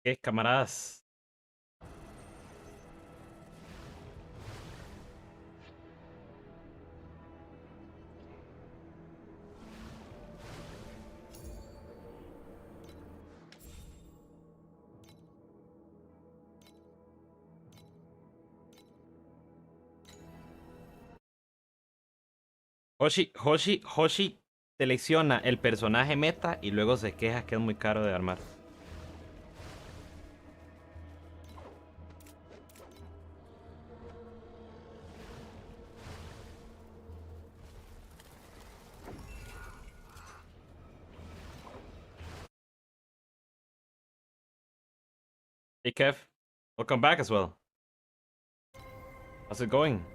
¿Qué, camaradas? Hoshi selecciona el personaje meta y luego se queja que es muy caro de armar. Hey Kev, welcome back as well. How's it going?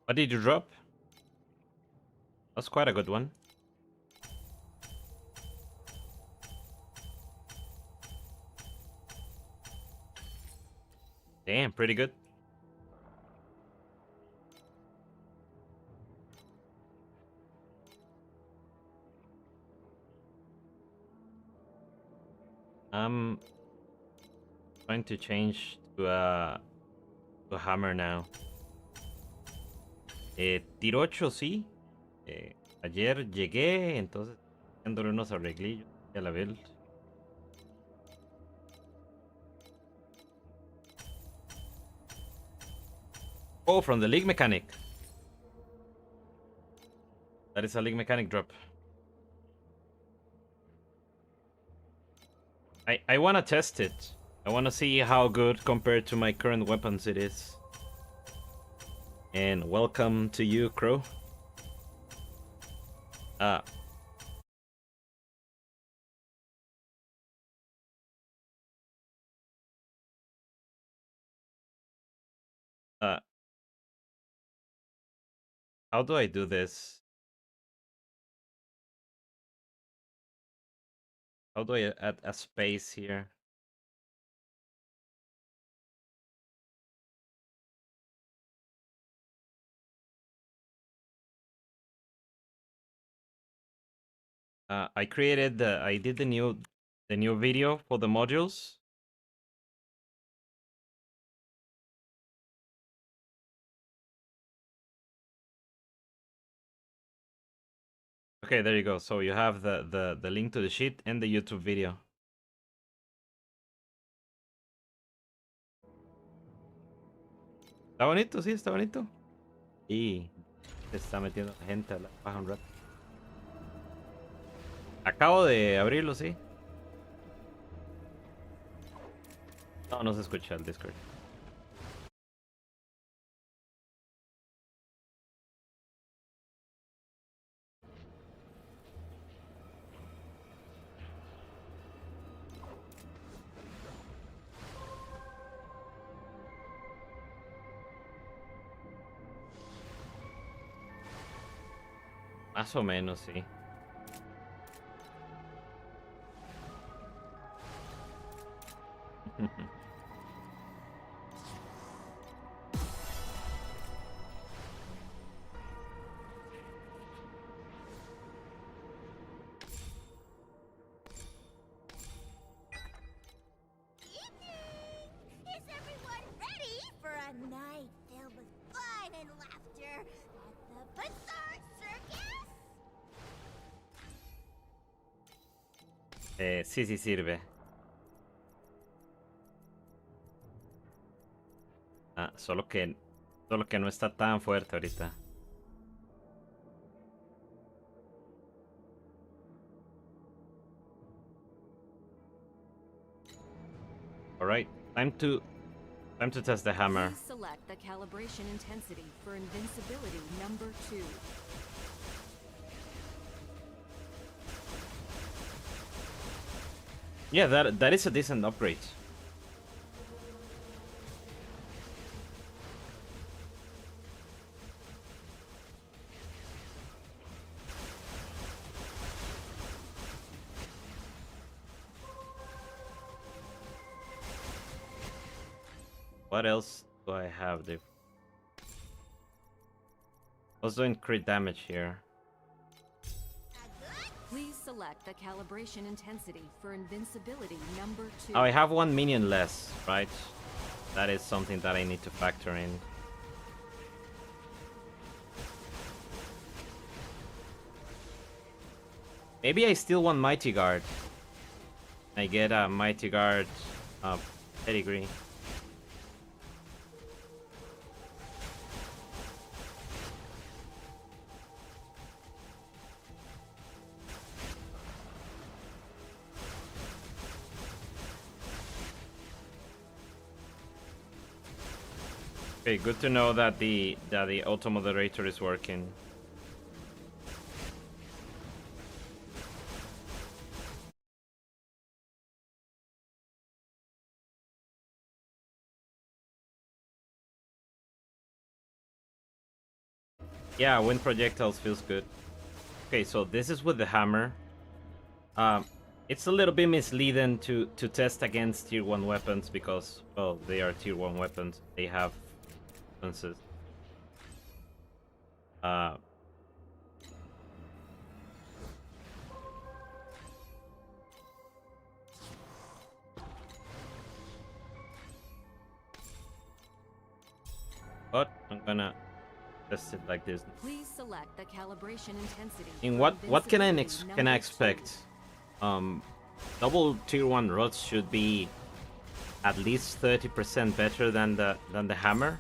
What did you drop? That's quite a good one. Damn, pretty good. I'm trying to change to a hammer now. Tiro 8 sí. Ayer llegué, entonces haciéndole unos arreglillos a la build. Oh, from the league mechanic. That is a league mechanic drop. I want to test it. I want to see how good compared to my current weapons it is. And welcome to you, Crow. Uh, uh, how do I do this? How do I add a space here? I created I did the new video for the modules. Okay, there you go. So you have the link to the sheet and the YouTube video. Está bonito, sí, está bonito. Y se está metiendo gente a la paja un rato. Acabo de abrirlo, sí. No, no se escucha el Discord. Más o menos, sí. Is everyone ready for a night filled with fun and laughter at the Bizarre Circus? Sí, sí sirve. Ah, solo que no está tan fuerte ahorita. All right, time to test the hammer. Please select the calibration intensity for invincibility number 2. Yeah, that is a decent upgrade. 。What else do I have? I was doing crit damage here. Please select the calibration intensity for invincibility number 2. Oh, I have one minion less, right? That is something that I need to factor in. Maybe I still want Mighty Guard. I get a Mighty Guard pedigree. Okay, good to know that the auto moderator is working. Yeah, wind projectiles feels good. Okay, so this is with the hammer. It's a little bit misleading to test against tier 1 weapons because, well, they are tier 1 weapons. They have differences. But I'm gonna test it like this. Please select the calibration intensity. In for what can I invincibility can I number expect? Double tier 1 rods should be at least 30% better than the hammer.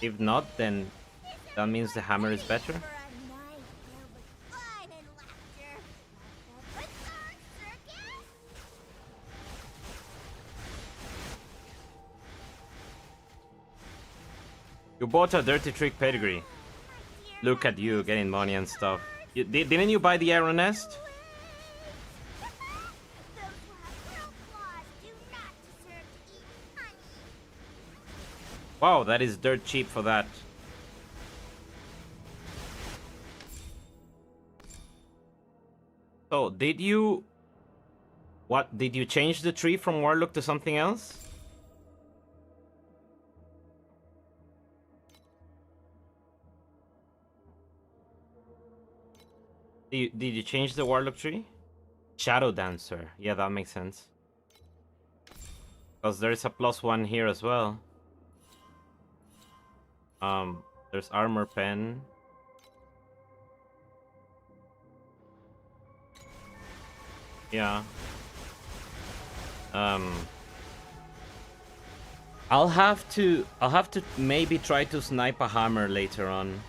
If not, then that means the hammer is better. For a night filled with fun and laughter at the Bizarre Circus. You bought a dirty trick pedigree. Look at you getting money and stuff. Didn't you buy the Iron Nest? Those who have curled claws do not deserve to eat honey. Wow, that is dirt cheap for that. So, did you change the tree from Warlock to something else? Did you change the Warlock tree? Shadow Dancer. Yeah, that makes sense. Because there's a +1 here as well. There's Armor Pen. Yeah. I'll have to maybe try to snipe a hammer later on.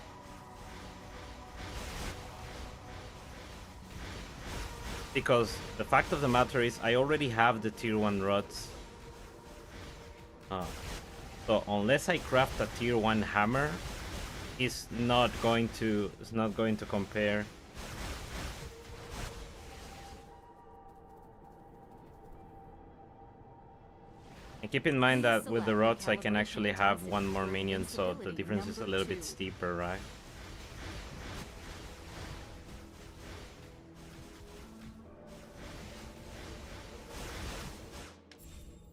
Because the fact of the matter is I already have the tier 1 rods. So unless I craft a tier 1 hammer, it's not going to compare. And keep in mind that with the rods I can actually have one more minion, so the difference is a little bit steeper, right?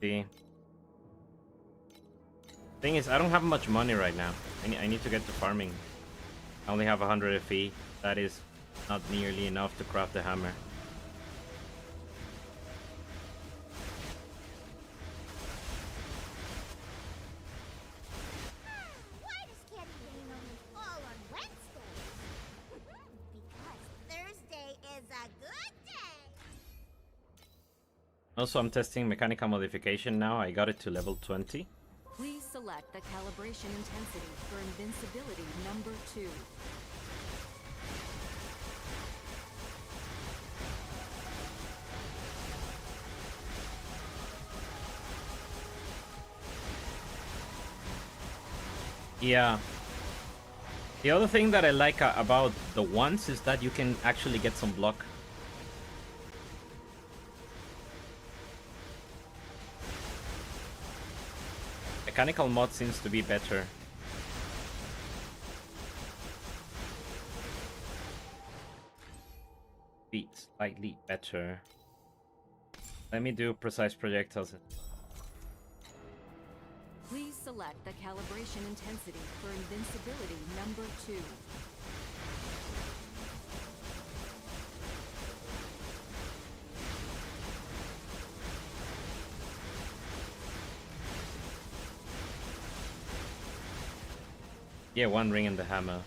See? Thing is, I don't have much money right now. I need to get to farming. I only have 100 FE. That is not nearly enough to craft the hammer. Why does Candy Rain only fall on Wednesdays? Because Thursday is a good day. Also, I'm testing mechanical modification now. I got it to level 20. Please select the calibration intensity for invincibility number 2. Yeah. The other thing that I like about the ones is that you can actually get some block. Mechanical mod seems to be better. Be slightly better. Let me do precise projectiles. Please select the calibration intensity for invincibility number 2. Yeah, 1 ring and the hammer.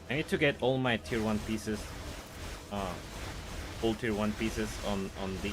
I need to get all my tier 1 pieces, full tier 1 pieces on D.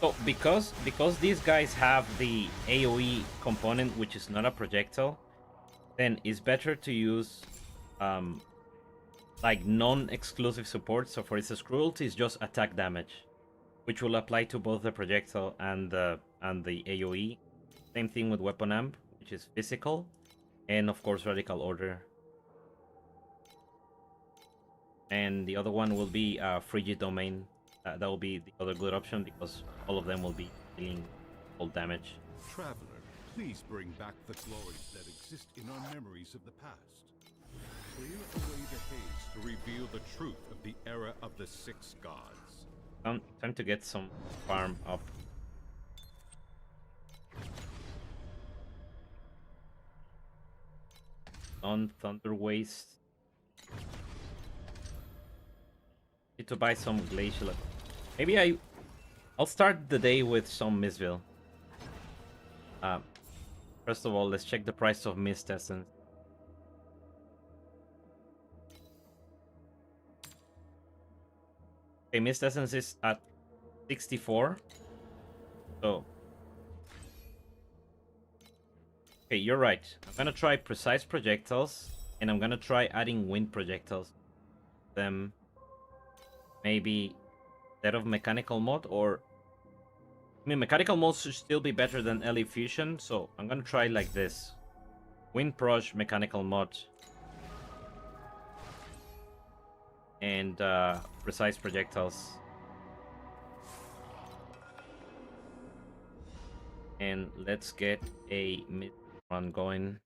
So because these guys have the AoE component, which is not a projectile, then it's better to use like non-exclusive support. So for instance, cruelty is just attack damage, which will apply to both the projectile and the AoE. Same thing with weapon amp, which is physical, and of course radical order. And the other one will be frigid domain. That will be the other good option because all of them will be dealing full damage. Traveler, please bring back the glories that exist in our memories of the past. Clear away the haze to reveal the truth of the era of the 6 gods. Time to get some farm up. On Thunder Waste. Need to buy some glacial. Maybe I'll start the day with some Mistville. First of all, let's check the price of Mist Essence. Okay, Mist Essence is at 64. So okay, you're right. I'm gonna try precise projectiles, and I'm gonna try adding wind projectiles. Them maybe instead of mechanical mod, or I mean mechanical mod should still be better than LE fusion, so I'm gonna try like this. Wind proj mechanical mod. And precise projectiles. And let's get a mid run going.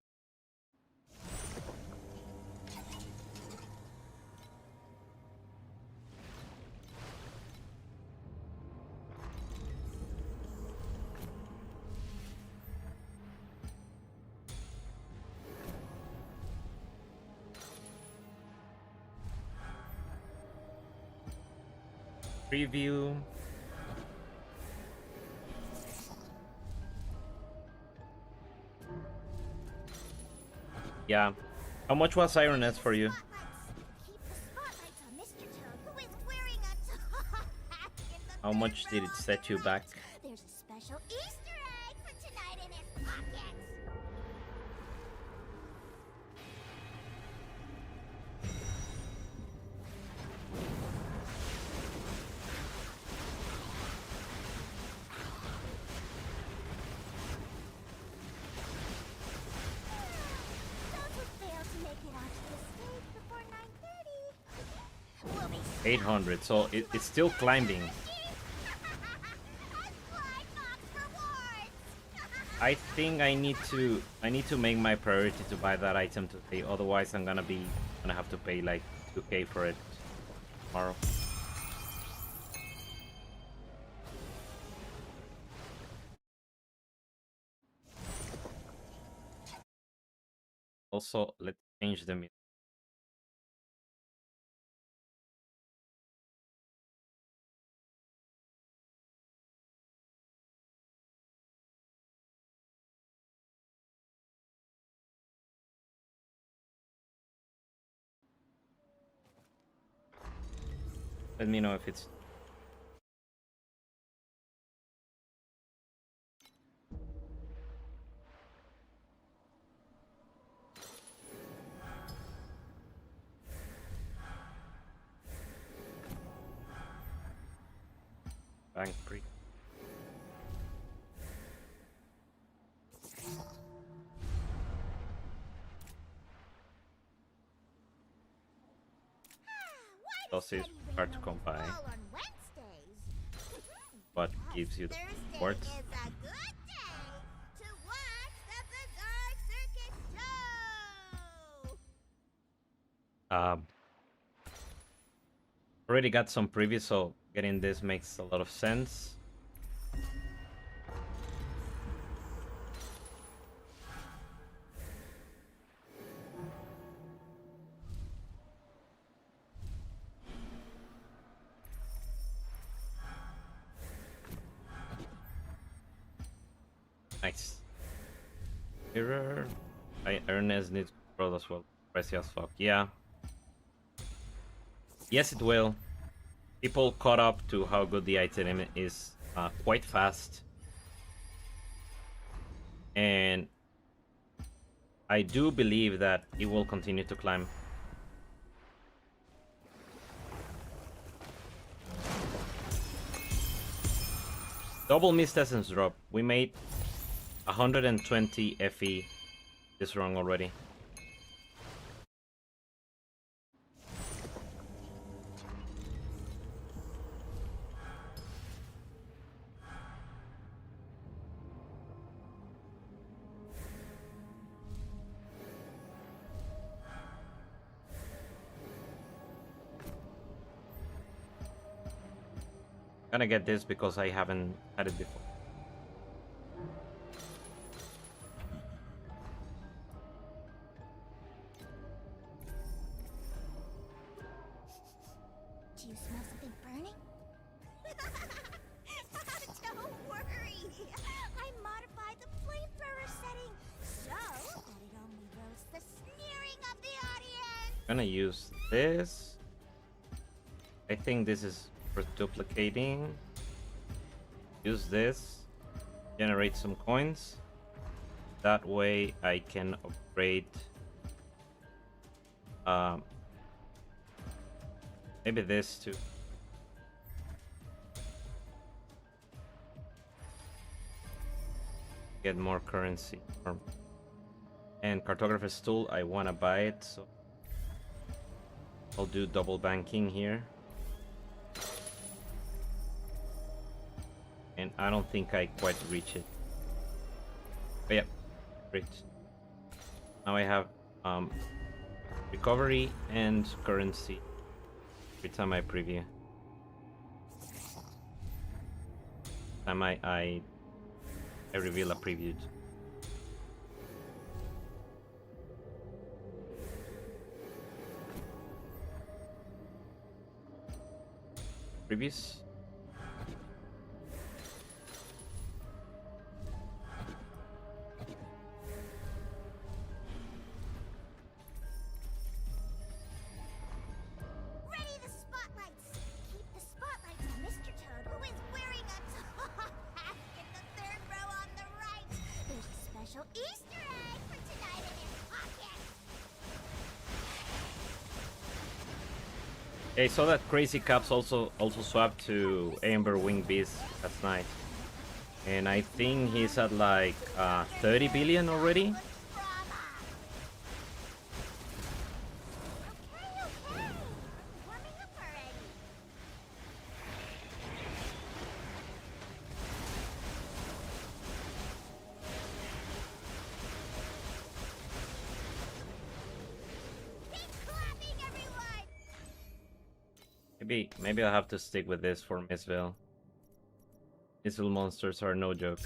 Preview. Yeah. How much was Iron S for you? Keep the spotlights on Mr. Toad, who is wearing a top hat in the How much did it bedroom set you back? There's a special Easter egg for tonight in his pocket. 800, so it's still climbing. I think I need to make my priority to buy that item today, otherwise I'm gonna have to pay like 2k for it tomorrow. Also, let's change the music. Let me know if it's bank pre. Explosives hard to come by. Fall on Wednesdays. What gives you the Thursday rewards? is a good day to watch the Bizarre Circus show. Already got some previews, so getting this makes a lot of sense. Nice. Mirror. Ernest needs control as well. Pricey as fuck. Yeah. Yes, it will. People caught up to how good the item is quite fast. And I do believe that it will continue to climb. Double missed essence drop. We made 120 FE this run already. Gonna get this because I haven't had it before. Do you smell something burning? Don't worry. I modified the flamethrower setting so that it only roasts the sneering of the audience. Gonna use this. I think this is for duplicating. Use this. Generate some coins. That way I can upgrade maybe this too. Get more currency. And cartographer's tool, I wanna buy it, so I'll do double banking here. And I don't think I quite reach it. But yeah, great. Now I have recovery and currency every time I preview. Time I reveal a previewed. Previews. Ready the spotlights. Keep the spotlights on Mr. Toad, who is wearing a top hat in the third row on the right. There's a special Easter egg for tonight in his pocket. I saw that Crazy Caps also swapped to Aember Wing Beast last night. And I think he's at like 30 billion already. Good drama. Okay. Warming up already. Keep clapping, everyone. Maybe I'll have to stick with this for Missville. Missville monsters are no joke.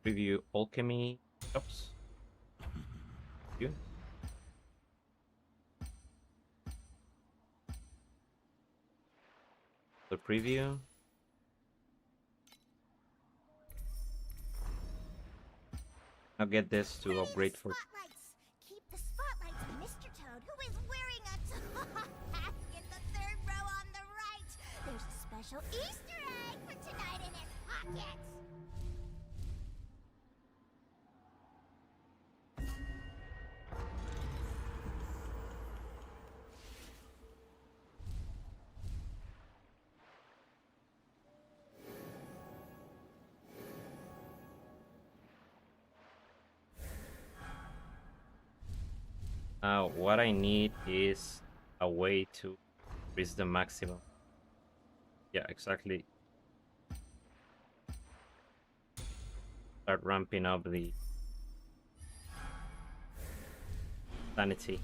Preview alchemy shops. You. The preview. I'll get this to upgrade for. Spotlights. Keep the spotlights on Mr. Toad, who is wearing a top hat in the third row on the right. There's a special Easter egg for tonight in his pocket. What I need is a way to increase the maximum. Yeah, exactly. Start ramping up the sanity.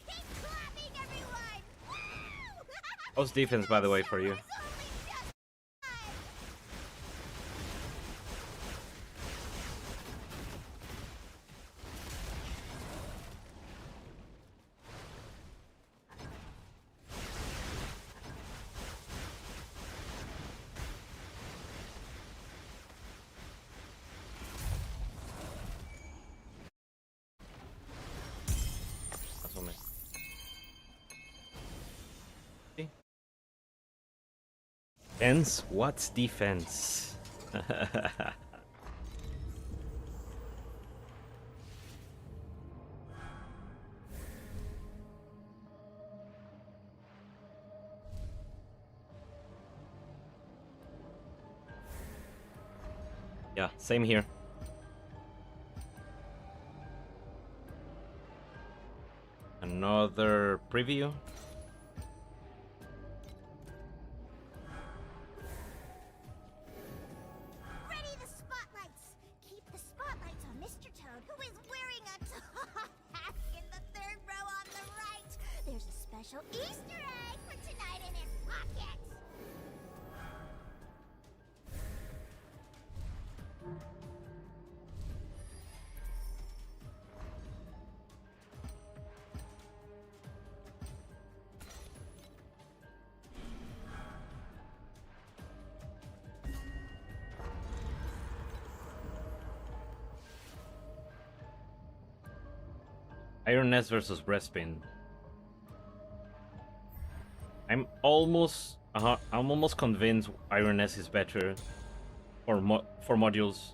Keep clapping, everyone! Woo! How's defense, by the way, for you? It's only just time. Más o menos. Sí. Defense? What's defense? Yeah, same here. Another preview. Ready the spotlights! Keep the spotlights on Mr. Toad, who is wearing a top hat in the third row on the right. There's a special Easter egg for tonight in his pocket. Iron Nest versus Breastpin. I'm almost convinced Iron Nest is better for modules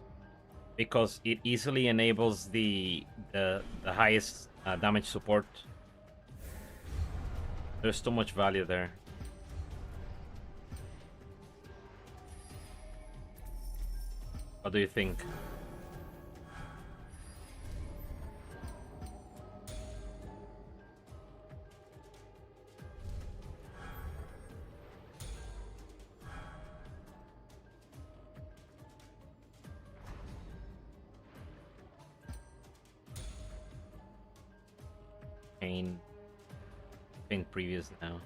because it easily enables the highest damage support. There's too much value there. What do you think? Pain previous now.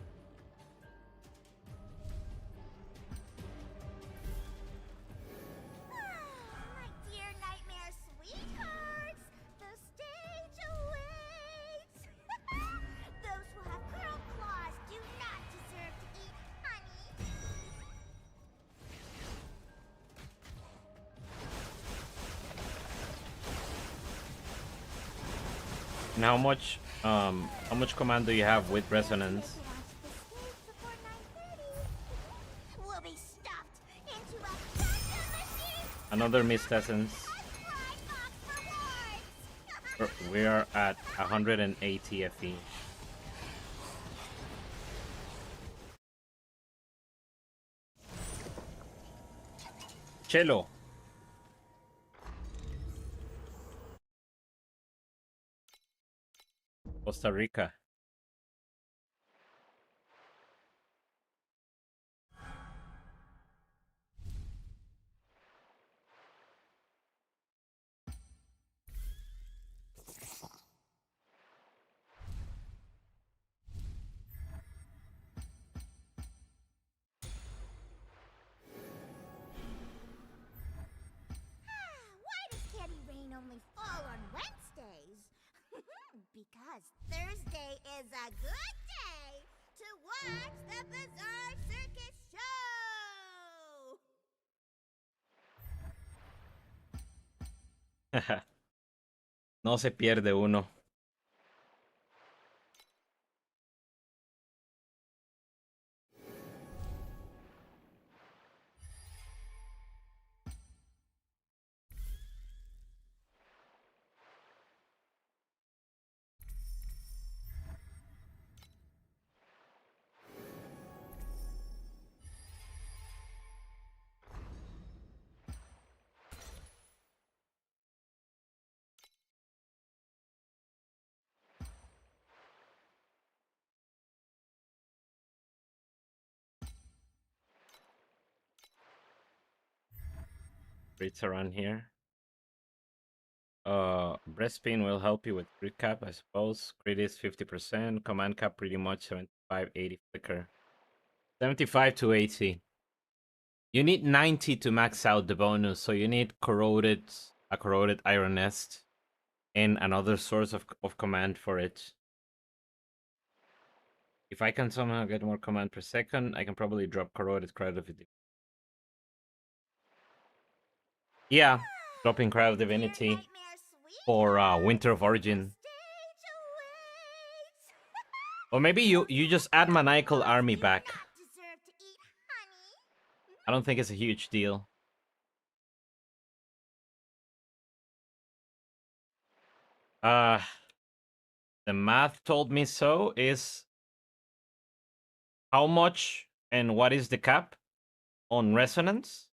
My dear nightmare sweethearts, the stage awaits. Those who have curled claws do not deserve to eat honey. And how much command do you have with resonance? Get onto the stage before 9:30. We'll be stuffed into a vacuum machine. Another missed essence. Flying box rewards. We are at 180 FE. Chelo. Costa Rica. Why does Candy Rain only fall on Wednesdays? Because Thursday is a good day to watch the Bizarre Circus Show! No se pierde uno. crits around here. Breastpin will help you with crit cap, I suppose. Crit is 50%. Command cap pretty much 75, 80 flicker. 75 to 80. You need 90 to max out the bonus, so you need a corroded iron nest and another source of command for it. If I can somehow get more command per second, I can probably drop corroded cryodivinity. Yeah, dropping cryodivinity for Winter of Origin. Or maybe you just add Maniacal Army back. I don't think it's a huge deal. The math told me so is how much and what is the cap on resonance?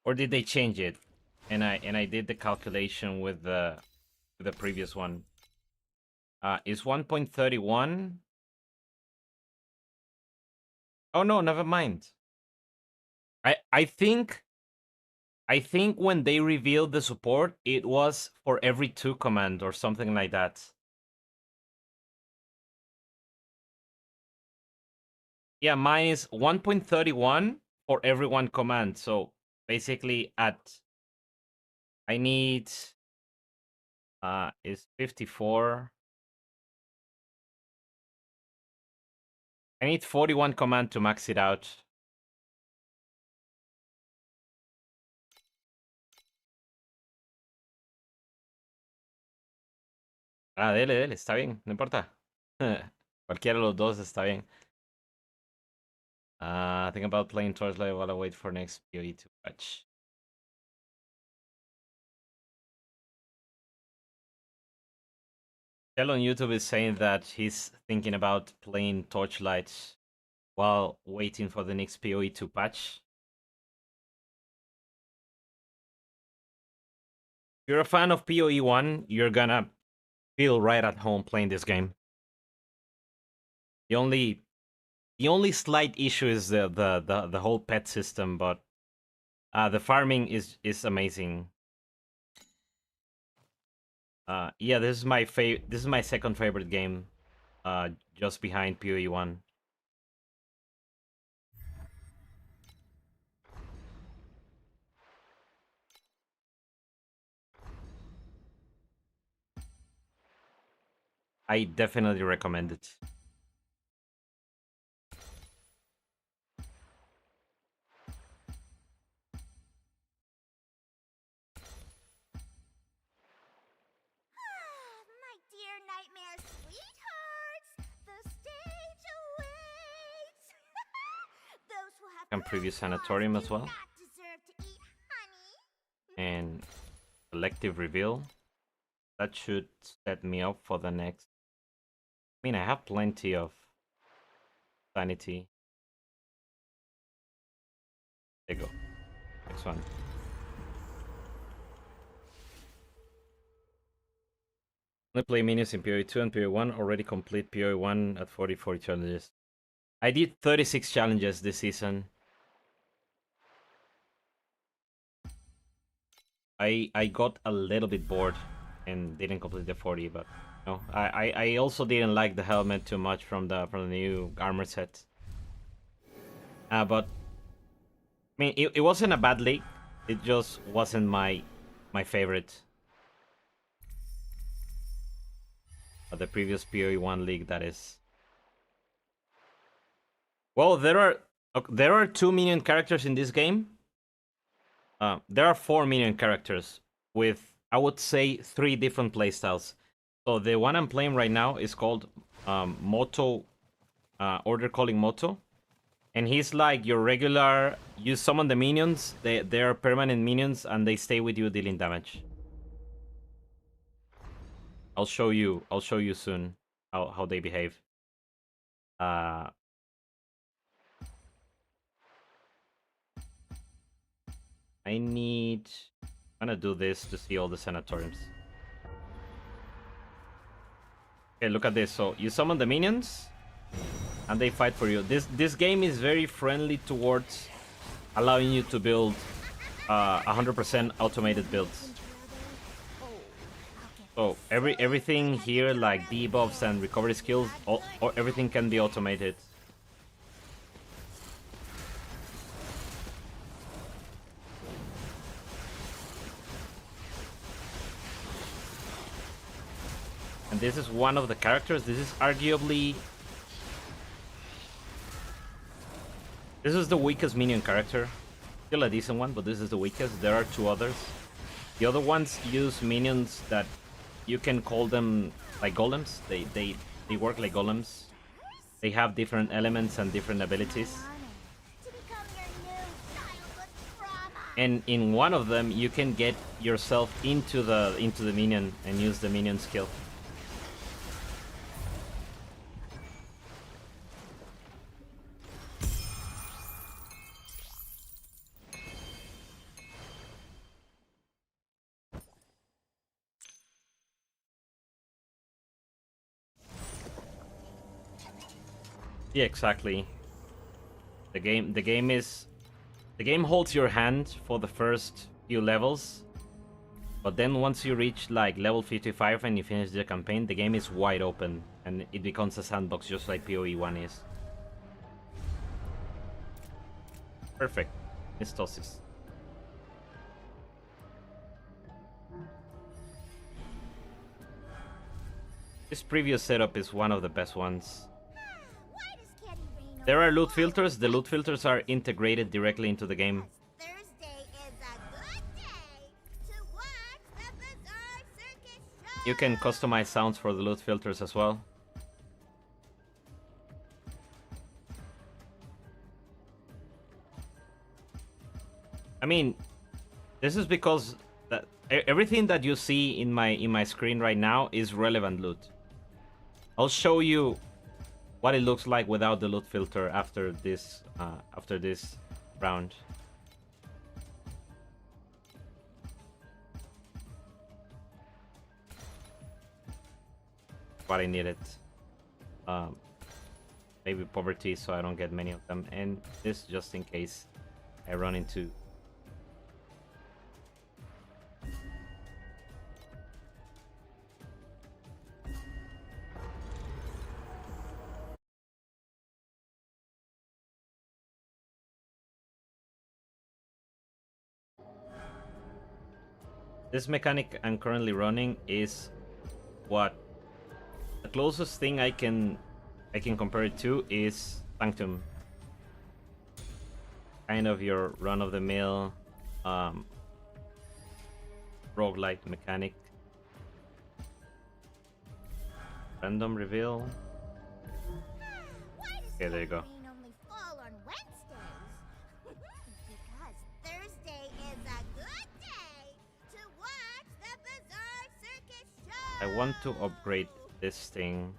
Or did they change it? And I did the calculation with the previous one. Is 1.31? Oh no, never mind. I think when they revealed the support, it was for every 2 command or something like that. Yeah, mine is 1.31 for every 1 command. So basically I need is 54. I need 41 command to max it out. Dele, está bien, no importa. Cualquiera de los dos está bien. Think about playing torchlight while I wait for next PoE to patch. Tell on YouTube is saying that he's thinking about playing torchlight while waiting for the next PoE to patch. If you're a fan of PoE 1, you're gonna feel right at home playing this game. The only slight issue is the whole pet system, but the farming is amazing. Yeah, this is my second favorite game, just behind PoE 1. I definitely recommend it. My dear nightmare sweethearts, the stage awaits. Those who have Can preview Sanatorium as well. not deserve to eat honey. And selective reveal. That should set me up for the next. I mean, I have plenty of sanity. There you go. Next one. Only play minions in PoE 2 and PoE 1. Already complete PoE 1 at 40 challenges. I did 36 challenges this season. I got a little bit bored and didn't complete the 40, but no. I also didn't like the helmet too much from the new armor set. But I mean, it wasn't a bad league. It just wasn't my favorite. The previous PoE 1 league, that is. Well, there are 2 minion characters in this game. There are 4 minion characters with, I would say, 3 different playstyles. So the one I'm playing right now is called Moto, Order Calling Moto. And he's like your regular, you summon the minions, they are permanent minions, and they stay with you dealing damage. I'll show you soon how they behave. I'm gonna do this to see all the sanatoriums. Okay, look at this. So you summon the minions, and they fight for you. This game is very friendly towards allowing you to build 100% automated builds. So everything here, like debuffs and recovery skills, everything can be automated. And this is one of the characters. This is arguably... This is the weakest minion character. Still a decent one, but this is the weakest. There are two others. The other ones use minions that you can call them like golems. They work like golems. They have different elements and different abilities. And in one of them, you can get yourself into the minion and use the minion skill. Yeah, exactly. The game holds your hand for the first few levels, but then once you reach like level 55 and you finish the campaign, the game is wide open and it becomes a sandbox just like PoE 1 is. Perfect. Mistosis. This previous setup is one of the best ones. There are loot filters. The loot filters are integrated directly into the game. You can customize sounds for the loot filters as well. I mean, this is because that everything that you see in my screen right now is relevant loot. I'll show you what it looks like without the loot filter after this round. What I needed. Maybe poverty, so I don't get many of them, and this just in case I run into. This mechanic I'm currently running is what the closest thing I can compare it to is Sanctum. Kind of your run-of-the-mill roguelike mechanic. Random reveal. Okay, there you go. I want to upgrade this thing.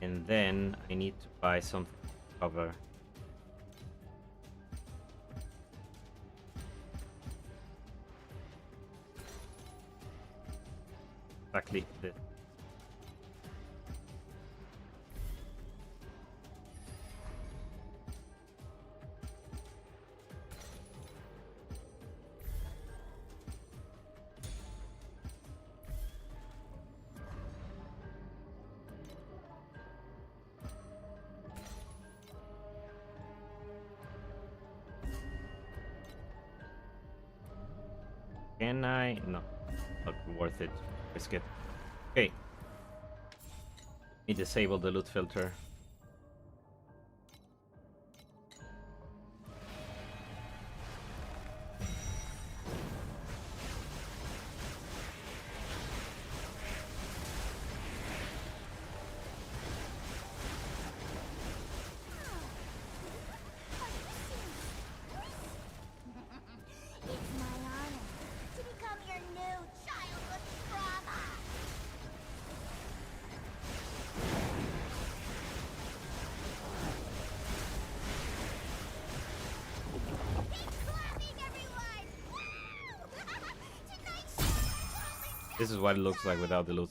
And then I need to buy some cover. Exactly this. Can I? No, not worth it. Risk it. Okay. We disable the loot filter. This is what it looks like without the loot.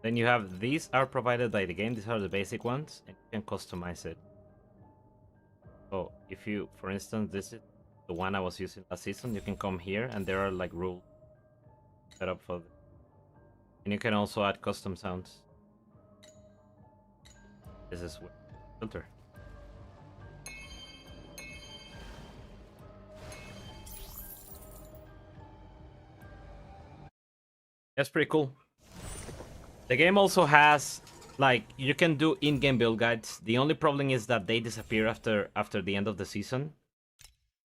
Then you have these are provided by the game. These are the basic ones, and you can customize it. So if you, for instance, this is the one I was using last season, you can come here and there are like rules set up for this. And you can also add custom sounds. This is filter. That's pretty cool. The game also has, like, you can do in-game build guides. The only problem is that they disappear after the end of the season.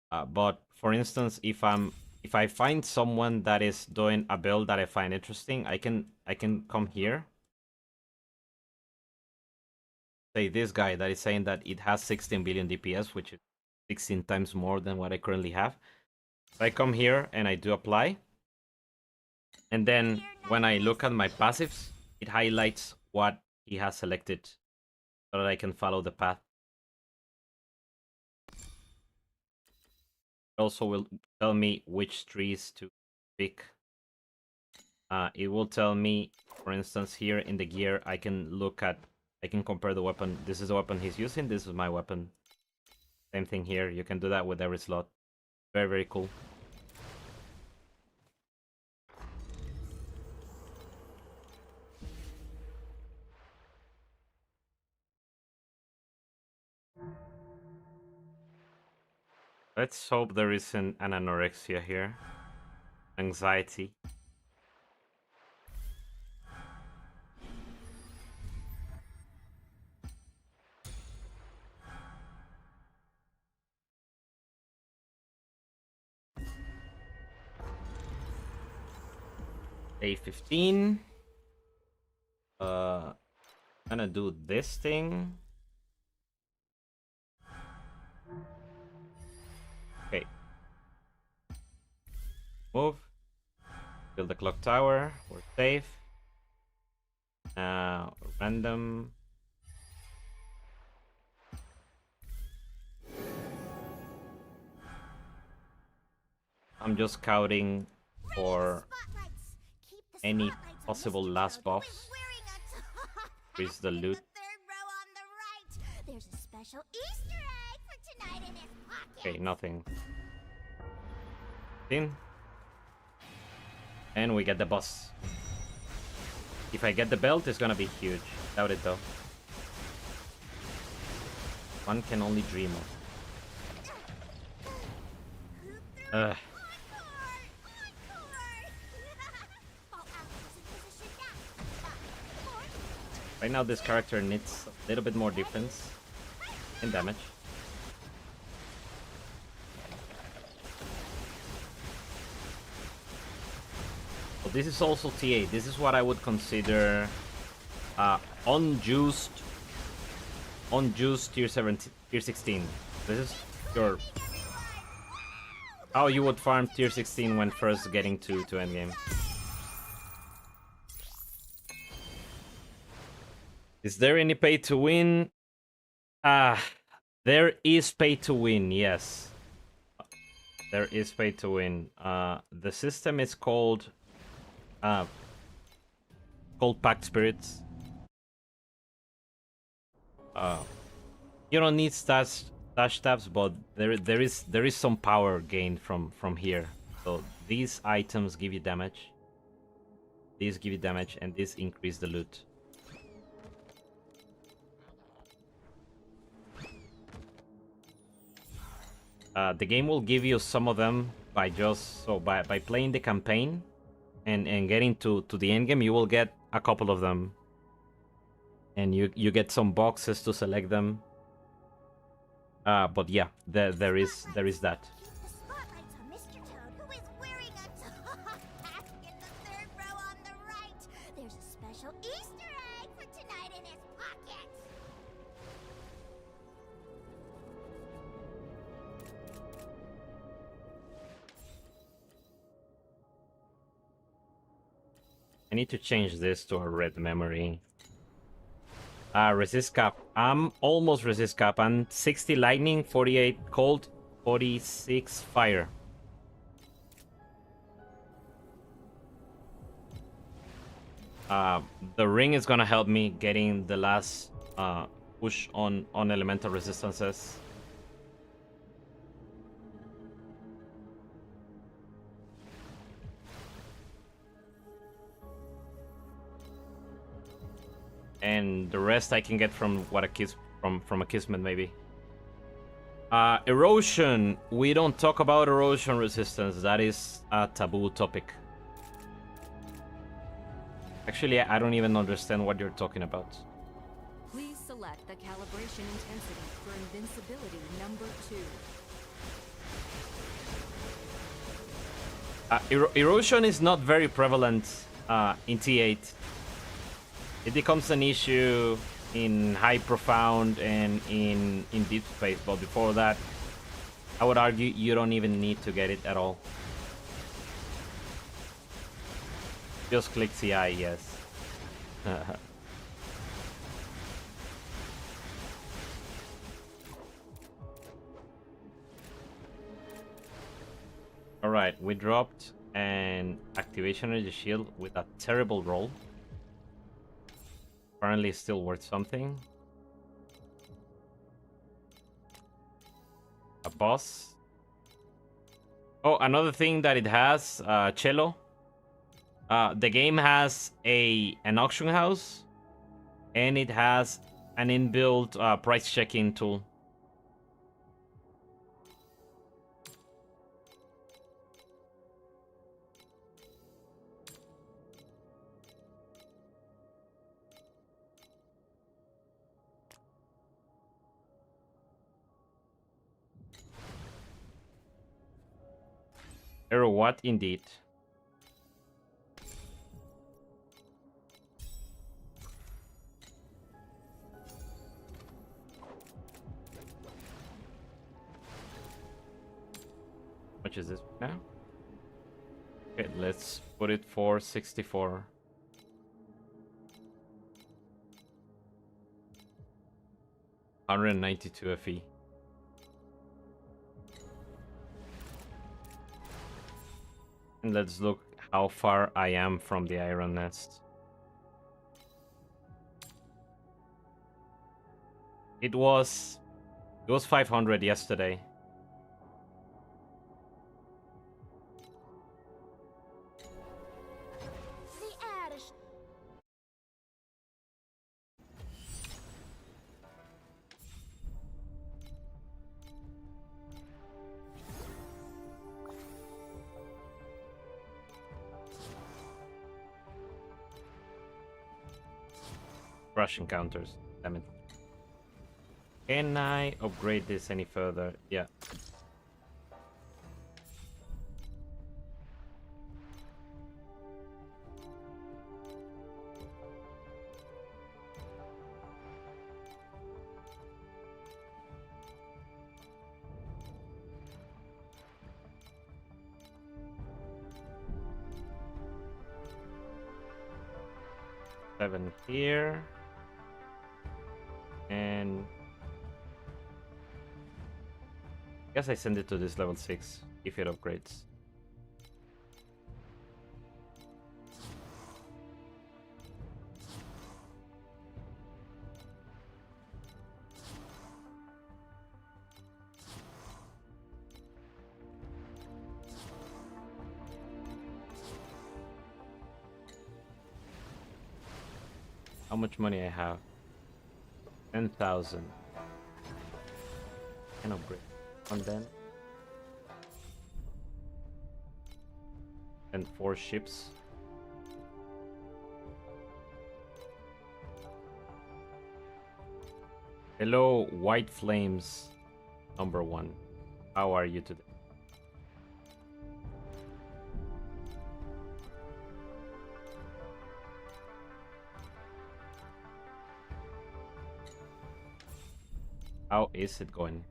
But for instance, if I find someone that is doing a build that I find interesting, I can come here. Say this guy that is saying that it has 16 billion DPS, which is 16 times more than what I currently have. So I come here and I do apply. And then when I look at my passives, it highlights what he has selected so that I can follow the path. It also will tell me which trees to pick. It will tell me, for instance, here in the gear, I can compare the weapon. This is the weapon he's using, this is my weapon. Same thing here, you can do that with every slot. Very, very cool. Let's hope there isn't an anorexia here. Anxiety. Day 15. I'm gonna do this thing. Okay. Move. Build the clock tower. We're safe. Random. I'm just scouting for any possible last buffs. Increase the loot. Okay, nothing. In. And we get the boss. If I get the belt, it's gonna be huge. Doubt it though. One can only dream of. Right now this character needs a little bit more defense and damage. But this is also TA. This is what I would consider unjuiced tier 17, tier 16. This is your how you would farm tier 16 when first getting to endgame. Is there any pay to win? There is pay to win, yes. There is pay to win. The system is called Pact Spirits. You don't need stash tabs, but there is some power gained from here. So these items give you damage. These give you damage, and these increase the loot. The game will give you some of them by by playing the campaign and getting to the end game. You will get a couple of them, and you get some boxes to select them. But yeah, there is that. I need to change this to a red memory. Resist cap. I'm almost resist cap. I'm 60 lightning, 48 cold. 46 fire. The ring is gonna help me getting the last push on elemental resistances. And the rest I can get from what a kiss from a kismet maybe. Erosion. We don't talk about erosion resistance. That is a taboo topic. Actually, I don't even understand what you're talking about. Please select the calibration intensity for invincibility number 2. Erosion is not very prevalent in T8. It becomes an issue in high profound and in deep space, but before that, I would argue you don't even need to get it at all. Just click CI, yes. Alright, we dropped an activation energy shield with a terrible roll. Apparently it's still worth something. A boss. Oh, another thing that it has, cello. The game has an auction house, and it has an inbuilt price checking tool. Error what indeed. Much is this now? Okay, let's put it for 64. $192 FE. And let's look how far I am from the iron nest. It was 500 yesterday. Rush encounters. Damn it. Can I upgrade this any further? Yeah. Seven here. And I guess I send it to this level 6 if it upgrades. How much money I have? 10,000. Can upgrade. And then. And 4 ships. Hello, White Flames number 1. How are you today? How is it going?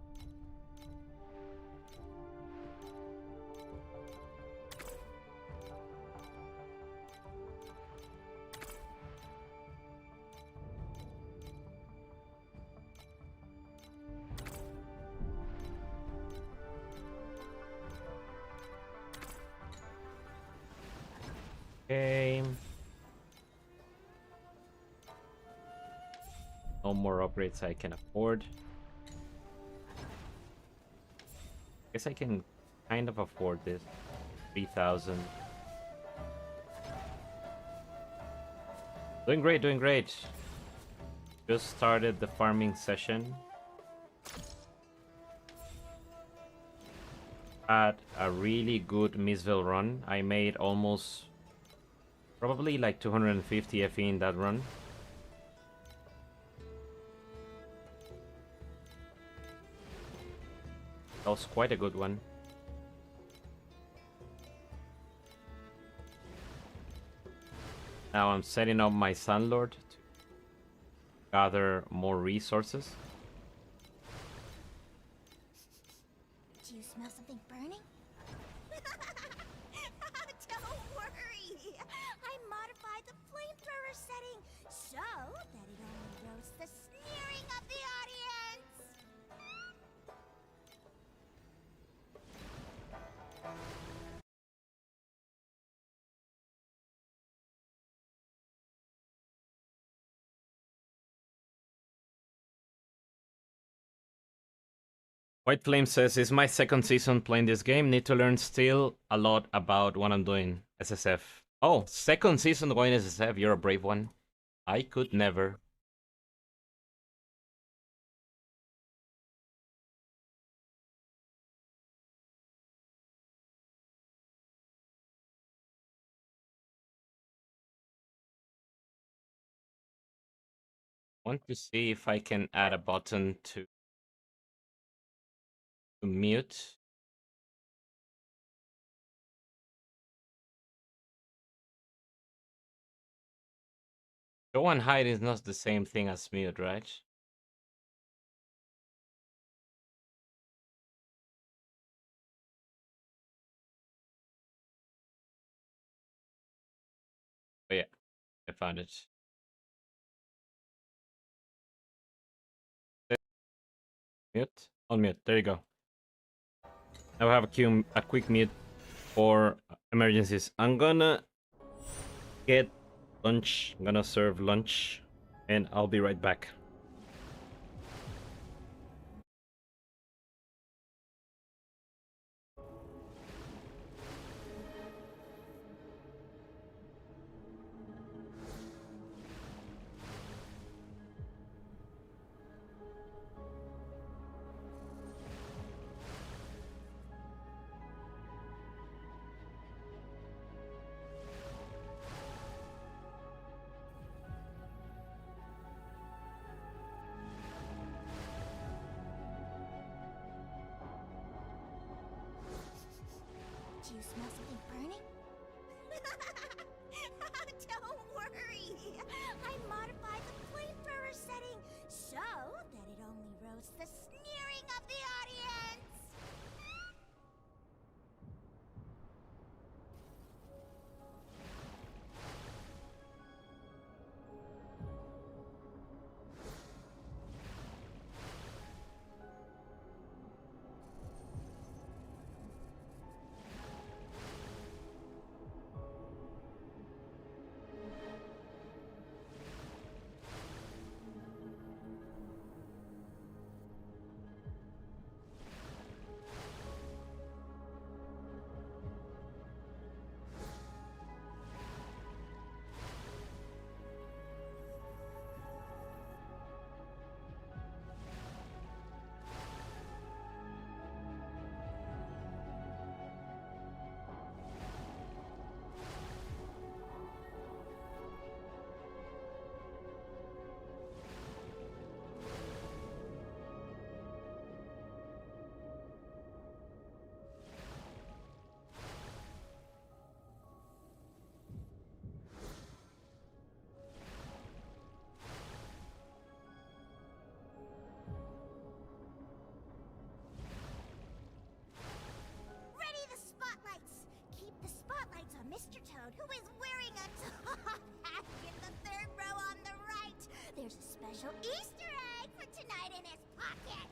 Okay. No more upgrades I can afford. Guess I can kind of afford this. 3,000. Doing great, doing great. Just started the farming session. Had a really good Misville run. I made almost probably like 250 FE in that run. That was quite a good one. Now I'm setting up my Sandlord to gather more resources. Do you smell something burning? Don't worry! I modified the flamethrower setting so that it only roasts the sneering of the audience! White Flame says, "It's my second season playing this game. Need to learn still a lot about what I'm doing. SSF." Oh, second season going SSF. You're a brave one. I could never. Want to see if I can add a button to mute. Show and hide is not the same thing as mute, right? Oh yeah, I found it. Mute, unmute. There you go. Now I have a quick mute for emergencies. I'm gonna get lunch. I'm gonna serve lunch, and I'll be right back. Do you smell something burning? Don't worry! I modified the flamethrower setting so that it only roasts the sneering of the audience! Ready the spotlights! Keep the spotlights on Mr. Toad, who is wearing a top hat in the third row on the right. There's a special Easter egg for tonight in his pocket.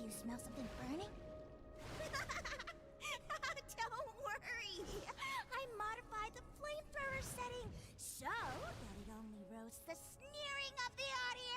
Do you smell something burning? Don't worry. I modified the flamethrower setting so that it only roasts the sneering of the audience.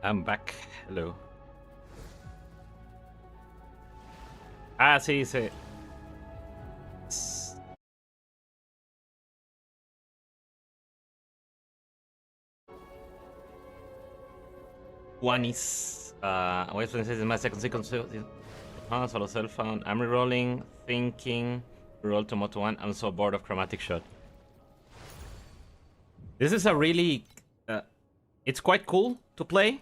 I'm back. Hello. Ah, sí, sí. One is wait for this is my second sequence. Solo cell phone. I'm rerolling, thinking, reroll to Moto1. I'm so bored of chromatic shot. This is a really it's quite cool to play.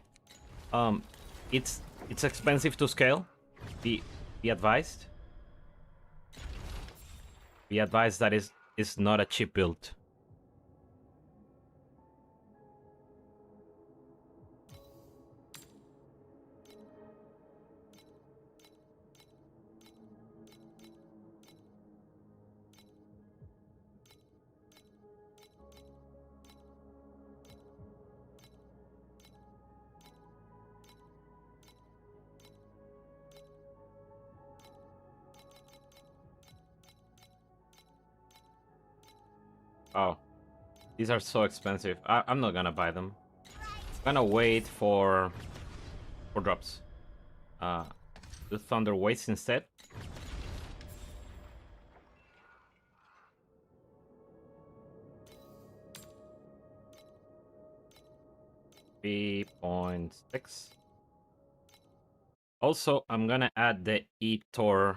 Um it's expensive to scale. Be advised. Be advised that is not a cheap build. Oh, these are so expensive. I'm not gonna buy them. I'm gonna wait for drops. The Thunder waits instead. $3.6. Also, I'm gonna add the Etor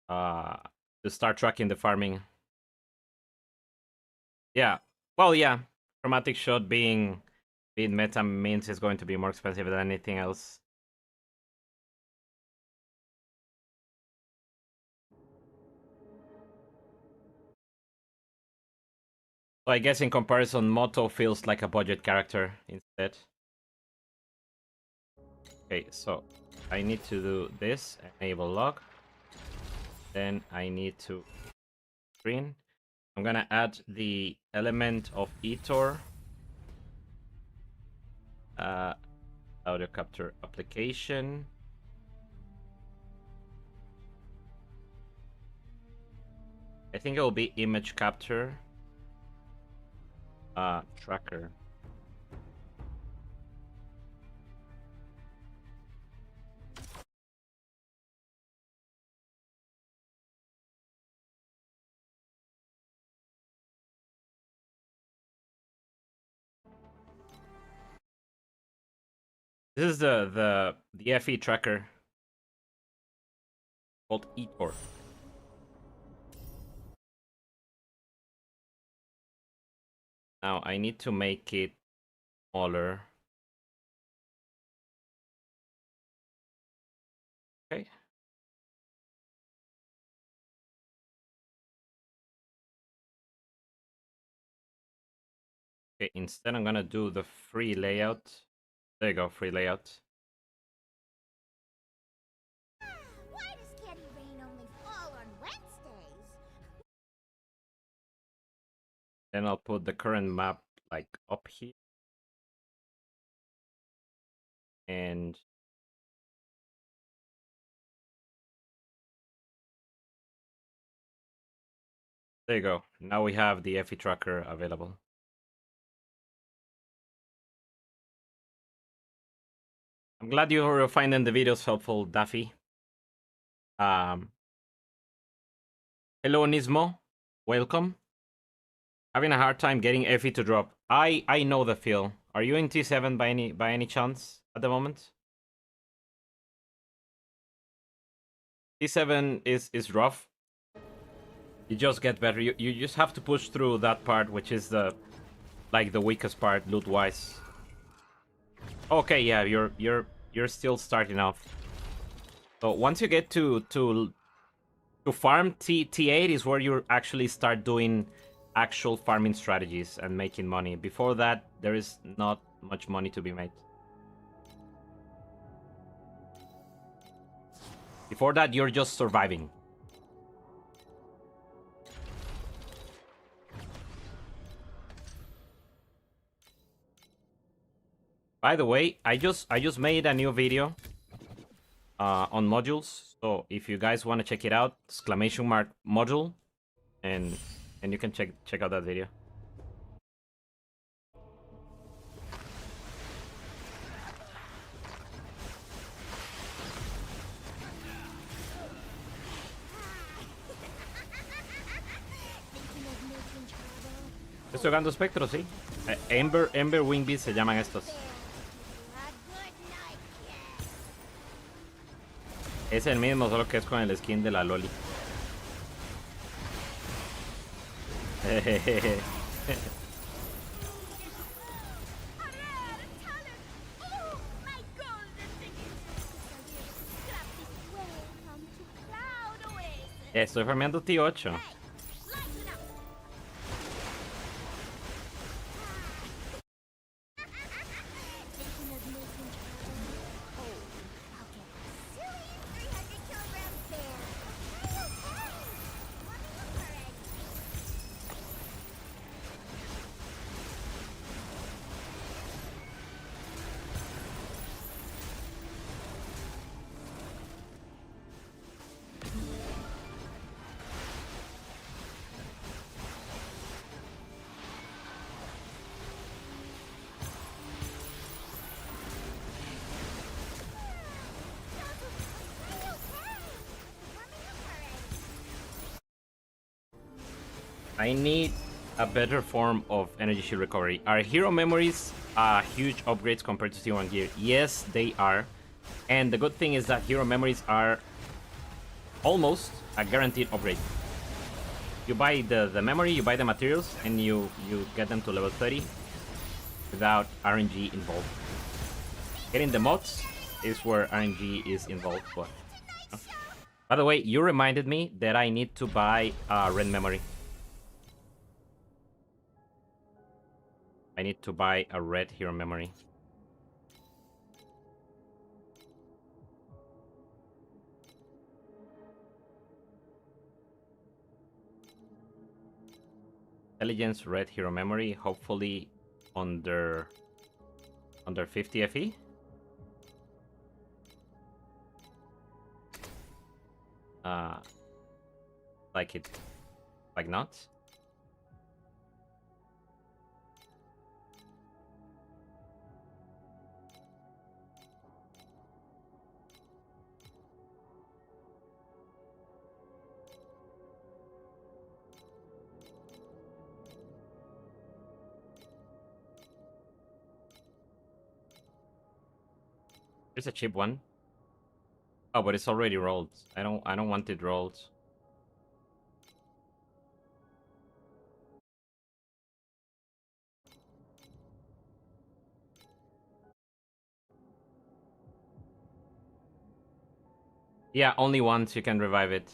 to start tracking the farming. Yeah. Well, yeah. Chromatic shot being meta means it's going to be more expensive than anything else. So I guess in comparison, Moto feels like a budget character instead. Okay, so I need to do this, enable log. Then I need to screen. I'm gonna add the element of Etor. Audio capture application. I think it will be image capture. Tracker. This is the FE tracker called Etor. Now I need to make it smaller. Okay. Okay, instead I'm gonna do the free layout. There you go, free layout. Why does Candy Rain only fall on Wednesdays? Then I'll put the current map like up here. And there you go. Now we have the FE tracker available. I'm glad you're finding the videos helpful, Daffy. Hello, Nismo. Welcome. Having a hard time getting FE to drop. I know the feel. Are you in T7 by any chance at the moment? T7 is rough. You just get better. You just have to push through that part, which is the weakest part loot wise. Okay, yeah, you're still starting off. So once you get to farm T8 is where you actually start doing actual farming strategies and making money. Before that, there is not much money to be made. Before that, you're just surviving. By the way, I just made a new video on modules. So if you guys want to check it out, !module, and you can check out that video. Estoy jugando Spectro, sí. Aember Wingbeat se llaman estos. Es el mismo, solo que es con el skin de la Loli. Estoy farmeando T8. I need a better form of energy shield recovery. Are hero memories huge upgrades compared to T1 gear? Yes, they are. And the good thing is that hero memories are almost a guaranteed upgrade. You buy the memory, you buy the materials, and you get them to level 30 without RNG involved. Getting the mods is where RNG is involved. But, by the way, you reminded me that I need to buy red memory. I need to buy a red hero memory. Intelligence red hero memory, hopefully under 50 FE. Like not. There's a cheap one. Oh, but it's already rolled. I don't want it rolled. Yeah, only once you can revive it.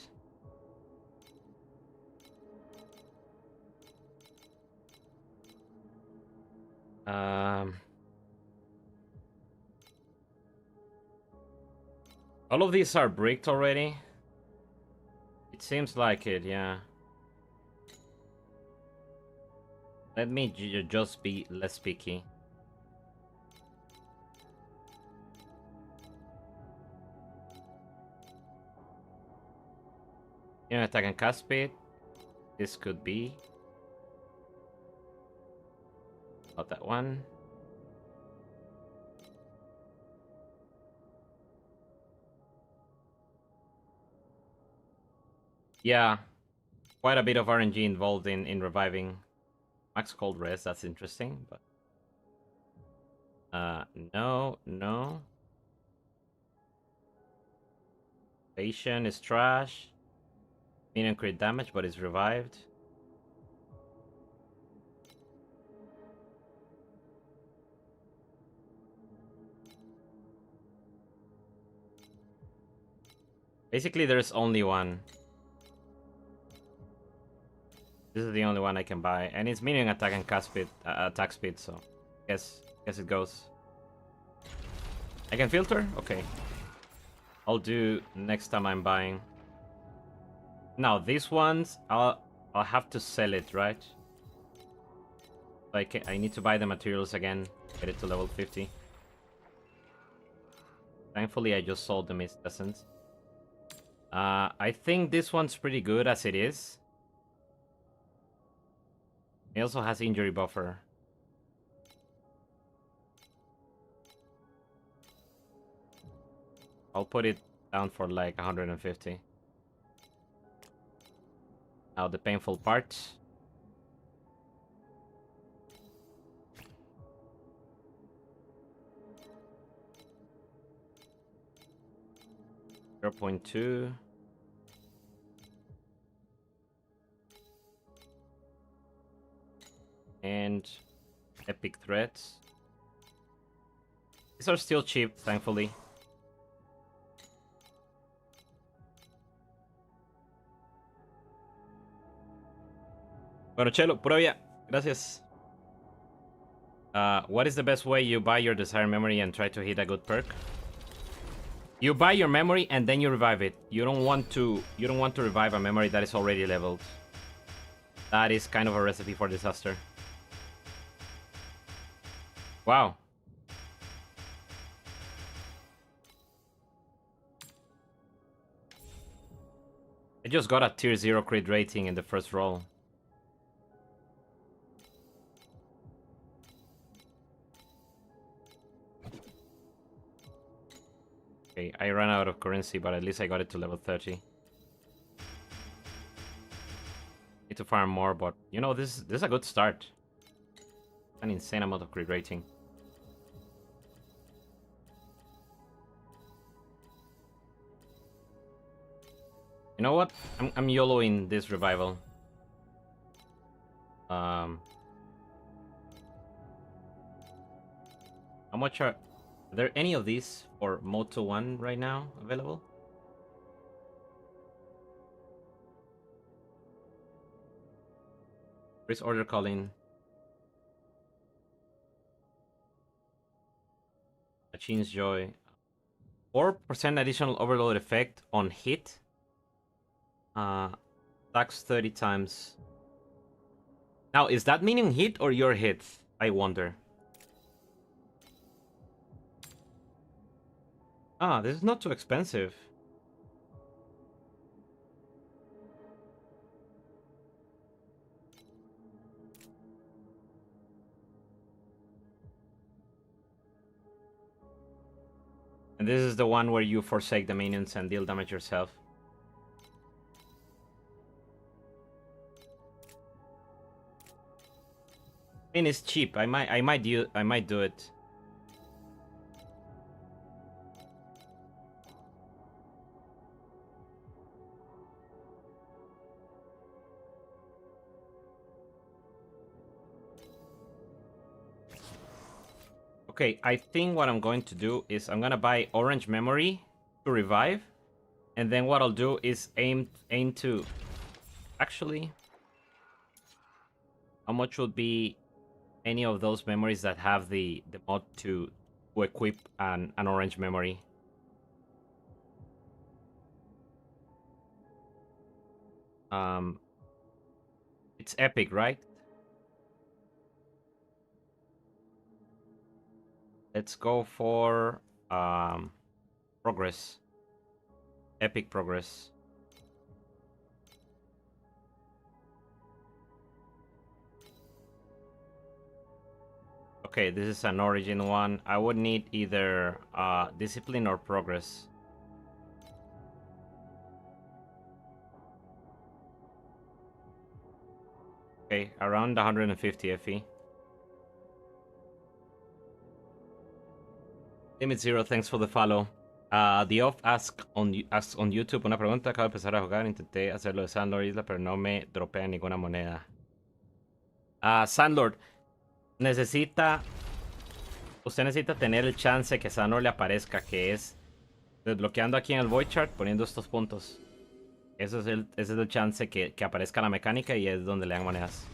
Um, all of these are bricked already. It seems like it, yeah. Let me just be less picky. You know, attack and cast speed. This could be. Not that one. Yeah, quite a bit of RNG involved in reviving. Max cold rest, that's interesting, but no. Patient is trash. Minion crit damage, but it's revived. Basically, there's only one. This is the only one I can buy, and it's minion attack and cast speed, attack speed. So, guess it goes. I can filter. Okay, I'll do next time I'm buying. Now these ones, I'll have to sell it, right? Like I need to buy the materials again, get it to level 50. Thankfully, I just sold the Mist Essence. I think this one's pretty good as it is. It also has injury buffer. I'll put it down for like 150. Now the painful part. .2. And epic threats. These are still cheap, thankfully. Bueno, Chelo, pura vida. Gracias. What is the best way you buy your desired memory and try to hit a good perk? You buy your memory and then you revive it. You don't want to revive a memory that is already leveled. That is kind of a recipe for disaster. Wow. I just got a tier 0 crit rating in the first roll. Okay, I ran out of currency, but at least I got it to level 30. Need to farm more, but you know, this is a good start. An insane amount of crit rating. You know what? I'm YOLOing this revival. How much are there any of these for Moto1 right now available? Where's order calling? Machin's Joy. 4% additional overload effect on hit. Attacks 30 times. Now, is that meaning hit or your hit? I wonder. Ah, this is not too expensive. And this is the one where you forsake the minions and deal damage yourself. I mean, it's cheap. I might do it. Okay, I think what I'm going to do is I'm gonna buy orange memory to revive, and then what I'll do is aim to. Actually, how much would be any of those memories that have the mod to equip an orange memory. It's epic, right? Let's go for progress. Epic progress. Okay, this is an origin one. I would need either discipline or progress. Okay, around 150 FE. Limit Zero, thanks for the follow. The Off asks on YouTube una pregunta. Acabo de empezar a jugar, intenté hacerlo de Sandlord Isla, pero no me dropea ninguna moneda. Sandlord, usted necesita tener el chance que Sandlord le aparezca, que es desbloqueando aquí en el Void Chart, poniendo estos puntos. Ese es el chance que aparezca la mecánica y es donde le dan monedas.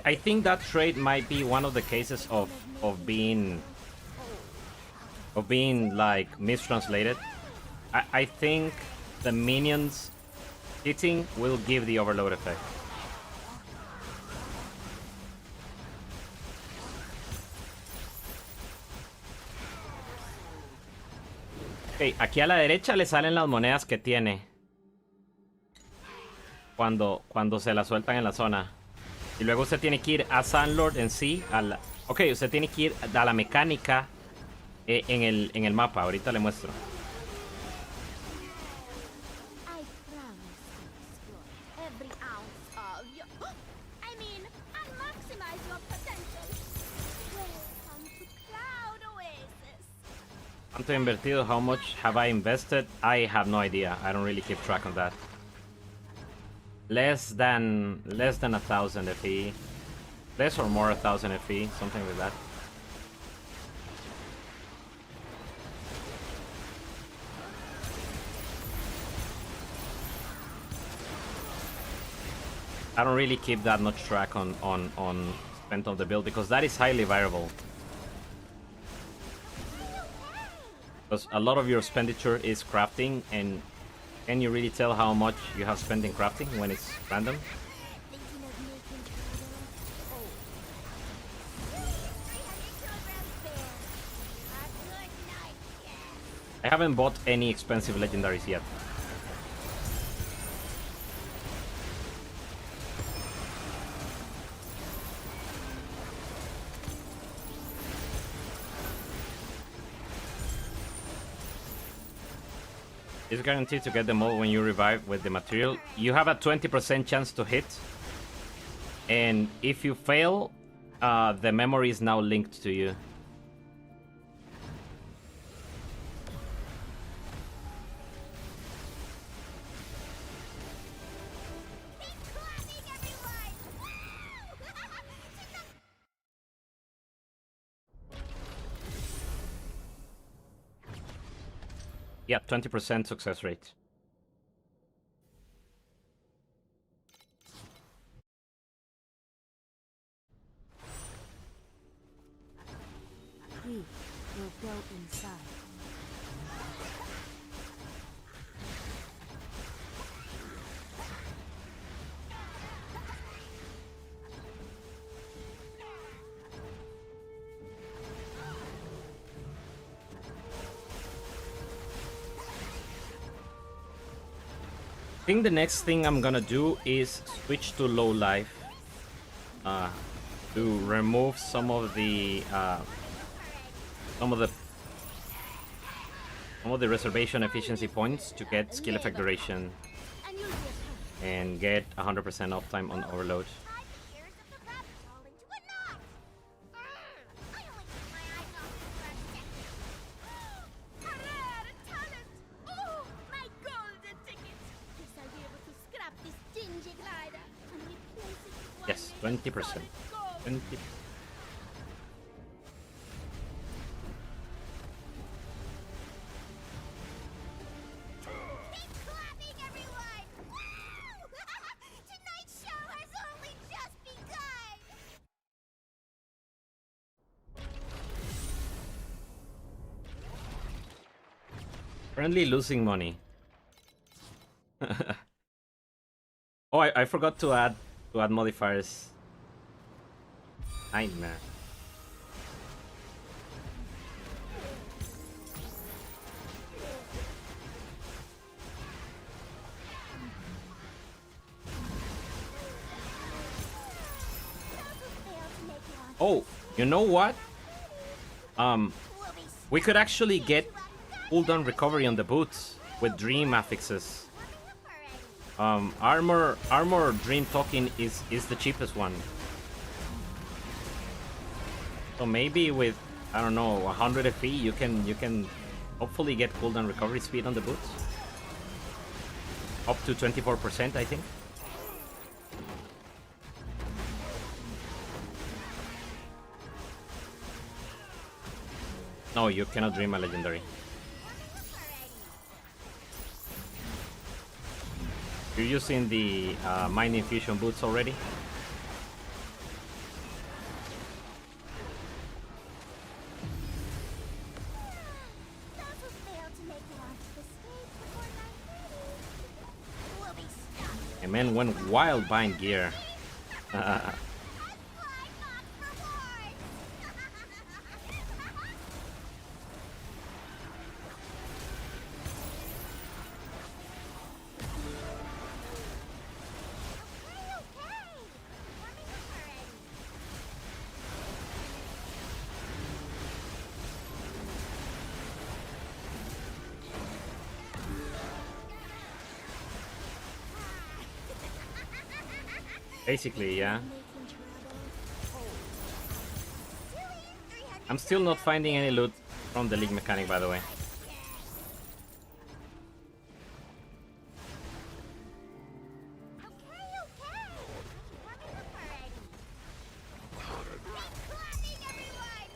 I think that trade might be one of the cases of being like mistranslated. I think the minions hitting will give the overload effect. Ok, aquí a la derecha le salen las monedas que tiene cuando se las sueltan en la zona. Y luego usted tiene que ir a Sandlord en sí. Ok, usted tiene que ir a la mecánica en el mapa. Ahorita le muestro. I promise to explore every ounce of your... I mean, I'll maximize your potential. Welcome to Cloud Oasis. ¿Cuánto he invertido? How much have I invested? I have no idea. I don't really keep track of that. Less than 1,000 FE. Less or more 1,000 FE, something like that. I don't really keep that much track on spent of the build because that is highly variable. Because a lot of your expenditure is crafting, and can you really tell how much you have spent in crafting when it's random? Thinking of making Cloud Oh. 300 kilograms there. A good night, yes. I haven't bought any expensive legendaries yet. It's guaranteed to get the mod when you revive with the material. You have a 20% chance to hit. And if you fail, the memory is now linked to you. Keep clapping, everyone! Yeah, 20% success rate. We will go inside. I think the next thing I'm gonna do is switch to low life to remove some of the some of the reservation efficiency points to get skill effect duration And you'll get hurt. and get 100% uptime on overload. Tied the ears of the rabbit hole into a knot. I only took my eyes off it for a second. A rare talent! Oh, my golden ticket! Guess I'll be able to scrap this dingy glider and replace it with one Yes, made of 20%. solid gold. 20. Keep clapping, everyone! Woo! Tonight's show has only just begun! Currently losing money. Oh, I forgot to add modifiers. Nightmare. Oh, you know what? We could actually get cooldown recovery on the boots with dream affixes. Armor dream token is the cheapest one. So maybe with, I don't know, 100 FE you can hopefully get cooldown recovery speed on the boots. Up to 24%, I think. No, you cannot dream a legendary. You're using the Mind Infusion boots already? Those who fail to make it onto the stage before 9:30 will be stopped. And man went wild buying gear. Fly Fox rewards! Okay. Warming up already. Basically, yeah. Making trouble. Silly 300 I'm still not finding any loot from the league mechanic, by the way. Okay. Warming up already. Keep clapping, everyone!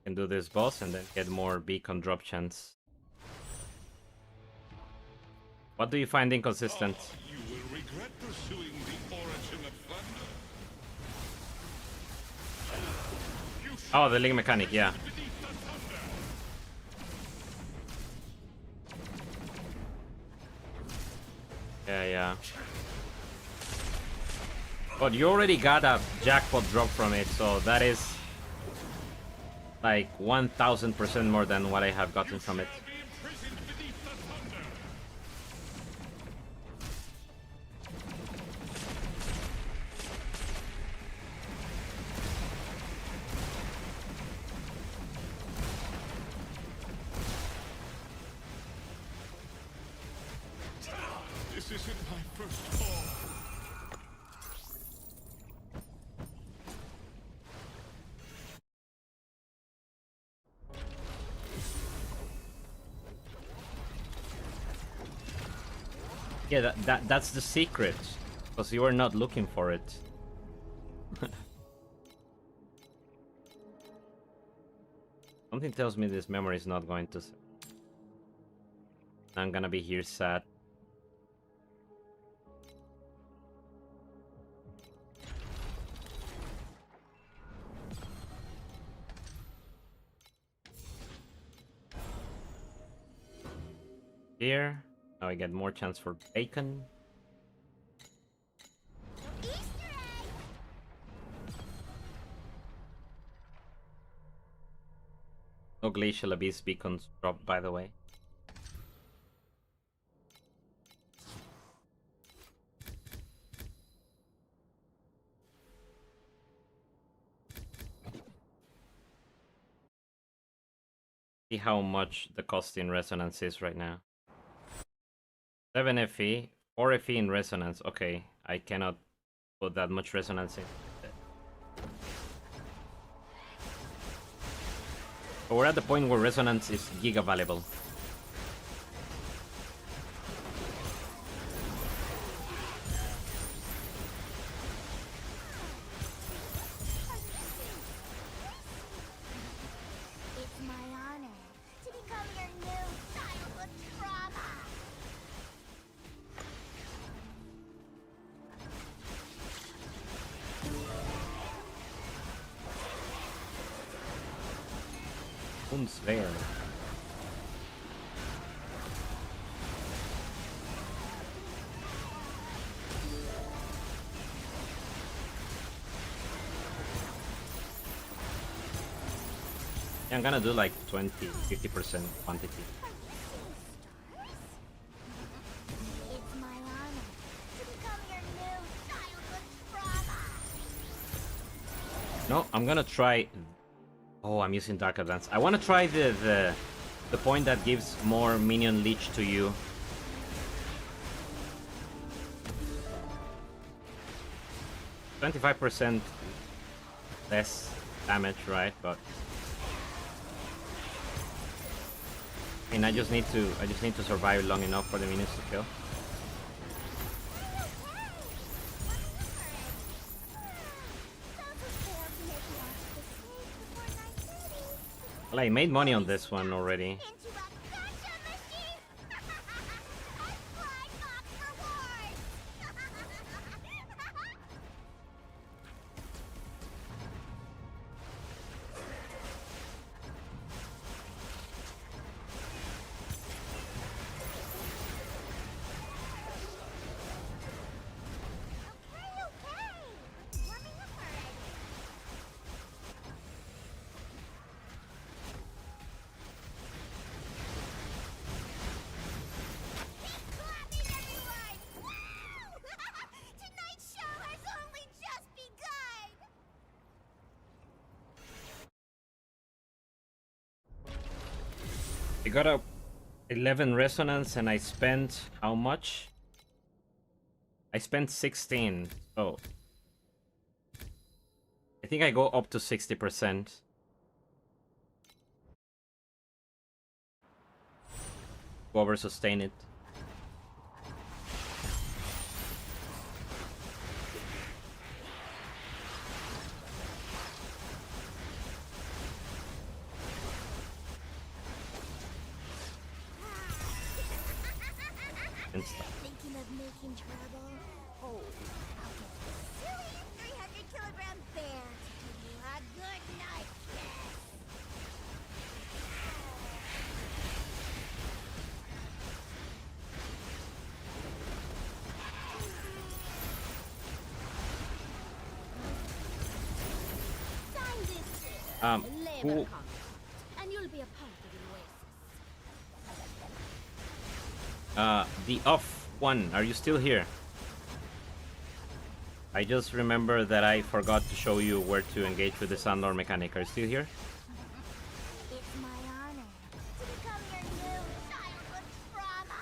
Can do this boss and then get more beacon drop chance. What do you find inconsistent? You will regret pursuing the origin of thunder. Oh, the league mechanic, yeah. Beneath the thunder. Yeah. But you already got a jackpot drop from it, so that is like 1000% more than what I have gotten from it. Be imprisoned beneath the thunder. This isn't my first fall. Yeah, that's the secret, because you are not looking for it. Something tells me this memory is not going to. I'm gonna be here sad. Here, now I get more chance for bacon. Easter egg! Glacial Abyss beacons dropped, by the way. See how much the cost in resonance is right now. 7 FE, 4 FE in resonance. Okay, I cannot put that much resonance in. But we're at the point where resonance is giga valuable. It's my honor to become your new childhood trauma. Unfair. I'm gonna do like 50% quantity. It's my honor to become your new childhood trauma. No, I'm gonna try. Oh, I'm using Dark Advance. I want to try the point that gives more minion leech to you. %25 less damage, right? But and I just need to survive long enough for the minions to kill. Well, I made money on this one already. Into a gotcha machine. And fly box rewards. Okay. Warming up already. Clapping, everyone! Woo! Tonight's show has only just begun! I got a 11 resonance and I spent how much? I spent 16. Oh. I think I go up to 60%. Go over sustain it. And stuff. Thinking of making trouble? Oh, I'll get a silly 300-kilogram bear to give you a good night's rest. Sign this Who? labor contract, and you'll be a part of the Oasis. The off one, are you still here? I just remember that I forgot to show you where to engage with the Sandor mechanic. Are you still here? It's my honor to become your new childhood trauma.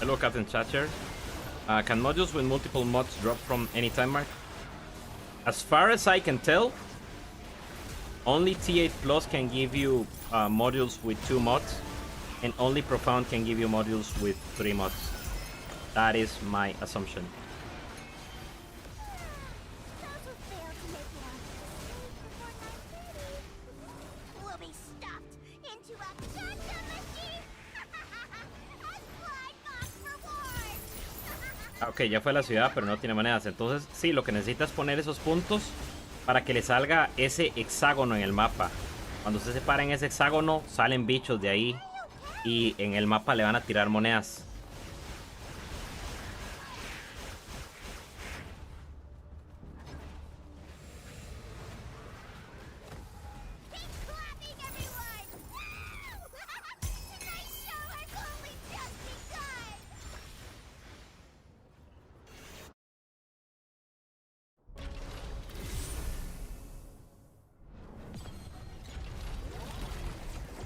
Hello, Captain Chatter. Can modules with multiple mods drop from any time mark? As far as I can tell, only T8 Plus can give you modules with 2 mods, and only Profound can give you modules with 3 mods. That is my assumption. Those who fail to make it onto the stage before 9:30 will be stuffed into a gotcha machine and fly box rewards. Ok, ya fue a la ciudad, pero no tiene monedas. Entonces, sí, lo que necesita es poner esos puntos para que le salga ese hexágono en el mapa. Cuando usted se para en ese hexágono, salen bichos de ahí y en el mapa le van a tirar monedas.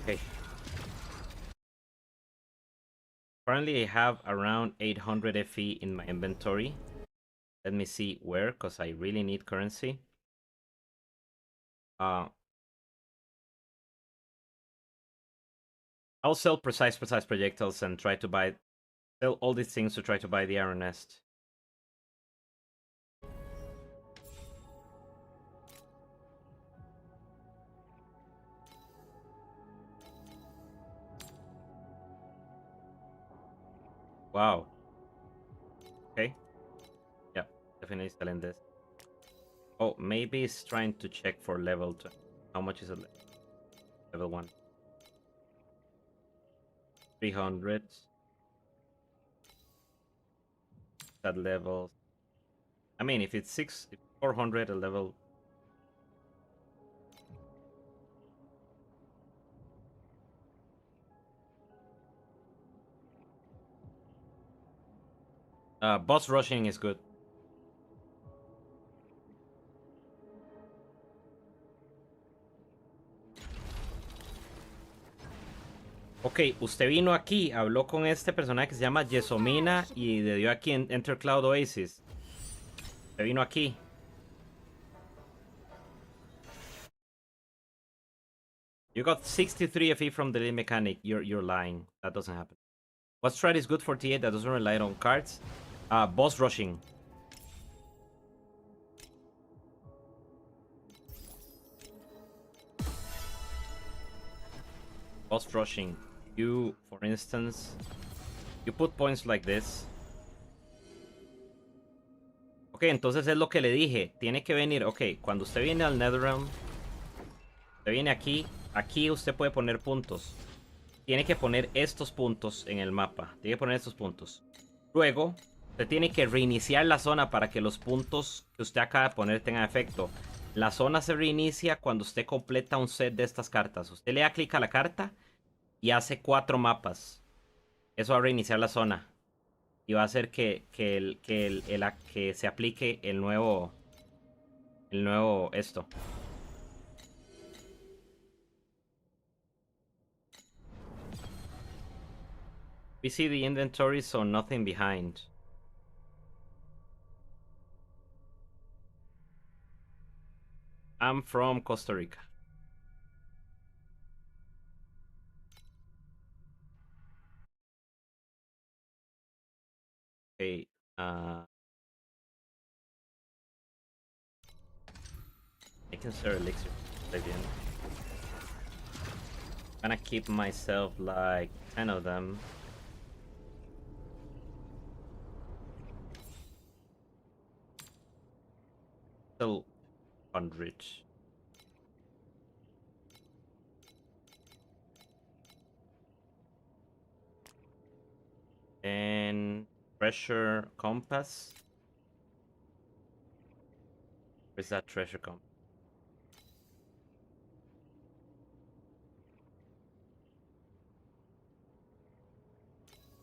Okay. Currently, I have around 800 FE in my inventory. Let me see where, because I really need currency. I'll sell precise projectiles and try to sell all these things to try to buy the iron nest. Wow. Okay. Yeah, definitely selling this. Oh, maybe it's trying to check for level 2. How much is it? Level 1. 300. That level. I mean, if it's 400 a level. Boss rushing is good. Ok, usted vino aquí, habló con este personaje que se llama Yesomina y le dio aquí en Enter Cloud Oasis. Usted vino aquí. You got 63 FE from the lead mechanic. You're lying. That doesn't happen. What strat is good for T8 that doesn't rely on cards? Boss rushing. Boss rushing. You, for instance, you put points like this. Ok, entonces es lo que le dije. Tiene que venir, ok, cuando usted viene al Netherrealm, usted viene aquí, aquí usted puede poner puntos. Tiene que poner estos puntos en el mapa. Tiene que poner estos puntos. Luego, usted tiene que reiniciar la zona para que los puntos que usted acaba de poner tengan efecto. La zona se reinicia cuando usted completa un set de estas cartas. Usted le da clic a la carta y hace 4 mapas. Eso va a reiniciar la zona. Y va a hacer que se aplique el nuevo esto. We see the inventory, so nothing behind. I'm from Costa Rica. Okay, I can start elixir again. I'm gonna keep myself like 10 of them. Still 100. And treasure compass. Where's that treasure compass?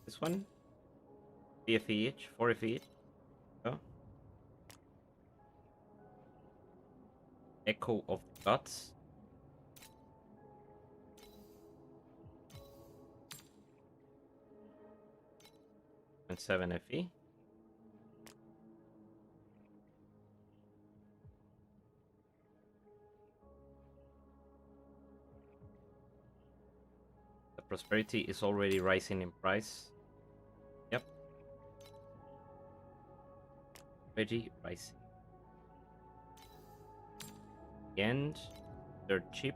This one? 3 FE each? 4 FE each? Oh. Echo of the Gods. And 7 FE. The prosperity is already rising in price. Yep. Already rising. The end. They're cheap.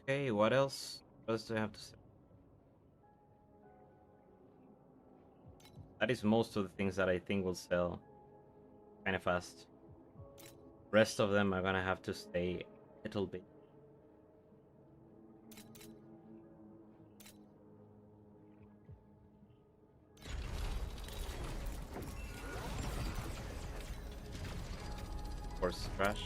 Okay, what else? What else do I have to say? That is most of the things that I think will sell kind of fast. Rest of them are gonna have to stay a little bit. course, trash.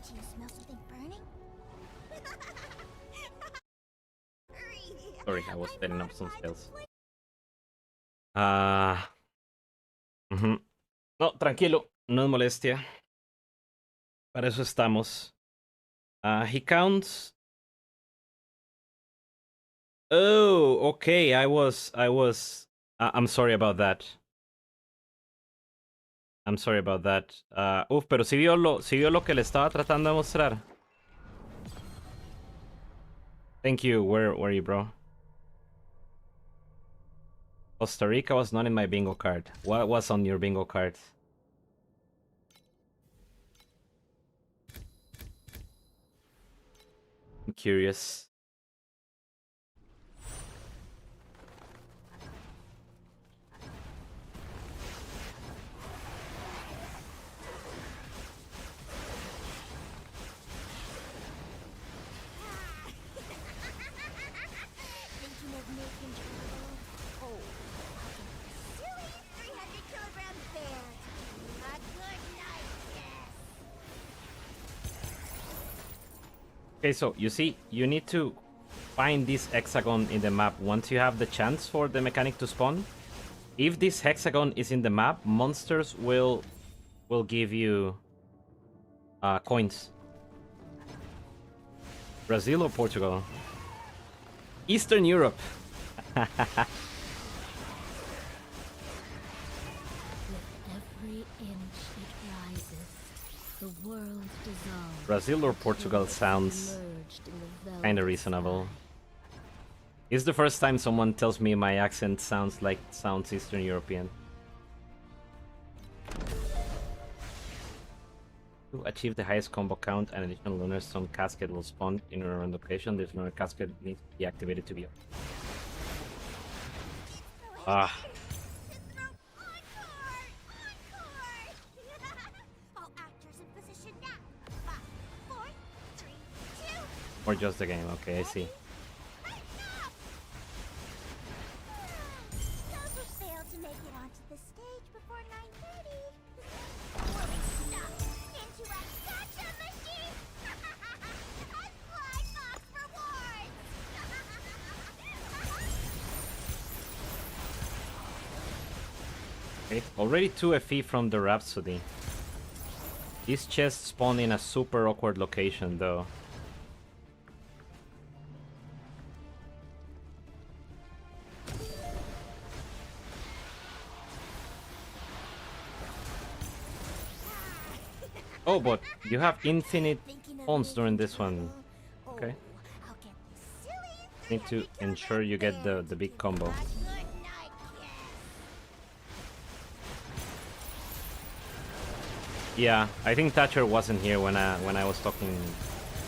Do you smell something burning? Sorry, I was setting up some spells. Ujú. No, tranquilo, no es molestia. Para eso estamos. He counts. Oh, okay. I'm sorry about that. I'm sorry about that. Pero sí vio lo que le estaba tratando de mostrar. Thank you. Where are you, bro? Costa Rica was not in my bingo card. What was on your bingo card? I'm curious. Thinking of making trouble? Oh, silly 300-kilogram bear. A good night, yes. Okay, so you see, you need to find this hexagon in the map once you have the chance for the mechanic to spawn. If this hexagon is in the map, monsters will give you coins. Brazil or Portugal? Eastern Europe. With every inch it rises, the world dissolves. Brazil or Portugal sounds Merged in the velvet kind of reasonable. It's the first time someone tells me my accent sounds Eastern European. To achieve the highest combo count, an additional lunar stone casket will spawn in a random location. This lunar casket needs to be activated to be up. Ah, All actors in position now. 5, 4, 3, 2. or just the game. Okay, I see. Those who failed to make it onto the stage before 9:30 will be stuffed into a gotcha machine. And blind box rewards. Okay, already 2 FE from the Rhapsody. This chest spawned in a super awkward location though. Oh, but you have infinite spawns during this one. Okay. I'll get this silly Need to ensure you get the big combo. good night, yes. Yeah, I think Thatcher wasn't here when I was talking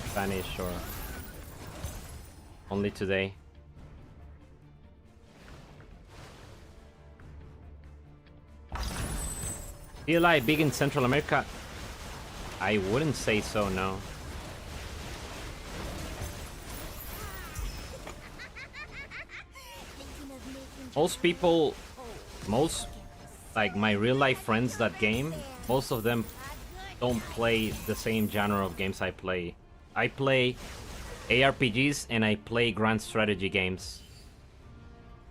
Spanish, or only today. TLI big in Central America? I wouldn't say so, no. Thinking of making Most people, like my real life friends that game, most of them don't play the same genre of games I play. I play ARPGs and I play grand strategy games.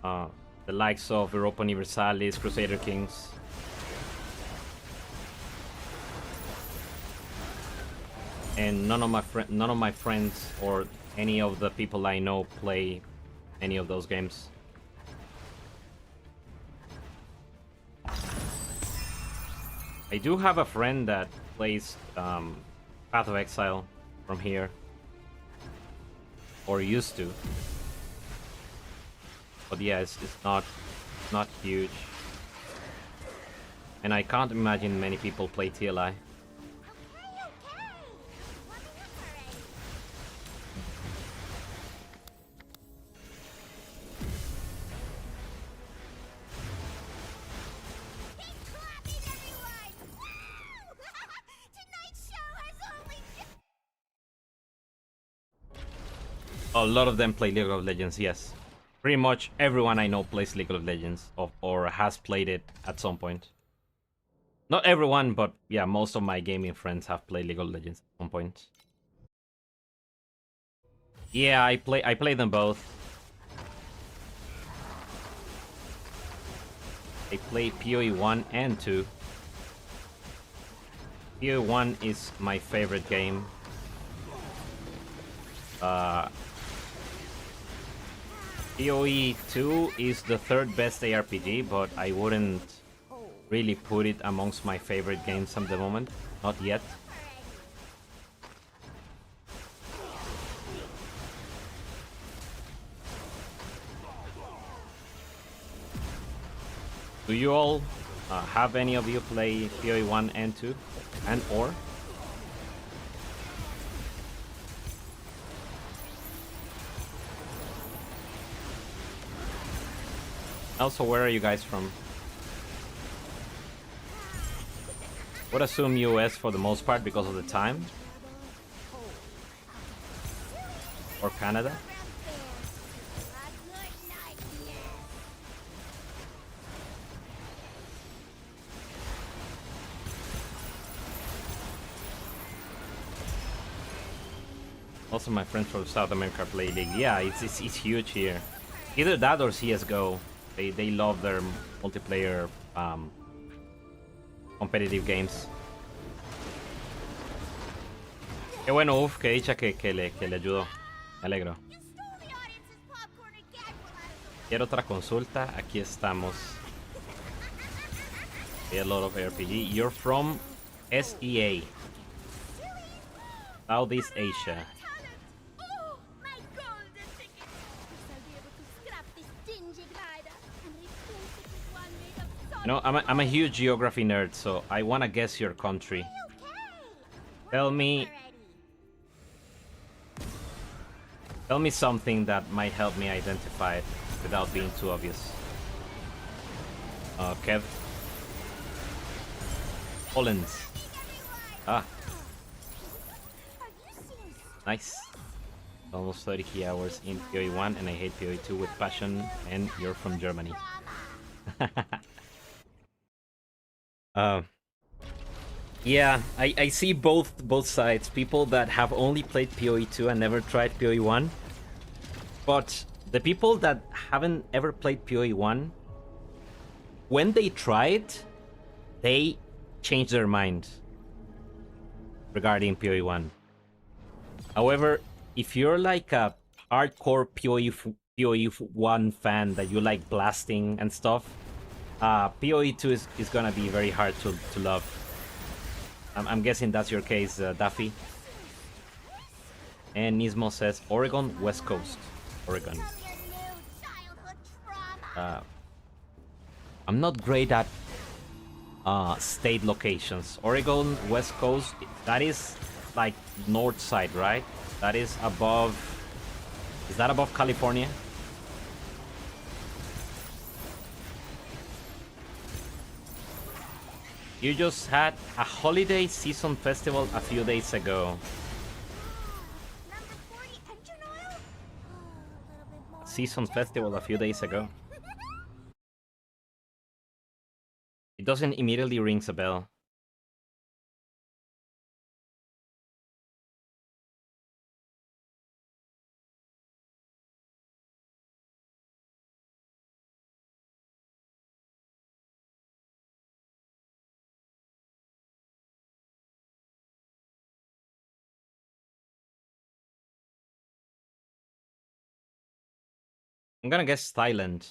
The likes of Europa Universalis, Crusader Kings. And none of my friends or any of the people I know play any of those games. I do have a friend that plays Path of Exile from here, or used to. But yeah, it's not huge, and I can't imagine many people play TLI. A lot of them play League of Legends, yes. Pretty much everyone I know plays League of Legends or has played it at some point. Not everyone, but yeah, most of my gaming friends have played League of Legends at some point. Yeah, I play them both. I play PoE 1 and 2. PoE 1 is my favorite game. PoE 2 is the third best ARPG, but I wouldn't really put it amongst my favorite games at the moment. Not yet. Do you all have any of you play PoE 1 and 2 and or? Also, where are you guys from? Would assume US for the most part because of the time. Or Canada. Also, my friends from South America play League. Yeah, it's huge here. Either that or CS:GO. They love their multiplayer competitive games. Qué bueno, uf, que dicha que le ayudó. Me alegro. Quiero otra consulta. Aquí estamos. A lot of RPG. You're from SEA. Southeast Asia. You know, I'm a huge geography nerd, so I wanna guess your country. Tell me something that might help me identify it without being too obvious. Kev. Holland. Ah. Nice. Almost 30 hours in PoE 1 and I hate PoE 2 with passion, and you're from Germany. Yeah, I see both sides. People that have only played PoE 2 and never tried PoE 1. But the people that haven't ever played PoE 1, when they try it, they change their mind regarding PoE 1. However, if you're like a hardcore PoE 1 fan that you like blasting and stuff, PoE 2 is gonna be very hard to love. I'm guessing that's your case, Daffy. And Nismo says Oregon, West Coast. Oregon. I'm not great at state locations. Oregon, West Coast, that is like north side, right? That is above... Is that above California? You just had a holiday season festival a few days ago. Season festival a few days ago. It doesn't immediately rings a bell. I'm gonna guess Thailand.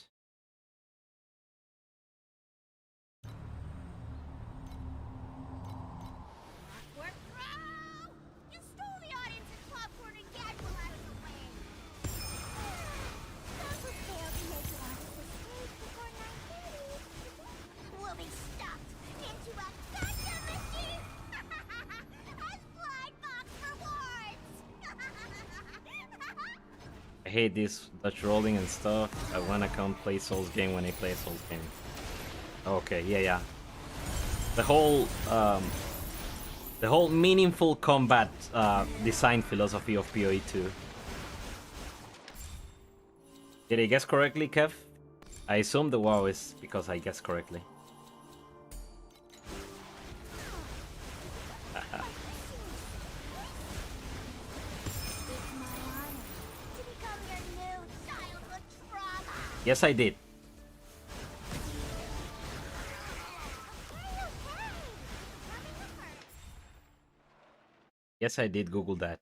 I hate this Dutch rolling and stuff. I wanna come play Souls game when I play a Souls game. Okay, yeah. The whole meaningful combat design philosophy of PoE 2. Did I guess correctly, Kev? I assume the wow is because I guessed correctly. It's my honor to become your new childhood trauma. Yes, I did. Yes, I did Google that.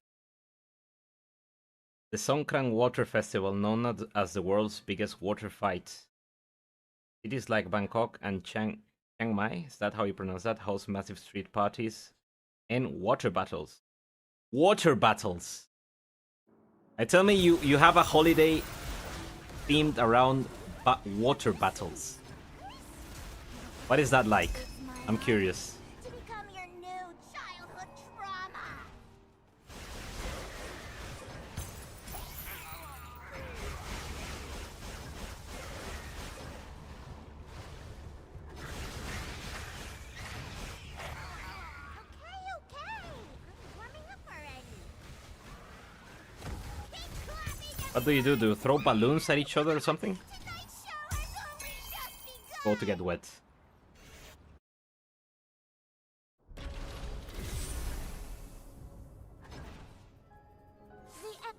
The Songkran Water Festival, known as the world's biggest water fight. Cities like Bangkok and Chiang Mai, is that how you pronounce that? Host massive street parties and water battles. Water battles! Tell me you have a holiday themed around water battles. What is that like? I'm curious. To become your new childhood trauma. Okay. I'm warming up already. Keep clapping. What do? Do you throw balloons at each other or something? Tonight's show has only just begun. Go to get wet. The ep-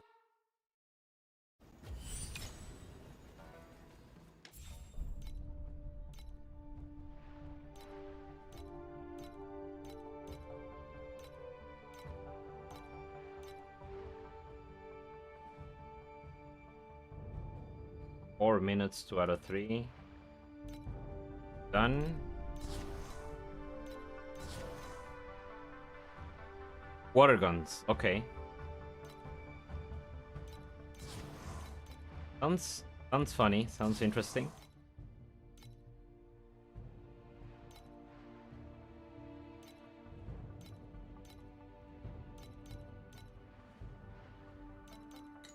4 minutes, 2 out of 3. Done. Water guns, okay. Sounds funny, sounds interesting.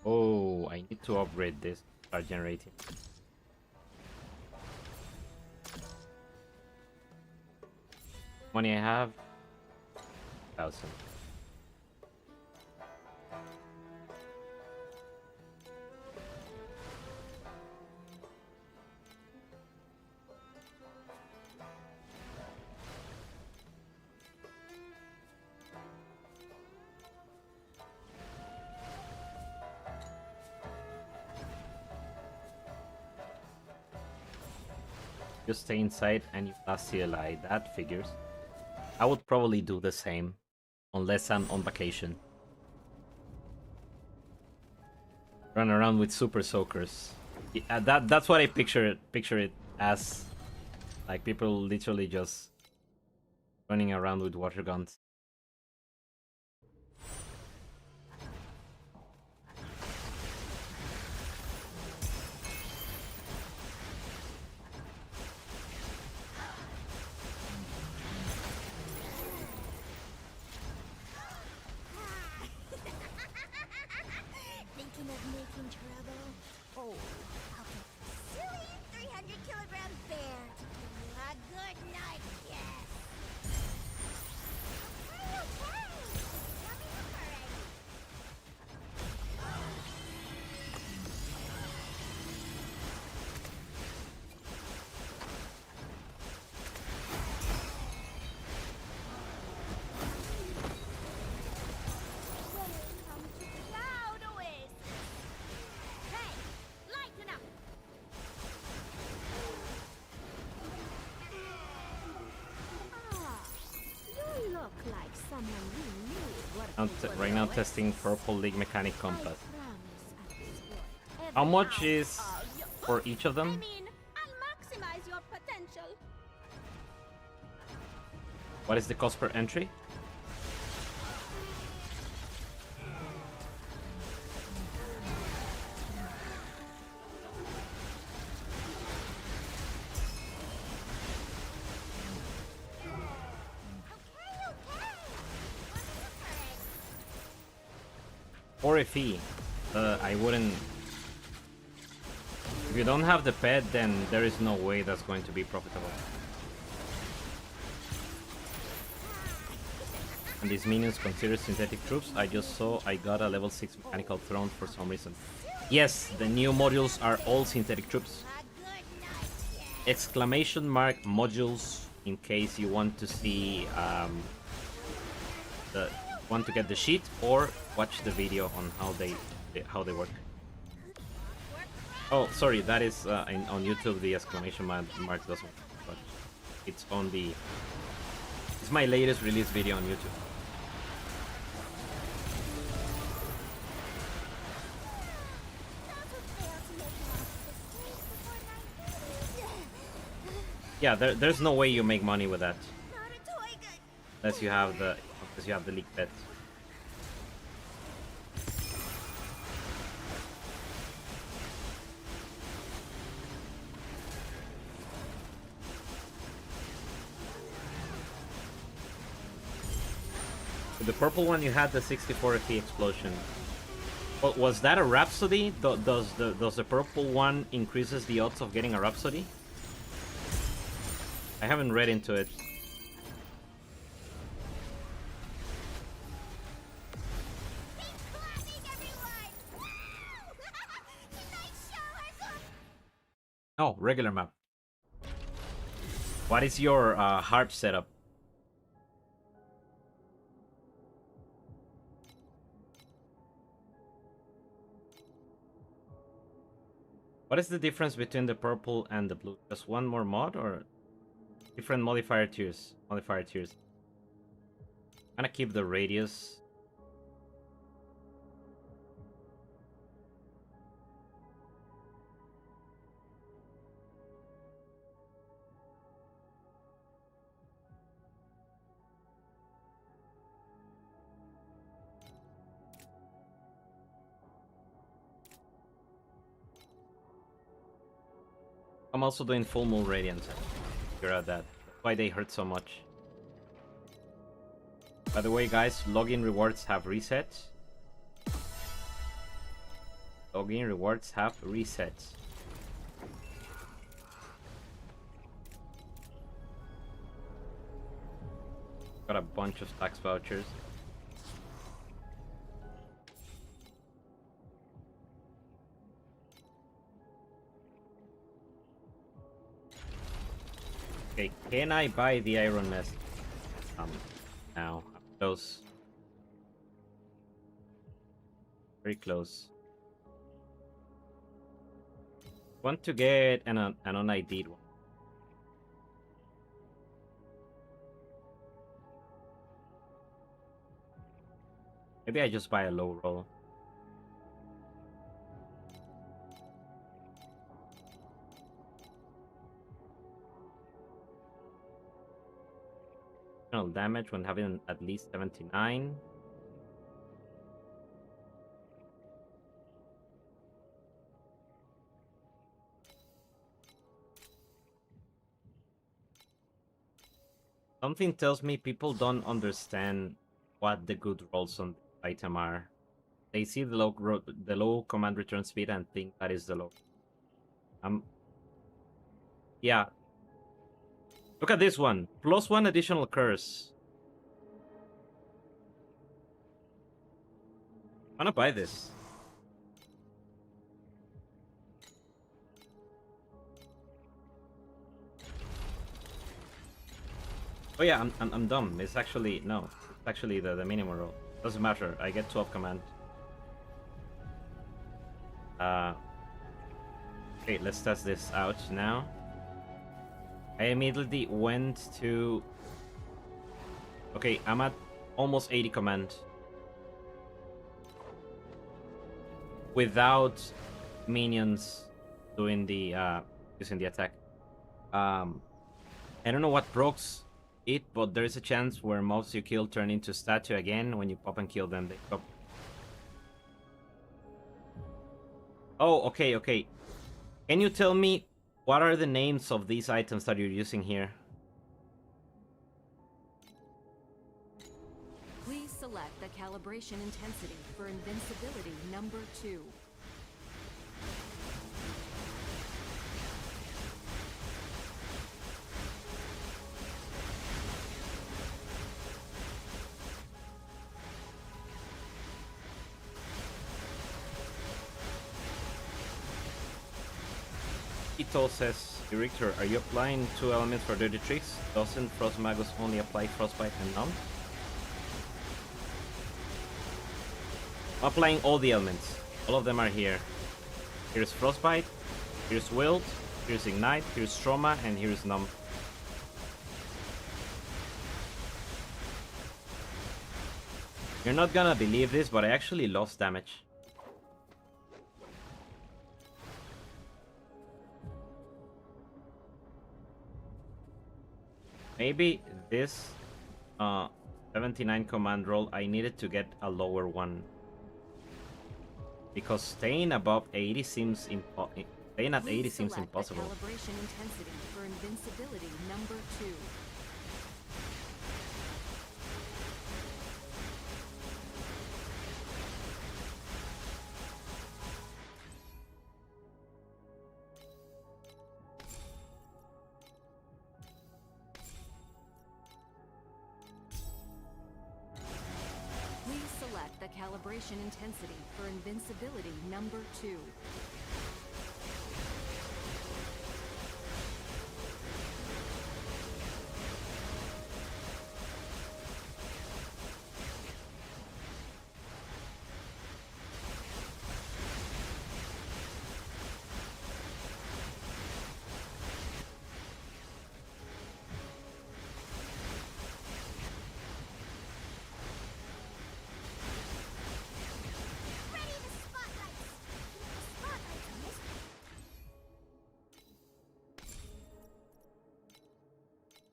Oh, I need to upgrade this. Start generating. Money I have 1,000. You stay inside and you pass CLI, that figures. I would probably do the same, unless I'm on vacation. Run around with super soakers. Yeah, that's what I picture it as. Like people literally just running around with water guns. Thinking of making trouble? Oh, I'll get the silly 300-kilogram bear to give you a good night kiss. Okay. Coming up already. Welcome to Cloud Oasis. Hey, lighten up. You look like someone who knew what Right now testing Purple League Mechanic Compass. promise at this point. How much is for each of I them? mean, I'll maximize your potential. What is the cost per entry? Or a fee. I wouldn't. If you don't have the pet, then there is no way that's going to be profitable. And these minions consider synthetic troops. I just saw I got a level 6 mechanical throne for some reason. Silly Yes, the new modules are all synthetic troops. A good night, yeah. Exclamation mark modules in case you want to see the want to get the sheet or watch the video on how they work. Oh, sorry, that is on YouTube. The exclamation mark doesn't, but it's on the. It's my latest release video on YouTube. Those who fail to make it onto the stage before 9:30. Yeah, there's no way you make money with that Not a toy gun. unless you have the leaked bets. With the purple one, you had the 64 key explosion. But was that a Rhapsody? Does the purple one increases the odds of getting a Rhapsody? I haven't read into it. Keep clapping, everyone! Woo! Tonight's show has a Oh, regular map. What is your harp setup? What is the difference between the purple and the blue? Just one more mod or different modifier tiers? Modifier tiers. Gonna keep the radius. I'm also doing full moon radiant. Figure out that. That's why they hurt so much. By the way, guys, login rewards have reset. Login rewards have reset. Got a bunch of tax vouchers. Okay, can I buy the iron nest? Now. Close. Very close. Want to get an unID'd one. Maybe I just buy a low roll. Damage when having at least 79. Something tells me people don't understand what the good rolls on the item are. They see the low command return speed and think that is the low. Yeah. Look at this one. +1 additional curse. I'm gonna buy this. Oh yeah, I'm dumb. It's actually no. It's actually the minimum roll. Doesn't matter. I get 12 command. Okay, let's test this out now. I immediately went to... Okay, I'm at almost 80 command. Without minions doing the using the attack. I don't know what procs it, but there is a chance where mobs you kill turn into statue again. When you pop and kill them, they pop. Oh, okay. Can you tell me what are the names of these items that you're using here? Please select the calibration intensity for invincibility number 2. Ito says, Director, are you applying 2 elements for dirty tricks? Doesn't Frost Magus only apply Frostbite and Numb? I'm applying all the elements. All of them are here. Here's Frostbite, here's Wilt, here's Ignite, here's Trauma, and here's Numb. You're not gonna believe this, but I actually lost damage. Maybe this 79 command roll, I needed to get a lower one. Because staying above 80 seems staying at 80 seems impossible. The calibration intensity for invincibility number 2. The calibration intensity for invincibility number 2.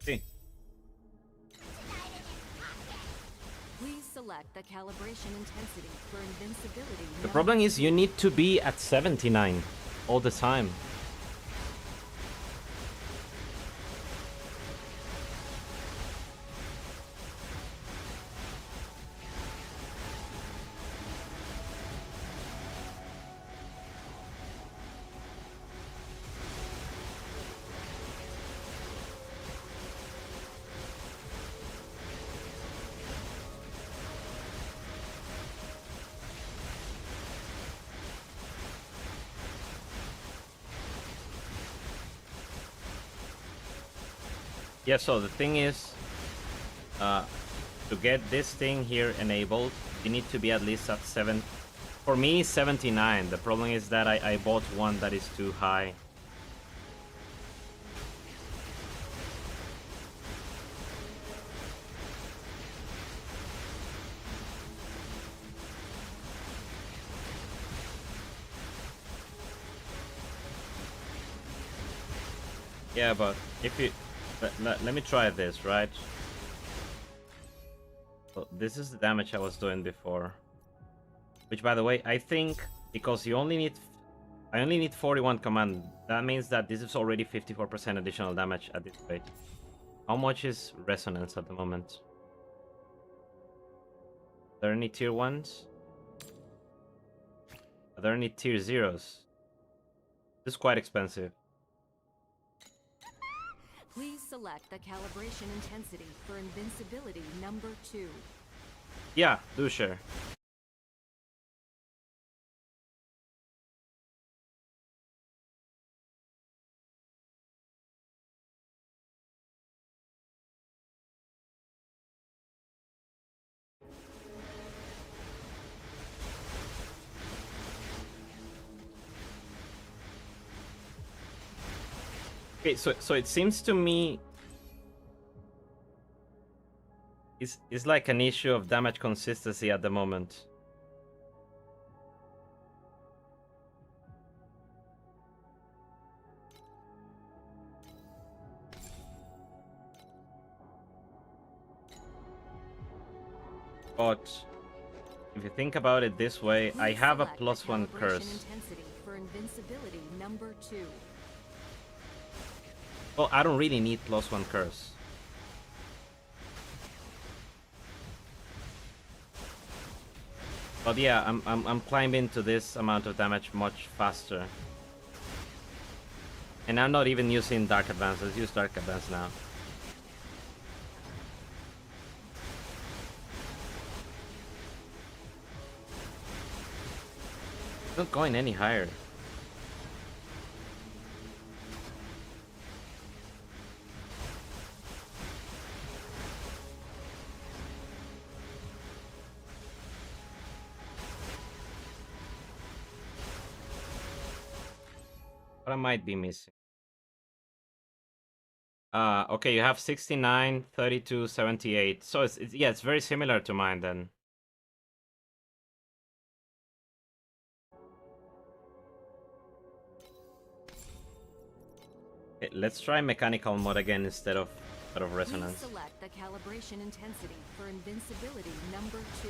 See. Please select the calibration intensity for invincibility. The problem is you need to be at 79 all the time. Yeah, so the thing is, to get this thing here enabled, you need to be at least at 7. For me, 79. The problem is that I bought one that is too high. Yeah, but if you... Let me try this, right? So this is the damage I was doing before. Which, by the way, I think because I only need 41 command. That means that this is already 54% additional damage at this rate. How much is resonance at the moment? Are there any tier 1s? Are there any tier 0s? This is quite expensive. Please select the calibration intensity for invincibility number 2. Yeah, do share. Okay, so it seems to me it's like an issue of damage consistency at the moment. But if you think about it this way, I have a +1 curse. Intensity for invincibility number 2. Well, I don't really need +1 curse. But yeah, I'm climbing to this amount of damage much faster. And I'm not even using Dark Advance. Let's use Dark Advance now. It's not going any higher. What I might be missing. Okay, you have 69, 32, 78. So it's yeah, it's very similar to mine then. Okay, let's try mechanical mode again instead of Please resonance. select the calibration intensity for invincibility number 2.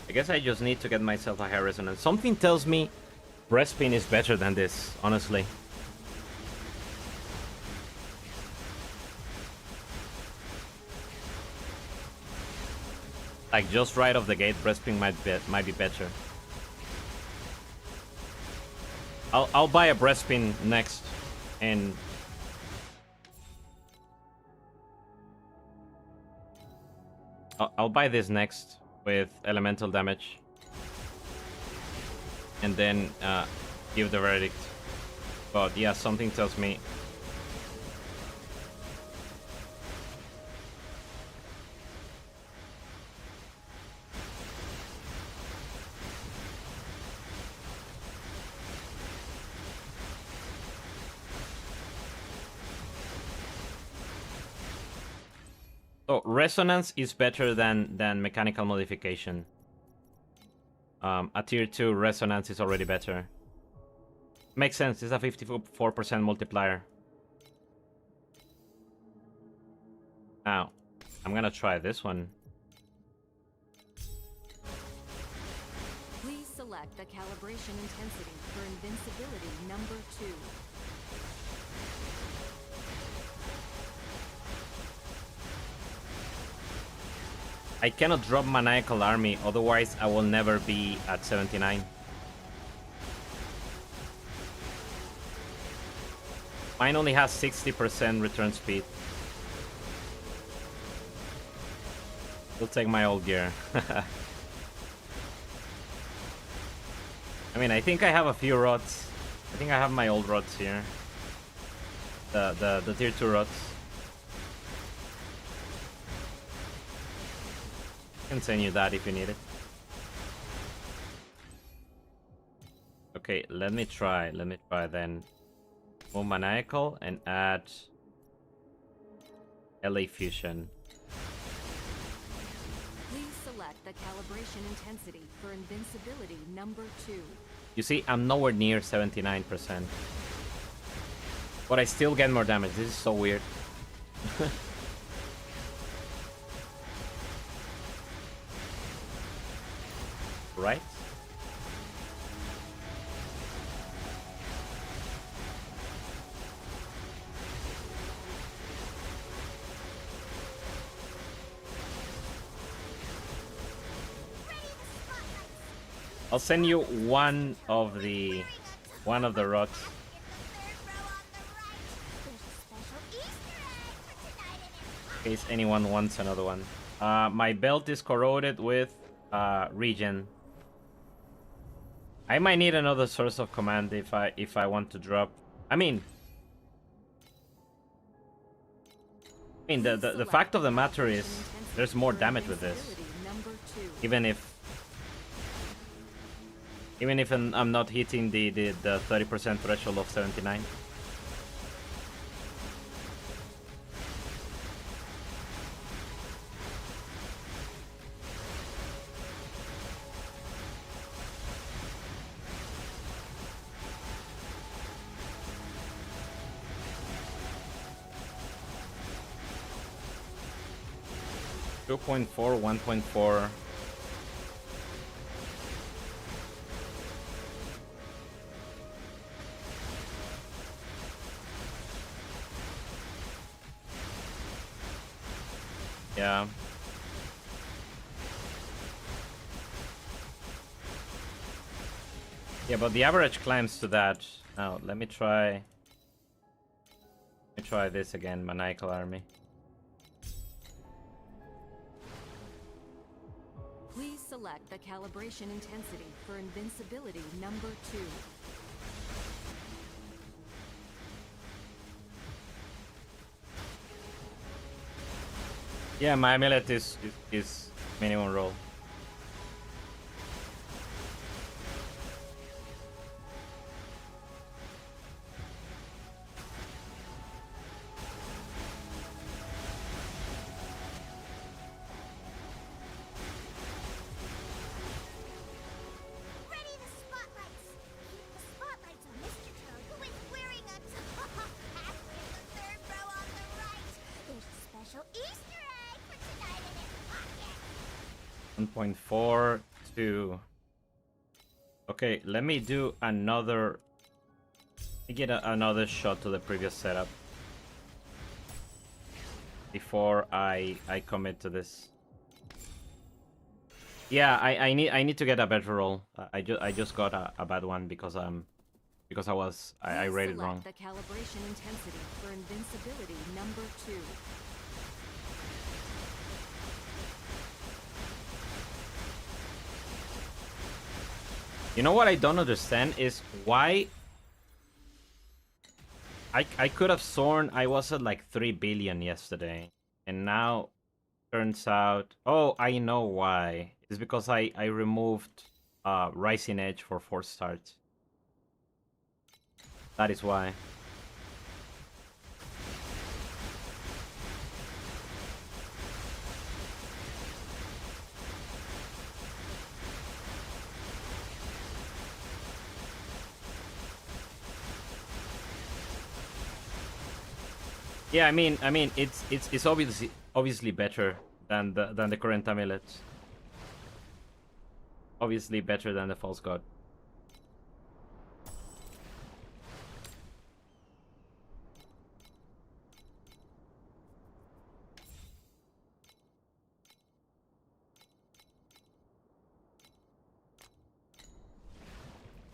I guess I just need to get myself a high resonance. Something tells me Breastpin is better than this, honestly. Like just right off the gate, Breastpin might be better. I'll buy a Breastpin next, and I'll buy this next with elemental damage, and then give the verdict. But yeah, something tells me. So resonance is better than mechanical modification. A tier 2 resonance is already better. Makes sense, it's a 54% multiplier. Now, I'm gonna try this one. Please select the calibration intensity for invincibility number 2. I cannot drop Maniacal Army, otherwise I will never be at 79. Mine only has 60% return speed. We'll take my old gear. I mean, I think I have a few rods. I think I have my old rods here. The tier 2 rods. I can send you that if you need it. Okay, let me try then. Move Maniacal and add LA Fusion. Please select the calibration intensity for invincibility number 2. You see, I'm nowhere near 79%. But I still get more damage. This is so weird. Right? I'll send you one of the rods. In case anyone wants another one. My belt is corroded with regen. I might need another source of command if I want to drop. I mean the fact of the matter is there's more damage with this. Even if I'm not hitting the 30% threshold of 79. Two 2.4, 1.4. Yeah. Yeah, but the average climbs to that. Now, let me try this again, Maniacal Army. Please select the calibration intensity for invincibility number 2. Yeah, my amulet is minimum roll. Ready the spotlights! Keep the spotlights on Mr. Toad, who is wearing a top hat in the third row on the right. There's a special Easter egg for tonight in his pocket. 1.42. Okay, let me do another. Get another shot to the previous setup before I commit to this. Yeah, I need to get a better roll. I just got a bad one because I rated Select wrong. the calibration intensity for invincibility number 2. You know what I don't understand is why I could have sworn I was at like 3 billion yesterday, and now turns out, oh, I know why. It's because I removed Rising Edge for 4 starts. That is why. Yeah, I mean, it's obviously better than the current amulet. Obviously better than the false god.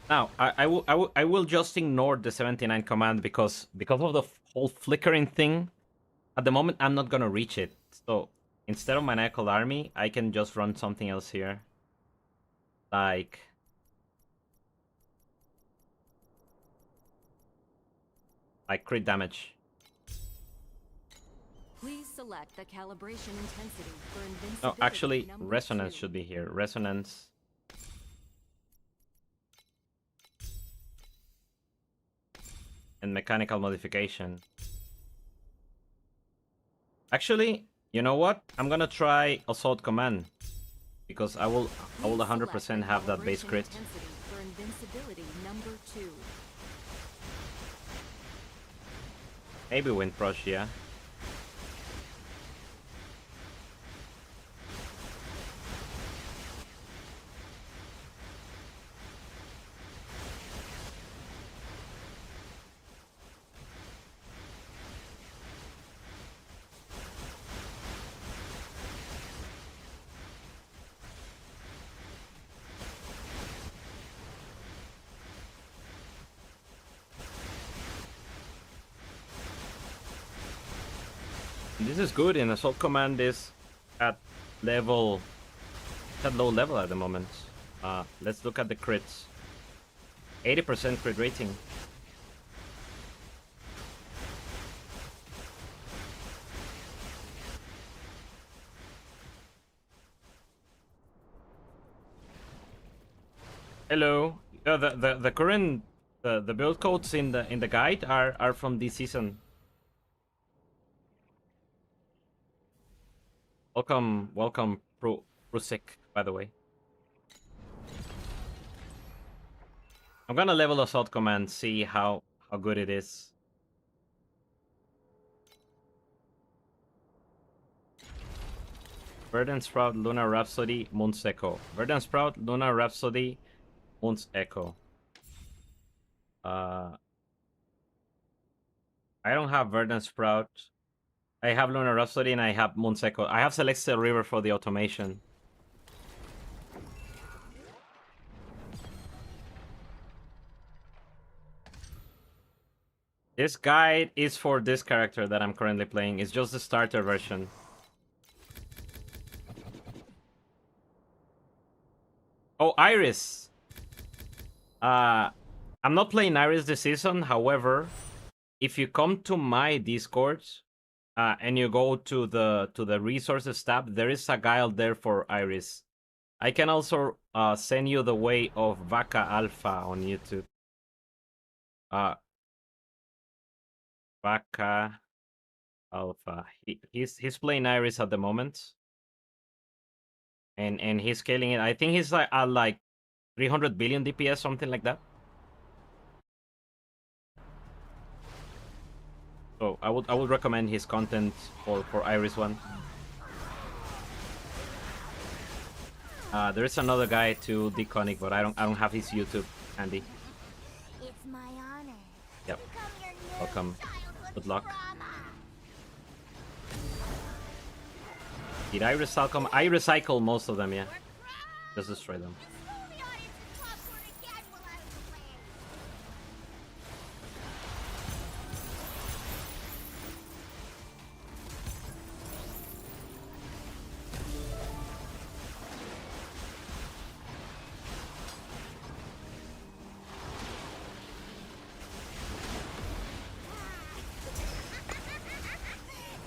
Now, I will just ignore the 79 command because of the whole flickering thing. At the moment, I'm not gonna reach it. So instead of maniacal army, I can just run something else here, like crit damage. Please select the calibration intensity for invincibility No, actually, number resonance 2. should be here. Resonance. And mechanical modification. Actually, you know what? I'm gonna try assault command because I will Please 100% select have the that base calibration crit. intensity for invincibility number 2. Maybe wind brush, yeah. This is good, and assault command is at level, at low level at the moment. Let's look at the crits. 80% crit rating. Hello. Yeah, the current the build codes in the guide are from this season. Welcome, Prusik, by the way. I'm gonna level assault command, see how good it is. Verdant Sprout, Lunar Rhapsody, Moon's Echo. Verdant Sprout, Lunar Rhapsody, Moon's Echo. I don't have Verdant Sprout. I have Lunar Rhapsody and I have Moon's Echo. I have Celestial River for the automation. This guide is for this character that I'm currently playing. It's just the starter version. Oh, Iris. I'm not playing Iris this season. However, if you come to my Discord and you go to the resources tab, there is a guide there for Iris. I can also send you the way of Vaca Alpha on YouTube. Vaca Alpha. He's playing Iris at the moment, and he's scaling it. I think he's like at like 300 billion DPS, something like that. So I would recommend his content for Iris one. There is another guy too, Deconic, but I don't have his YouTube handy. It's my honor. Yep. To become your new Welcome. childhood Good luck. drama. Did I recycle? I recycle most of them, yeah. Just destroy them. Just roll the audience's popcorn again while out of the way.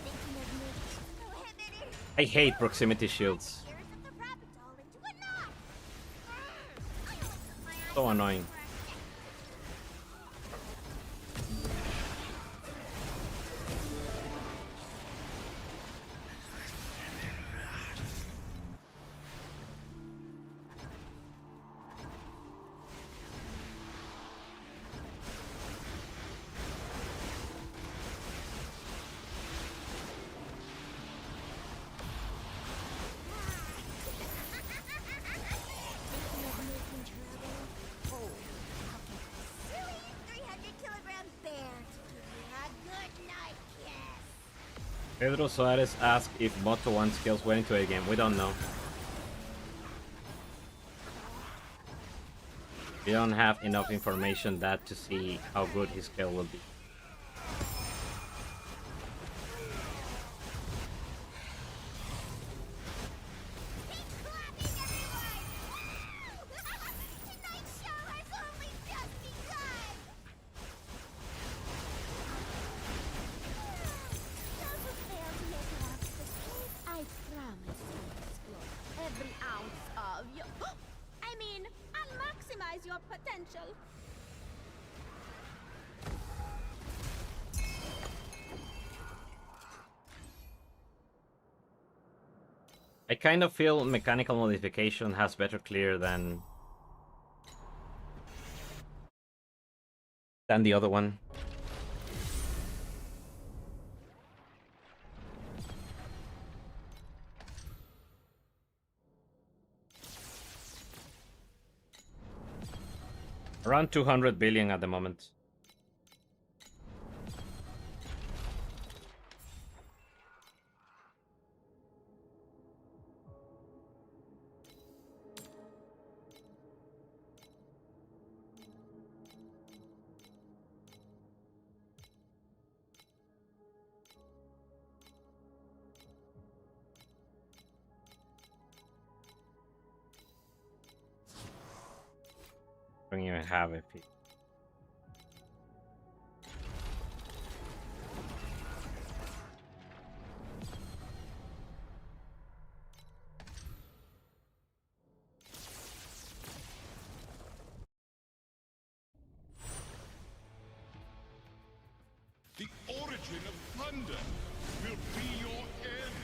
Thinking of me prohibited. I hate proximity shields. Ears of the rabbit doll into a knot. I only took my eyes So off it annoying. for a second. Thinking of making trouble? Oh, I'll get a silly 300-kilogram bear to give you a good night kiss. Pedro Suarez asked if Moto1 skills went into a game. We don't know. We don't have enough information that to see how good his skill will be. Keep clapping, everyone! Woo! Tonight's show has only just begun! Those who fail to make it out of the cave, I promise to explore every ounce of your... I mean, I'll maximize your potential. I kind of feel mechanical modification has better clear than the other one. Around 200 billion at the moment. Don't even have it. The origin of thunder will be your end.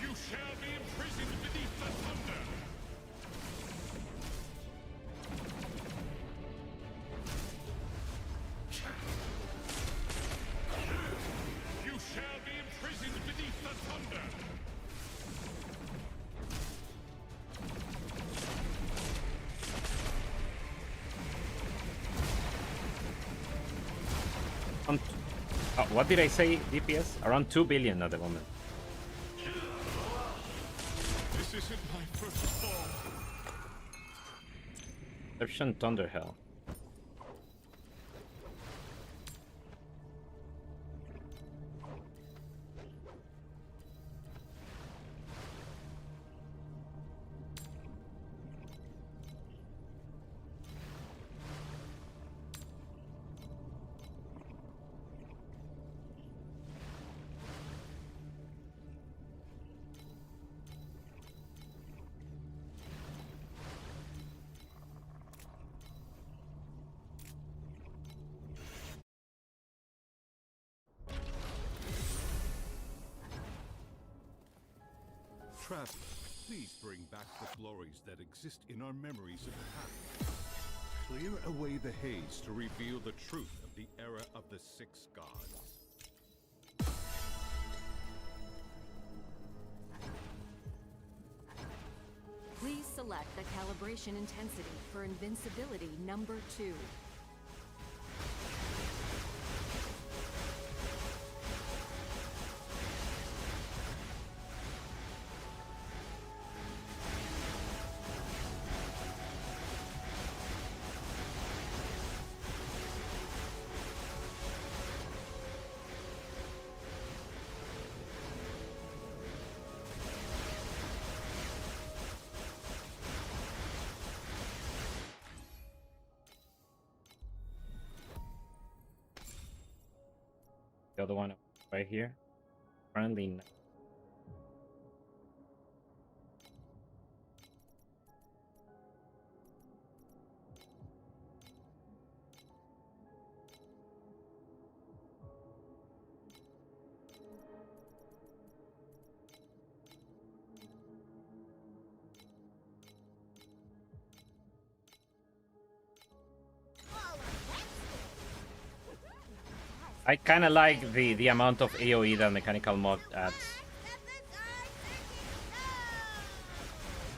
You shall be imprisoned beneath the thunder. You shall be imprisoned beneath the thunder. What did I say? DPS? Around 2 billion at the moment. This isn't my first fall. Perception Thunderhell. Traveler, please bring back the glories that exist in our memories of the past. Clear away the haze to reveal the truth of the era of the six gods. Please select the calibration intensity for invincibility number 2. The other one right here. Currently, no. I kind of like the amount of AoE that mechanical mod adds.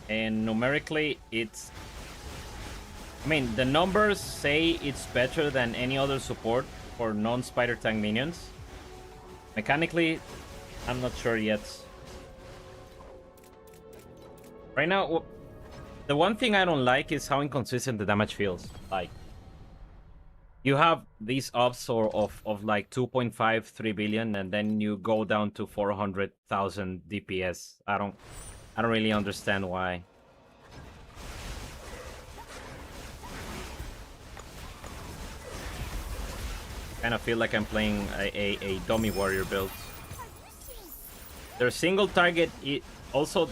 And numerically, it's... I mean, the numbers say it's better than any other support for non-spider tank minions. Mechanically, I'm not sure yet. Right now, the one thing I don't like is how inconsistent the damage feels. Like, you have these ups of like 2.5, 3 billion, and then you go down to 400,000 DPS. I don't really understand why. Kind of feel like I'm playing a dummy warrior build. Their single target, also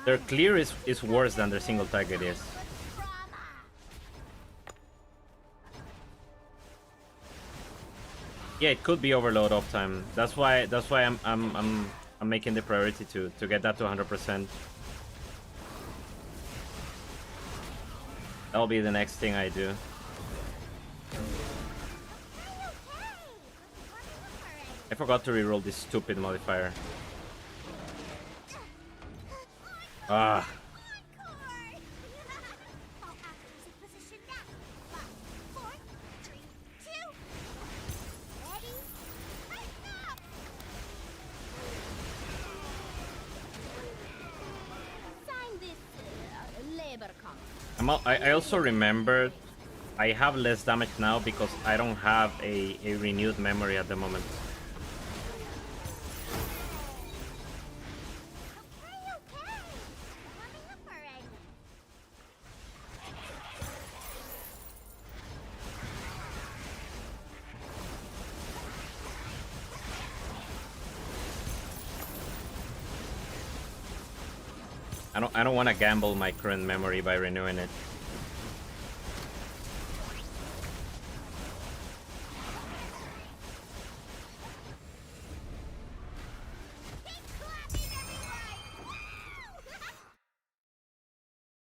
their clear is worse than their single target is. Yeah, it could be overload uptime. That's why I'm making the priority to get that to 100%. That'll be the next thing I do. I forgot to reroll this stupid modifier. Ah. I also remembered I have less damage now because I don't have a renewed memory at the moment. I don't want to gamble my current memory by renewing it.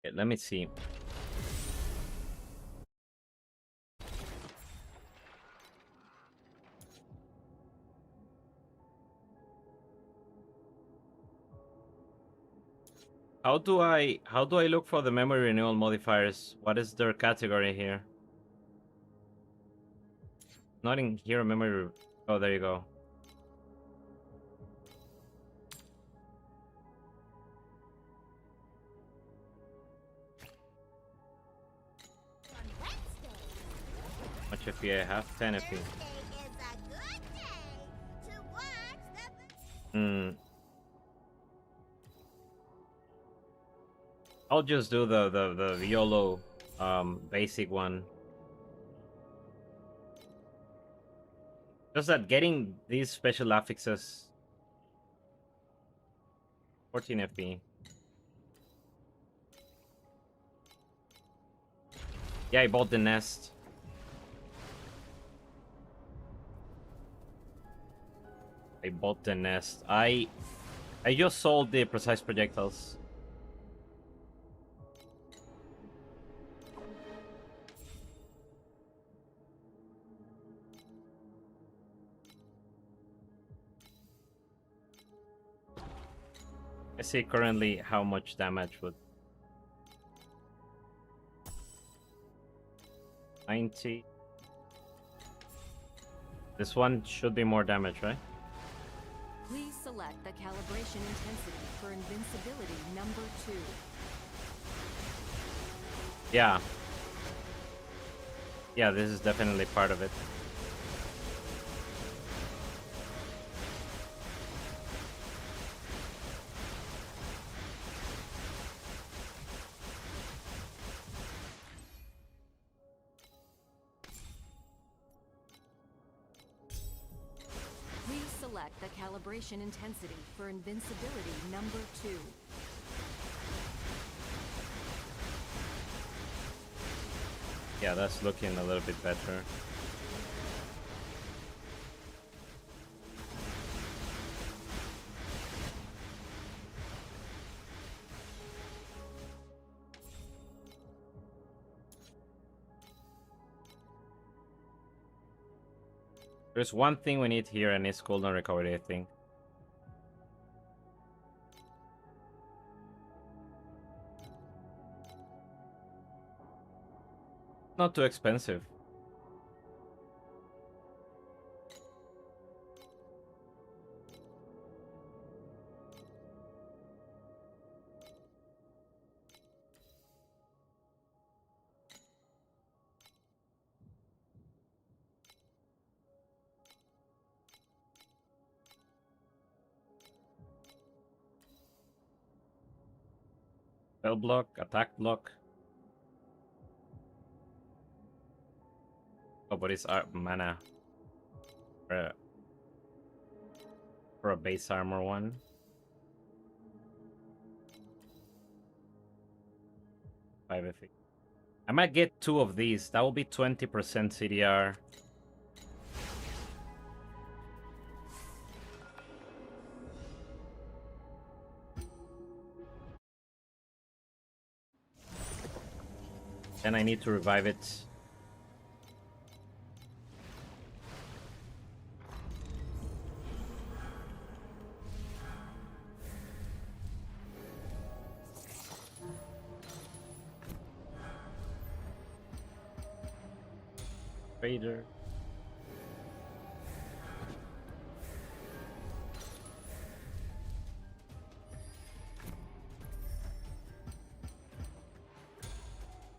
Okay, let me see. How do I look for the memory renewal modifiers? What is their category here? Not in hero memory. Oh, there you go. How much FP I have? 10 FP. I'll just do the YOLO basic one. Just that getting these special affixes. 14 FP. Yeah, I bought the nest. I just sold the precise projectiles. I see currently how much damage would 90. This one should be more damage, right? Please select the calibration intensity for invincibility number 2. Yeah. Yeah, this is definitely part of it. Please select the calibration intensity for invincibility number 2. Yeah, that's looking a little bit better. There's one thing we need here, and it's cooldown recovery, I think. Not too expensive. Spell block, attack block. Oh, but it's mana for a base armor one. Five FE. I might get 2 of these. That will be 20% CDR. Then I need to revive it. Trader.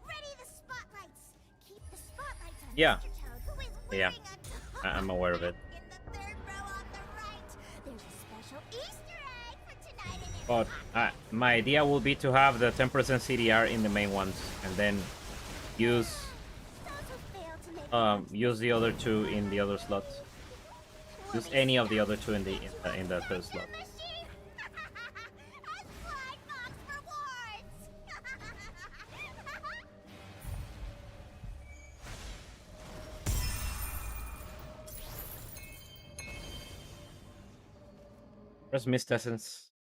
Ready the spotlights. Keep the spotlights on Yeah. Mr. Toad, who is Yeah. wearing I'm aware of it. In the third row on the right, there's a special Easter egg for tonight, and it's But my idea will be to have the 10% CDR in the main ones, and then use those who fail to make use the other 2 in the other slots. Use any of the other 2 in the third slot. machine. As blind box rewards. Where's Mist Essence?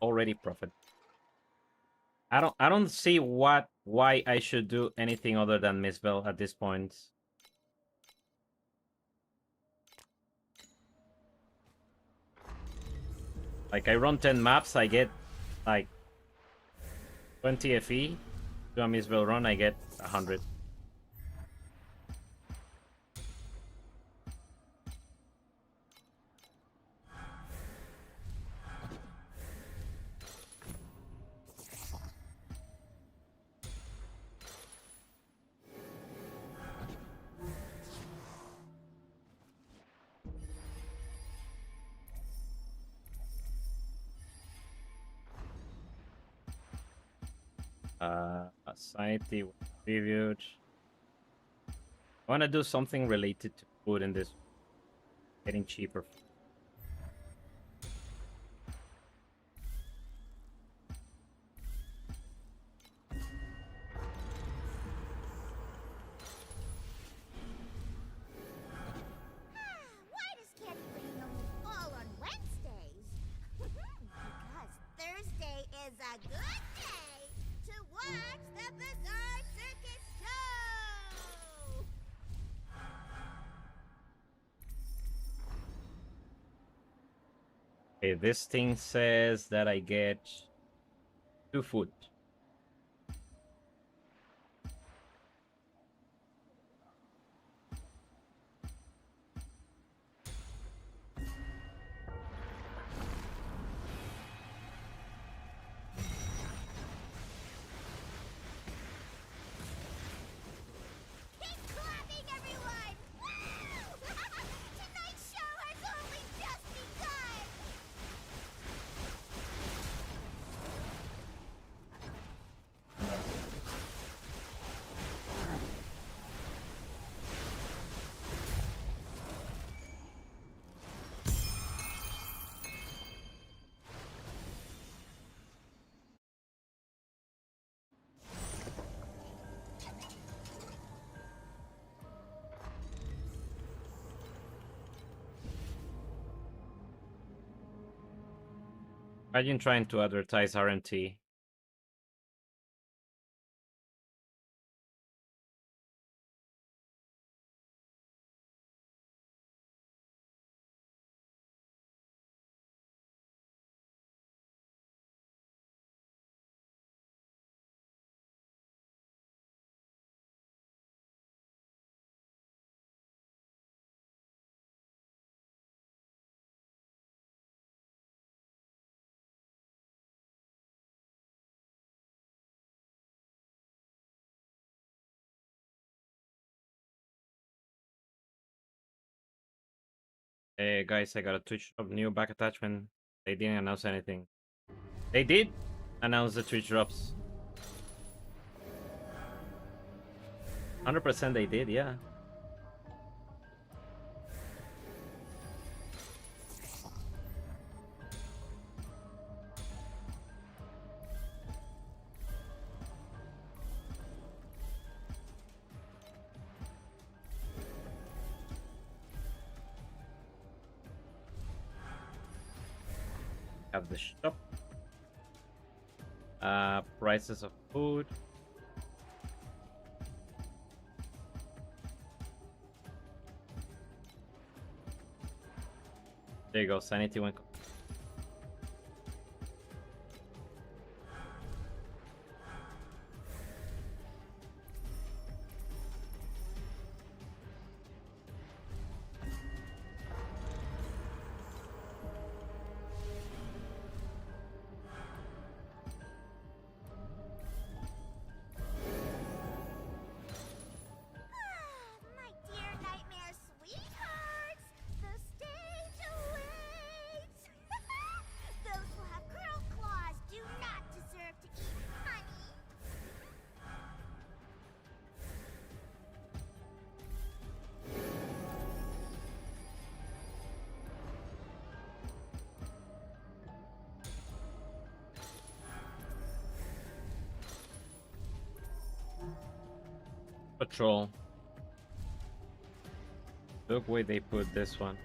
Already profit. I don't see why I should do anything other than Mistbell at this point. Like I run 10 maps, I get like 20 FE. Do a Mistbell run, I get 100. Society reviewed. I want to do something related to food in this. Getting cheaper. Why does candy rain only fall on Wednesdays? Okay, this thing says that I get 2 food. Keep clapping, everyone! Woo! Tonight's show has only just begun! Imagine trying to advertise RMT. Hey guys, I got a Twitch drop, new back attachment. They didn't announce anything. They did announce the Twitch drops. 100% they did, yeah. Have the shop. Prices of food. There you go, sanity went. My dear nightmare sweethearts, the stage awaits! Those who have curled claws do not deserve to eat honey. Patrol. Look where they put this one.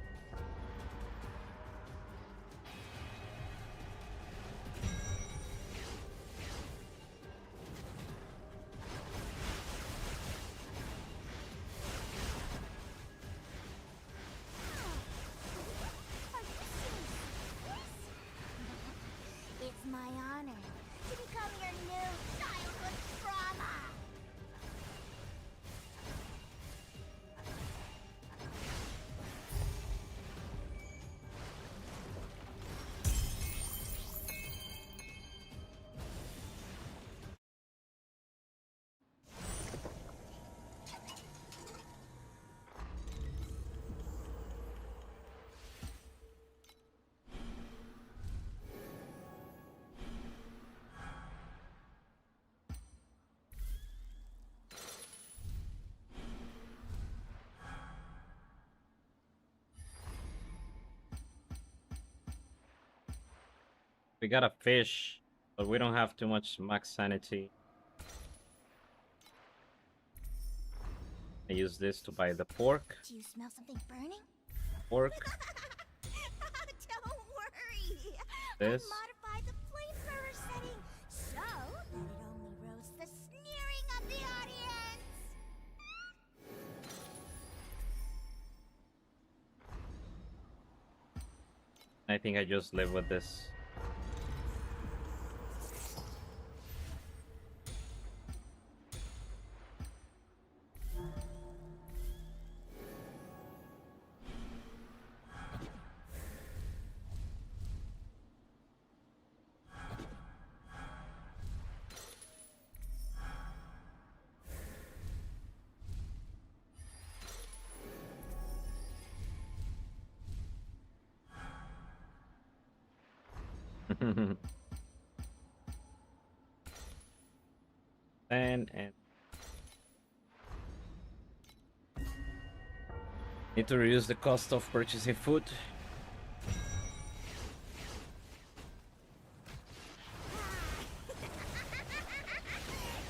Are you serious? It's my honor to become your new childhood trauma. We got a fish, but we don't have too much max sanity. I use this to buy the pork. Do you smell something burning? Pork. Don't worry. This. I modified the flamethrower setting so that it only roasts the sneering of the audience. I think I just live with this. and need to reduce the cost of purchasing food.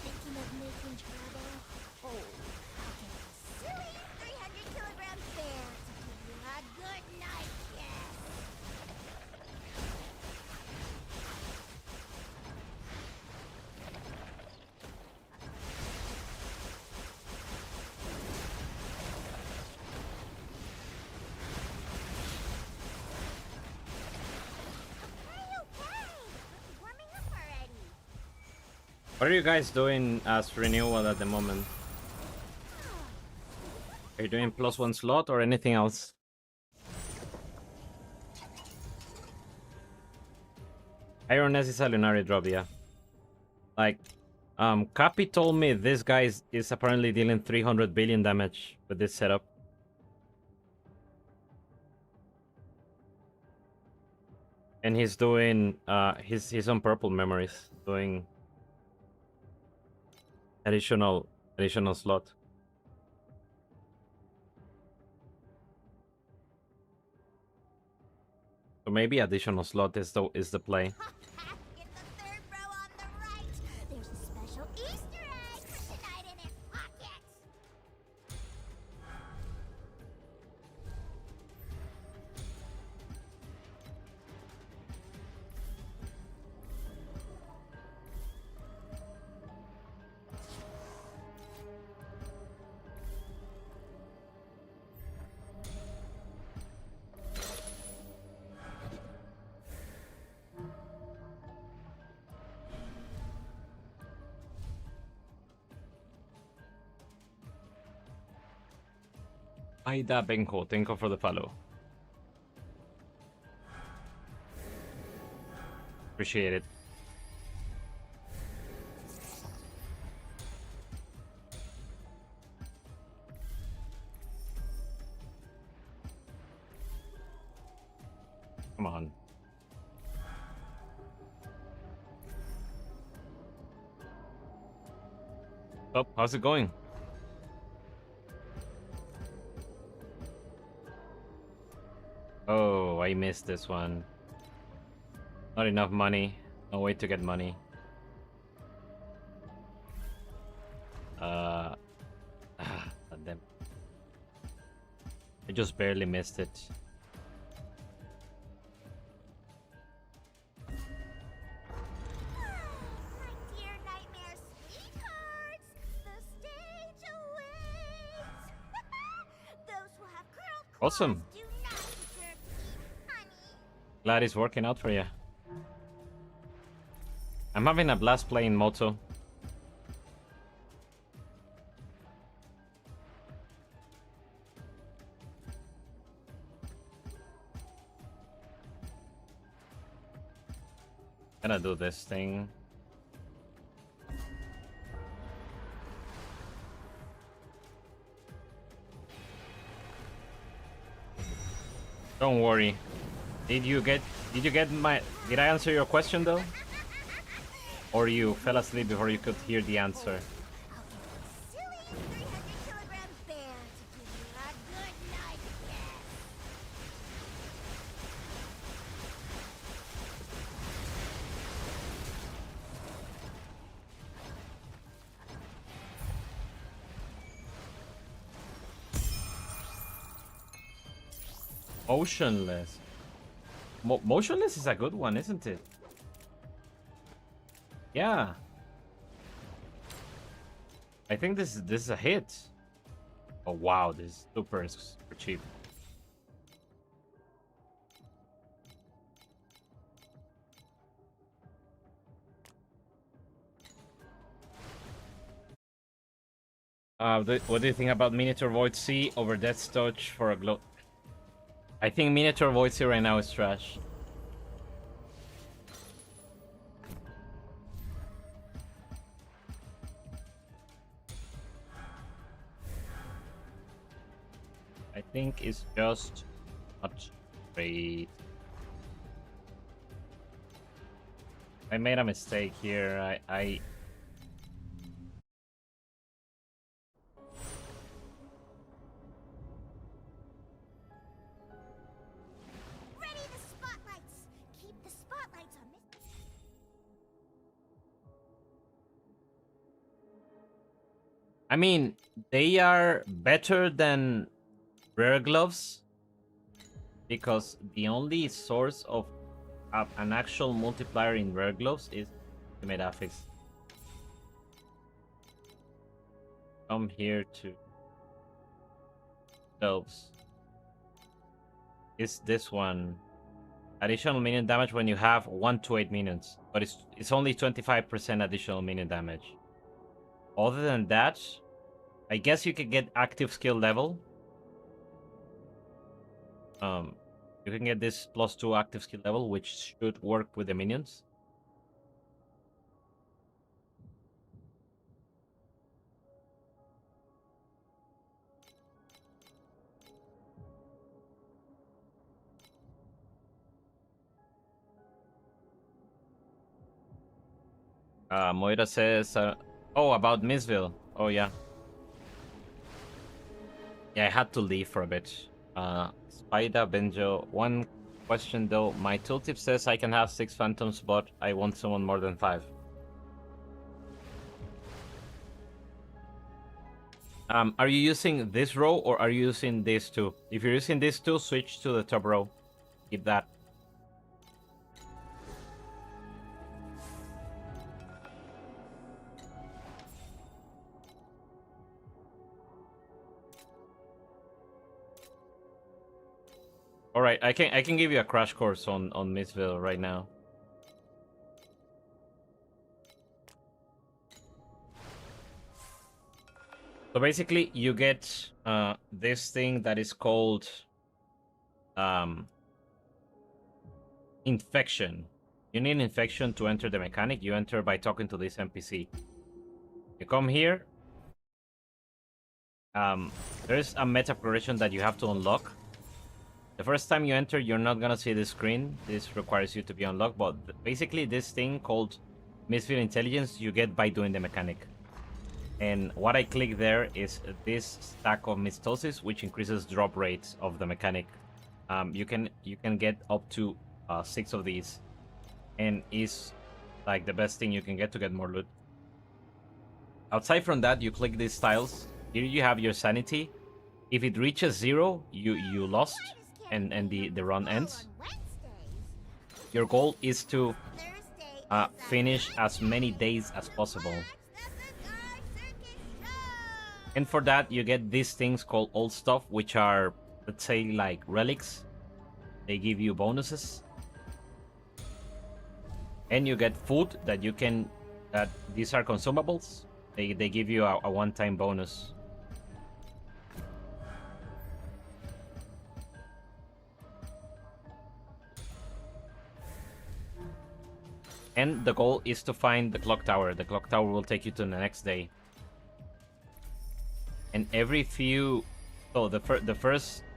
Thinking of making trouble? Oh, I'll get a silly 300-kilogram bear to give you a good night kiss. Okay, warming up already. What are you guys doing as renewal at the moment? Are you doing +1 slot or anything else? Iron S is a Lunari drop, yeah. Like, Cappy told me this guy is apparently dealing 300 billion damage with this setup. And he's doing, he's on purple memories, doing additional slot. So maybe additional slot is the play. Get the third row on the right. There's a special Easter egg for tonight in his pockets. Aida Benko, thank you for the follow. Appreciate it. Come on. Oh, how's it going? Oh, I missed this one. Not enough money. No way to get money. Damn. I just barely missed it. My dear nightmare sweethearts, the stage awaits. Those who have curled claws Awesome. do not deserve to eat honey. Glad it's working out for you. I'm having a blast playing Moto. Gonna do this thing. Don't worry. Did you get did I answer your question though? Or you fell asleep before you could hear the answer? I'll get a silly 300-kilogram bear to give you a good night kiss. Motionless. Motionless is a good one, isn't it? Yeah. I think this is a hit. Oh wow, this is super cheap. What do you think about Minotaur Void Sea over Death's Touch for a glow? I think Minotaur Void Sea right now is trash. I think it's just not great. I made a mistake here. I Ready the spotlights. Keep the spotlights on Mr. I mean, they are better than rare gloves because the only source of an actual multiplier in rare gloves is ultimate affix. Come here to gloves. Is this one additional minion damage when you have 1 to 8 minions, but it's only 25% additional minion damage. Other than that, I guess you could get active skill level. You can get this +2 active skill level, which should work with the minions. Moira says, oh, about Missville. Oh, yeah. Yeah, I had to leave for a bit. Spider, Benjo. One question though. My tooltip says I can have 6 phantoms, but I want someone more than 5. Are you using this row or are you using these two? If you're using these two, switch to the top row. Keep that. All right, I can give you a crash course on Missville right now. So basically, you get this thing that is called infection. You need infection to enter the mechanic. You enter by talking to this NPC. You come here. There's a meta progression that you have to unlock. The first time you enter, you're not gonna see the screen. This requires you to be unlocked, but basically this thing called Misfit Intelligence you get by doing the mechanic. And what I click there is this stack of Mistosis, which increases drop rates of the mechanic. You can get up to 6 of these, and is like the best thing you can get to get more loot. Outside from that, you click these tiles. Here you have your sanity. If it reaches 0, you lost. And the run ends. Your goal is to finish as many days as possible. And for that, you get these things called old stuff, which are, let's say, like relics. They give you bonuses. And you get food that you can, that these are consumables. They give you a one-time bonus. And the goal is to find the clock tower. The clock tower will take you to the next day. And every few, so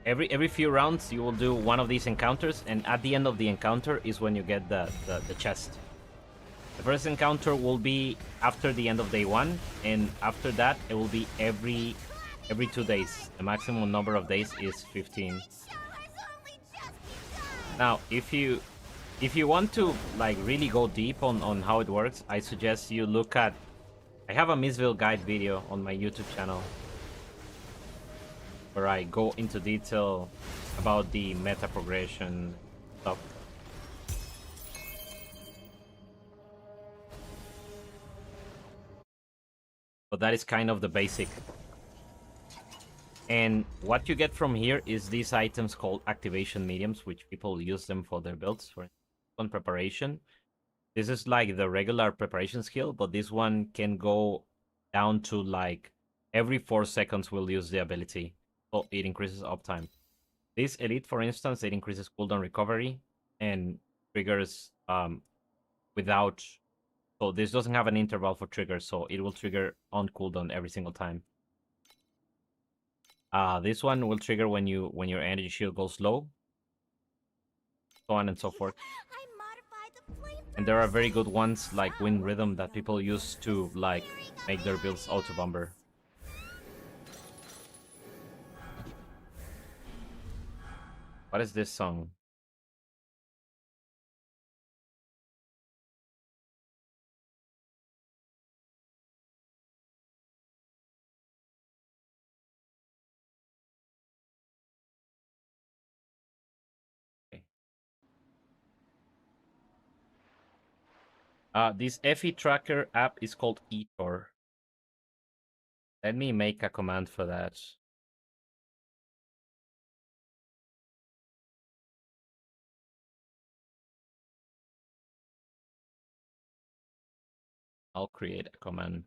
every few rounds you will do one of these encounters, and at the end of the encounter is when you get the chest. The first encounter will be after the end of day 1, and after that it will be every 2 days. The maximum number of days is 15. Now, if you want to like really go deep on how it works, I suggest you look at, I have a Missville guide video on my YouTube channel where I go into detail about the meta progression stuff. But that is kind of the basic. And what you get from here is these items called activation mediums, which people use them for their builds. For on preparation, this is like the regular preparation skill, but this one can go down to like every 4 seconds will use the ability, so it increases uptime. This elite, for instance, it increases cooldown recovery and triggers without. So this doesn't have an interval for triggers, so it will trigger on cooldown every single time. This one will trigger when your energy shield goes low, so on and so forth. I modified the flamethrower. And there are very good ones like Wind Rhythm that people use to like make their builds auto bomber. What is this song? This FE tracker app is called Etor. Let me make a command for that. I'll create a command.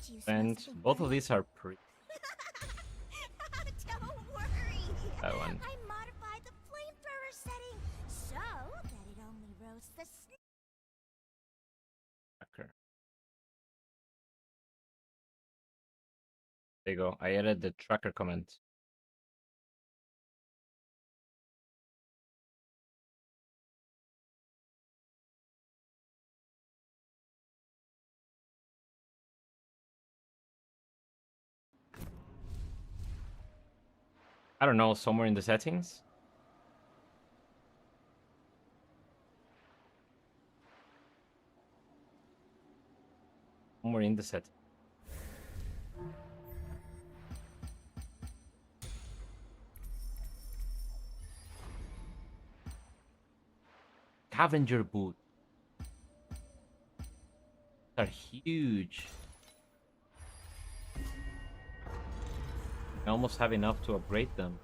Do you And smell both of something these are pretty. funny? Don't worry. That one. I modified the flamethrower setting so that it only roasts the Tracker. There you go. I added the tracker comment. I don't know, somewhere in the settings? Somewhere in the settings. Scavenger boot. They're huge. I almost have enough to upgrade them.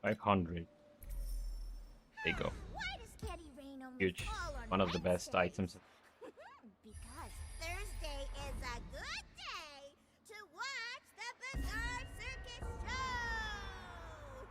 $500. There you go. Why does Candy Rain only Huge. fall on One of the best Wednesdays? items. Because Thursday is a good day to watch the Bizarre Circus Show!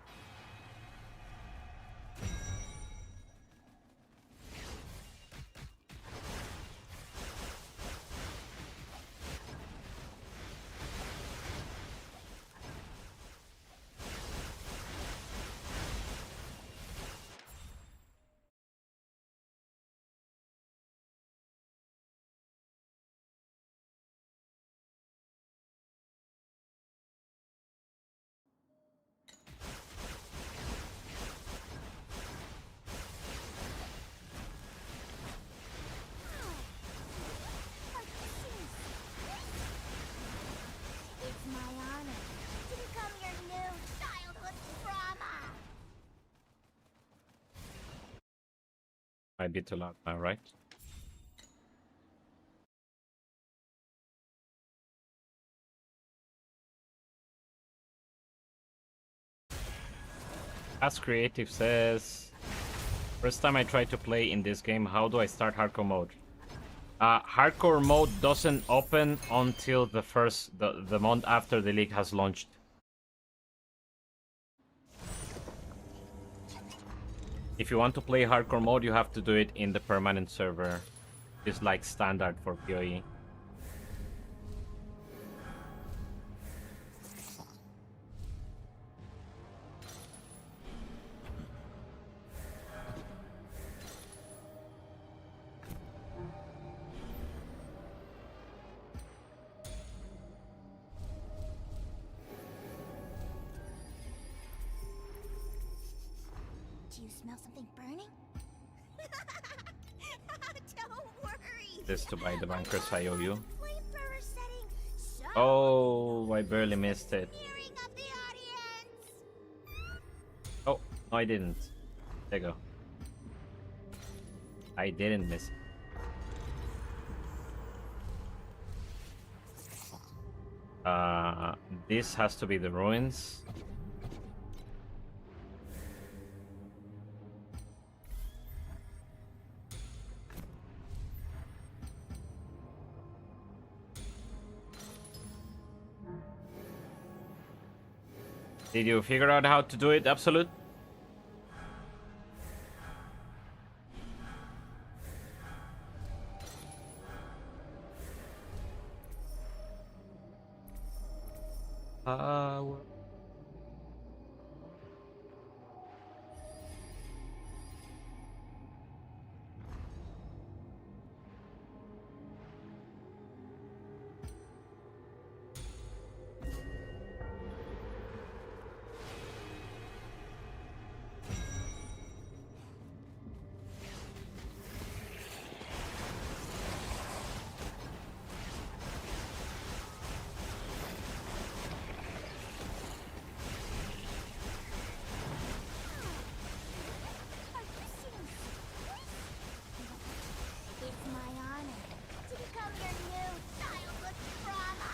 It's my honor to become your new childhood trauma! Might be too loud now, right? As Creative says, first time I tried to play in this game, how do I start hardcore mode? Hardcore mode doesn't open until the month after the league has launched. If you want to play hardcore mode, you have to do it in the permanent server. It's like standard for PoE. Do you smell something burning? Don't worry. This to buy the bunkers I owe you. Flamethrower setting. So Oh, I barely missed it. nearing of the audience. Oh, no, I didn't. There you go. I didn't miss it. This has to be the ruins. Did you figure out how to do it, Absolute? Are you serious? It's my honor to become your new childhood drama.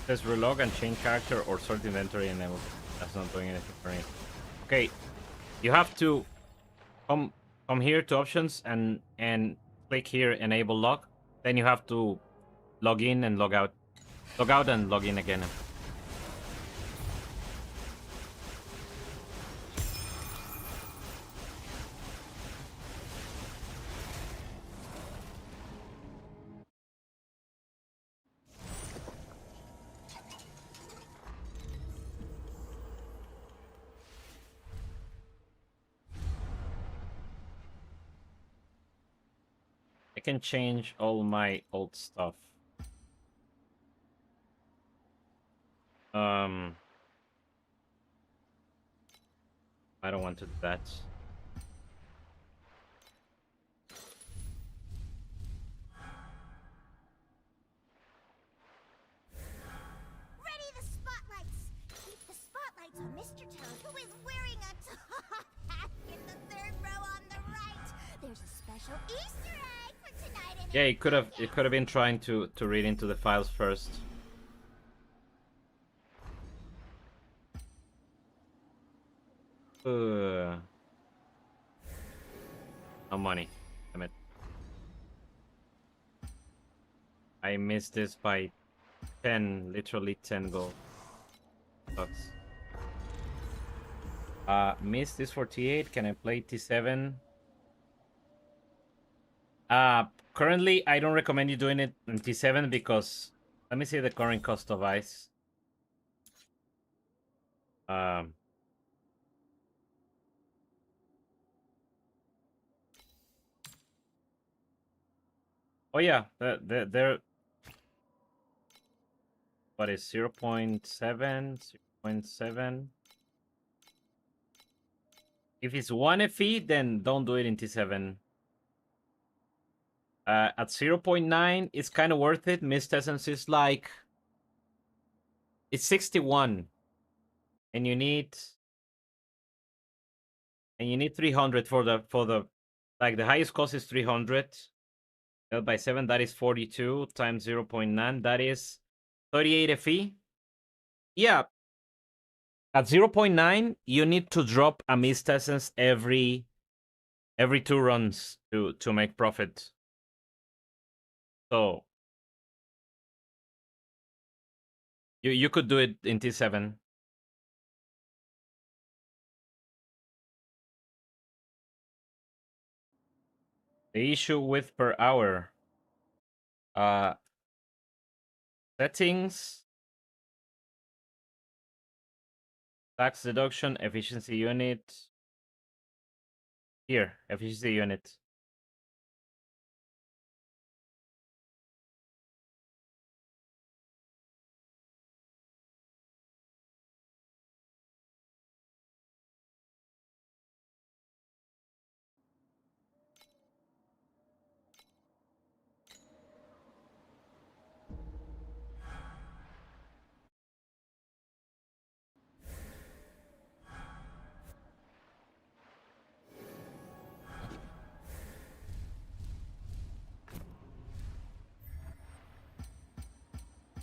Says relog and change character or sort inventory enabled. That's not doing anything for me. Okay, you have to come here to options and click here enable log. Then you have to log in and log out. Log out and log in again. I can change all my old stuff. I don't want to do that. Ready the spotlights. Keep the spotlights on Mr. Toad, who is wearing a top hat in the third row on the right. There's a special Easter egg for tonight. And Yeah, it could have been trying to read into the files first. No money. Damn it. I missed this by 10, literally 10 gold. Sucks. Missed this for T8. Can I play T7? Currently, I don't recommend you doing it in T7 because let me see the current cost of ice. Oh yeah, they're what is 0.7, 0.7. If it's 1 FE, then don't do it in T7. At 0.9, it's kind of worth it. Mist Essence is like it's 61, and you need 300 for the like the highest cost is 300. By 7, that is 42 times 0.9. That is 38 FE. Yeah. At 0.9, you need to drop a Mist Essence every 2 runs to make profit. So you could do it in T7. The issue with per hour. Settings. Tax deduction, efficiency unit. Here, efficiency unit.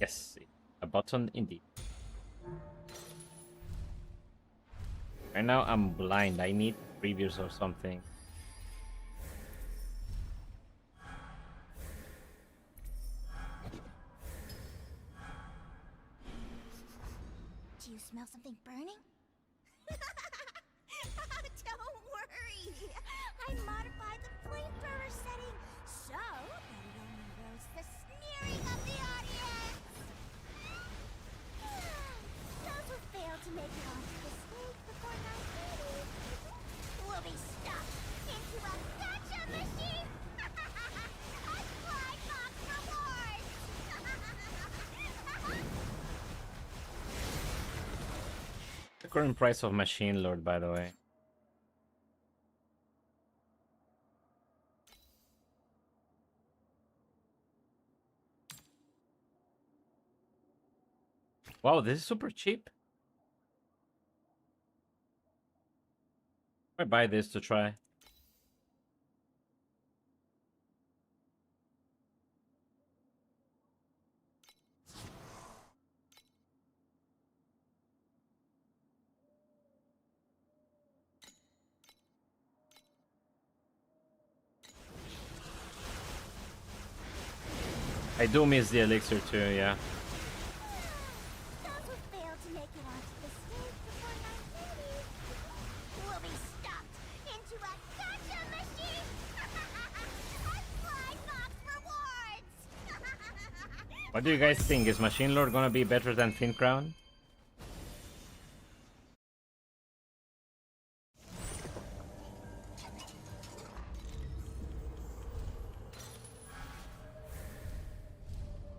Yes, a button indeed. Right now I'm blind. I need previews or something. Do you smell something burning? Don't worry. I modified the flamethrower setting so that it only roasts the sneering of the audience. Those who fail to make it onto the stage before 9:30 will be stuffed into a gotcha machine. A fly box rewards. The current price of Machine Lord, by the way. Wow, this is super cheap. I buy this to try. I do miss the elixir too, yeah. Those who fail to make it onto the stage before 9:30 will be stuffed into a gotcha machine. A fly box rewards. What do you guys think? Is Machine Lord gonna be better than Thin Crown?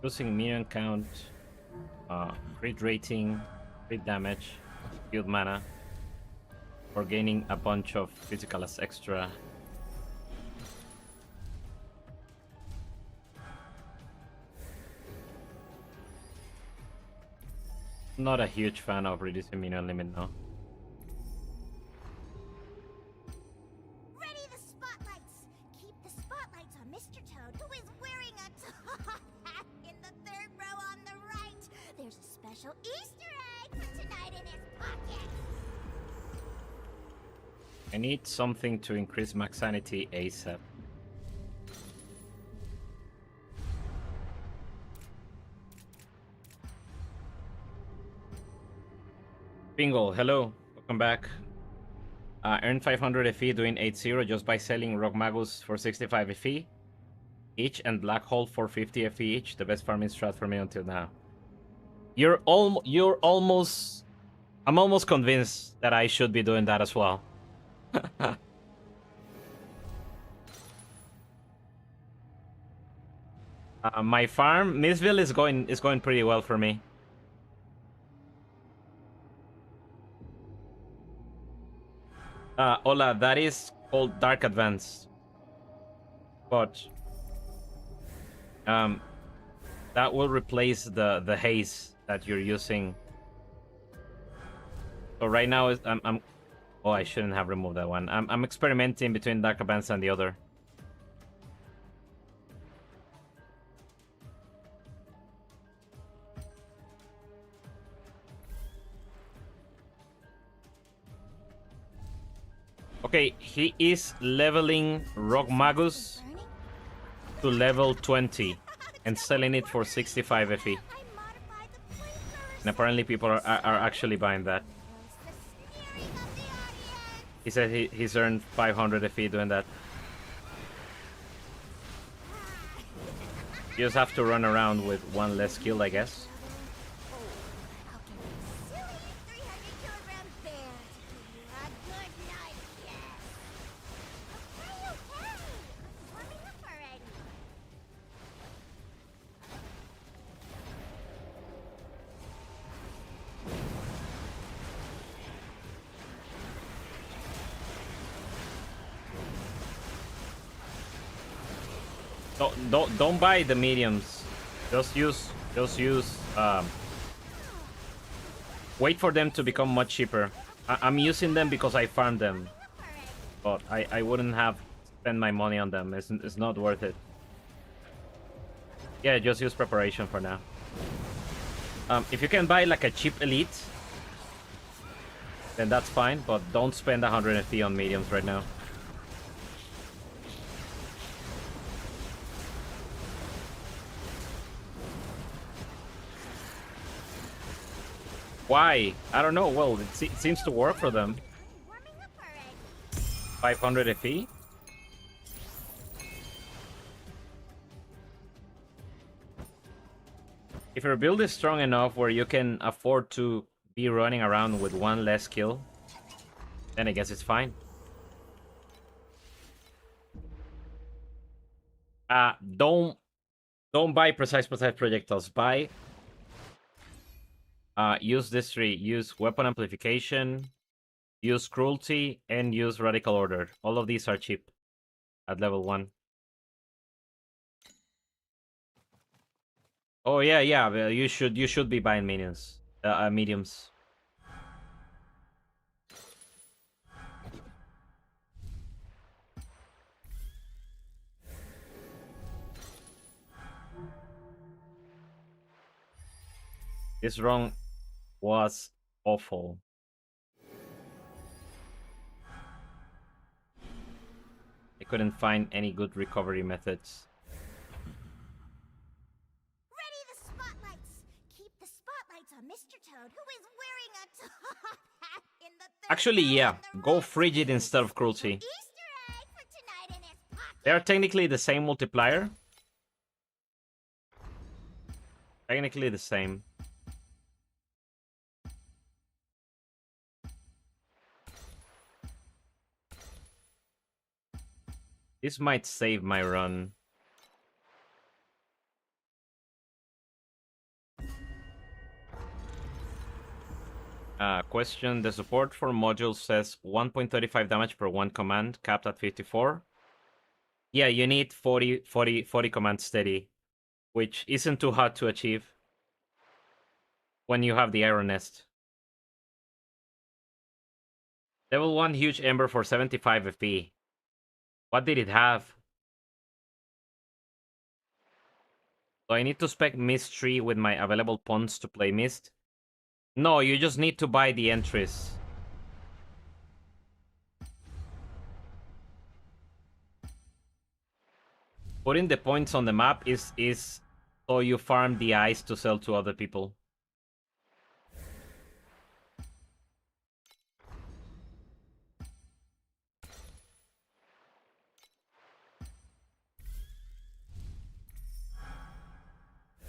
Losing minion count, crit rating, crit damage, field mana, or gaining a bunch of physical as extra. Not a huge fan of reducing minion limit now. Ready the spotlights. Keep the spotlights on Mr. Toad, who is wearing a top hat in the third row on the right. There's a special Easter egg for tonight in his pocket. I need something to increase max sanity ASAP. Bingo, hello, welcome back. Earn 500 FE doing 8-0 just by selling Rock Magus for 65 FE each and Black Hole for 50 FE each. The best farming strat for me until now. You're almost. I'm almost convinced that I should be doing that as well. My farm, Missville is going pretty well for me. Ola, that is called Dark Advance. But that will replace the haze that you're using. So right now I'm oh, I shouldn't have removed that one. I'm experimenting between Dark Advance and the other. Okay, he is leveling Rock Magus to level 20 and selling it for 65 FE. I modified the flamethrower And apparently people are actually buying that. roast the sneering of the audience. He said he's earned 500 FE doing that. You just have to run around with one less skill, I guess. I'll give you silly 300-kilogram bear to give you a good night's rest. Okay. I'm warming up already. Don't buy the mediums. Just use wait for them to become much cheaper. I'm using them because I farmed them, but I wouldn't have spent my money on them. It's not worth it. Yeah, just use preparation for now. If you can buy like a cheap elite, then that's fine, but don't spend 100 FP on mediums right now. Why? I don't know. Well, it seems to work for them. Warming up already. 500 FP? If your build is strong enough where you can afford to be running around with one less kill, then I guess it's fine. Don't buy precise projectiles. Buy use this three. Use weapon amplification, use cruelty, and use radical order. All of these are cheap at level 1. Oh yeah, well, you should be buying minions. Mediums. This run was awful. I couldn't find any good recovery methods. Ready the spotlights. Keep the spotlights on Mr. Toad, who is wearing a top hat in the third Actually, row yeah. on the Go right. frigid instead of cruelty. Easter egg for tonight in his pocket. They are technically the same multiplier. Technically the same. This might save my run. Question. The support for module says 1.35 damage per 1 command, capped at 54. Yeah, you need 40 commands steady, which isn't too hard to achieve when you have the Iron Nest. Level 1 huge Ember for 75 FP. What did it have? Do I need to spec Mist 3 with my available pawns to play Mist? No, you just need to buy the entries. Putting the points on the map is so you farm the ice to sell to other people.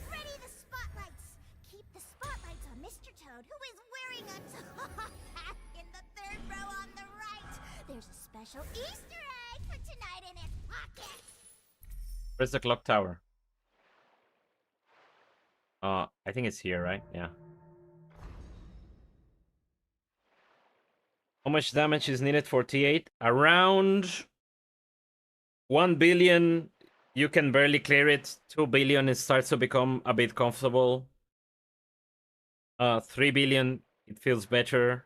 Ready the spotlights. Keep the spotlights on Mr. Toad, who is wearing a top hat in the third row on the right. There's a special Easter egg for tonight in his pocket. Where's the clock tower? I think it's here, right? Yeah. How much damage is needed for T8? Around 1 billion. You can barely clear it. 2 billion, it starts to become a bit comfortable. 3 billion, it feels better.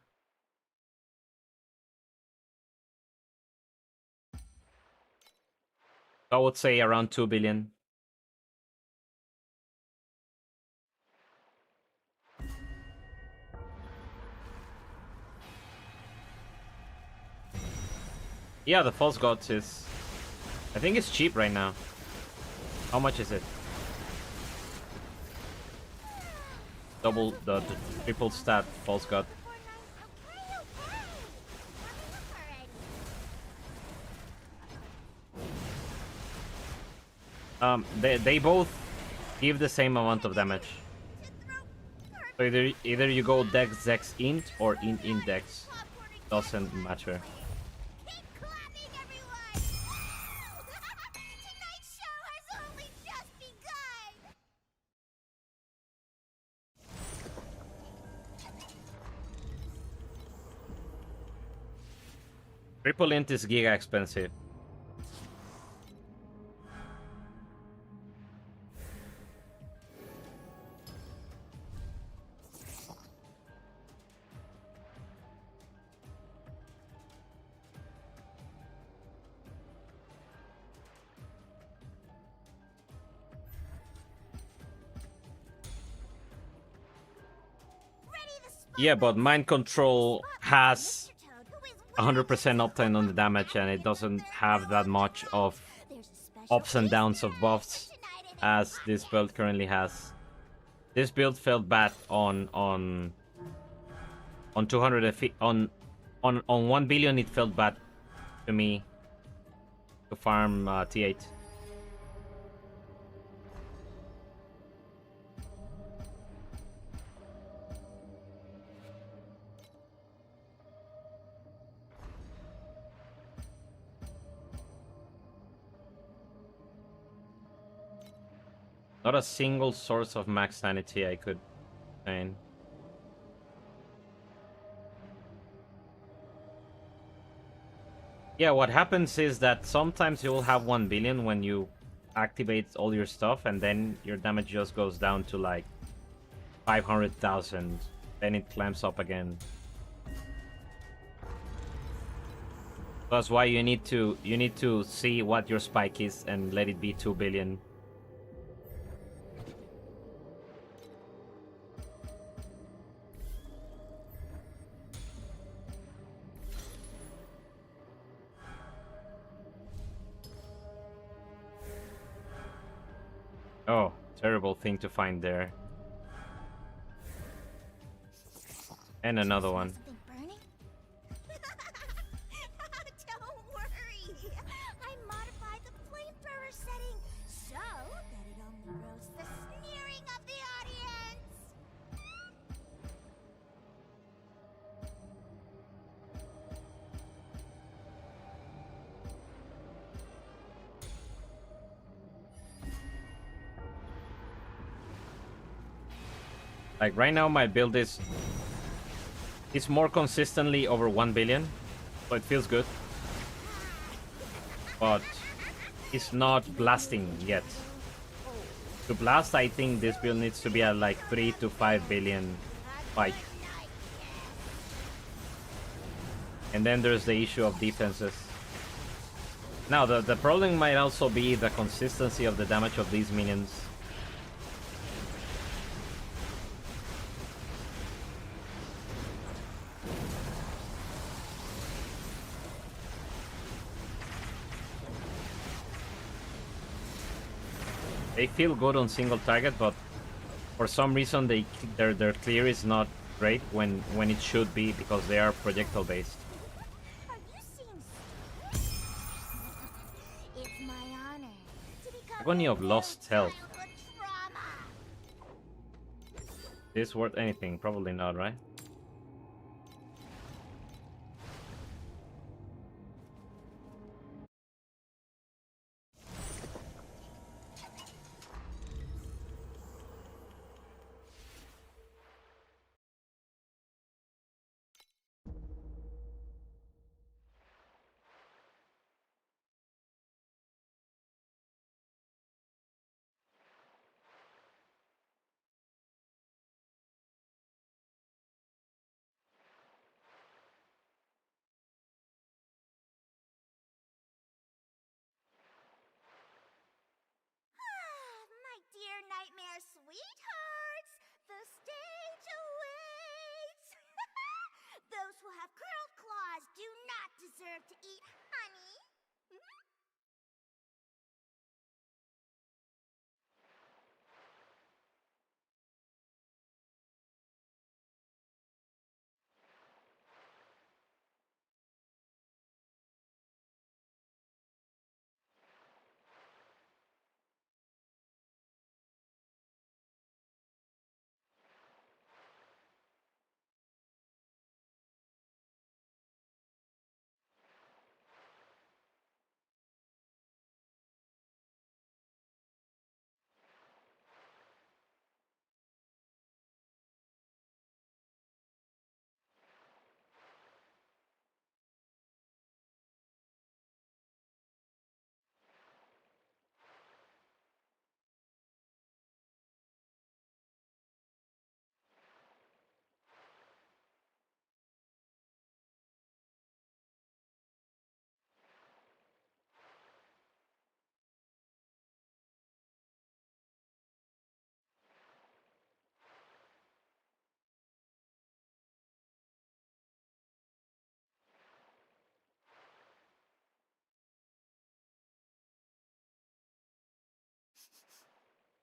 I would say around 2 billion. Yeah, the False Gods is... I think it's cheap right now. How much is it? Double the triple stat False God. They both give the same amount of damage. So either you go Dex Zex Int or Int Dex. Doesn't matter. Keep clapping, everyone! Tonight's show has only just begun! Triple Int is giga expensive. Yeah, but mind control has Mr. Toad, who is wearing 100% uptime on the damage, and it doesn't have that much of There's a special ups and downs Easter of egg buffs for tonight in as his this pocket. build currently has. This build felt bad on 200 on 1 billion. It felt bad to me to farm T8. Not a single source of max sanity I could find. Yeah, what happens is that sometimes you will have 1 billion when you activate all your stuff, and then your damage just goes down to like 500,000. Then it climbs up again. That's why you need to see what your spike is and let it be 2 billion. Oh, terrible thing to find there. And another one. Something burning? Don't worry. I modified the flamethrower setting so that it only roasts the sneering of the audience. Like right now my build is more consistently over 1 billion. So it feels good. But it's not blasting yet. To blast, I think this build needs to be at like 3 to 5 billion spike. And then there's the issue of defenses. Now, the problem might also be the consistency of the damage of these minions. They feel good on single target, but for some reason their clear is not great when it should be, because they are projectile based. Are you seeing stars? It's my honor to become Agony your of new lost health. childhood trauma. Is this worth anything? Probably not, right?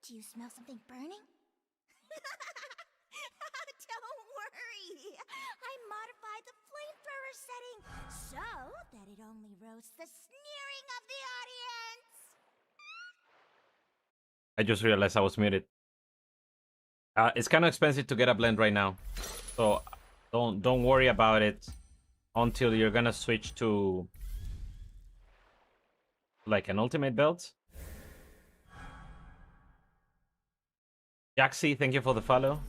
Do you smell something burning? Don't worry. I modified the flamethrower setting so that it only roasts the sneering of the audience. I just realized I was muted. It's kind of expensive to get a blend right now, so don't worry about it until you're gonna switch to like an ultimate belt. Jaxi, thank you for the follow.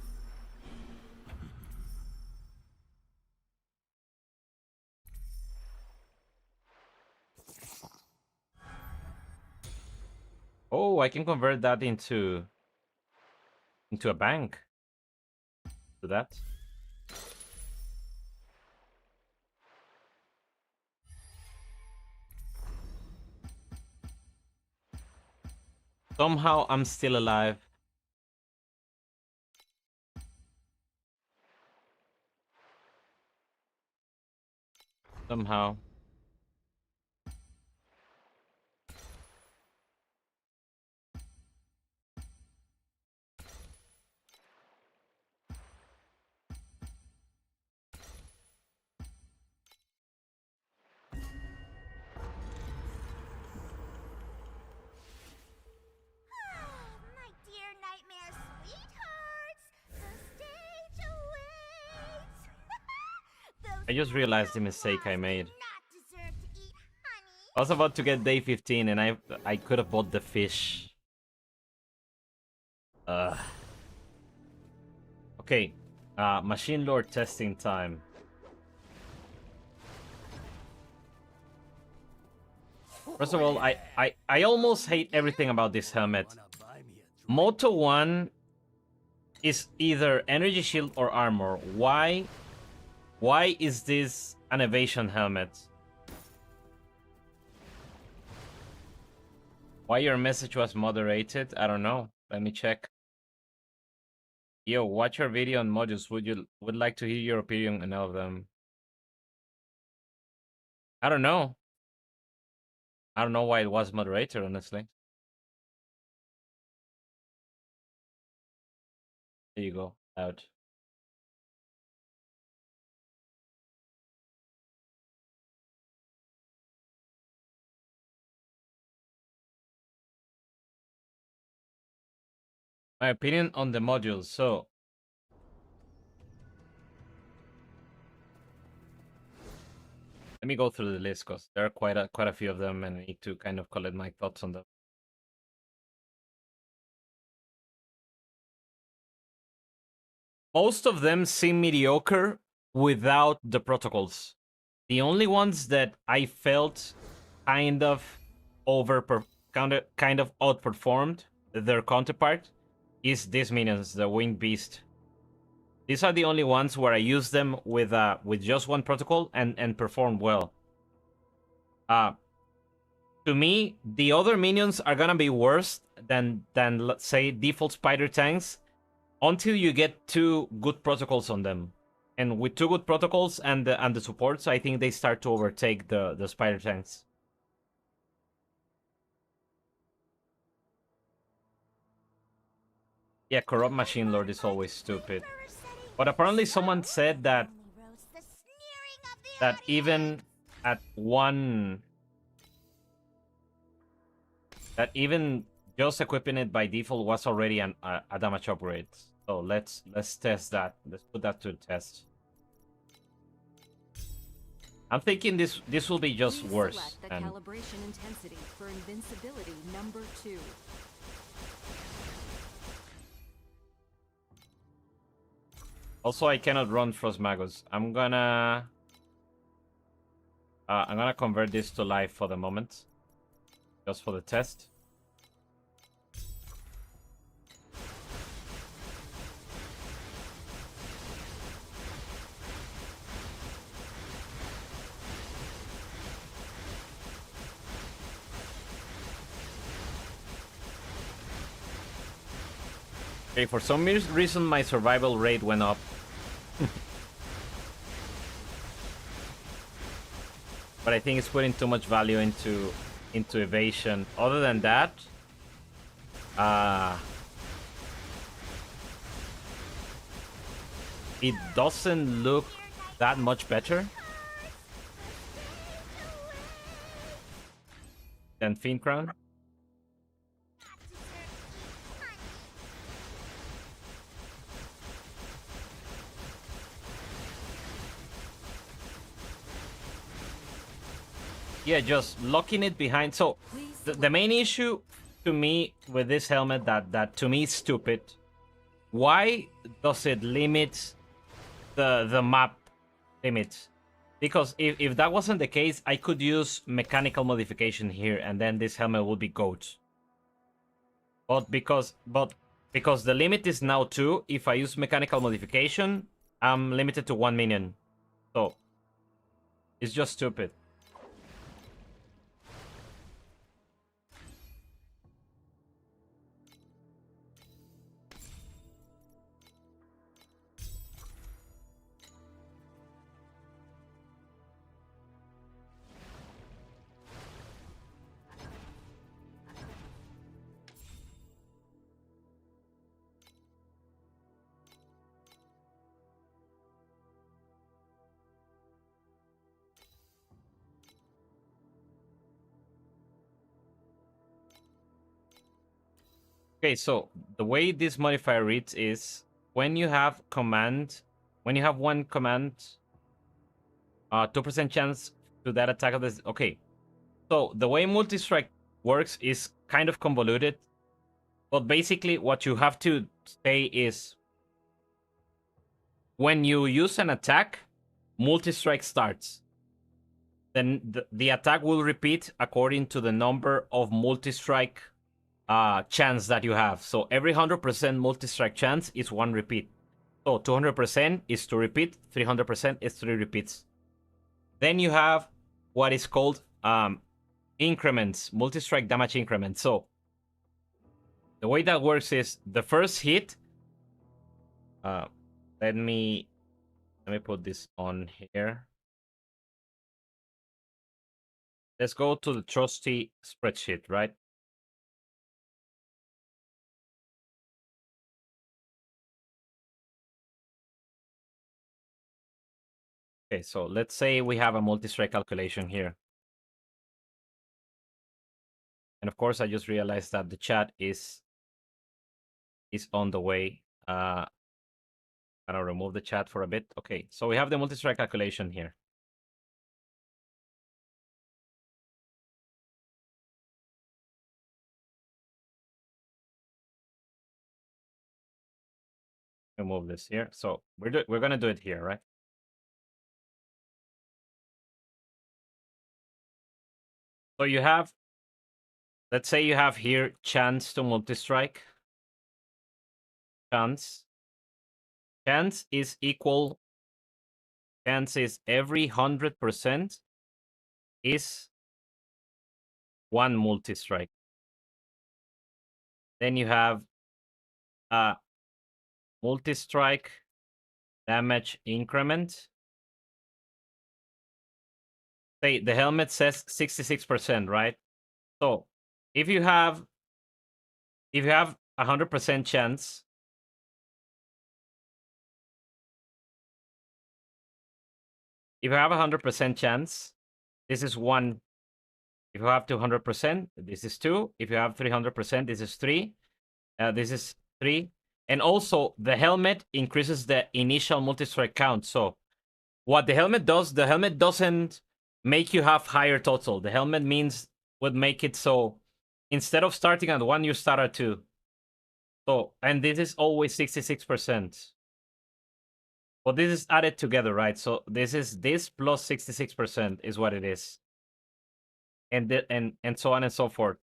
Oh, I can convert that into a bank. Do that. Somehow I'm still alive. Somehow. My dear nightmare sweethearts, the stage awaits. I just realized the mistake I made. Not deserve to eat honey. I was about to get day 15 and I could have bought the fish. Okay. Machine lore testing time. First of all, I almost hate everything about this helmet. Moto1 is either energy shield or armor. Why is this an evasion helmet? Why your message was moderated? I don't know. Let me check. Yo, watch your video on modules. Would like to hear your opinion on all of them. I don't know. I don't know why it was moderated, honestly. There you go. Out. My opinion on the modules. So let me go through the list because there are quite a few of them, and I need to kind of collect my thoughts on them. Most of them seem mediocre without the protocols. The only ones that I felt kind of outperformed their counterpart is these minions, the Winged Beast. These are the only ones where I use them with just one protocol and performed well. To me, the other minions are gonna be worse than let's say default spider tanks until you get 2 good protocols on them. And with 2 good protocols and the supports, I think they start to overtake the spider tanks. Yeah, Corrupt Machine Lord is always stupid. But apparently someone said that even at one... that even just equipping it by default was already a damage upgrade. So let's test that. Let's put that to the test. I'm thinking this will be just worse. Select the calibration intensity for invincibility number 2. Also, I cannot run Frostmagus. I'm gonna convert this to life for the moment, just for the test. Okay, for some reason my survival rate went up. But I think it's putting too much value into evasion. Other than that, it doesn't look that much better than Fiend Crown. Yeah, just locking it behind. So the main issue to me with this helmet that to me is stupid. Why does it limit the map limits? Because if that wasn't the case, I could use mechanical modification here, and then this helmet would be GOAT. But because the limit is now 2, if I use mechanical modification, I'm limited to 1 minion. So it's just stupid. Okay, so the way this modifier reads is when you have one command, 2% chance to that attack of this. Okay, so the way multi-strike works is kind of convoluted, but basically what you have to say is when you use an attack, multi-strike starts. Then the attack will repeat according to the number of multi-strike chance that you have. So every 100% multi-strike chance is 1 repeat. So 200% is 2 repeat, 300% is 3 repeats. Then you have what is called increments, multi-strike damage increments. So the way that works is the first hit. Let me put this on here. Let's go to the trusty spreadsheet, right? Okay, so let's say we have a multi-strike calculation here. And of course, I just realized that the chat is on the way. I'll remove the chat for a bit. Okay, so we have the multi-strike calculation here. Remove this here. So we're gonna do it here, right? So you have, let's say you have here chance to multi-strike. Chance is equal. Chance is every 100% is 1 multi-strike. Then you have multi-strike damage increment. Say the helmet says 66%, right? So if you have 100% chance, if you have 100% chance, this is 1. If you have 200%, this is 2. If you have 300%, this is 3. This is 3. And also, the helmet increases the initial multi-strike count. So what the helmet does, the helmet doesn't make you have higher total. The helmet would make it so instead of starting at 1, you start at 2. So, and this is always 66%. But this is added together, right? So this plus 66% is what it is. And so on and so forth.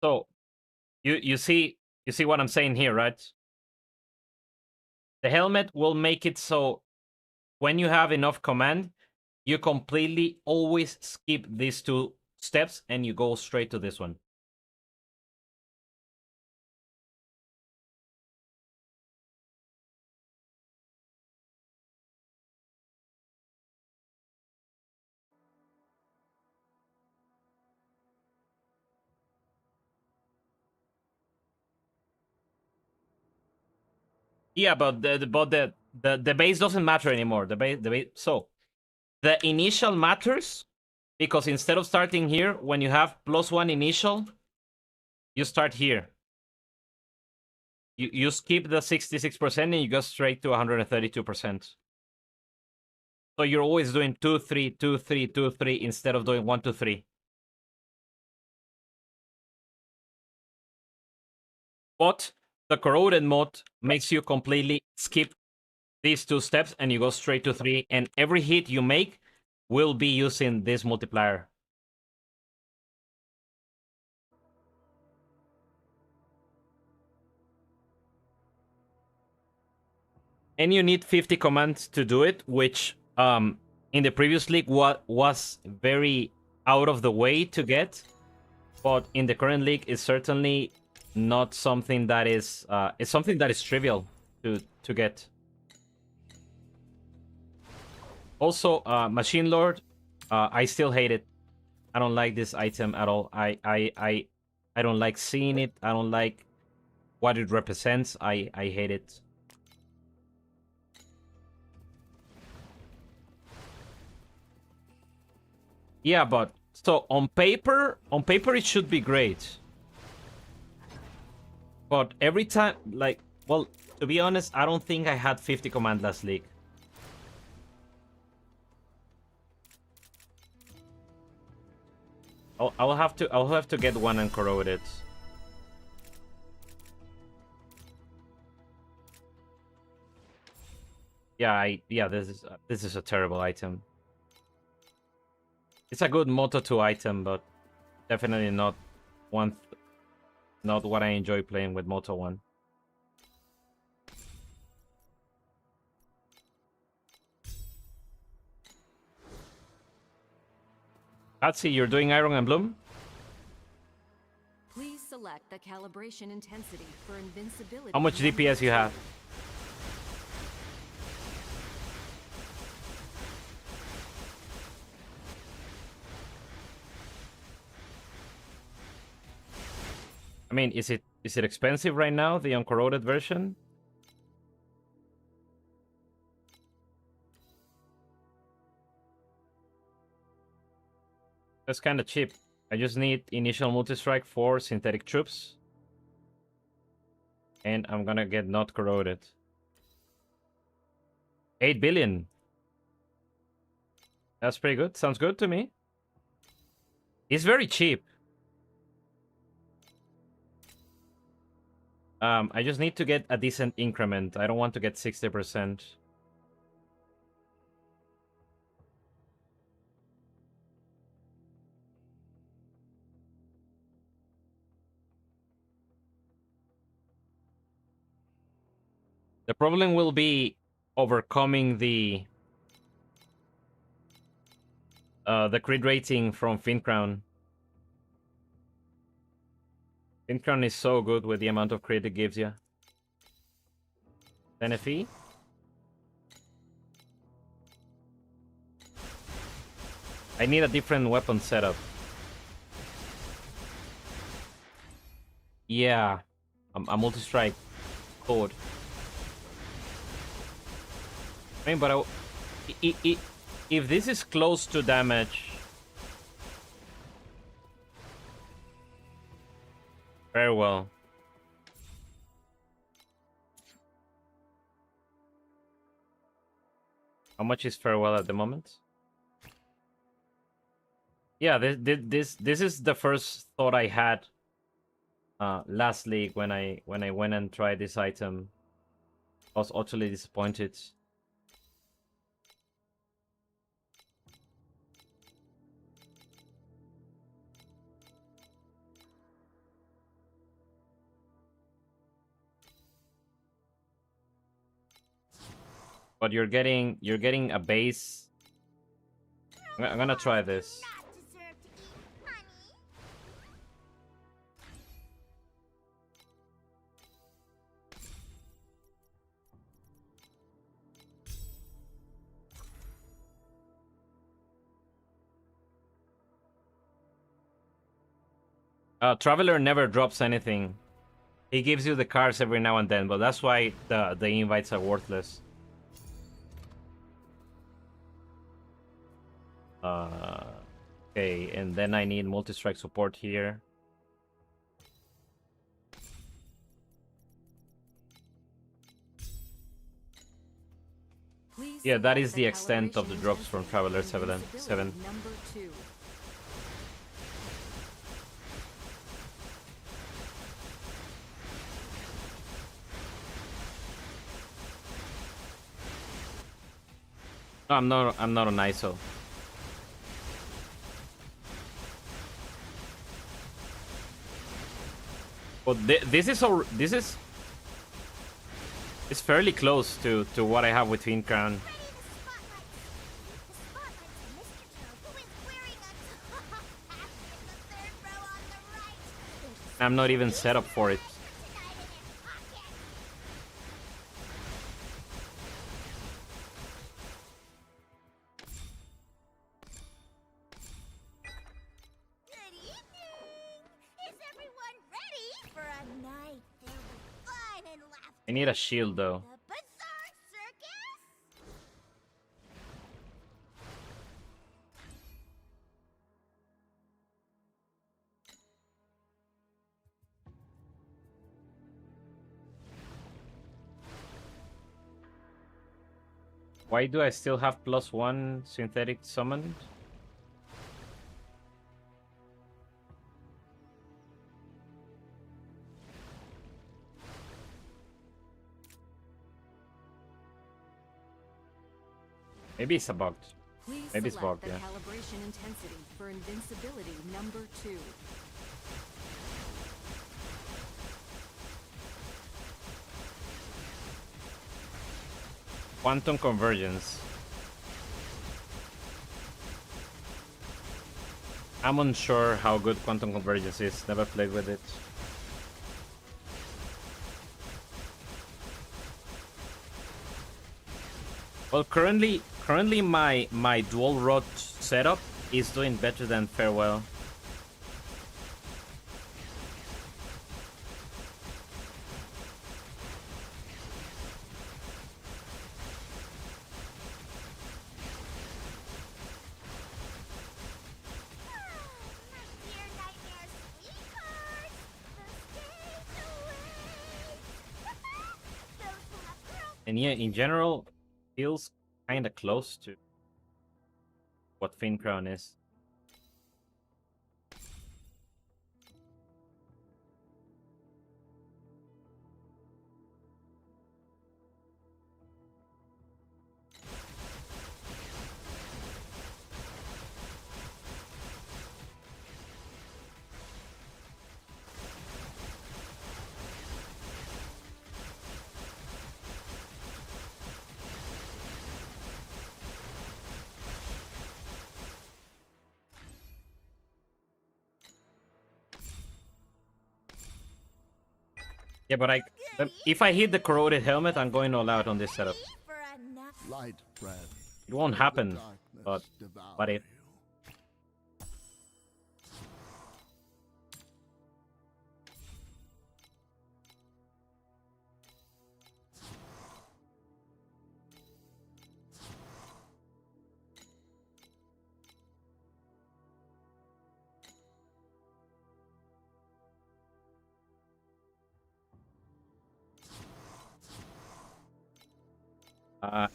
So you see what I'm saying here, right? The helmet will make it so when you have enough command, you completely always skip these 2 steps and you go straight to this one. Yeah, but The base doesn't matter anymore. So the initial matters because instead of starting here, when you have +1 initial, you start here. You skip the 66% and you go straight to 132%. So you're always doing 2, 3, 2, 3, 2, 3 instead of doing 1, 2, 3. But the corroded mode makes you completely skip these 2 steps and you go straight to 3. And every hit you make will be using this multiplier. And you need 50 commands to do it, which in the previous league was very out of the way to get. But in the current league, it's certainly not something that is it's something that is trivial to get. Also, Machine Lord, I still hate it. I don't like this item at all. I don't like seeing it. I don't like what it represents. I hate it. Yeah, but so on paper it should be great. But every time, like, well, to be honest, I don't think I had 50 command last league. I'll have to get one and corrode it. Yeah, this is a terrible item. It's a good Moto2 item, but definitely not what I enjoy playing with Moto1. Patsy, you're doing Iron and Bloom? Please select the calibration intensity for invincibility. How much DPS you have? I mean, is it expensive right now, the uncorroded version? That's kind of cheap. I just need initial multi-strike for synthetic troops. And I'm gonna get not corroded. 8 billion. That's pretty good. Sounds good to me. It's very cheap. I just need to get a decent increment. I don't want to get 60%. The problem will be overcoming the crit rating from Fincrown. Fincrown is so good with the amount of crit it gives you. NFE. I need a different weapon setup. Yeah, a multi-strike code. I mean, but if this is close to damage... Very well. How much is farewell at the moment? Yeah, this is the first thought I had last league when I went and tried this item. I was utterly disappointed. But you're getting a base. I'm gonna try this. Not deserve to eat honey. Traveler never drops anything. He gives you the cards every now and then, but that's why the invites are worthless. Uh, okay, and then I need multi-strike support here. Please Yeah, that select is the extent of the calibration drops from intensity Traveler for 7. invincibility Number 2. No, I'm not on ISO. But this is it's fairly close to what I have with Fiend Crown. Ready the spotlights. The spotlights on Mr. Toad, who is wearing a top hat in the third row on the right. There's a I'm not special even set up Easter for it. egg for tonight in his pocket. Good evening! Is everyone ready for a night filled with fun and laughter? I need a shield though. The Bizarre Circus? Why do I still have +1 synthetic summoned? Maybe it's a bug. Please Maybe it's select bugged, the yeah. calibration intensity for invincibility number 2. Quantum convergence. I'm unsure how good quantum convergence is. Never played with it. Well, currently my dual rod setup is doing better than Farewell. My dear nightmare sweethearts, the stage awaits. Those who have girls And yeah, in general, feels kind of close to what Fin Crown is. Yeah, but if I hit the corroded helmet, I'm going all out on this setup. ready for a night. Light, friend. It won't happen, but Devour what if? you.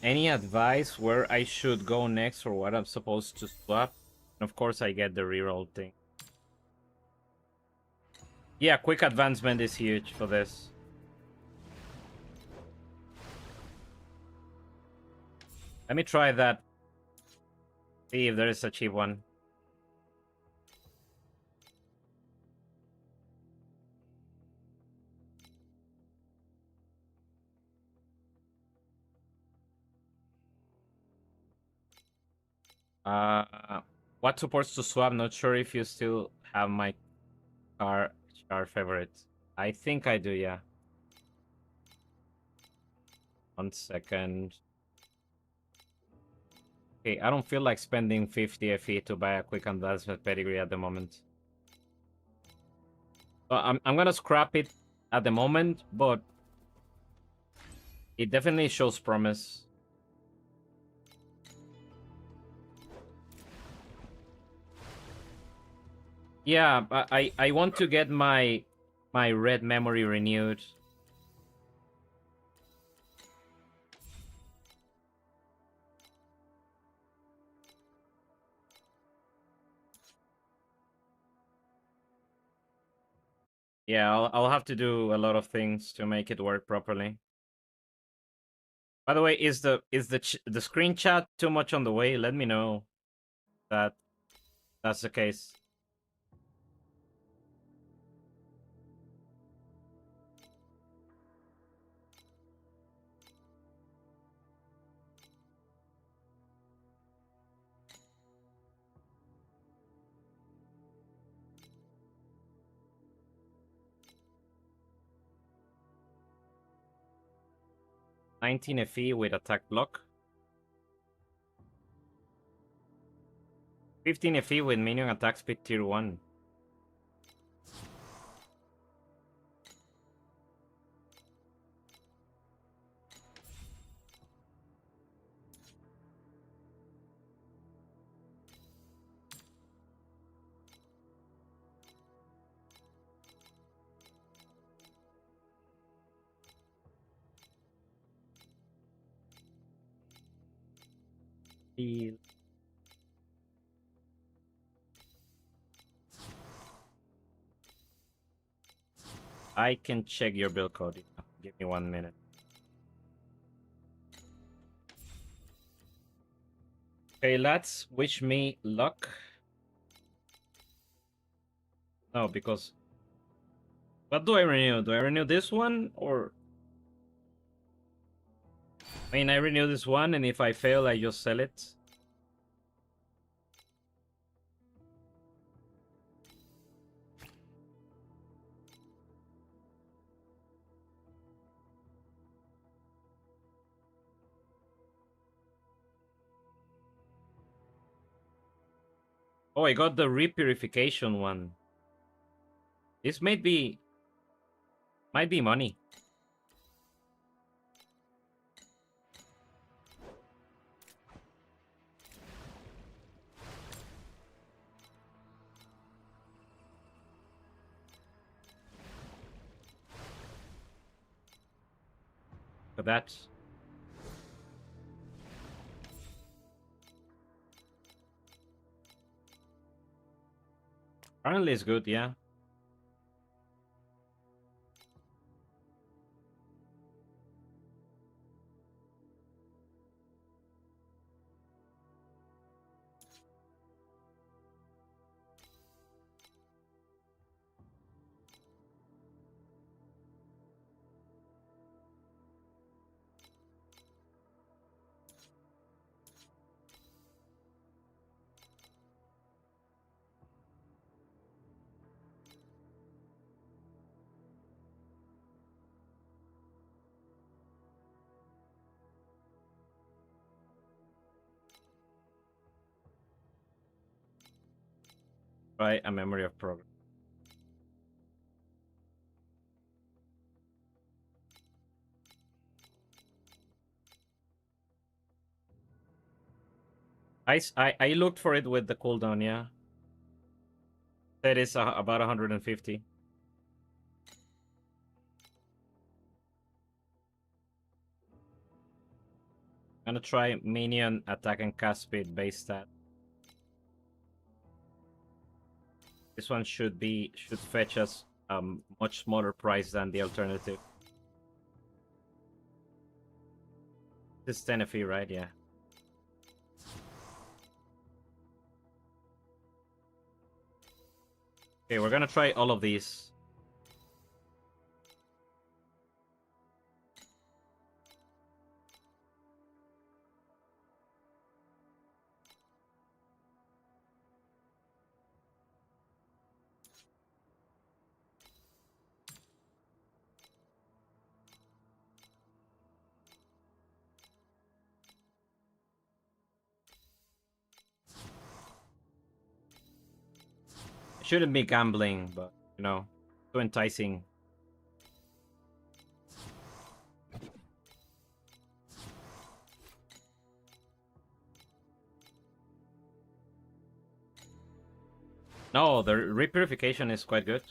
Any advice where I should go next or what I'm supposed to swap? And of course, I get the reroll thing. Yeah, quick advancement is huge for this. Let me try that. See if there is a cheap one. What supports to swap? Not sure if you still have my char favorite. I think I do, yeah. 1 second. Okay, I don't feel like spending 50 FE to buy a quick advancement pedigree at the moment. So I'm gonna scrap it at the moment, but it definitely shows promise. Yeah, but I want to get my red memory renewed. Yeah, I'll have to do a lot of things to make it work properly. By the way, is the screen chat too much on the way? Let me know that that's the case. $19 FE with attack block. 15 FE with minion attack speed tier 1. Heal. I can check your build code. Give me 1 minute. Okay, let's wish me luck. No, because what do I renew? Do I renew this one or? I mean, I renew this one, and if I fail, I just sell it. Oh, I got the repurification one. This might be money. For that. Apparently it's good, yeah. Try a memory of progress. I looked for it with the cooldown, yeah. That is about 150. I'm gonna try minion attack and cast speed base stat. This one should fetch us a much smaller price than the alternative. This is 10 FE, right? Yeah. Okay, we're gonna try all of these. Shouldn't be gambling, but you know, too enticing. No, the repurification is quite good.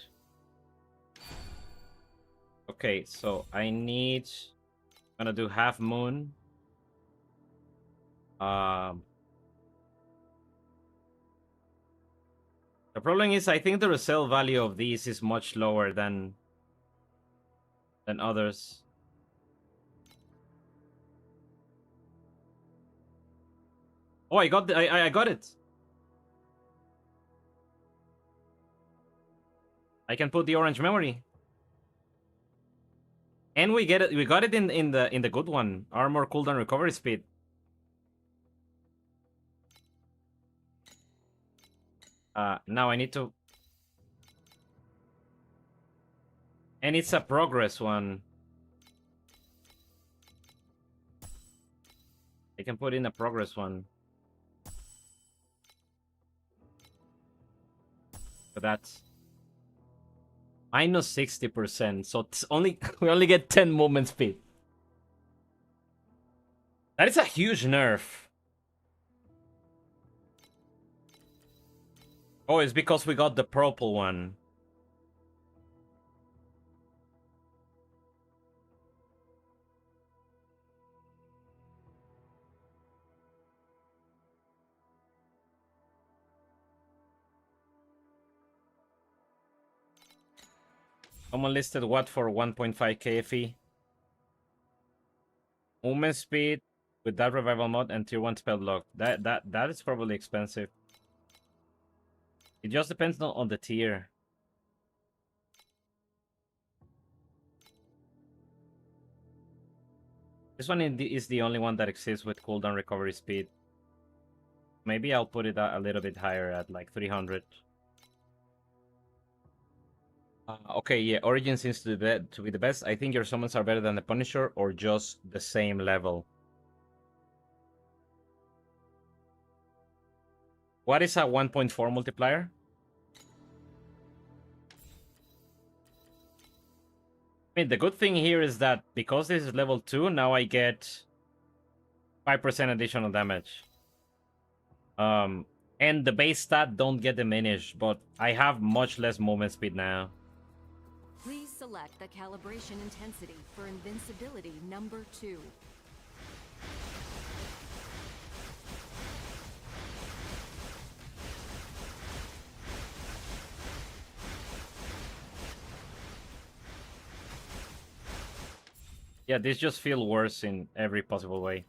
Okay, so I need... I'm gonna do half moon. The problem is I think the resale value of these is much lower than others. Oh, I got I got it. I can put the orange memory. And we get it. We got it in the good one. Armor, cooldown, recovery speed. Now I need to. And it's a progress one. I can put in a progress one. But that's minus 60%. So it's only we only get 10 movement speed. That is a huge nerf. Oh, it's because we got the purple one. Someone listed what for 1.5 KFE? Movement speed with that revival mod and tier 1 spell block. That is probably expensive. It just depends on the tier. This one is the only one that exists with cooldown recovery speed. Maybe I'll put it a little bit higher at like 300. Okay, yeah, Origin seems to be the best. I think your summons are better than the Punisher or just the same level. What is a 1.4 multiplier? I mean, the good thing here is that because this is level 2, now I get 5% additional damage. And the base stat don't get diminished, but I have much less movement speed now. Please select the calibration intensity for invincibility number 2. Yeah, this just feels worse in every possible way.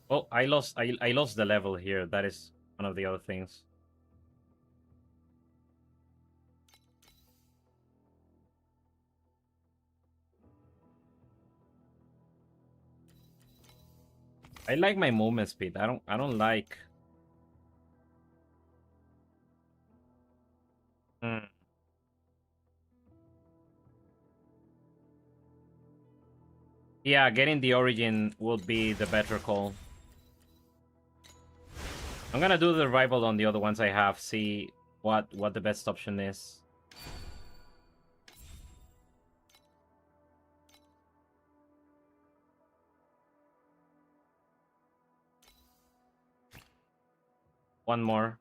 Oh, I lost the level here. That is one of the other things. I like my movement speed. I don't like. Hmm. Yeah, getting the origin would be the better call. I'm gonna do the revival on the other ones I have. See what the best option is. One more.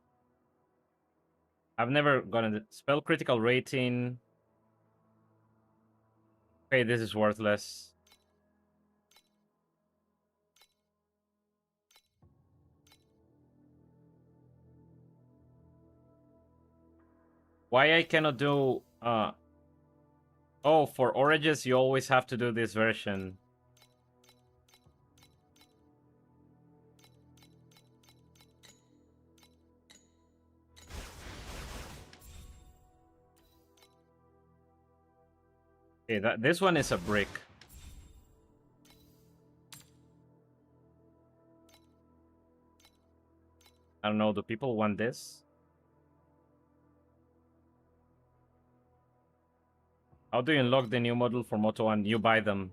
I've never gotten the spell critical rating. Okay, this is worthless. Why I cannot do oh, for Origins you always have to do this version. Okay, this one is a brick. I don't know, do people want this? How do you unlock the new model for Moto1? You buy them.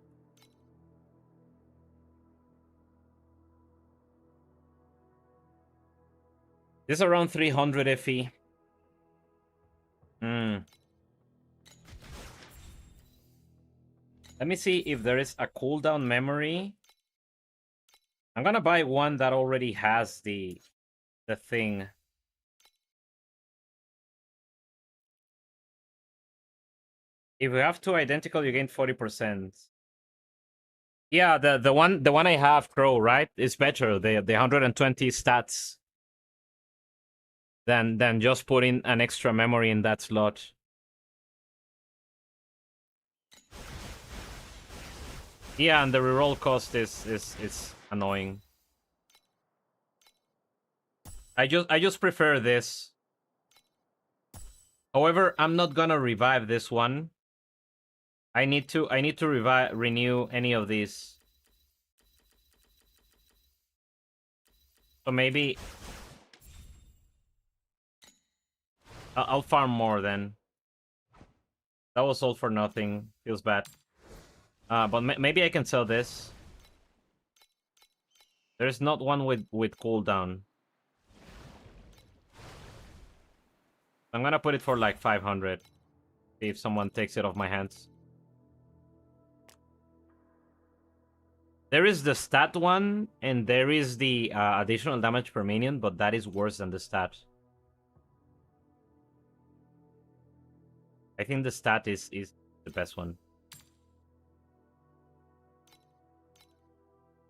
This is around 300 FE. Let me see if there is a cooldown memory. I'm gonna buy one that already has the thing. If you have two identical, you gain 40%. Yeah, the one I have, Crow, right, is better. The 120 stats than just putting an extra memory in that slot. Yeah, and the reroll cost is annoying. I just prefer this. However, I'm not gonna revive this one. I need to renew any of these. So maybe I'll farm more then. That was all for nothing. Feels bad. But maybe I can sell this. There's not one with cooldown. I'm gonna put it for like 500. See if someone takes it off my hands. There is the stat one, and there is the additional damage per minion, but that is worse than the stat. I think the stat is the best one.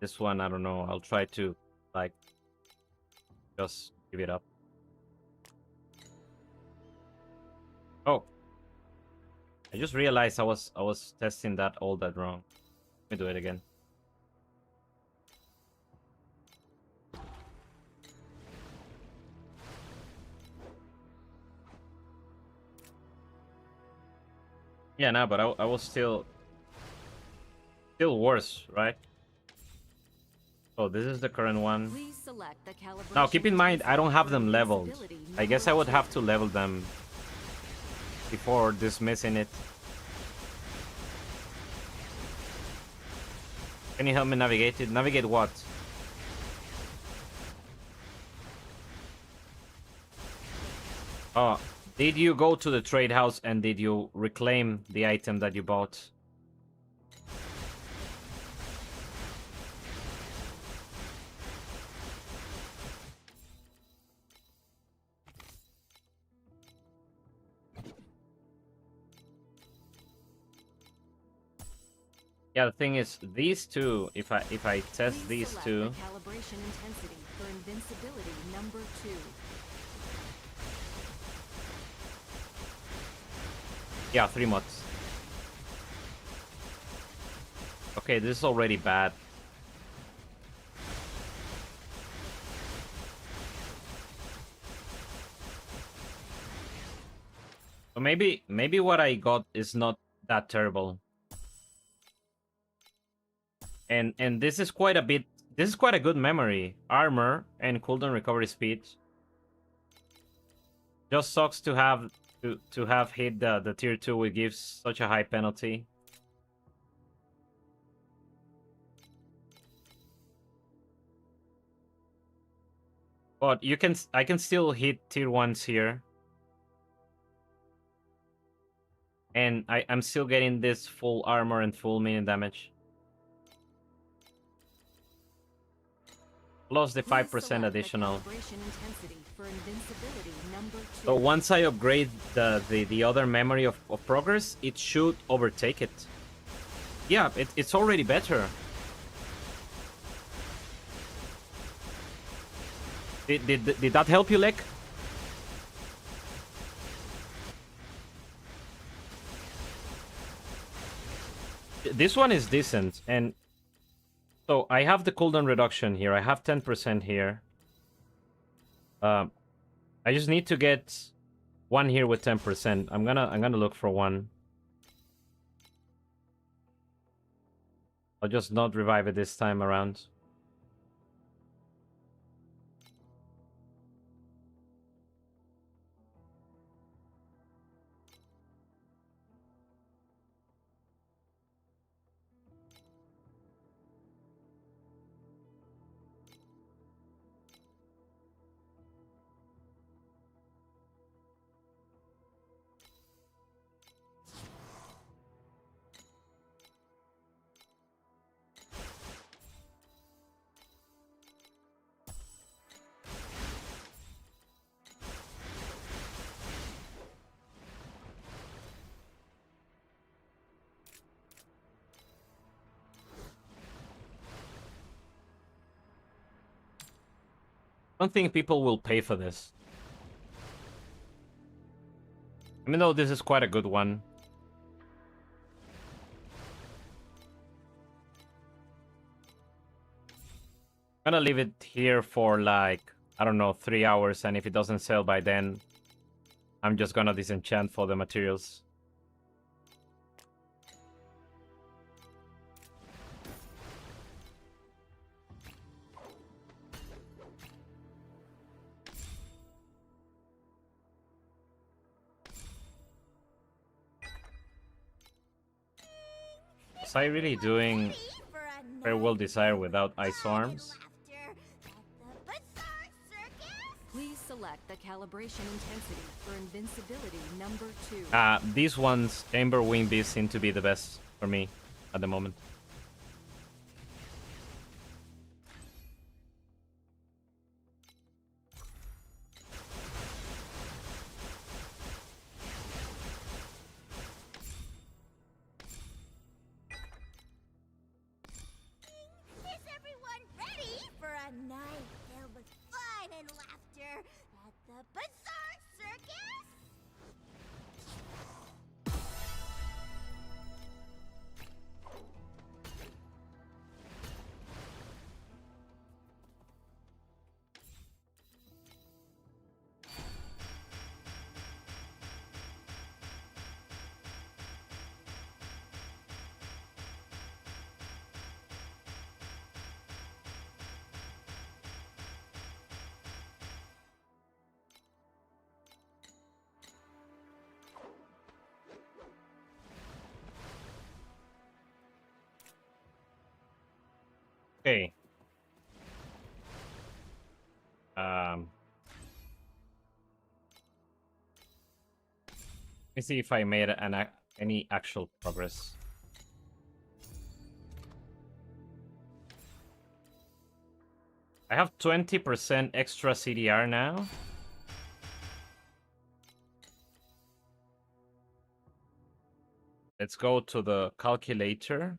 This one, I don't know. I'll try to, like, just give it up. Oh. I just realized I was testing that all that wrong. Let me do it again. Yeah, no, but I was still worse, right? Oh, this is the current one. Please select the calibration Now, keep in mind, I don't have them leveled. invincibility I guess I number would 2. have to level them before dismissing it. Can you help me navigate it? Navigate what? Oh, did you go to the trade house and did you reclaim the item that you bought? Yeah, the thing is, these two, if I test Please these select two, the calibration intensity for invincibility number 2. yeah, 3 mods. Okay, this is already bad. So maybe what I got is not that terrible. And this is quite a bit. This is quite a good memory, armor, and cooldown recovery speed. Just sucks to have hit the tier 2, which gives such a high penalty. But I can still hit tier 1s here. And I'm still getting this full armor and full minion damage. Plus the 5% additional. So once I upgrade the other memory of progress, it should overtake it. Yeah, it's already better. Did that help you, Lek? This one is decent, and so I have the cooldown reduction here. I have 10% here. I just need to get one here with 10%. I'm gonna look for one. I'll just not revive it this time around. don't think people will pay for this. Even though this is quite a good one. I'm gonna leave it here for like, I don't know, 3 hours, and if it doesn't sell by then, I'm just gonna disenchant for the materials. Was I really doing Farewell Desire without Ice Arms? Please select the calibration intensity for invincibility number 2. These ones, Aember Wing Beast, seem to be the best for me at the moment. Is everyone ready for a night filled with fun and laughter at the Bazaar Circus? Okay. Let me see if I made any actual progress. I have 20% extra CDR now. Let's go to the calculator.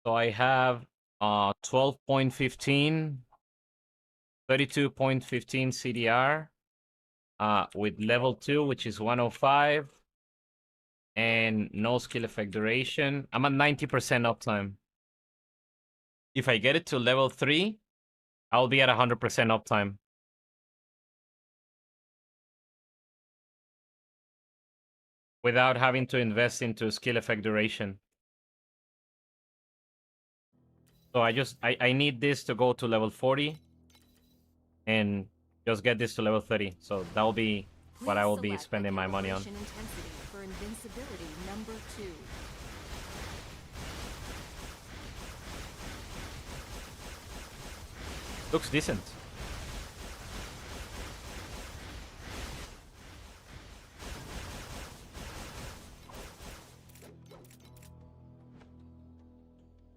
So I have 12.15, 32.15 CDR with level 2, which is 105, and no skill effect duration. I'm at 90% uptime. If I get it to level 3, I'll be at 100% uptime. Without having to invest into skill effect duration. So I need this to go to level 40 and just get this to level 30. So that'll be what I will be spending my money on. Intensity for invincibility number 2. Looks decent.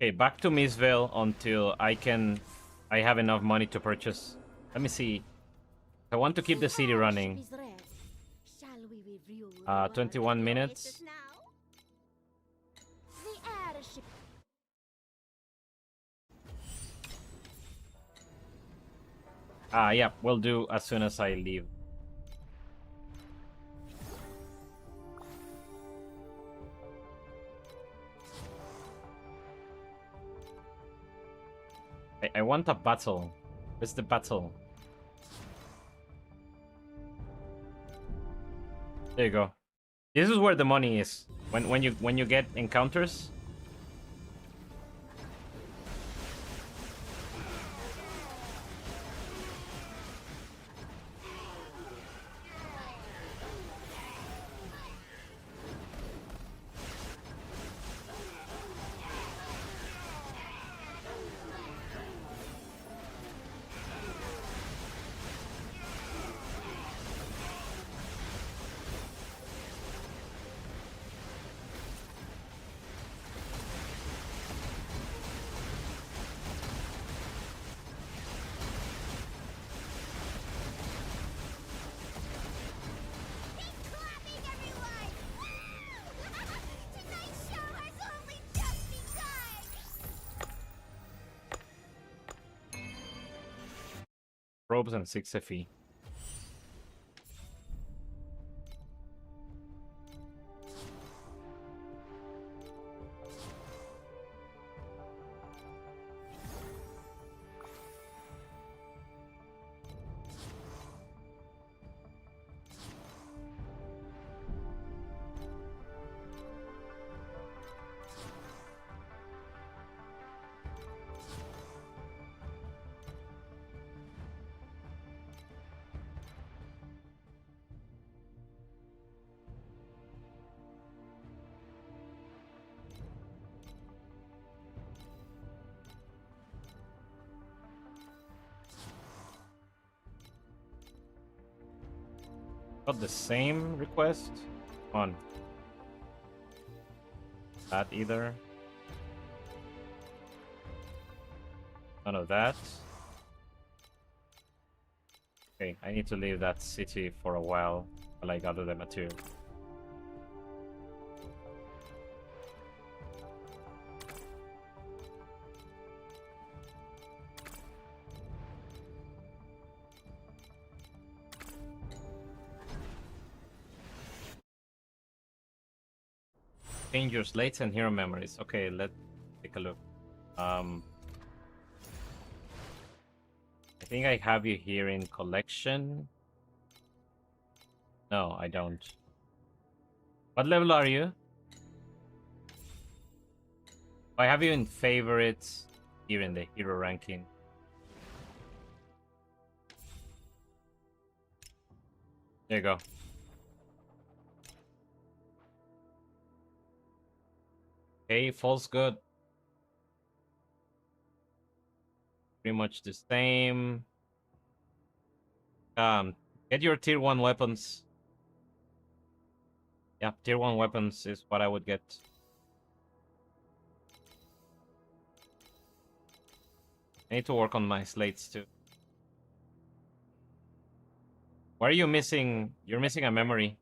Okay, back to Mistveil until I have enough money to purchase. Let me see. I want to keep the city running. 21 minutes. Yeah, we'll do as soon as I leave. I want a battle. Where's the battle? There you go. This is where the money is. When you get encounters. Probes and 6 FE. Not the same request on that either. None of that. Okay, I need to leave that city for a while while I gather the material. Change your slates and hero memories. Okay, let's take a look. I think I have you here in collection. No, I don't. What level are you? I have you in favorites here in the hero ranking. There you go. Okay, false good. Pretty much the same. Get your tier 1 weapons. Yeah, tier 1 weapons is what I would get. I need to work on my slates too. Why are you missing? You're missing a memory.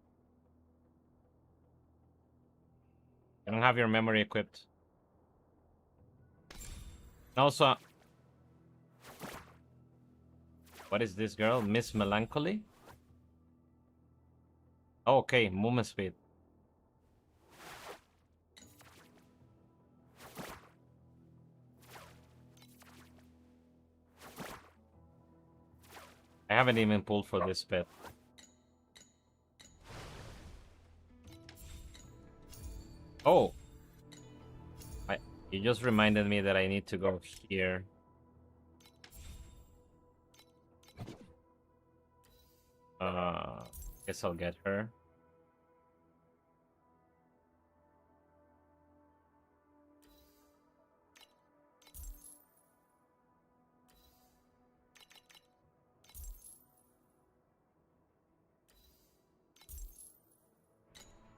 I don't have your memory equipped. Also, what is this girl? Miss Melancholy? Oh, okay, movement speed. I haven't even pulled for this pet. Oh! You just reminded me that I need to go here. Guess I'll get her.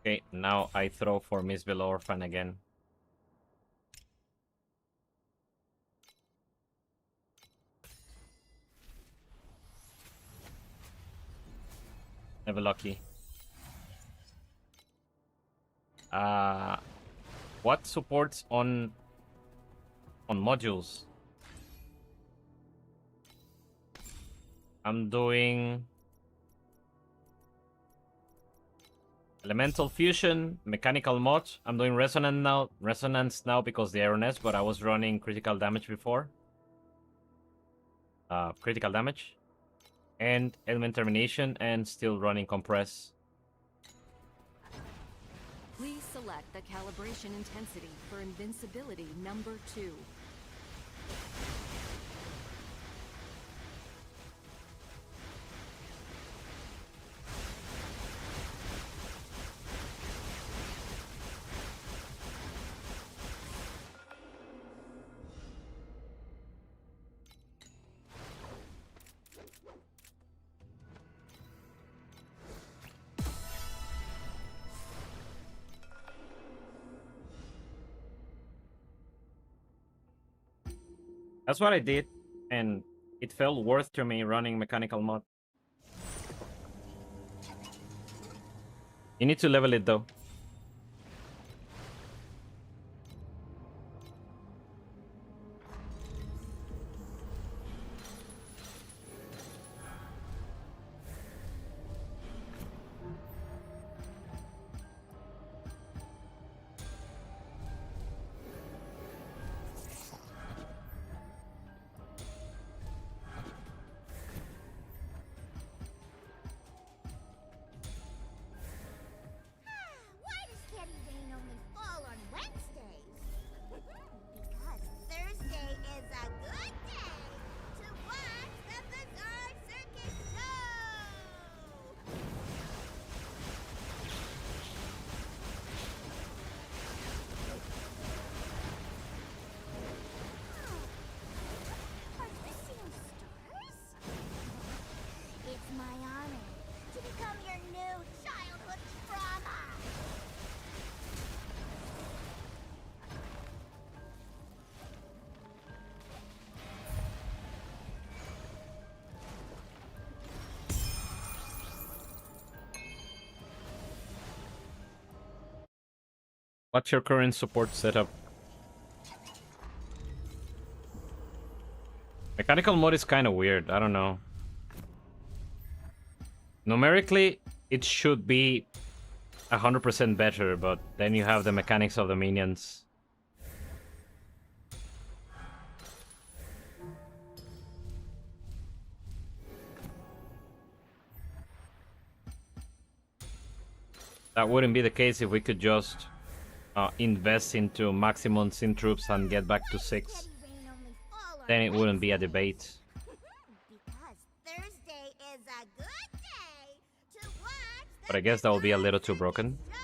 Okay, now I throw for Miss Orphan again. Never lucky. What supports on modules? I'm doing elemental fusion, mechanical mod. I'm doing resonance now because the Iron S, but I was running critical damage before. Critical damage. And element termination and still running compress. Please select the calibration intensity for invincibility number 2. That's what I did, and it felt worth to me running mechanical mod. You need to level it though. What's your current support setup? Mechanical mode is kind of weird. I don't know. Numerically, it should be 100% better, but then you have the mechanics of the minions. That wouldn't be the case if we could just invest into maximum sim troops and get back to 6. Steady rain only fall on Then it wouldn't be a debate. because Thursday is a good day to watch the But I guess that would be a little too broken. show.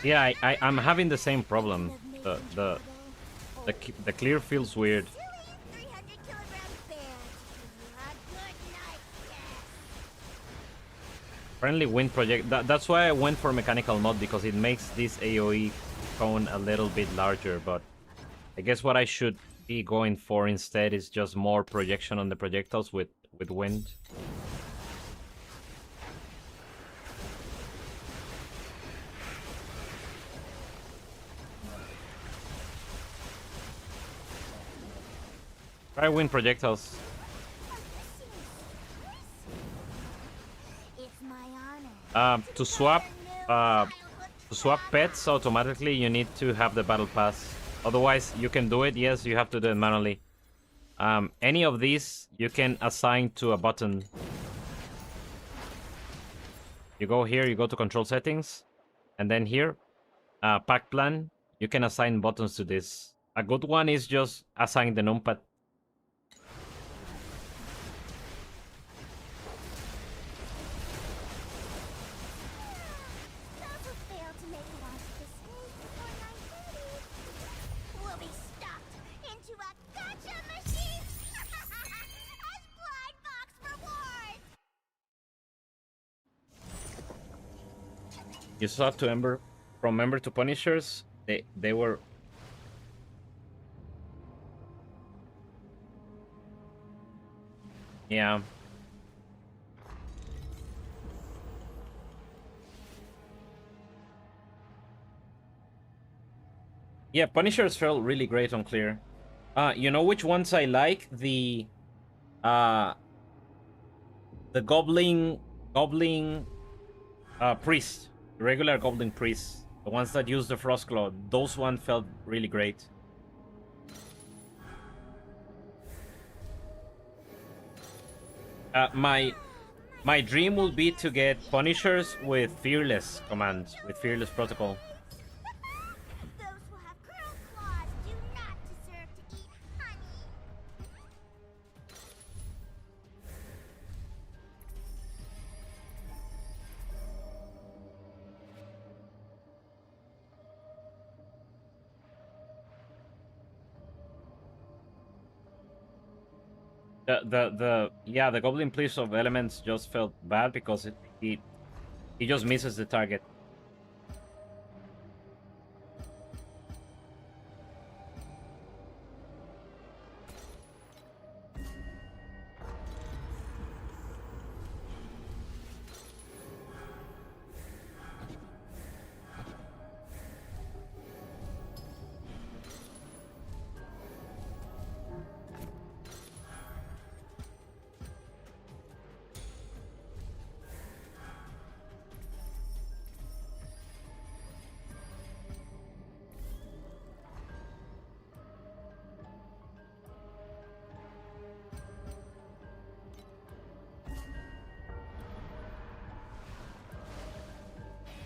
Yeah, I'm having the same problem. The the clear feels weird. 300-kilogram bear. A good night, yes. Friendly wind project. That's why I went for mechanical mod, because it makes this AoE cone a little bit larger. But I guess what I should be going for instead is just more projection on the projectiles with wind. Try wind projectiles. It's my honor. To swap pets automatically, you need to have the battle pass. Otherwise, you can do it. Yes, you have to do it manually. Any of these you can assign to a button. You go here, you go to control settings, and then here, pack plan. You can assign buttons to this. A good one is just assign the numpad. Those who fail to make it onto the stage before 9:30 will be stuffed into a gotcha machine as blind box rewards. You saw to Ember, from Ember to Punishers. They were. Yeah. Yeah, Punishers felt really great on clear. You know which ones I like? The goblin priest, the regular goblin priest, the ones that use the frost claw. Those one felt really great. My dream will be to get Punishers with Fearless commands, with Fearless protocol. Those who have curled claws do not deserve to eat honey. The goblin priest of elements just felt bad because he just misses the target.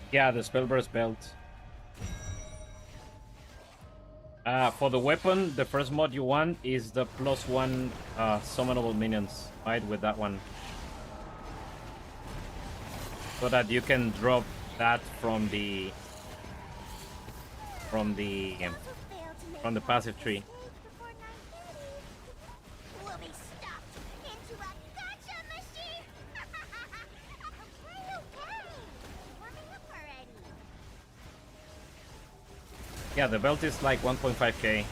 Yeah, the Spellburst belt. For the weapon, the first mod you want is the +1 summonable minions, right? With that one. So that you can drop that from the passive tree. We'll be stuffed into a gotcha machine. Okay. Warming up already. Yeah, the belt is like 1.5k.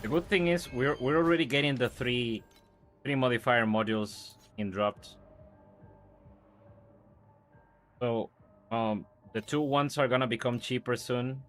The good thing is we're already getting the three modifier modules in dropped. So the 2 ones are gonna become cheaper soon.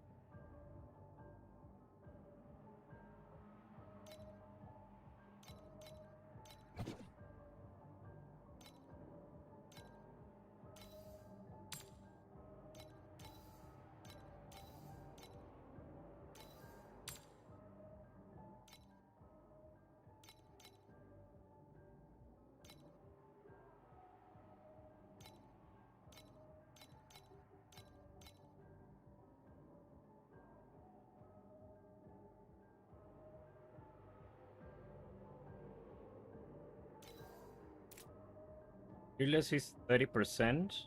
Fearless is 30%.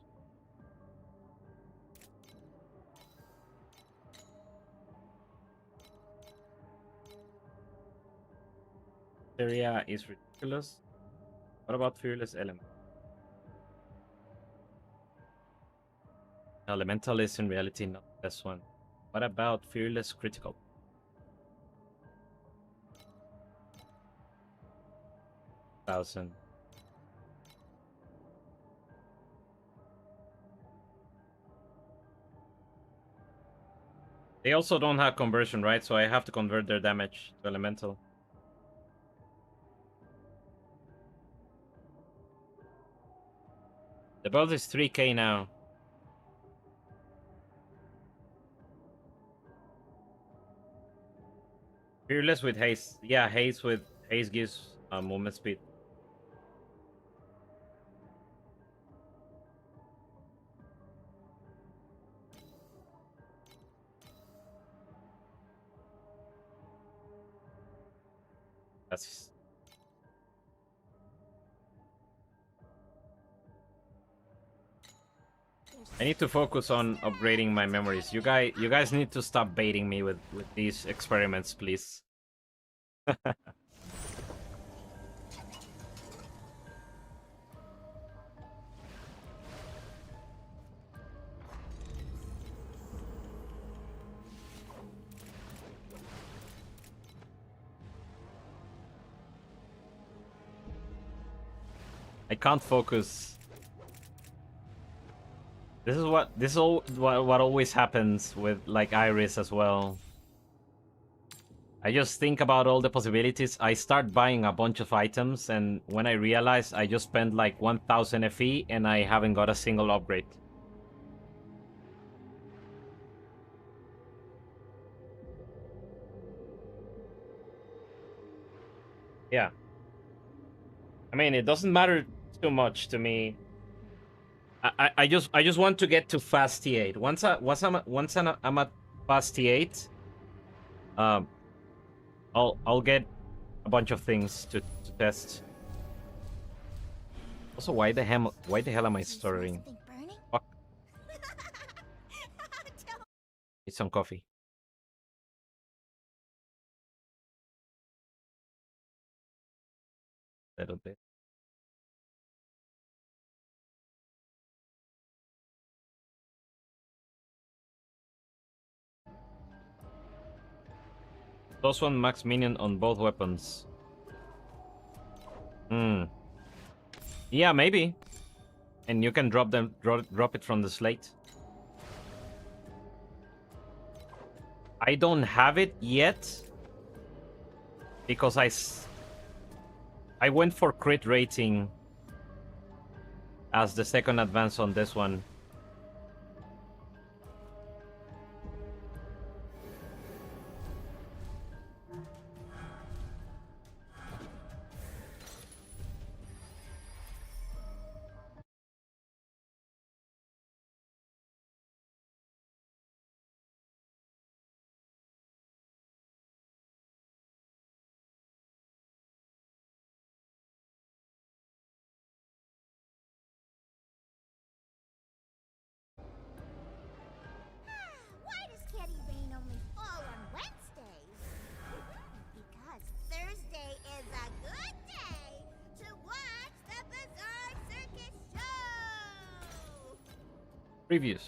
Area is ridiculous. What about Fearless Element? Elemental is in reality not this one. What about Fearless Critical? Thousand. They also don't have conversion, right? So I have to convert their damage to elemental. The belt is 3k now. Fearless with haste. Yeah, haste gives movement speed. That's I need to focus on upgrading my memories. You guys need to stop baiting me with these experiments, please. I can't focus. This is what always happens with like Iris as well. I just think about all the possibilities. I start buying a bunch of items, and when I realize I just spent like 1000 FE and I haven't got a single upgrade. Yeah. I mean, it doesn't matter too much to me. I just want to get to fast T8. Once I'm at fast T8, I'll get a bunch of things to test. Also, why the hell am I stirring? Fuck. Need some coffee. Little bit. +1 max minion on both weapons. Yeah, maybe. And you can drop it from the slate. I don't have it yet because I went for crit rating as the second advance on this one. Previews.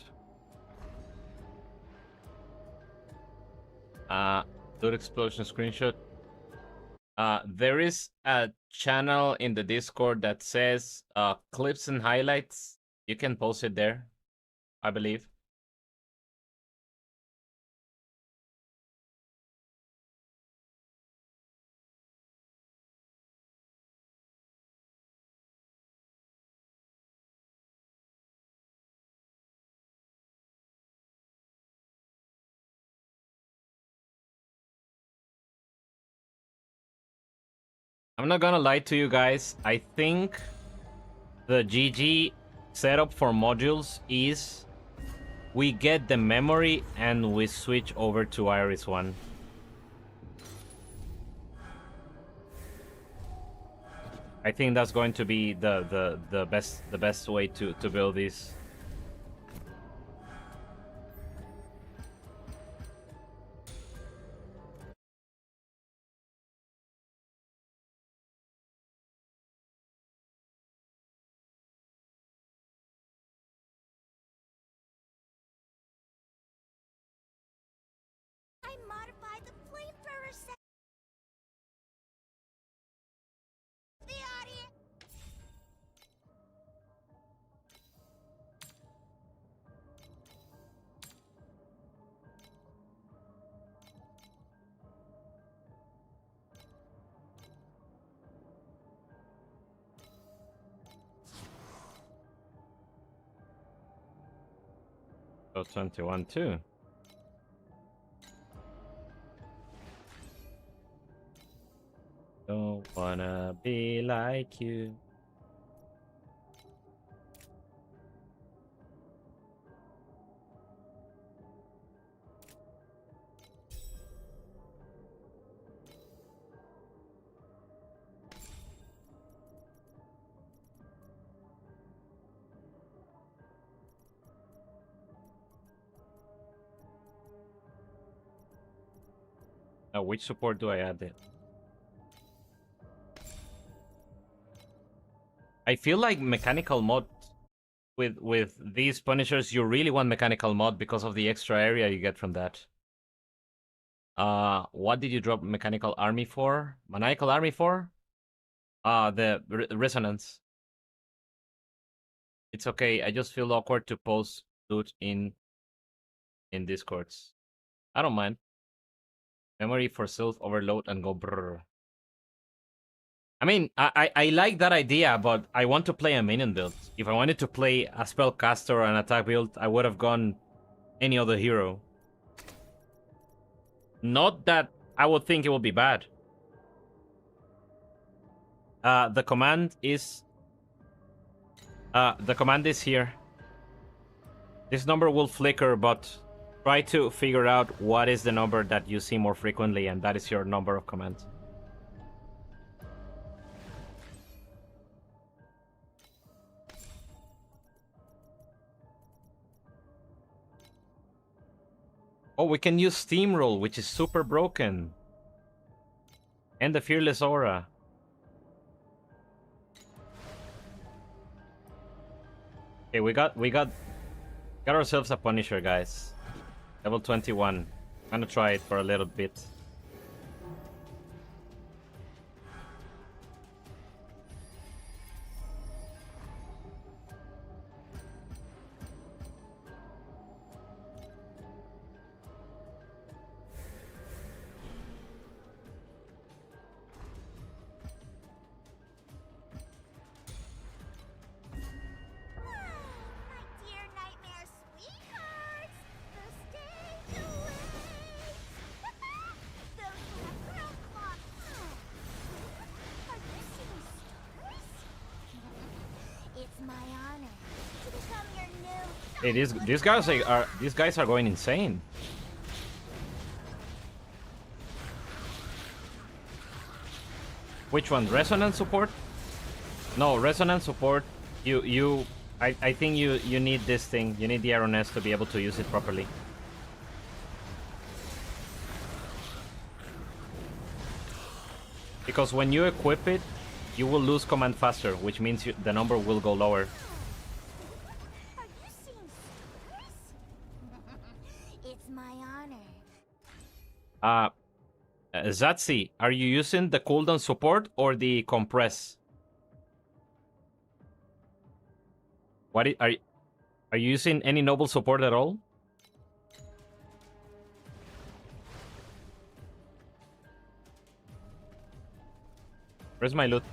Dude explosion screenshot. There is a channel in the Discord that says clips and highlights. You can post it there, I believe. I'm not gonna lie to you guys. I think the GG setup for modules is we get the memory and we switch over to Iris 1. I think that's going to be the best way to build this. I modified the flamethrower set. The audience. So 21 too. Don't wanna be like you. Now, which support do I add it? I feel like mechanical mod with these punishers, you really want mechanical mod because of the extra area you get from that. What did you drop mechanical army for? Maniacal army for? The resonance. It's okay. I just feel awkward to post loot in Discords. I don't mind. Memory for self overload and go brrr. I mean, I like that idea, but I want to play a minion build. If I wanted to play a spellcaster or an attack build, I would have gone any other hero. Not that I would think it would be bad. The command is here. This number will flicker, but try to figure out what is the number that you see more frequently, and that is your number of commands. Oh, we can use Steamroll, which is super broken. And the Fearless Aura. Okay, we got ourselves a Punisher, guys. Level 21. I'm gonna try it for a little bit. My dear nightmare sweethearts, the stage awaits. Those who have grown clock. Are you seeing stars? It's my honor to become your new. Hey, these guys are going insane. Which one? Resonance support? No, resonance support. I think you need this thing. You need the Iron S to be able to use it properly. Because when you equip it, you will lose command faster, which means the number will go lower. Are you seeing Uh, Zatsi, are you using the cooldown support or the compress? Are you using any noble support at all? Where's my loot?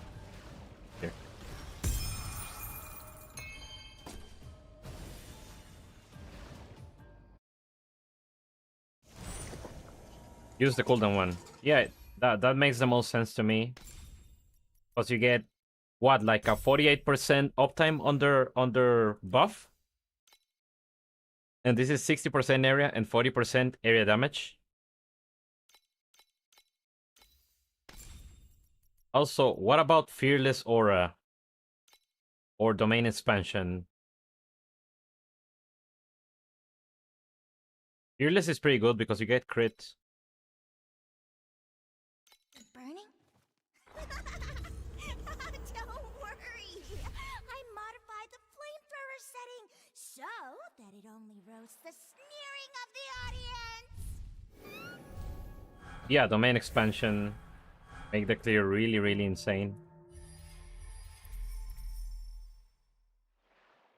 Here. Use the cooldown one. Yeah, that makes the most sense to me. Because you get what, like a 48% uptime under buff? And this is 60% area and 40% area damage. Also, what about Fearless Aura? Or Domain Expansion? Fearless is pretty good because you get crit. Burning? Don't worry. I modified the flamethrower setting so that it only roasts the sneering of the audience. Yeah, Domain Expansion. Make the clear really, really insane.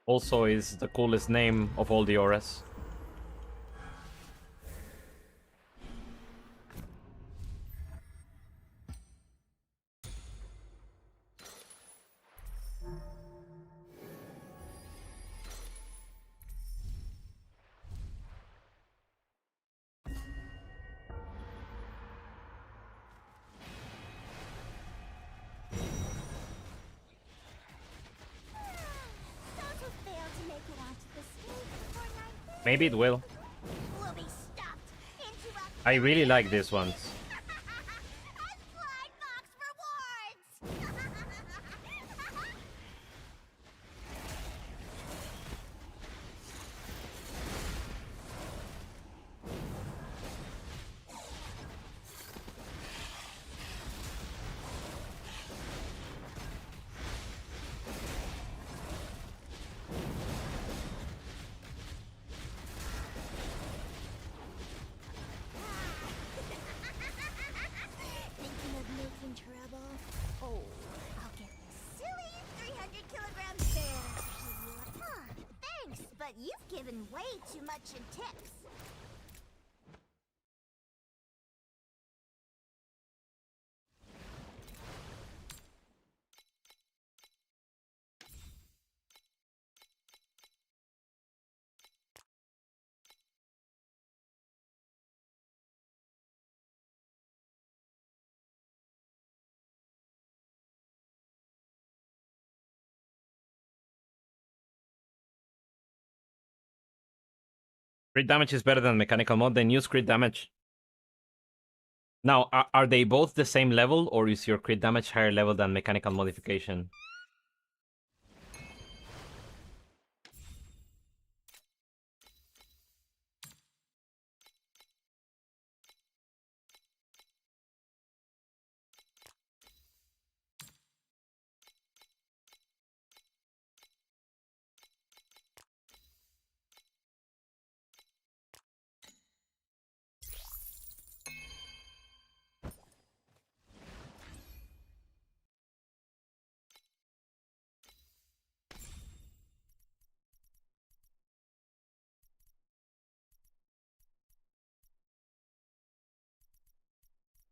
Also is the coolest name of all the auras. Those who fail to make it onto the stage before 9:30 Maybe it will. will be stuffed into a I really like these ones. as blind box rewards. Thinking of making trouble? Oh, I'll get this silly 300 kilograms there. Huh, thanks, but you've given way too much in tips. Crit damage is better than mechanical mod, then use crit damage. Now, are they both the same level, or is your crit damage higher level than mechanical modification?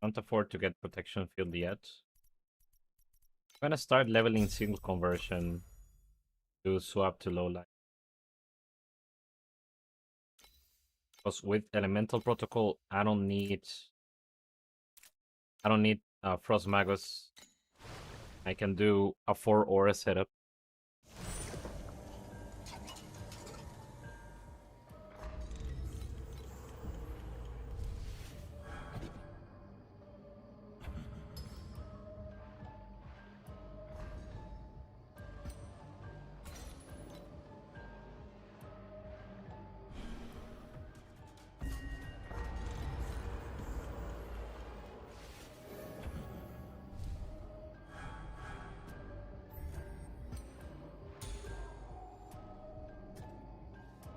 Can't afford to get protection field yet. I'm gonna start leveling single conversion to swap to low light. Because with elemental protocol, I don't need Frost Magus. I can do a 4 aura setup.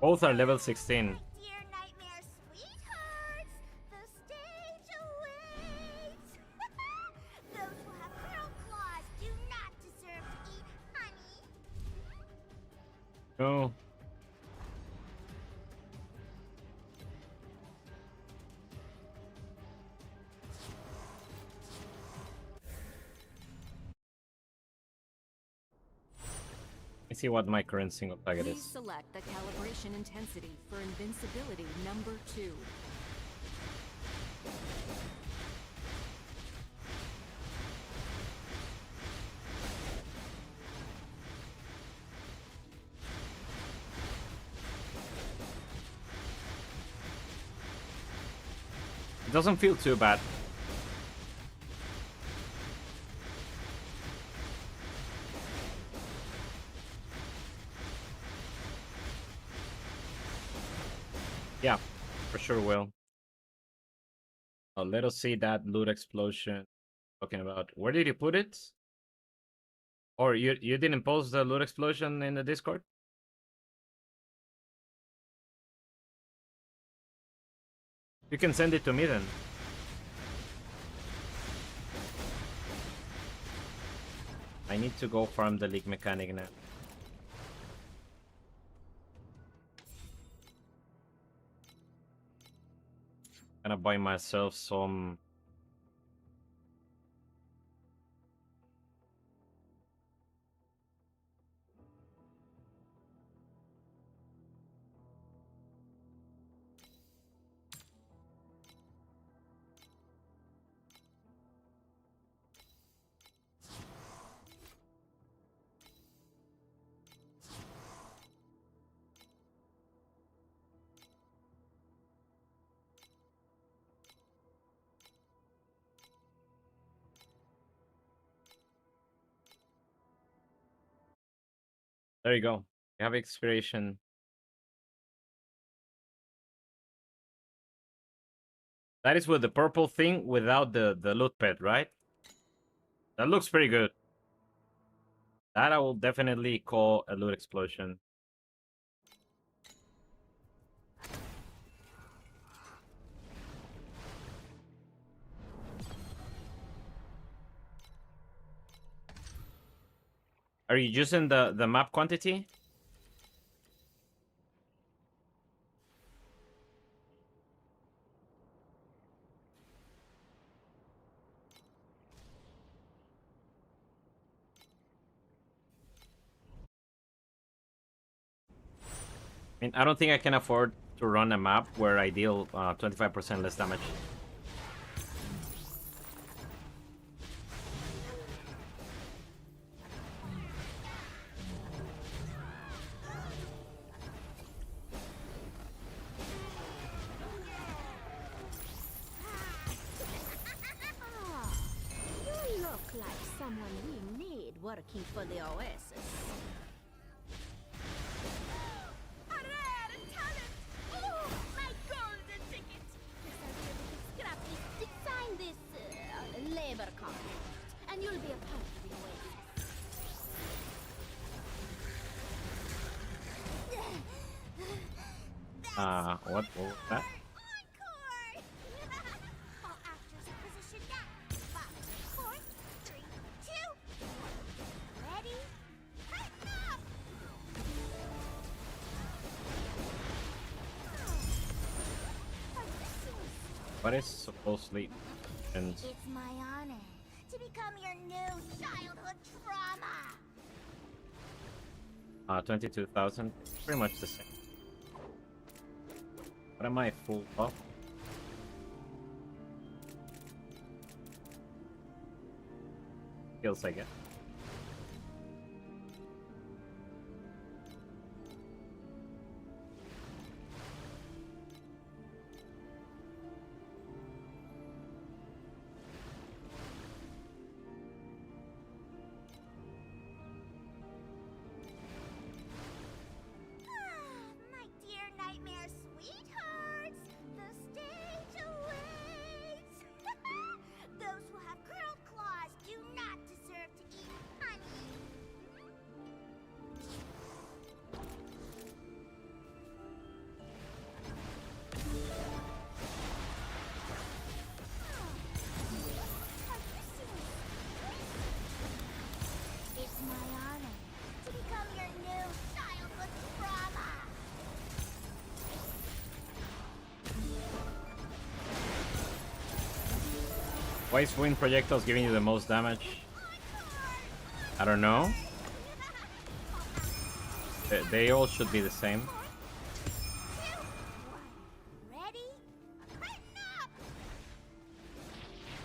Both are level 16. Dear nightmare sweethearts, the stage No. Let's see what my current single target Please is. select the calibration intensity for invincibility number 2. It doesn't feel too bad. Yeah, for sure will. Let us see that loot explosion. Talking about, where did you put it? Or you didn't post the loot explosion in the Discord? You can send it to me then. I need to go farm the league mechanic now. Gonna buy myself some. There you go. You have expiration. That is with the purple thing without the loot pet, right? That looks pretty good. That I will definitely call a loot explosion. Are you using the map quantity? I mean, I don't think I can afford to run a map where I deal 25% less damage. You look like someone we need working for the Oasis. A rare talent! Oh, my golden ticket! Yes, I'll be able to scrap this, sign this labor contract, and you'll be a part of the Oasis. What was that? Encore! All actors in position now. 5, 4, 3, 2, 1. Ready? Tighten up! What is supposedly and It's my honor to become your new childhood trauma. 22,000? Pretty much the same. What am I full of? Skills, I guess. My dear nightmare sweethearts, the stage awaits. Those who have curled claws do not deserve to Why is wind projectiles giving you the most damage? I don't know. They all should be the same. Ready? Tighten up!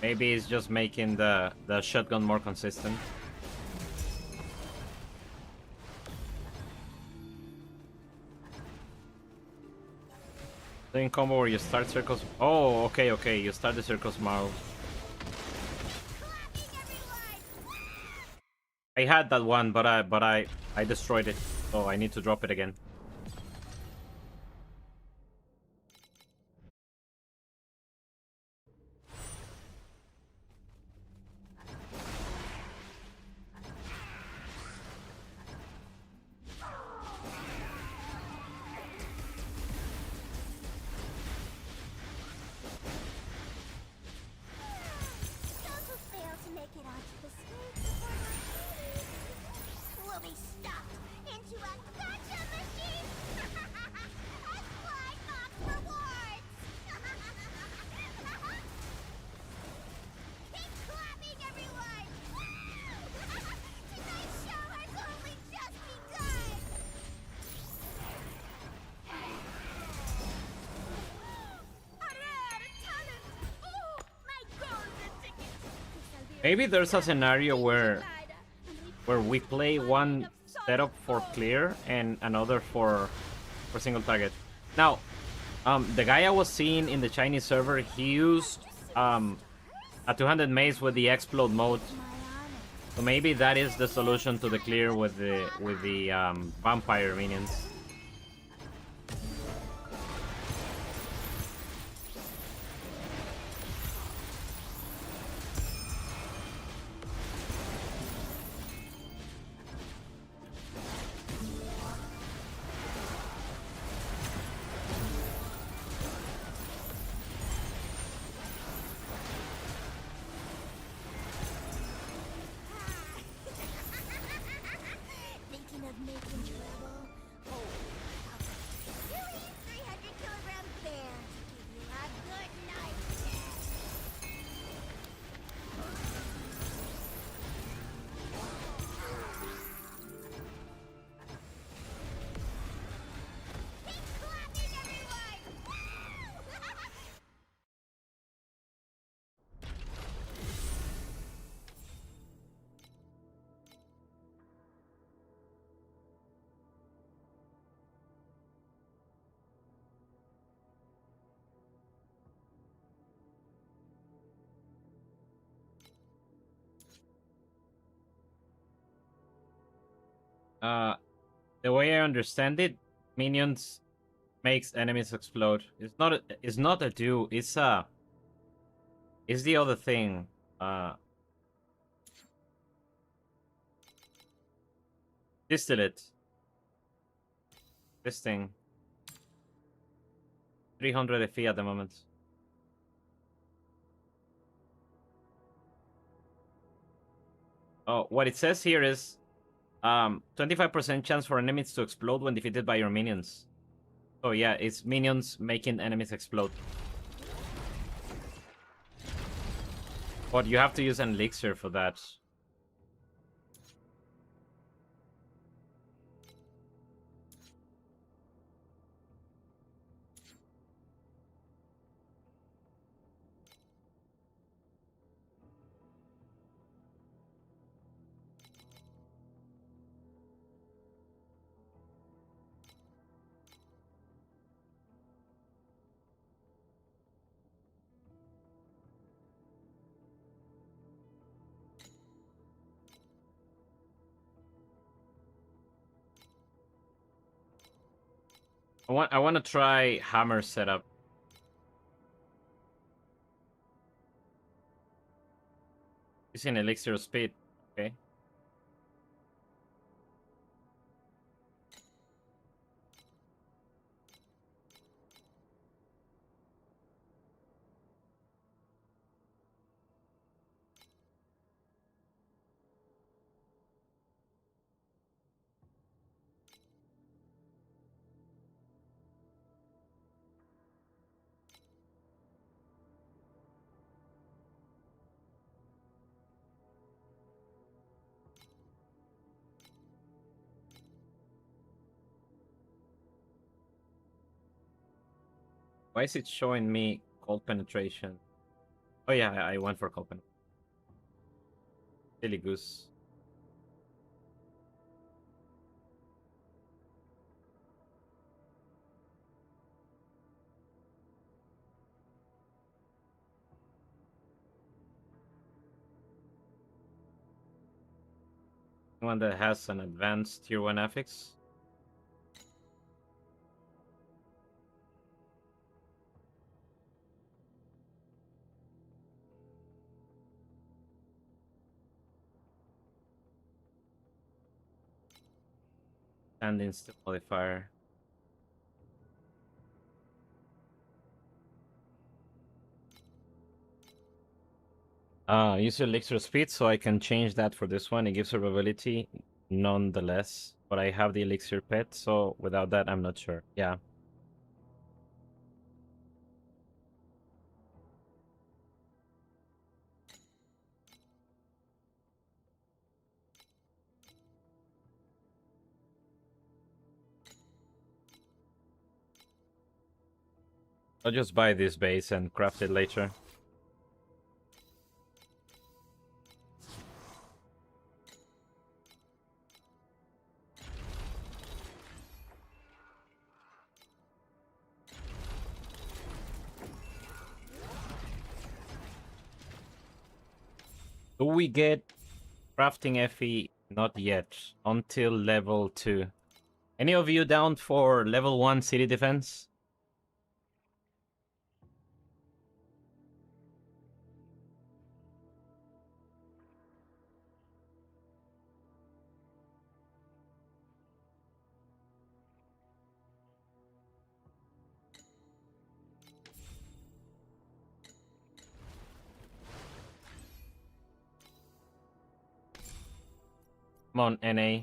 Maybe it's just making the shotgun more consistent. Doing combo where you start circles. Oh, okay. You start the circles model. I had that one, but I destroyed it, so I need to drop it again. Those who fail to make it onto the stage before will be stuffed into a gotcha machine as blind box rewards. Keep clapping, everyone! Tonight's show has only just begun. Maybe there's a scenario where we play one setup for clear and another for single target. Now, the guy I was seeing in the Chinese server, he used a 200 mace with the explode mode. So maybe that is the solution to the clear with the vampire minions. Thinking of making trouble? Oh, really? 300-kilogram bear to give you a good night's rest. Keep clapping, everyone! The way I understand it, minions makes enemies explode. It's not a do. It's the other thing. Distillate. This thing. 300 FE at the moment. Oh, what it says here is 25% chance for enemies to explode when defeated by your minions. So yeah, it's minions making enemies explode. But you have to use an elixir for that. I want to try hammer setup. Using elixir of speed. Okay. Why is it showing me cold penetration? Oh yeah, I went for cold penetration. Silly goose. One that has an advanced tier 1 affix. And instant modifier. Use your elixir speed, so I can change that for this one. It gives survivability nonetheless. But I have the elixir pet, so without that, I'm not sure. Yeah. I'll just buy this base and craft it later. Do we get crafting FE? Not yet. Until level 2. Any of you down for level 1 city defense? Come on, NA.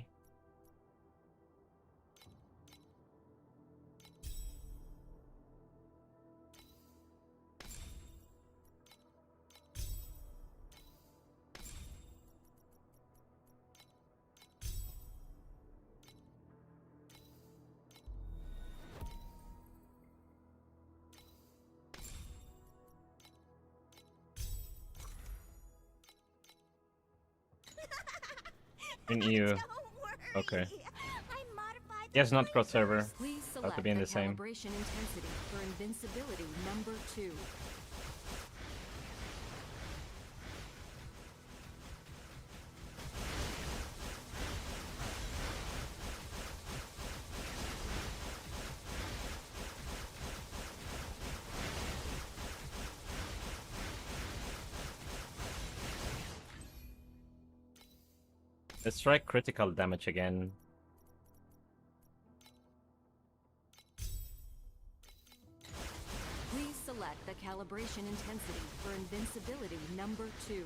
In EU. Don't worry. Okay. I modified Yes, the not cross server. Please Have select to be in the the same. calibration intensity for invincibility number 2. Let's try critical damage again. Please select the calibration intensity for invincibility number 2.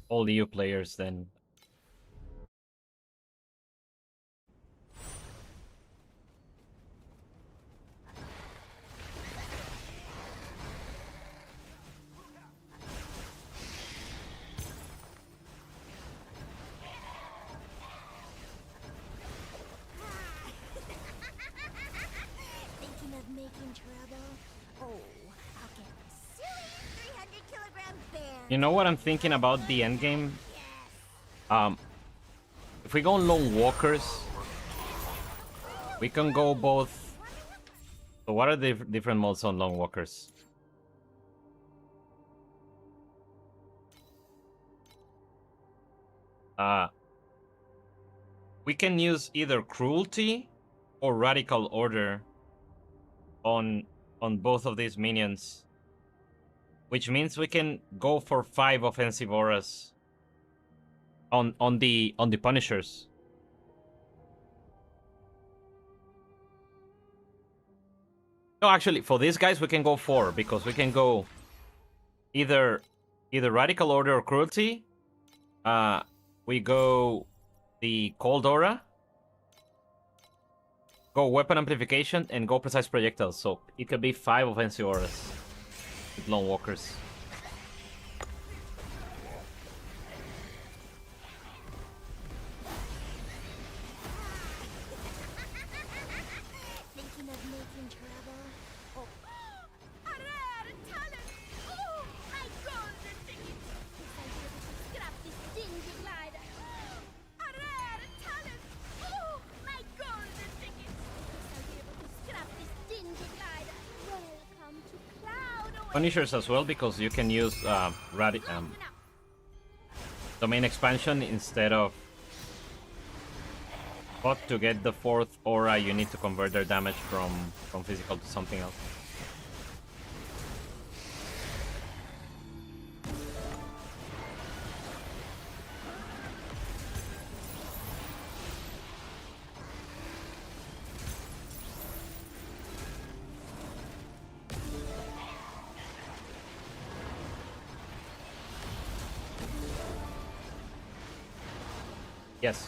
All EU players then. Thinking of making trouble? Oh, I'll get a silly 300-kilogram bear. You know what I'm thinking about the endgame? Yes. If we go lone walkers, we can go both. So what are the different modes on lone walkers? We can use either cruelty or radical order on both of these minions, which means we can go for 5 offensive auras on the punishers. No, actually, for these guys, we can go 4 because we can go either Radical Order or Cruelty. We go the Cold Aura, go Weapon Amplification, and go Precise Projectiles. So it could be 5 offensive auras with Lone Walkers. Thinking of making trouble? Oh, A rare talent! Oh, my golden ticket! Guess I'll be able to scrap this dingy glider. A rare talent! Oh, my golden ticket! Guess I'll be able to scrap this dingy glider. Welcome to Cloud Away. Punishers as well because you can use Domain Expansion instead of but to get the 4th aura, you need to convert their damage from physical to something else. Yes.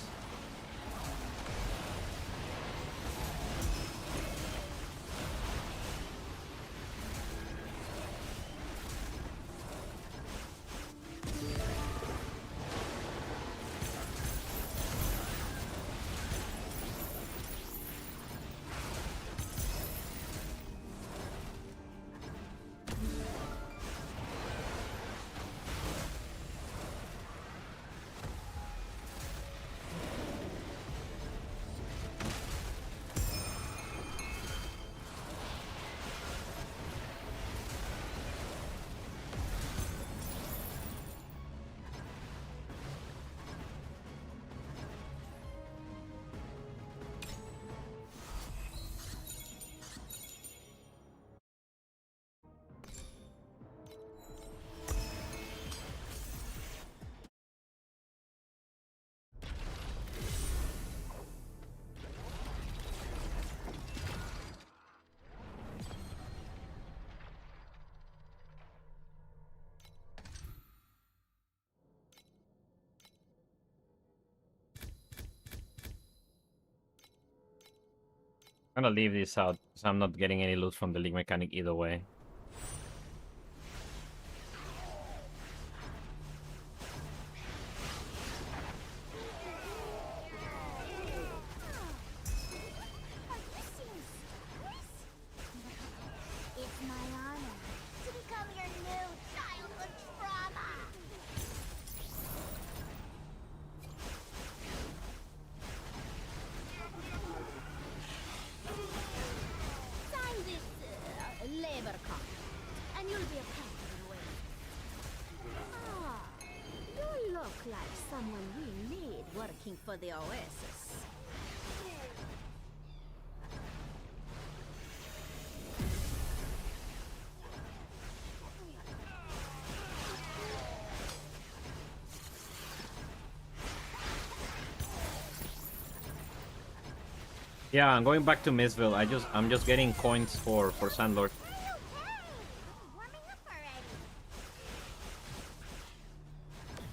I'm gonna leave this out because I'm not getting any loot from the League mechanic either way. it's my honor to become your new childhood trauma. Sign this labor contract, and you'll be a part of the way. Ah, you look like someone we need working for the Oasis. Yeah, I'm going back to Mistville. I'm just getting coins for Sandlord. Warming up already.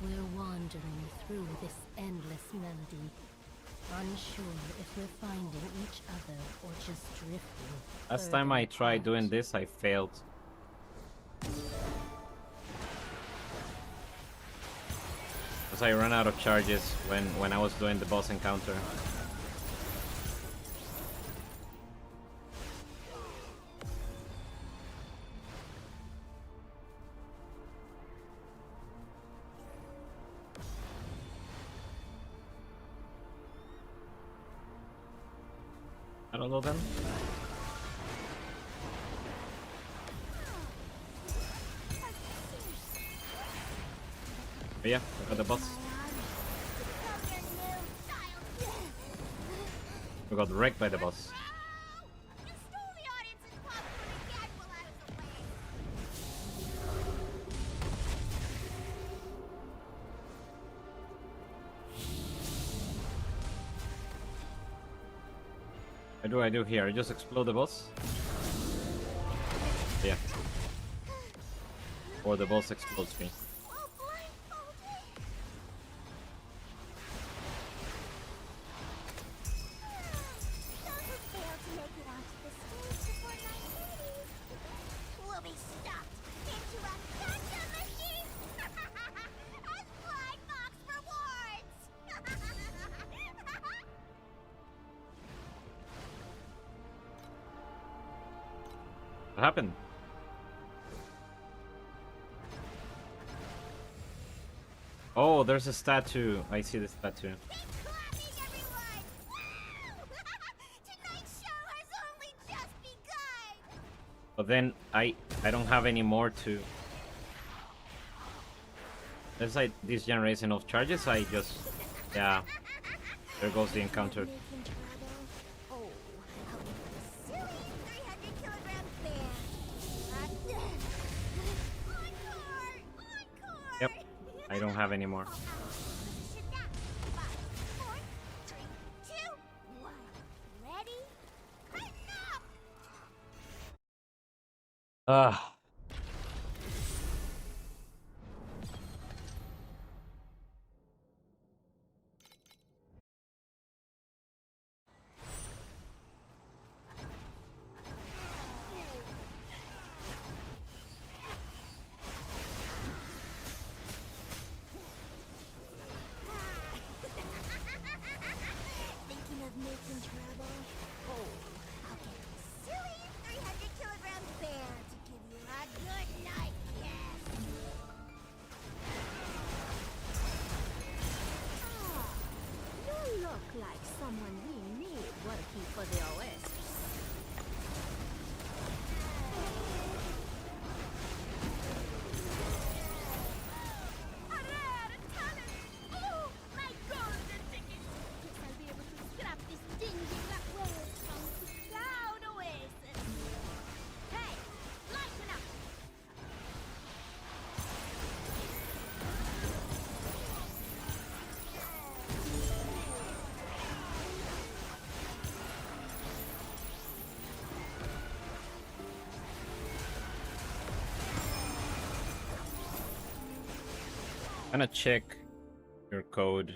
We're wandering through this endless melody, unsure if we're finding each other or just drifting. Last time I tried doing this, I failed. Because I ran out of charges when I was doing the boss encounter. I don't know them. But yeah, I got the boss. We got wrecked by the boss. You stole the audience's popcorn again while I was away. What do I do here? I just explode the boss? or the boss explodes me. All blindfolded. Those who fail to make it onto the stage before 9:30 will be stuffed into a gotcha machine as blind box rewards. What happened? Oh, there's a statue. I see the statue. Keep clapping, everyone! Woo! Tonight's show has only just begun. But then I don't have any more to. There's like this generation of charges. I just yeah. There goes the encounter. Making trouble. Oh, how can a silly 300-kilogram bear? Encore! Encore! Yep. I don't have any more. Position now. 5, 4, 3, 2, 1. Ready? Curtain up! Ah. Thinking of making trouble? Oh, I'll get a silly 300-kilogram bear to give you a good night kiss. You look like someone we need working for the Oasis. A rare talent! Oh, my golden ticket! Guess I'll be able to scrap this dingy black whale from the Cloud Oasis. Hey, lighten up! I'm gonna check your code.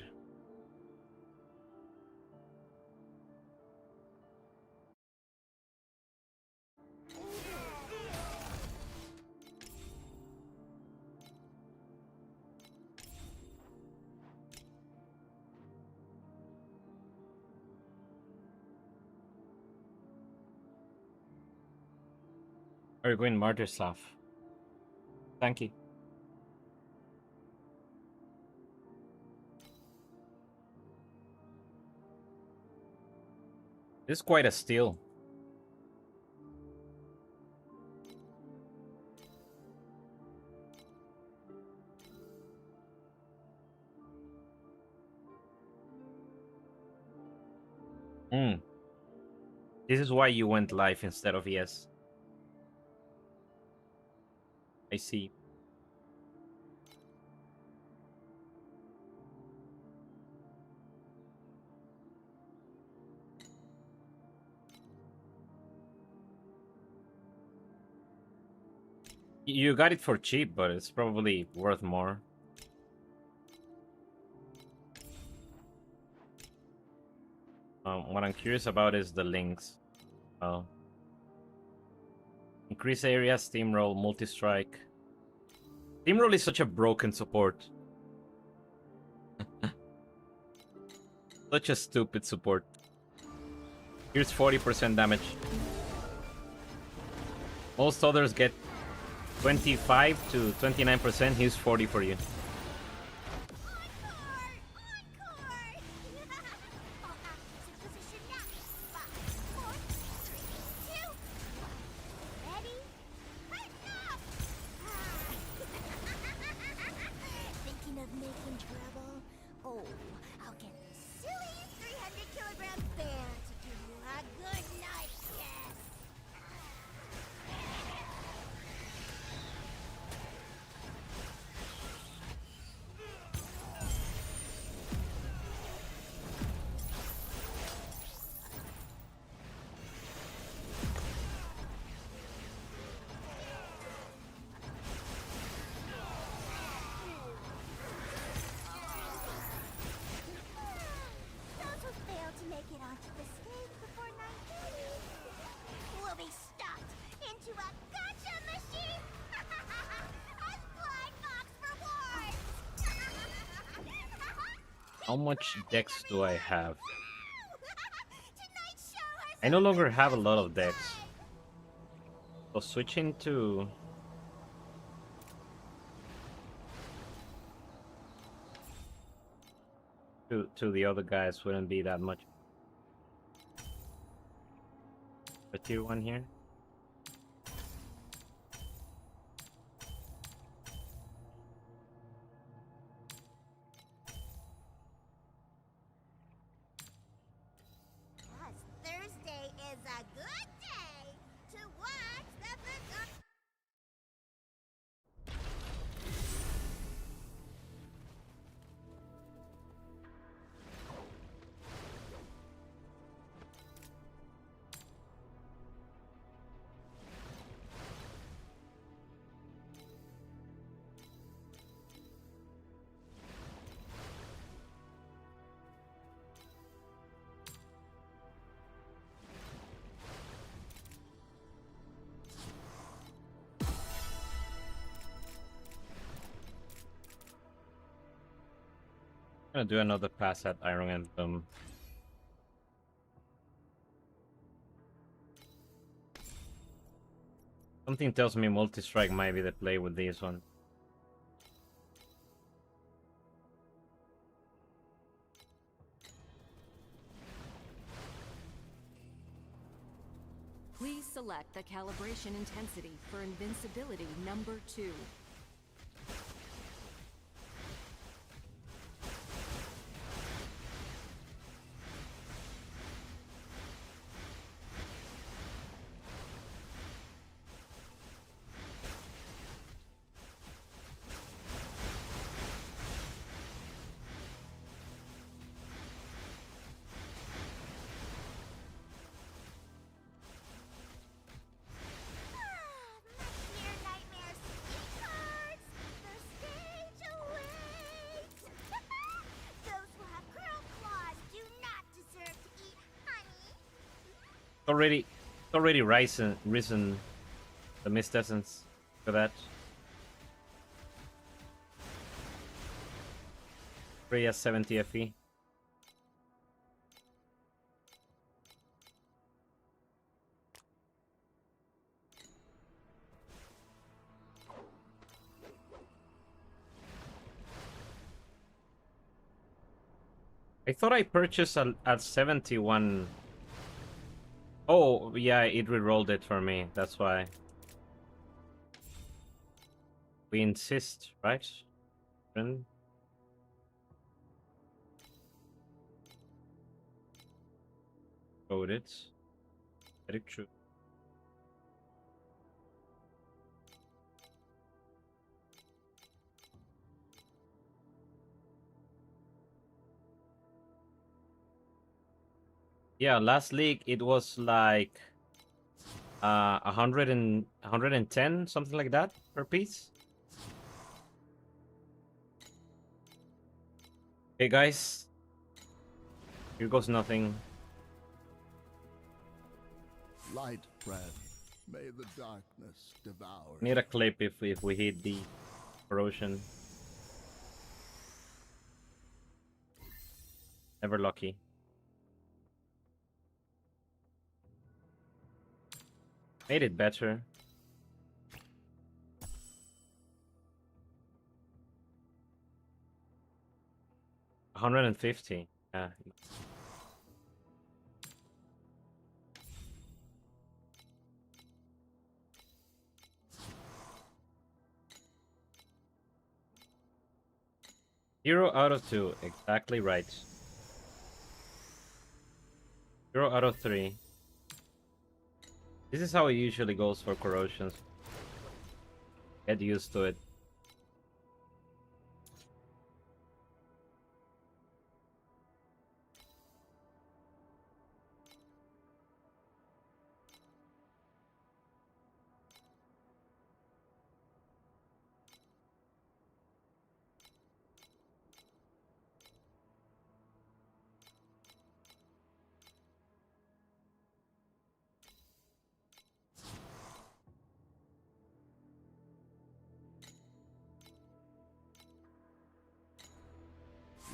Are you going Martyrslav? Thank you. This is quite a steal. This is why you went live instead of yes. I see. You got it for cheap, but it's probably worth more. What I'm curious about is the links. Increase area, steamroll, multi-strike. Steamroll is such a broken support. Such a stupid support. Here's 40% damage. Most others get 25 to 29%. Here's 40 for you. Thinking of making trouble? Oh, I'll get a silly 300-kilogram bear to give you a good night kiss. How much dex do I have? Tonight's show has I no longer have a been lot of dex. time. So switching to the other guys wouldn't be that much. A tier 1 here. Yes, Thursday is a good day to watch the football. I'm gonna do another pass at Iron Emblem. Something tells me multi-strike might be the play with this one. Please select the calibration intensity for invincibility number 2. My dear nightmare sweethearts, the stage awaits. Those who have curl claws do not deserve to eat honey. It's already risen the mist essence for that. Freya 70 FE. I thought I purchased at 71. Oh, yeah, it re-rolled it for me. That's why. We insist, right? Friend? Code it. Very true. Yeah, last league it was like 110, something like that per piece. Hey guys, here goes nothing. Light, friend. May the darkness devour. Need a clip if we hit the corrosion. Never lucky. Made it better. $150. Yeah. Zero out of 2, exactly right. 0 out of 3. This is how it usually goes for corrosions. Get used to it.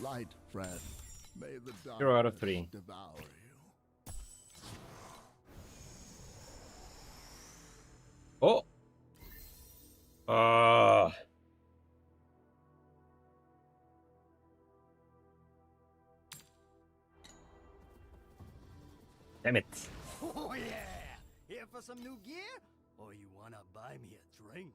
Light, friend. May the 0 out of darkness 3. devour you. Oh! Damn it. Oh yeah! Here for some new gear? Or you wanna buy me a drink?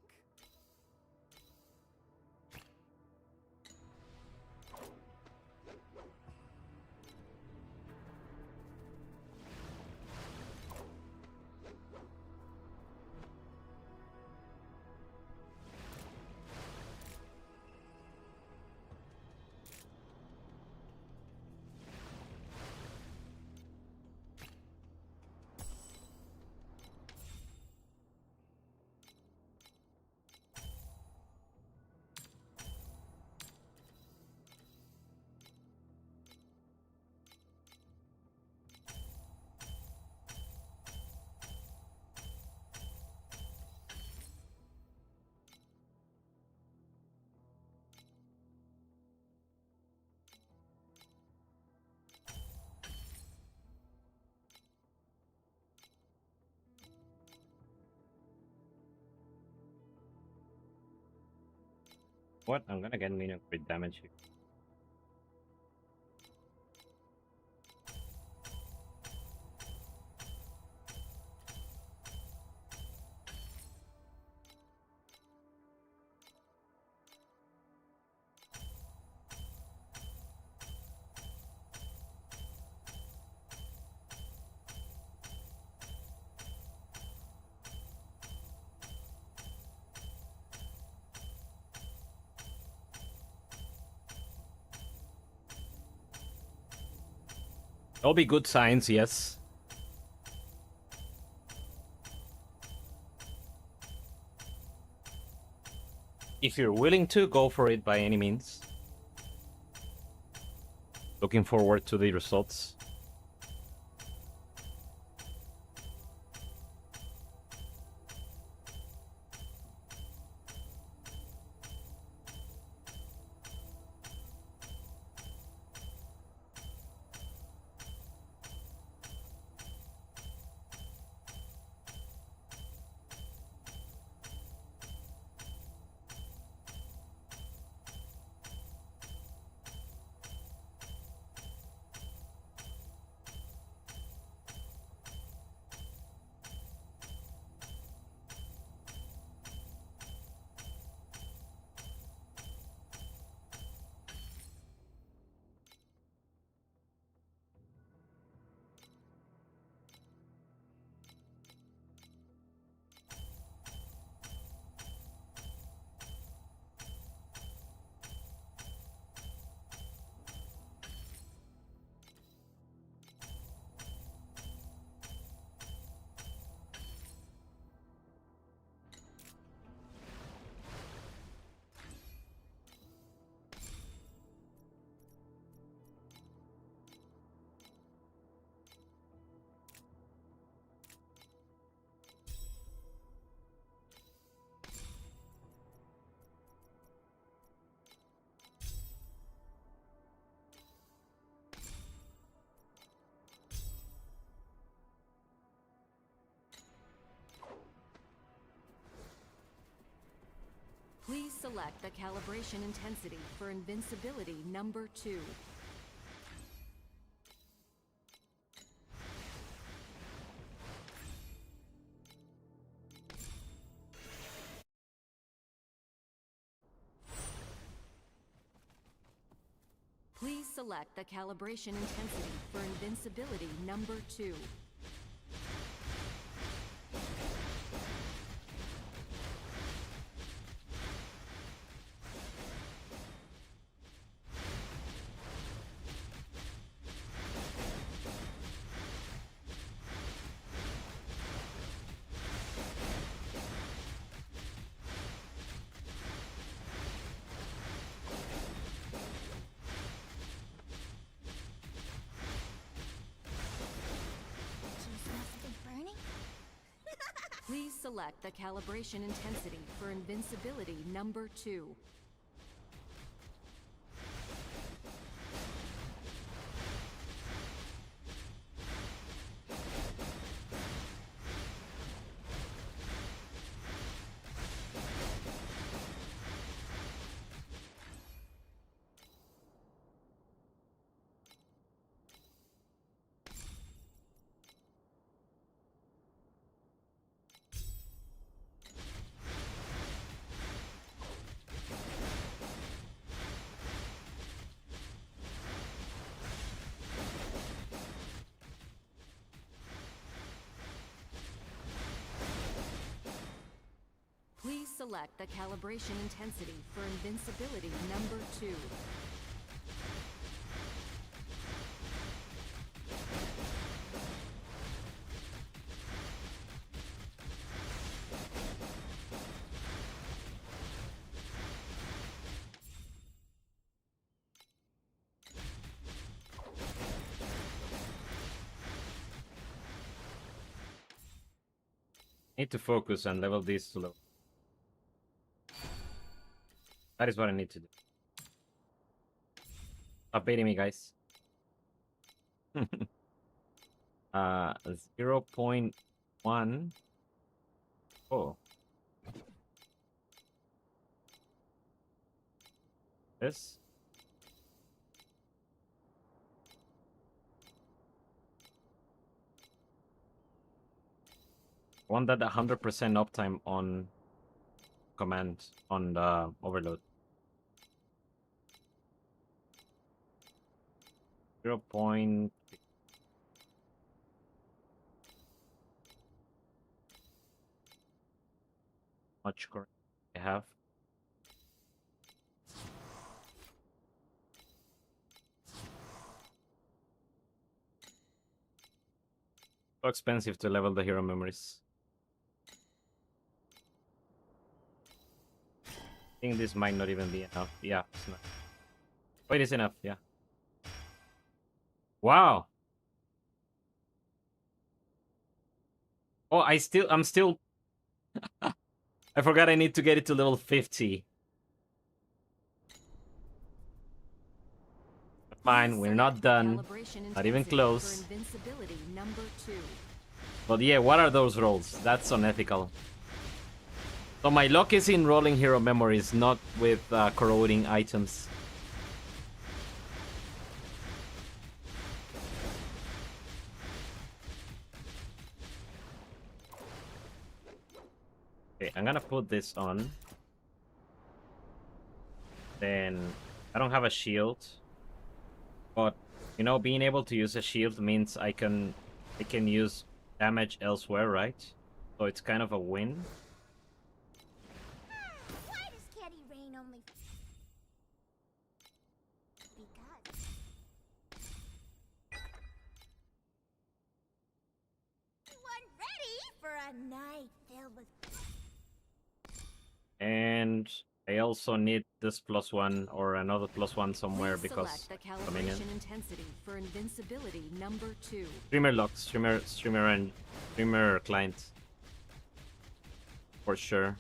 What? I'm gonna get minion crit damage here. All be good signs, yes. If you're willing to, go for it by any means. Looking forward to the results. Please select the calibration intensity for invincibility number 2. Please select the calibration intensity for invincibility number 2. Juice must be burning. Please select the calibration intensity for invincibility number 2. select the calibration intensity for invincibility number 2. Need to focus and level these to level. That is what I need to do. Stop baiting me, guys. 0.1. Oh. This. I want that 100% uptime on command on the overload. 0. Much current I have. So expensive to level the hero memories. I think this might not even be enough. Yeah, it's not. Wait, it's enough, yeah. Wow. Oh, I'm still I forgot I need to get it to level 50. Fine, we're not done. Not even close. But yeah, what are those rolls? That's unethical. So my luck is in rolling hero memories, not with corroding items. Okay, I'm gonna put this on. Then I don't have a shield. But you know, being able to use a shield means I can use damage elsewhere, right? So it's kind of a win. Why does Candy Rain only... Because... Everyone ready for a night filled with... And I also need this +1 or another +1 somewhere because the calibration intensity for invincibility number 2. Streamer lock, streamer and streamer client. For sure.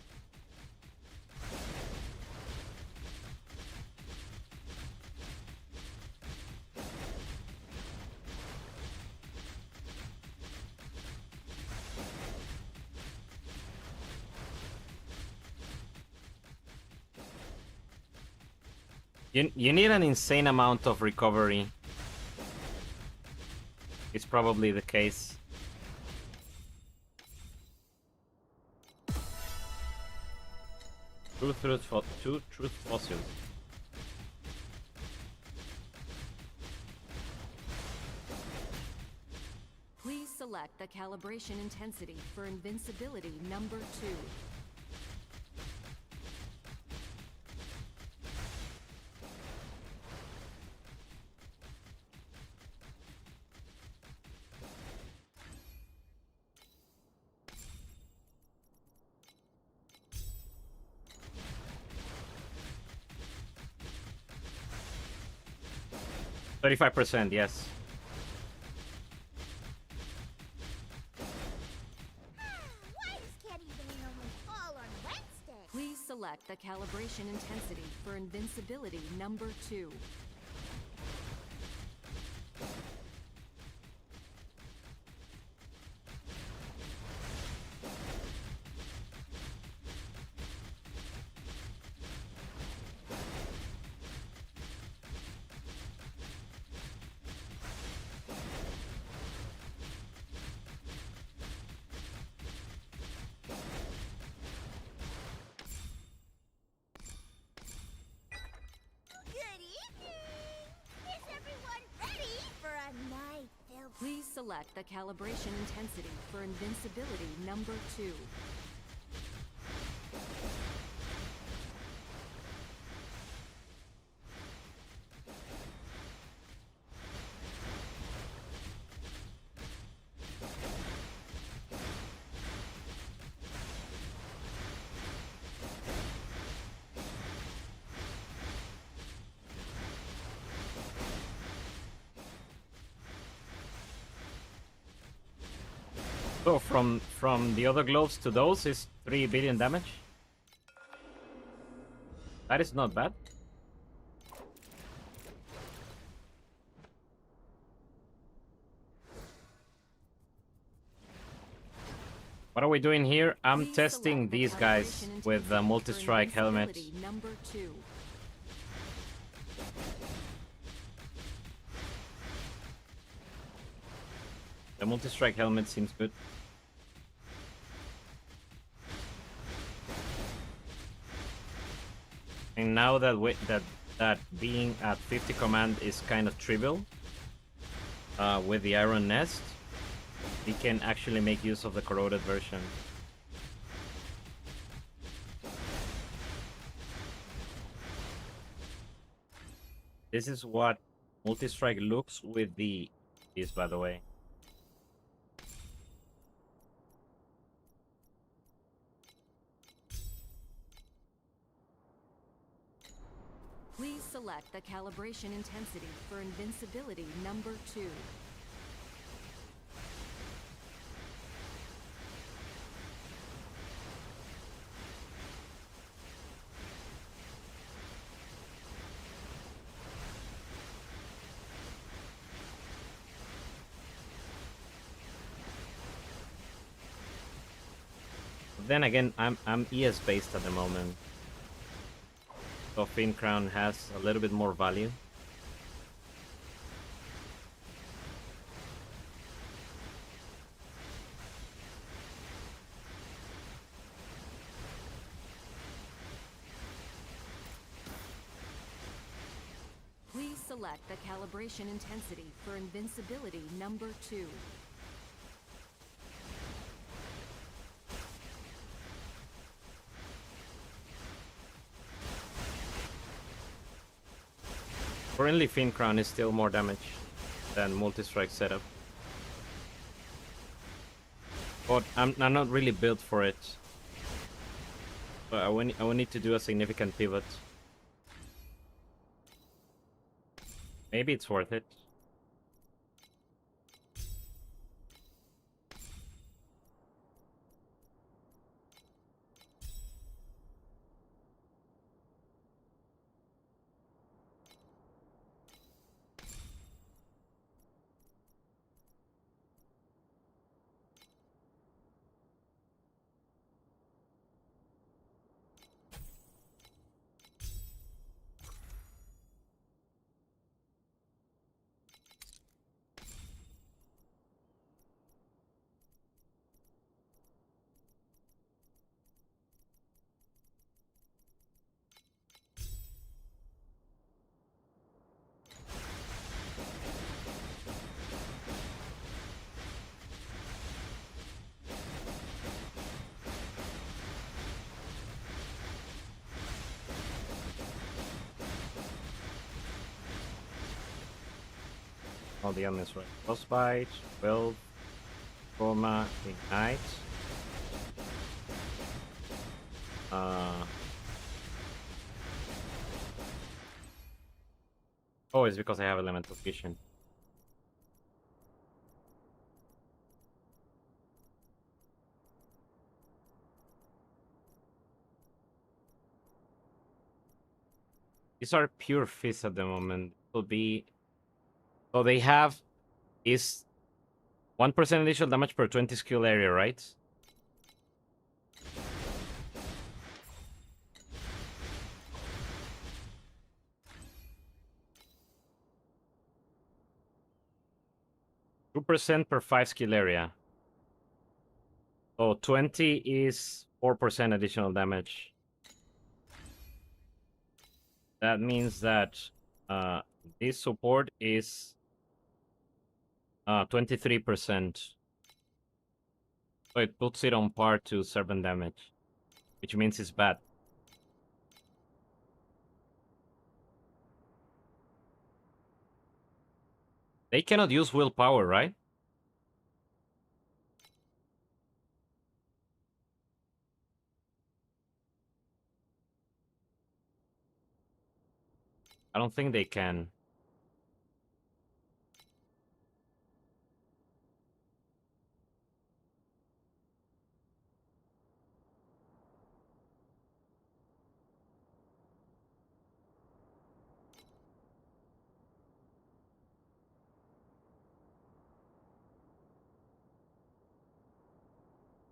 You need an insane amount of recovery. It's probably the case. Two truth fossils. Please select the calibration intensity for invincibility number 2. %, yes. Why does Candy Rain only fall on Wednesday? Please select the calibration intensity for invincibility number 2. Good evening! Is everyone ready for a night filled... Please select the calibration intensity for invincibility number 2. So from the other gloves to those is 3 billion damage. That is not bad. What are we doing here? I'm Please testing select the these guys calibration with the intensity multi-strike for helmets. invincibility number 2. The multi-strike helmet seems good. And now that that being at 50 command is kind of trivial, with the Iron Nest, we can actually make use of the corroded version. This is what multi-strike looks with the is, by the way. Please select the calibration intensity for invincibility number 2. Then again, I'm ES based at the moment, so Fin Crown has a little bit more value. Please select the calibration intensity for invincibility number 2. Currently, Fin Crown is still more damage than multi-strike setup, but I'm not really built for it. But I will need to do a significant pivot. Maybe it's worth it. All the elements right. Frostbite, 12, Chroma, Ignite. Oh, it's because I have Elemental Vision. These are pure fists at the moment. Will be so they have is 1% additional damage per 20 skill area, right? %2% per 5 skill area. So 20 is 4% additional damage. That means that this support is 23%. So it puts it on par to servant damage, which means it's bad. They cannot use willpower, right? I don't think they can.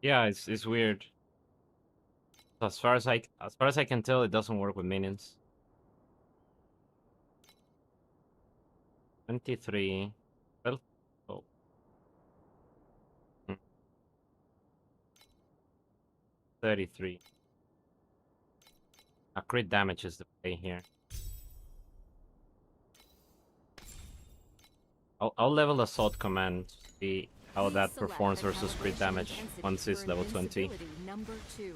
Yeah, it's weird. As far as I can tell, it doesn't work with minions. 23. Well, oh. Hmm. 33. A crit damage is the play here. I'll level Assault Command to see how Please that select performs the versus crit calibration damage intensity once it's for level 20. invincibility number 2.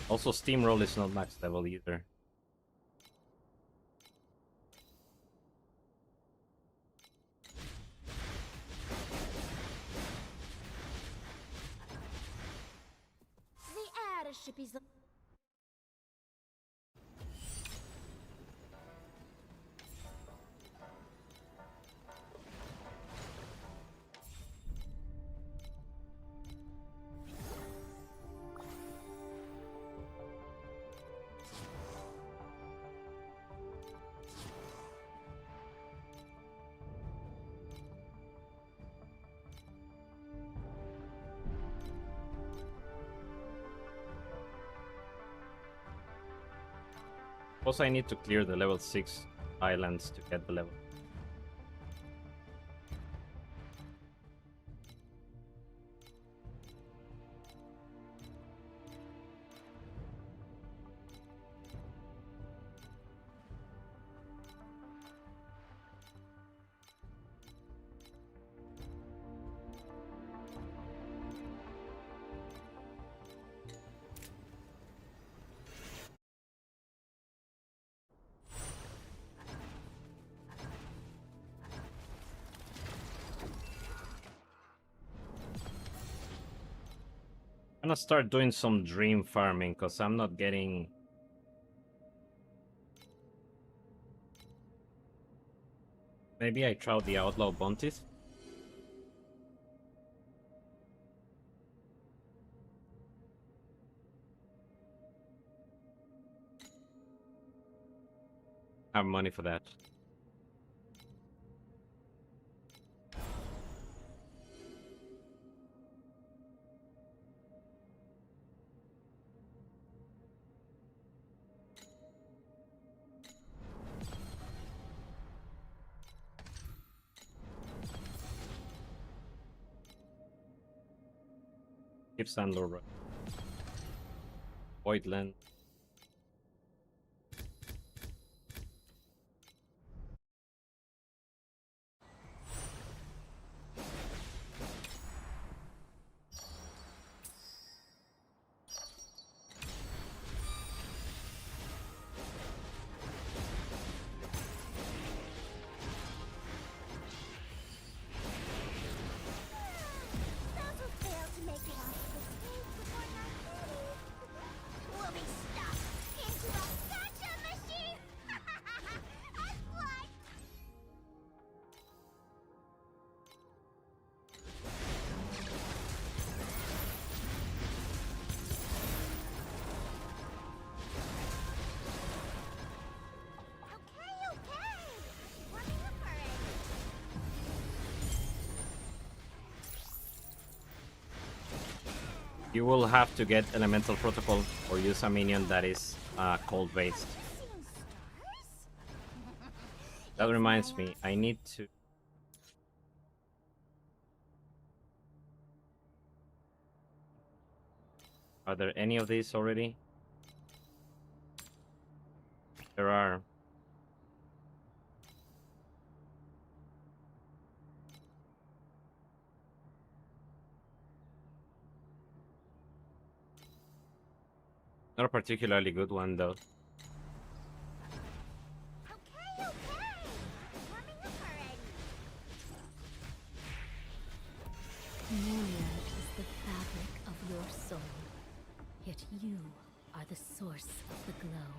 Also, Steamroll is not max level either. The airship is. Also, I need to clear the level 6 islands to get the level. I'm gonna start doing some dream farming because I'm not getting. Maybe I try the outlaw bounties. I have money for that. Keep Sandor. Voidland. Those who fail to make it off the stage before 9:30 will be stuck into a gotcha machine. And what? Okay. Warming up already. You will have to get Elemental Protocol or use a minion that is cold based. Seeing stars? That reminds me, I need to. Are there any of these already? There are. Not a particularly good one though. Okay. Warming up already. Myriad is the fabric of your soul, yet you are the source of the glow.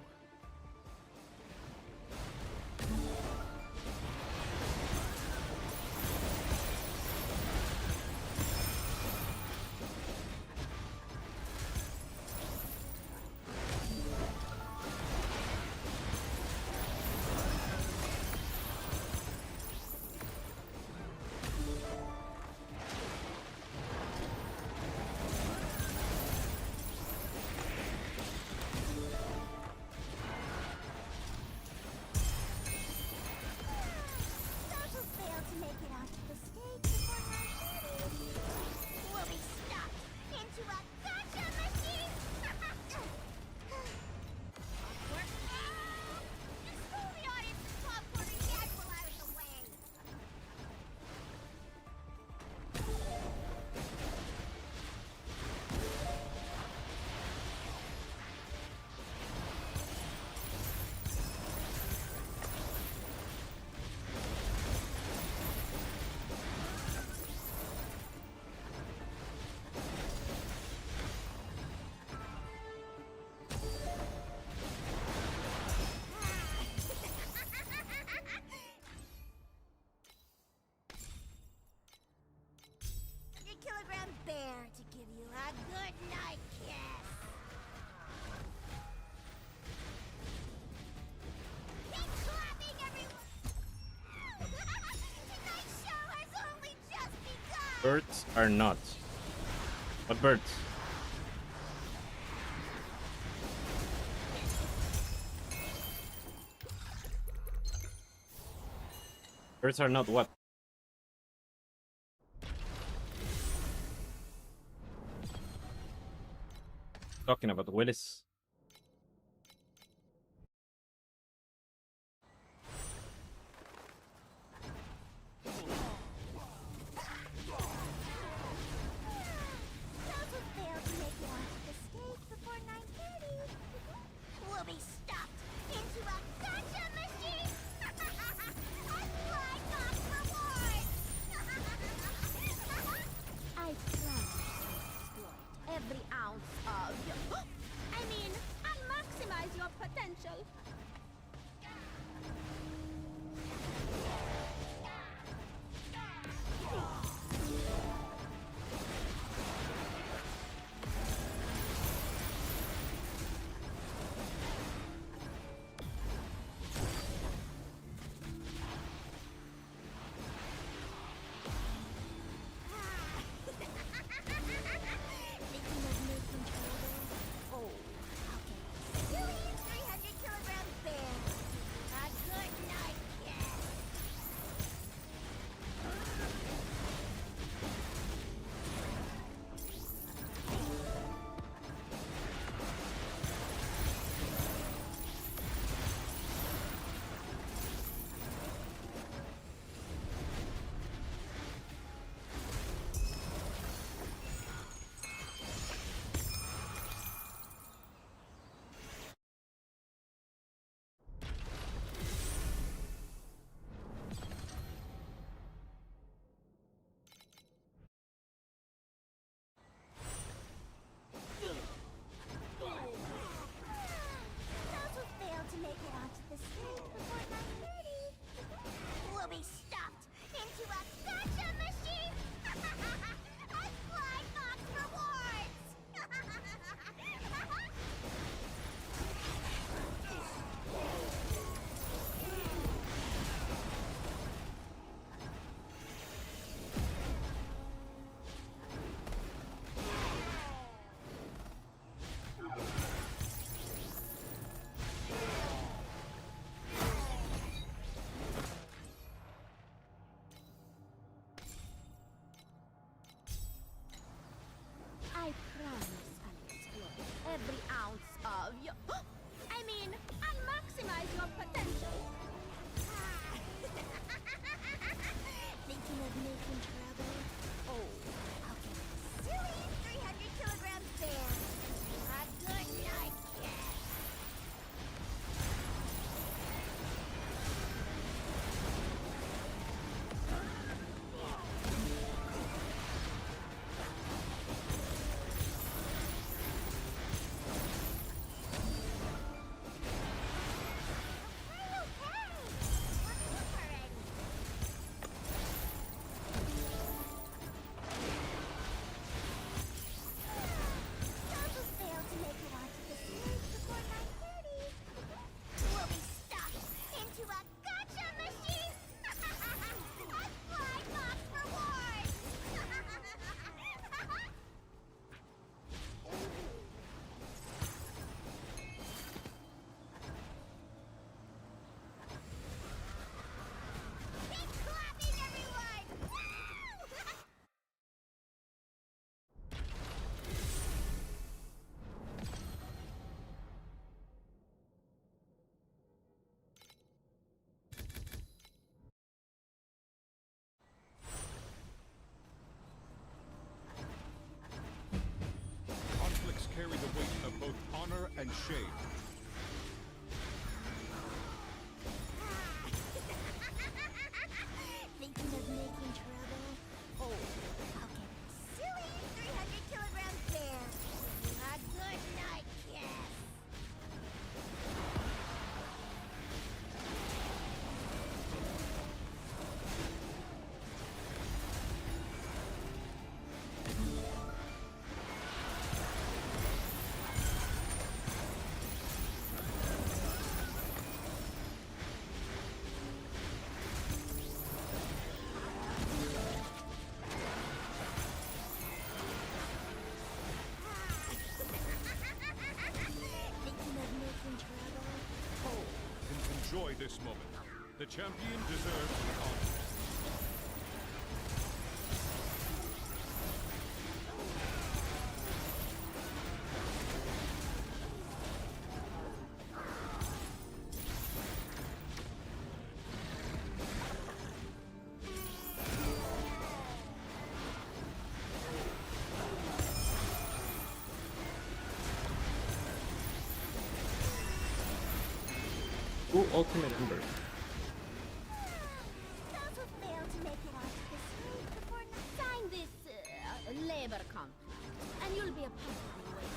Birds are not. What birds? Birds are not what? Talking about Willis. Those who fail to make it onto the stage before 9:30 will be stuffed into a gotcha machine and fly off rewards. I promise I'll exploit every ounce of your... I mean, I'll maximize your potential. Thinking of making trouble? Oh, okay. Silly 300-kilogram bear. A good night, yes. Those who fail to make it onto the stage before 9:30 will be stuffed into a gotcha machine and fly off rewards. I promise I'll exploit every ounce of your... I mean, I'll maximize your potential. Thinking of making trouble? Oh, okay. Silly 300-kilogram bear. A good night, yes. Those who fail to make it onto the stage before 9:30 will be stuffed into a gotcha machine and fly off rewards. Keep clapping, everyone! Woo! Conflicts carry the weight of both honor and shame. Thinking of making trouble? Oh, okay. Silly 300-kilogram bear. A good night, yes. this moment. The champion deserves honor. Ooh, ultimate Ember. Those who fail to make it onto the stage before Sign this labor contract, and you'll be a part of the Oasis.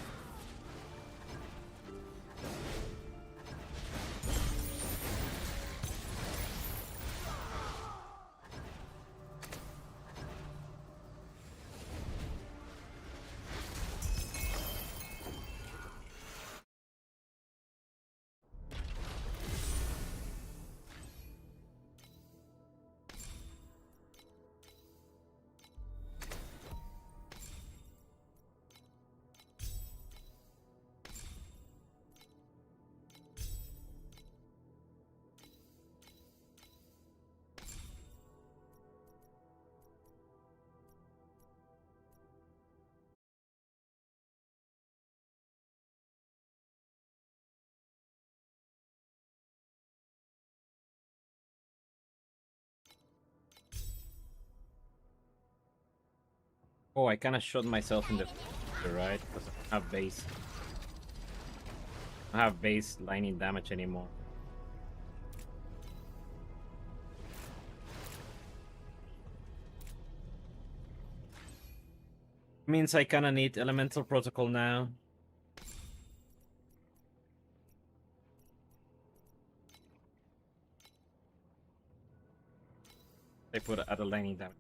Oh, I kind of shot myself in the right because I don't have base. I don't have base lining damage anymore. Means I kind of need elemental protocol now. They put at a lining damage.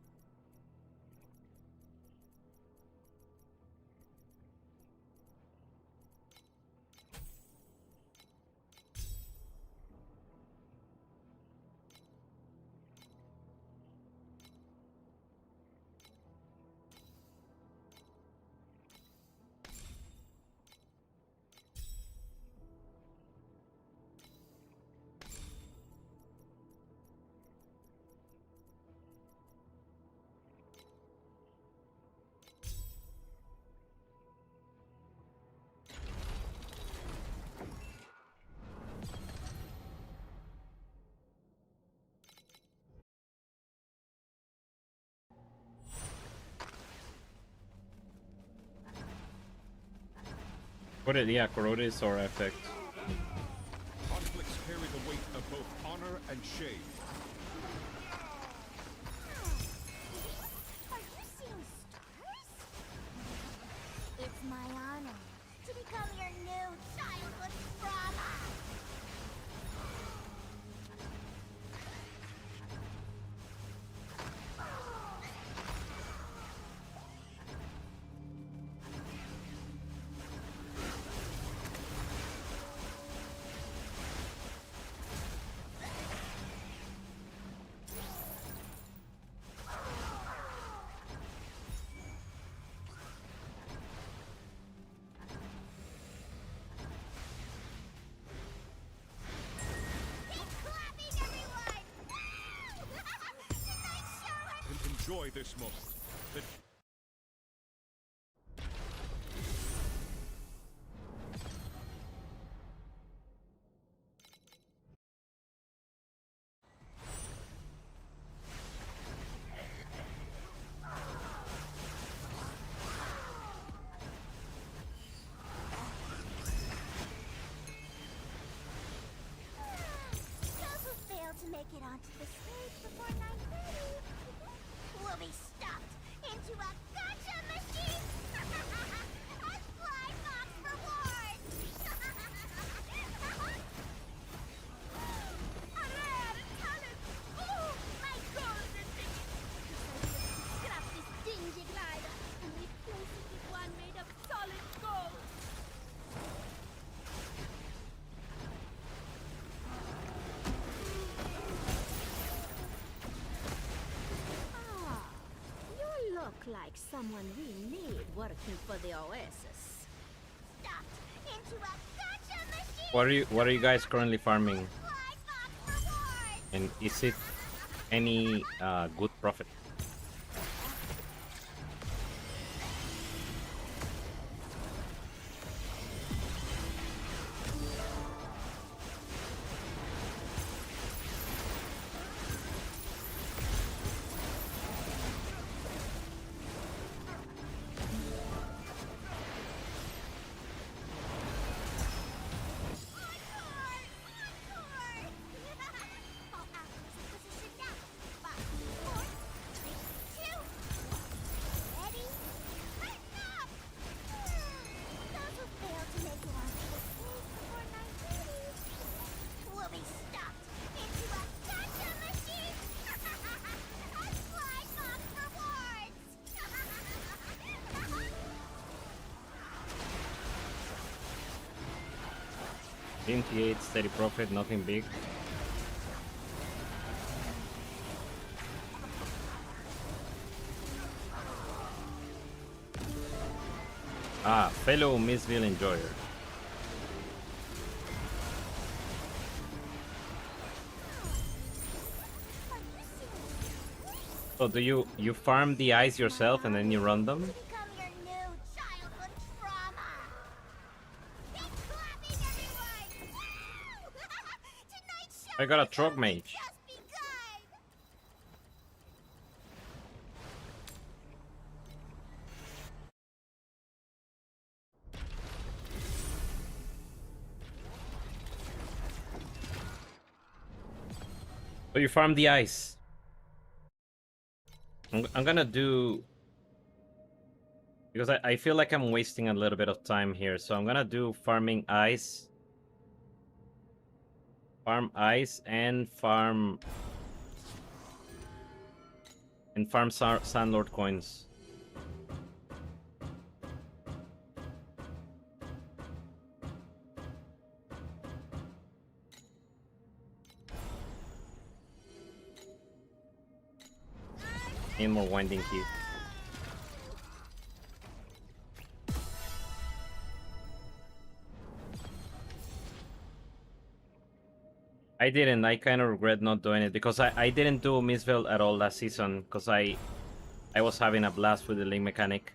What it? Yeah, corroded or effect. Conflicts carry the weight of both honor and shame. Are you seeing stars? It's my honor to become your new childhood drama. Enjoy this moment. Those who fail to make it onto the stage before 9:30 will be stuffed into a gotcha machine as fly box rewards. A rare talent! Oh, my golden ticket! Scrap this dingy glider and replace it with one made of solid gold! Ah, you look like someone we need working for the Oasis. Stuffed into a gotcha machine. What are you guys currently farming? Fly box And is it any good profit? $28 steady profit, nothing big. Ah, fellow Missville enjoyer. So do you farm the eyes yourself and then you run them? Become your new childhood trauma. Keep clapping, everyone! Woo! Tonight's show I got a has trog only mage. just begun. So you farm the ice. I'm gonna do... Because I feel like I'm wasting a little bit of time here. So I'm gonna do farming ice. Farm ice and farm... And farm Sandlord coins. Need more winding keep. I didn't. I kind of regret not doing it because I didn't do Missville at all last season because I was having a blast with the link mechanic.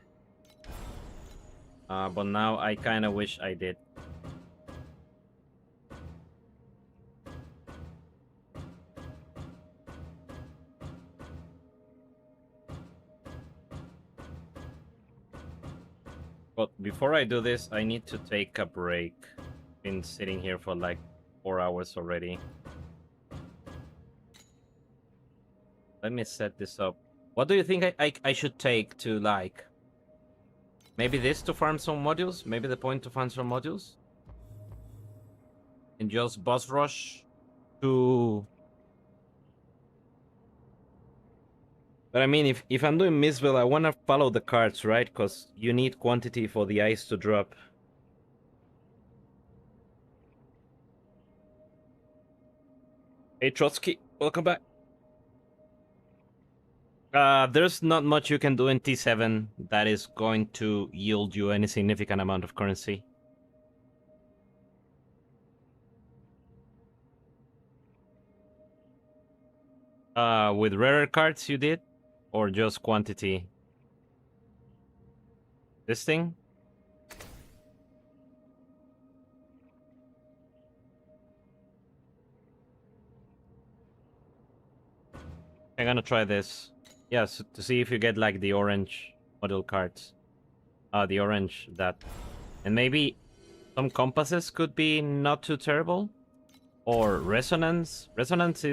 But now I kind of wish I did. But before I do this, I need to take a break. Been sitting here for like 4 hours already. Let me set this up. What do you think I should take to like... Maybe this to farm some modules? Maybe the point to farm some modules? And just boss rush to... But I mean, if I'm doing Missville, I want to follow the cards, right? Because you need quantity for the ice to drop. Hey Trotsky, welcome back. There's not much you can do in T7 that is going to yield you any significant amount of currency. With rarer cards you did? Or just quantity? This thing? I'm gonna try this. Yes, to see if you get like the orange model cards. The orange that. And maybe some compasses could be not too terrible. Or resonance. Resonance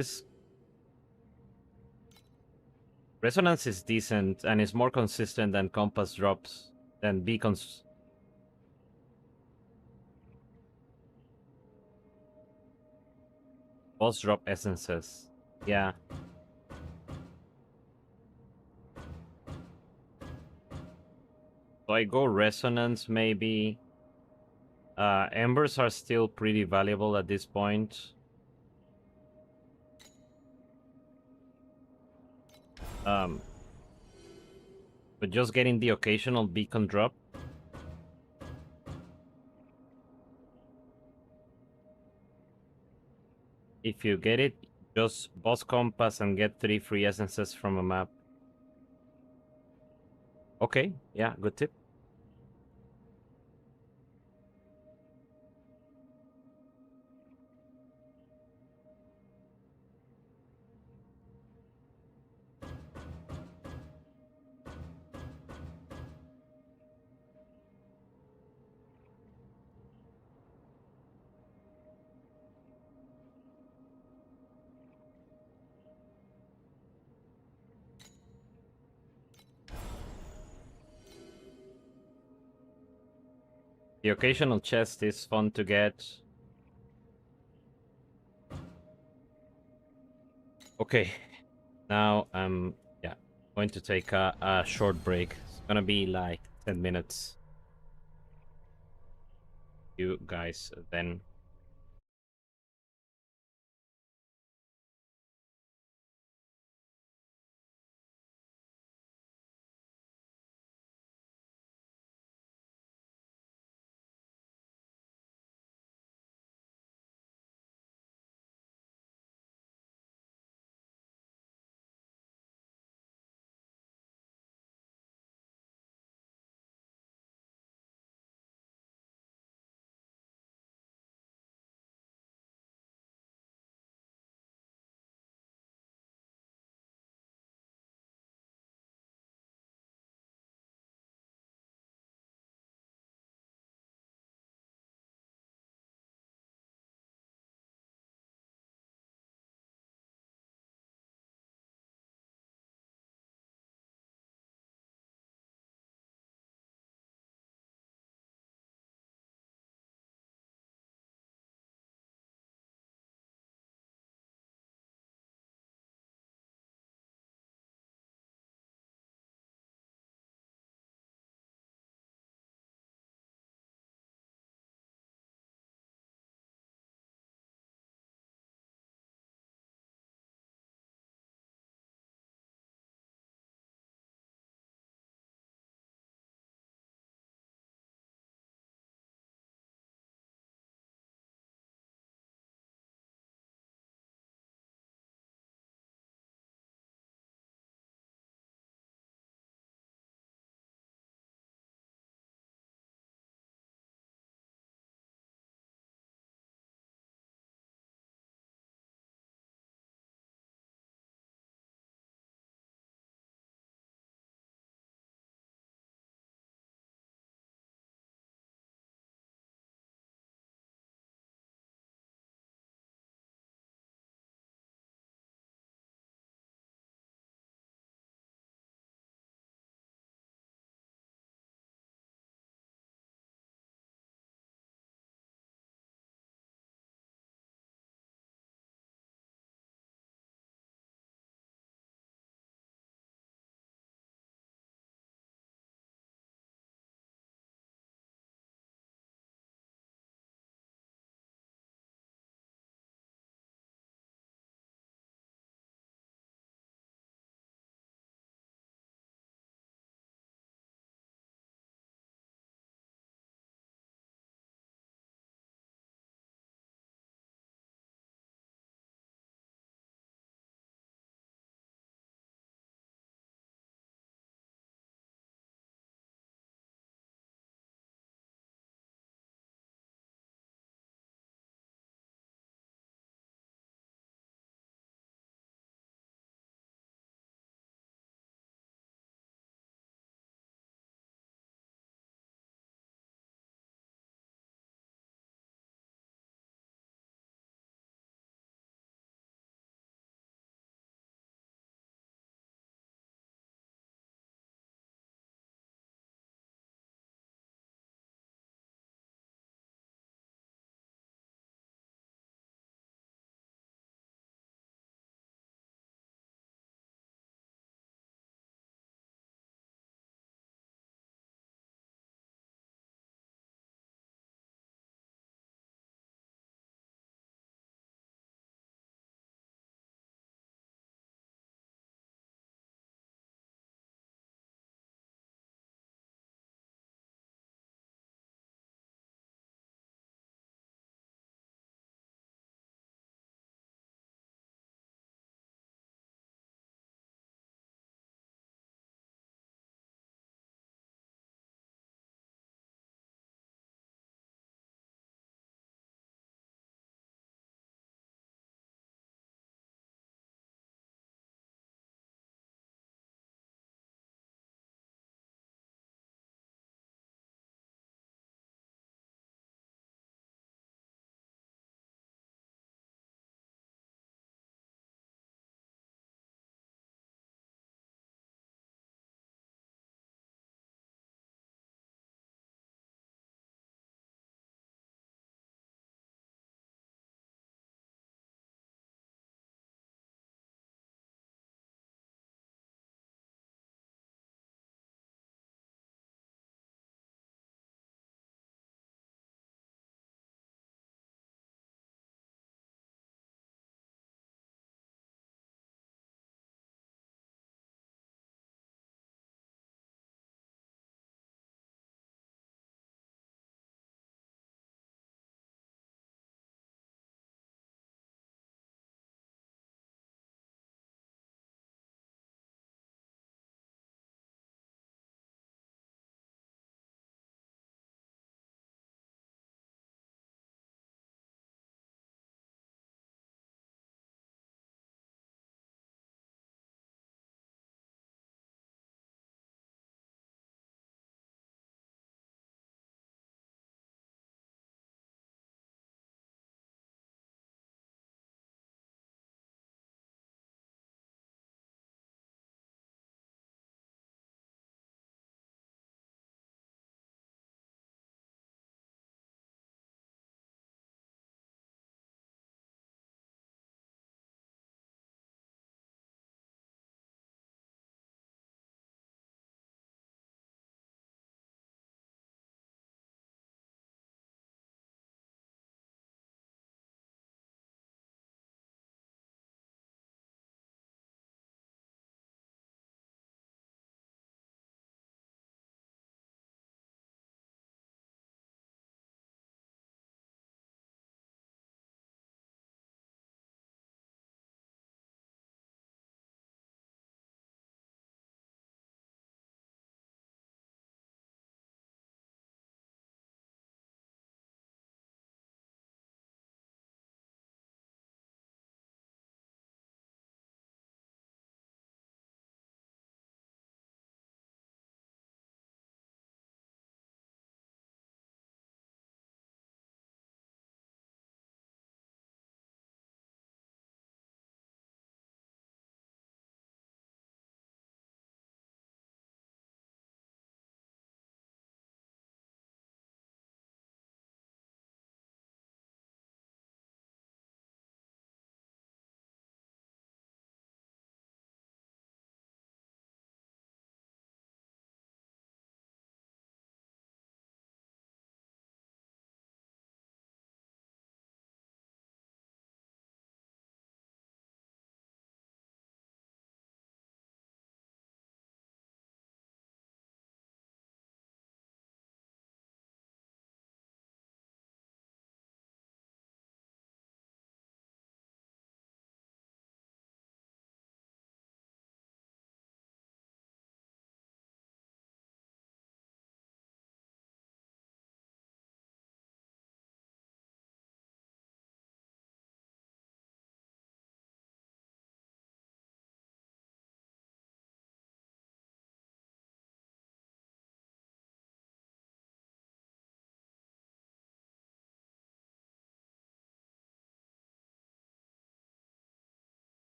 is decent and is more consistent than compass drops than beacons. Boss drop essences. Yeah. So I go resonance maybe. Embers are still pretty valuable at this point. But just getting the occasional beacon drop. If you get it, Just boss compass and get 3 free essences from a map. Okay, yeah, good tip. The occasional chest is fun to get. Okay, now I'm going to take a short break. It's gonna be like 10 minutes. You guys then.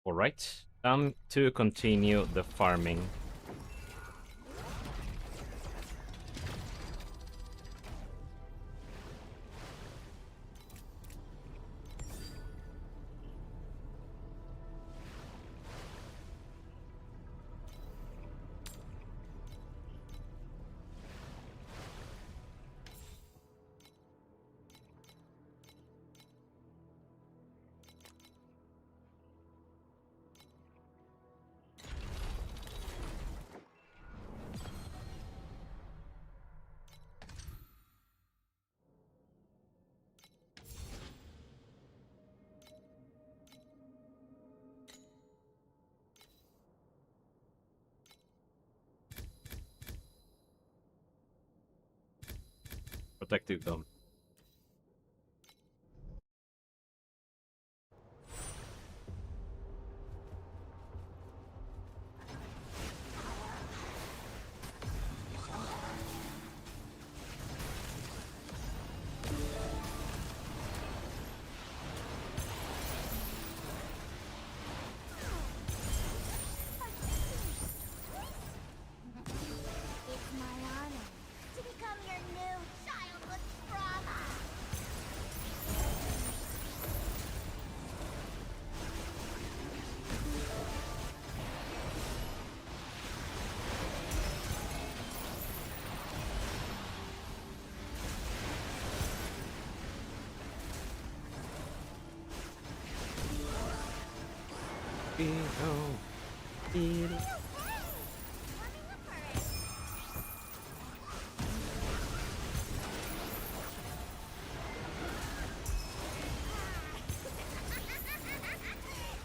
Alright, time to continue the farming. Protective dome. It's my honor to become your new childhood drama.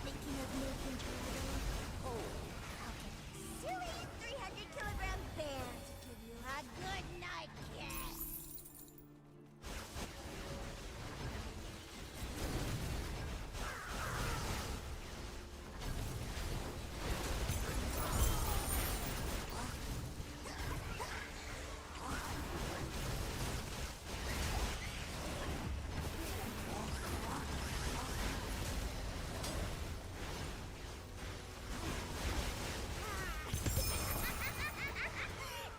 Thinking of making trouble? Oh, I'll get a silly 300-kilogram bear to give you a good night kiss.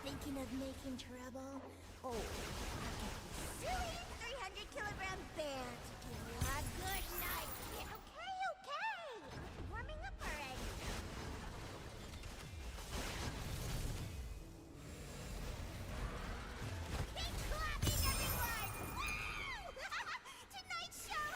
Thinking of making trouble? Oh, I'll get a silly 300-kilogram bear to give you a good night kiss. Okay, okay. Warming up already. Keep clapping, everyone! Woo! Tonight's show.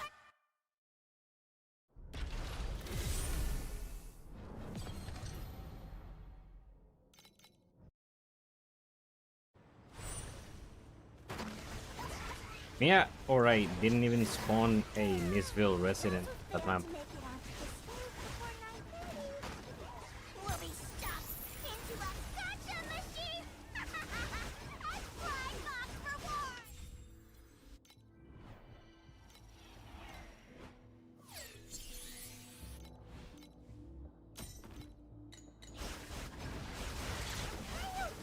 Yeah, alright, didn't even spawn a Missville resident that map. To make it onto the stage before 9:30. We'll be stuffed into a gotcha machine. A fly box reward.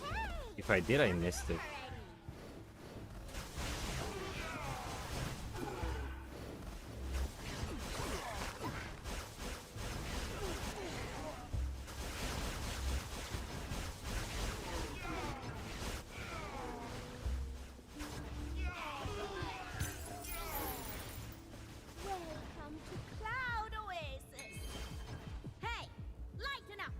Okay. If I did, I missed it. Welcome to Cloud Oasis. Hey, lighten up.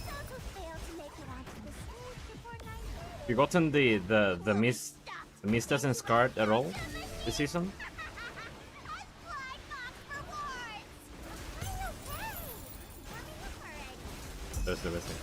Those who fail to make it onto the stage before 9:30. You gotten the mist doesn't scarred at all this season? Fly box rewards. Okay. Warming up already. That's the best thing.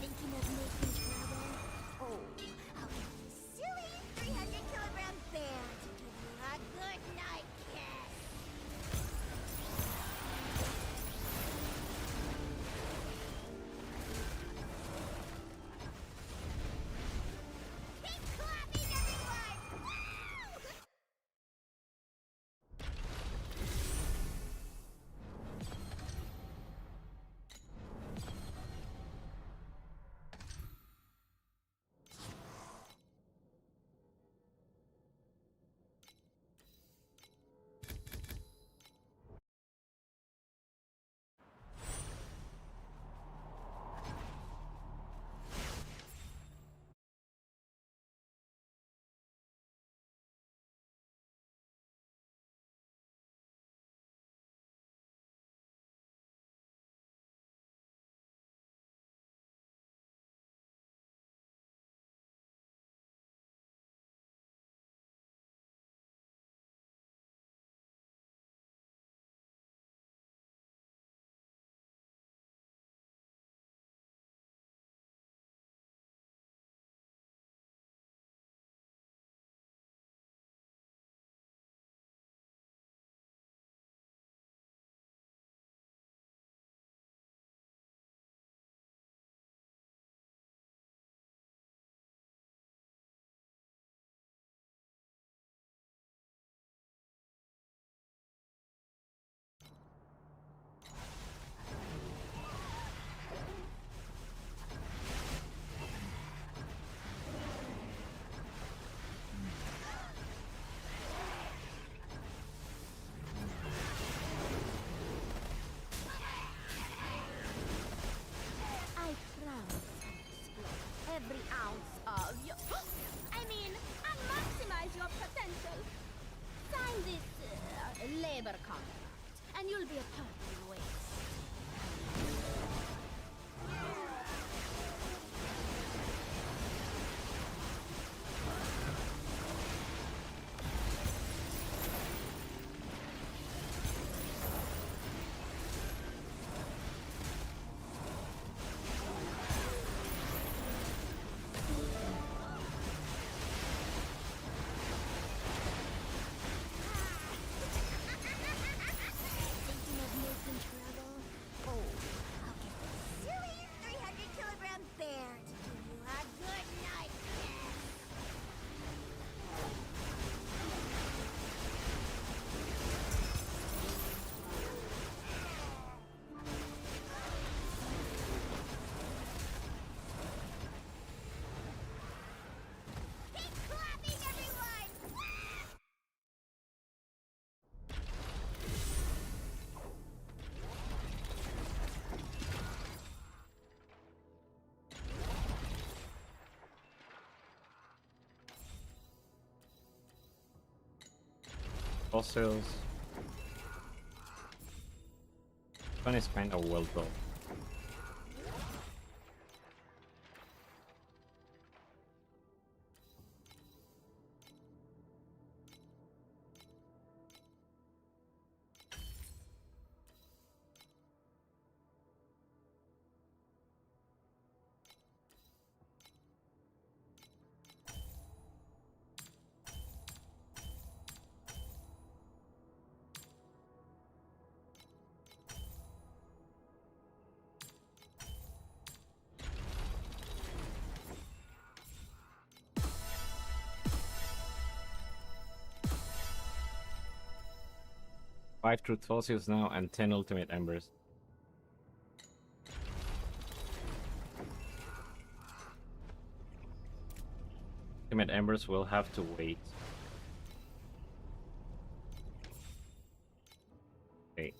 Thinking of making trouble? Oh, I'll get a silly 300-kilogram bear labor contract, and you'll be a perfect waste. Thinking of making trouble? Oh, I'll get this silly 300-kilogram bear to give you a good nightmare. Keep clapping, everyone! 'Fossils. One is kind of well built. Five truth fossils now and 10 ultimate embers. Ultimate embers will have to wait. Okay.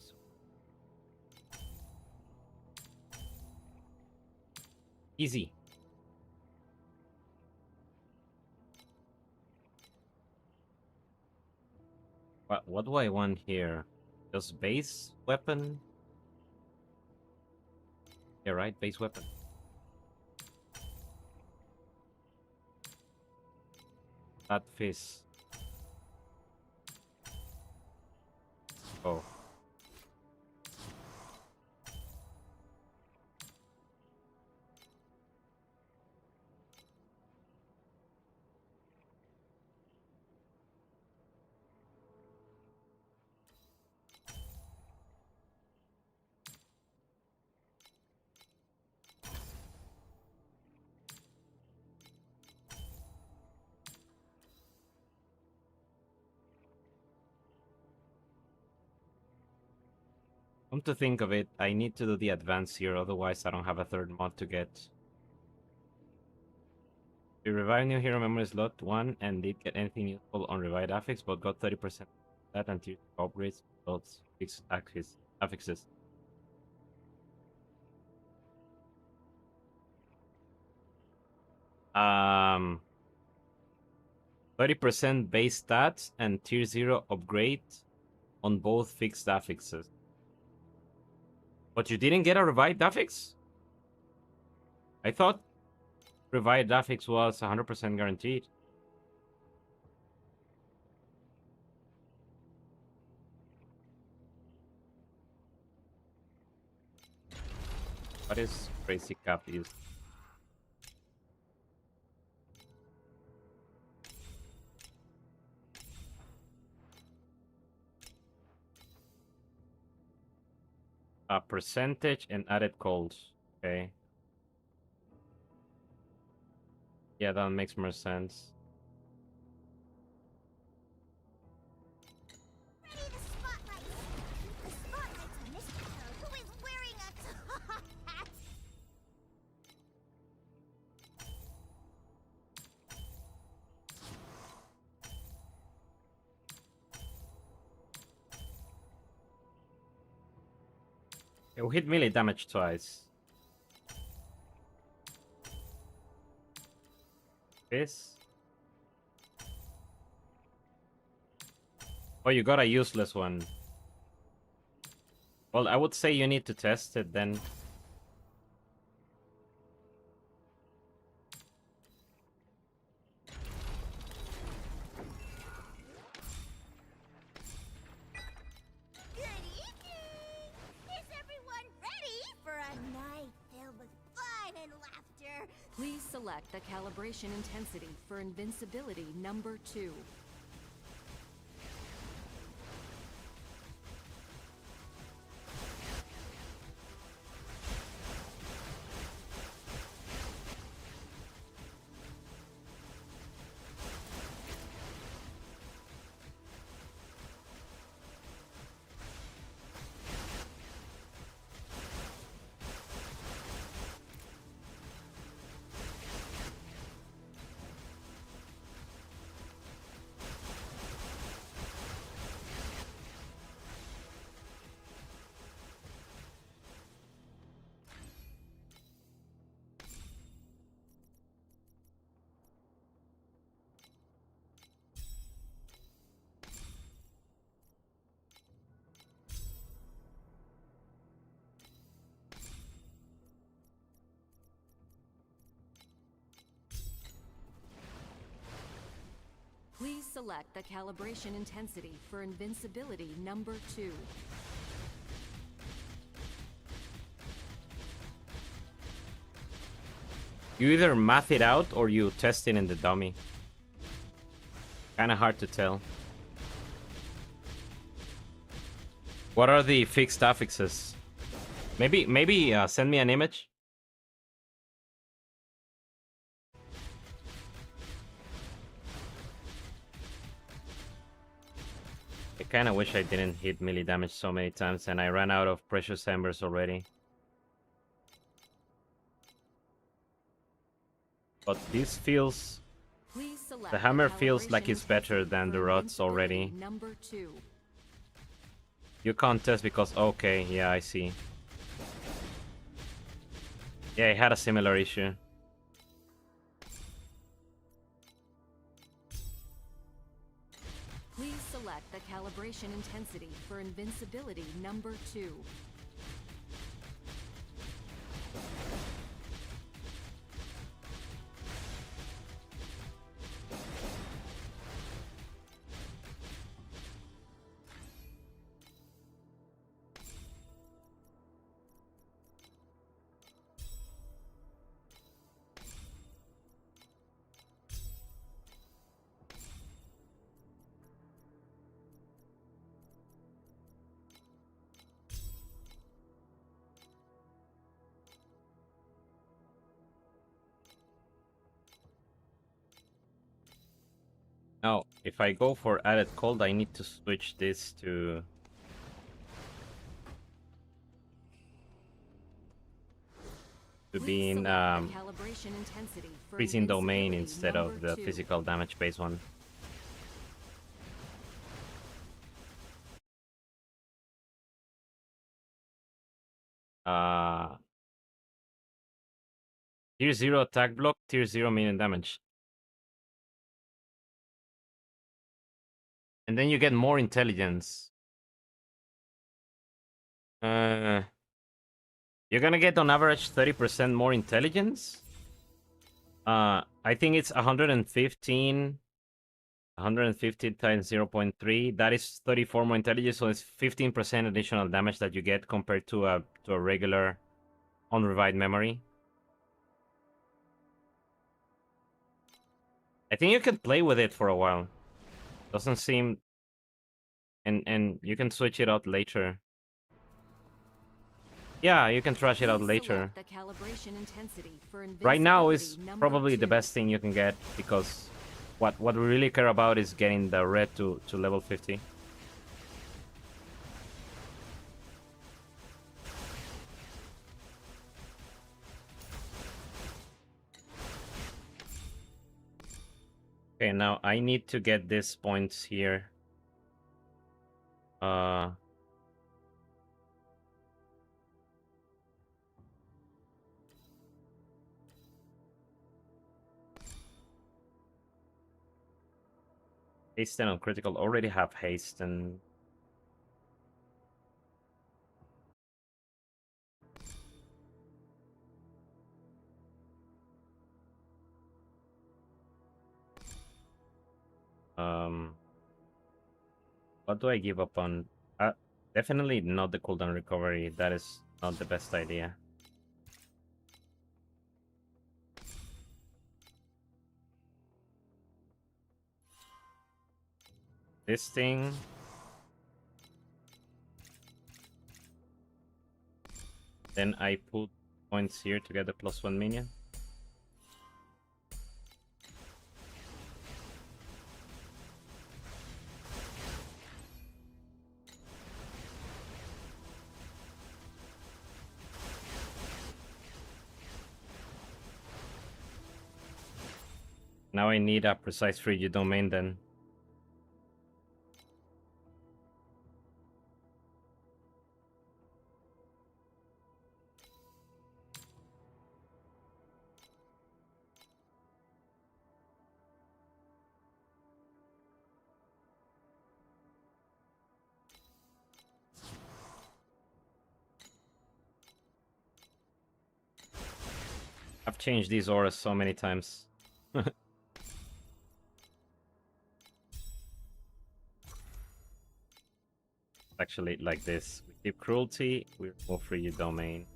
Easy. What do I want here? Just base weapon? Yeah, right, base weapon. That fist. Oh. Come to think of it, I need to do the advance here, otherwise I don't have a third mod to get. We revive new hero memory slot 1 and did get anything useful on revived affix, but got 30% that until upgrades slots fixed affixes. Um 30% base stats and tier 0 upgrade on both fixed affixes. But you didn't get a revived affix? I thought revived affix was 100% guaranteed. What is crazy cap is? A percentage and added calls. Okay. Yeah, that makes more sense. Ready the spotlights! Keep the spotlights on Mr. Toad, who is wearing a top hat! It will hit melee damage twice. This. Oh, you got a useless one. Well, I would say you need to test it then. Good evening! Is everyone ready for a night filled with fun and laughter? Please select the calibration intensity for invincibility number 2. Please select the calibration intensity for invincibility number 2. You either math it out or you test it in the dummy. Kinda hard to tell. What are the fixed affixes? Maybe send me an image. I kinda wish I didn't hit melee damage so many times and I ran out of precious embers already. But this feels... Please select The hammer the feels like calibration it's better intensity than for the rods already. invincibility number 2. You can't test because... Okay, yeah, I see. Yeah, I had a similar issue. Please select the calibration intensity for invincibility number 2. Now, if I go for added cold, I need to switch this to... Please being select the calibration intensity for freezing domain invincibility instead of number the 2. physical damage based one. Tier 0 attack block, tier 0 minion damage. And then you get more intelligence. You're gonna get on average 30% more intelligence. I think it's 115 times 0.3. That is 34 more intelligence, so it's 15% additional damage that you get compared to a regular unrevived memory. I think you can play with it for a while. Doesn't seem... And you can switch it out later. Yeah, you can trash it out Please later. select the calibration intensity for Right now is invincibility number probably the 2. best thing you can get, because what we really care about is getting the red to level 50. Okay, now I need to get these points here. Haste and on critical already have haste and what do I give up on? Definitely not the cooldown recovery. That is not the best idea. This thing. Then I put points here to get the +1 minion. Now I need a precise frigid domain then. I've changed these auras so many times. Actually, like this. We keep cruelty, we remove frigid domain.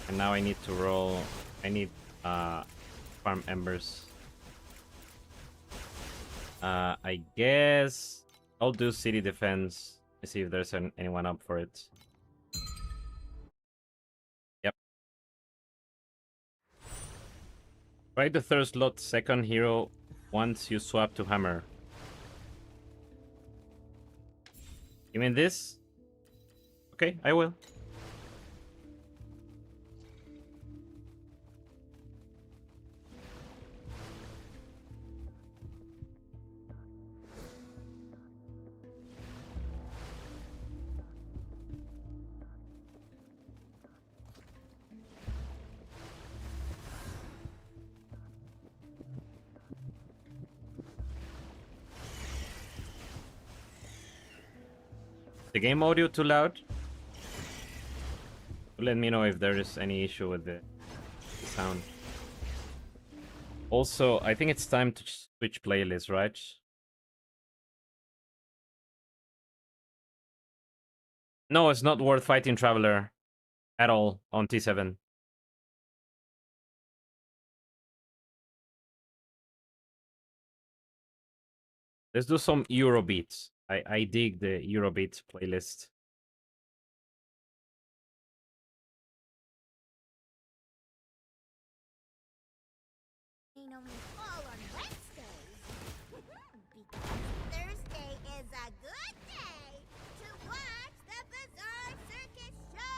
And now I need to roll. I need farm embers. I guess I'll do city defense. Let's see if there's anyone up for it. Yep. Try the third slot second hero once you swap to hammer. You mean this? Okay, I will. The game audio too loud? Let me know if there is any issue with the sound. Also, I think it's time to switch playlists, right? No, it's not worth fighting Traveler at all on T7. Let's do some Eurobeats. I dig the Eurobeats playlist. Only fall on Wednesdays. Because Thursday is a good day to watch the Bizarre Circus Show.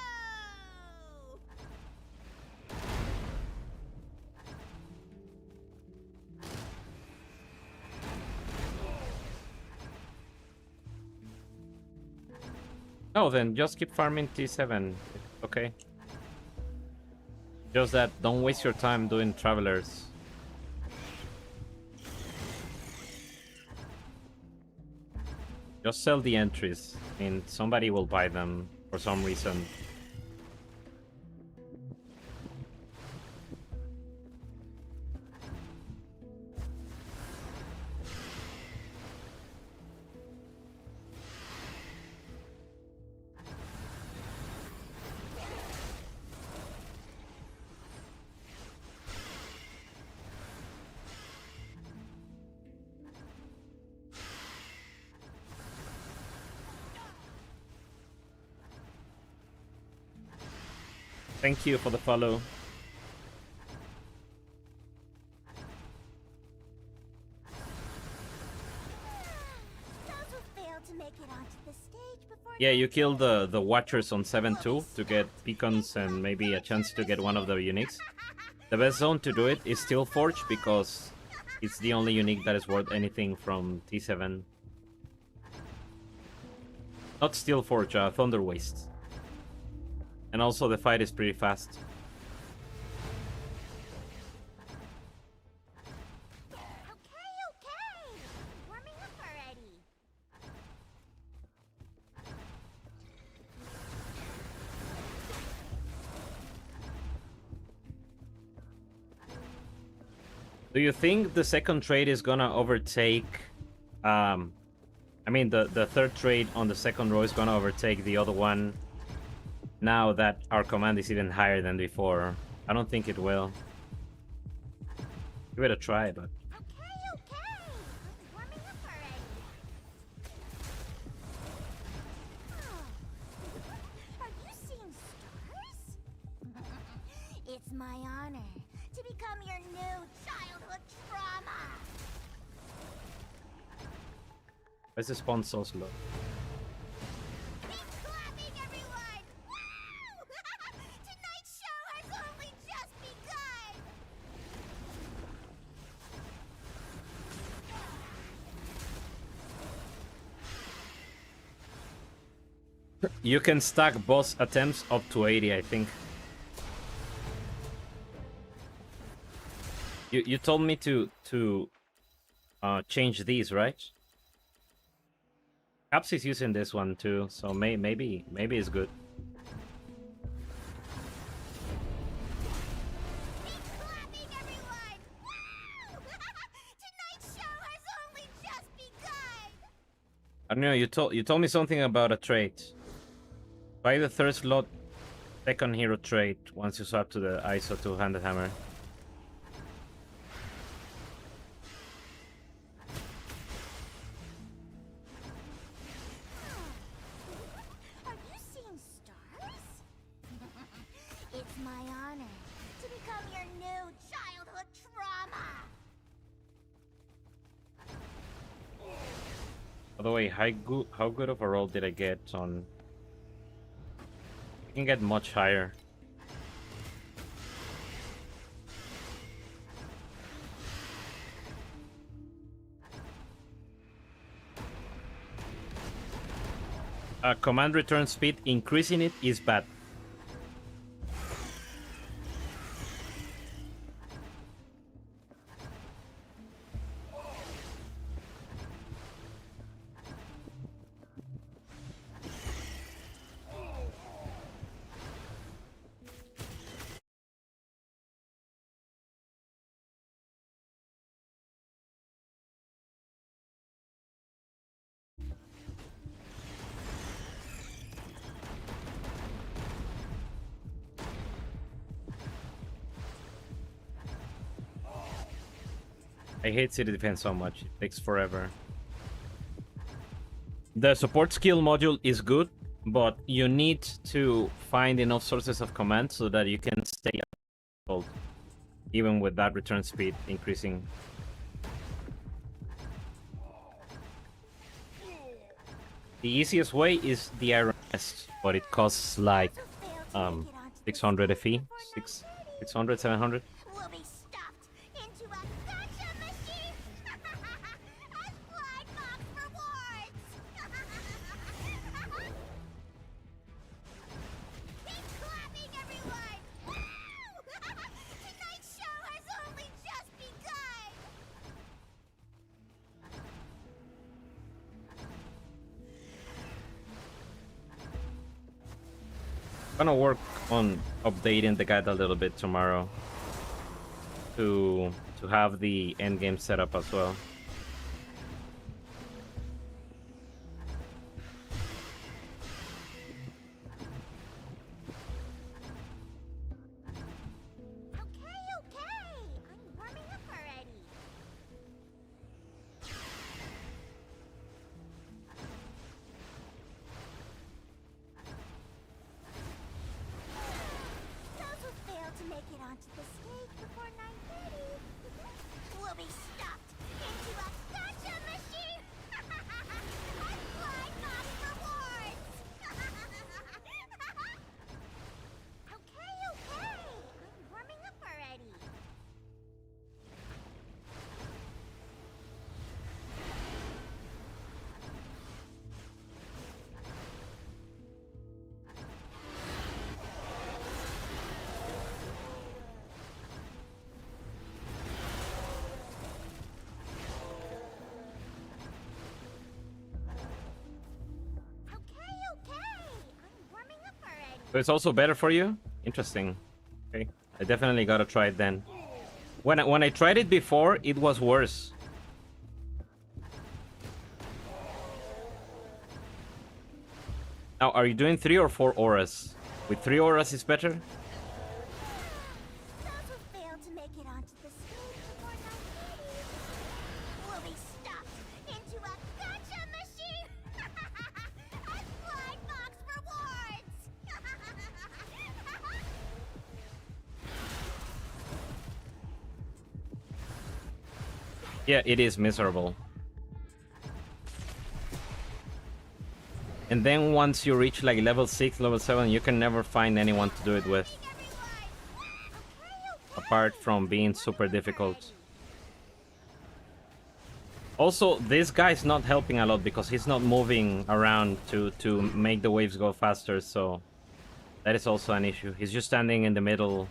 No, then just keep farming T7. Okay. Just that, don't waste your time doing Travelers. Just sell the entries. I mean, somebody will buy them for some reason. Thank you for the follow. Those who failed to make it onto the stage before Yeah, you kill the Watchers on 7-2 to get beacons and maybe a chance to get one of the uniques. The best zone to do it is Steel Forge because it's the only unique that is worth anything from T7. Not Steel Forge, Thunder Waste. And And also the fight is pretty fast. Okay. Warming up already. Do you think the second trade is gonna overtake... I mean, the third trade on the second row is gonna overtake the other one now that our command is even higher than before? I don't think it will. Give it a try, but... Okay. Warming up already. Oh. Are you seeing stars? It's my honor to become your new childhood trauma. Why is the spawn so slow? Keep clapping, everyone! Woo! Tonight's show has only just begun. You can stack boss attempts up to 80, I think. You told me to change these, right? Caps is using this one too, so maybe it's good. Keep clapping, everyone! Woo! Tonight's show has only just begun. I don't know. You told me something about a trait. Buy the third slot, second hero trait once you swap to the ISO two-handed hammer. Are you seeing stars? It's my honor to become your new childhood trauma. By the way, how good of a roll did I get on? I can get much higher. Command return speed, increasing it is bad. I hate city defense so much. It takes forever. The support skill module is good, but you need to find enough sources of command so that you can stay up, even with that return speed increasing. The easiest way is the Iron Nest, but it costs like 600 FE, 600, 700. Will be stuffed into a gotcha machine as blind box rewards. Keep clapping, everyone! Woo! Tonight's show has only just begun. Gonna work on updating the guide a little bit tomorrow to have the endgame set up as well. Okay. I'm warming up already. Those who fail to make it onto the stage before 9:30 will be stuffed into a So it's also better for you? Interesting. Okay. I definitely gotta try it then. When I tried it before, it was worse. Now, are you doing 3 or 4 auras? With 3 auras is better? Those who fail to make it onto the stage before 9:30 will be stuffed into a gotcha machine as blind box rewards. Yeah, it is miserable. And then once you reach like level 6, level 7, you can never find anyone to do it with. Apart from being super difficult. Also, this guy's not helping a lot because he's not moving around to make the waves go faster, so that is also an issue. He's just standing in the middle.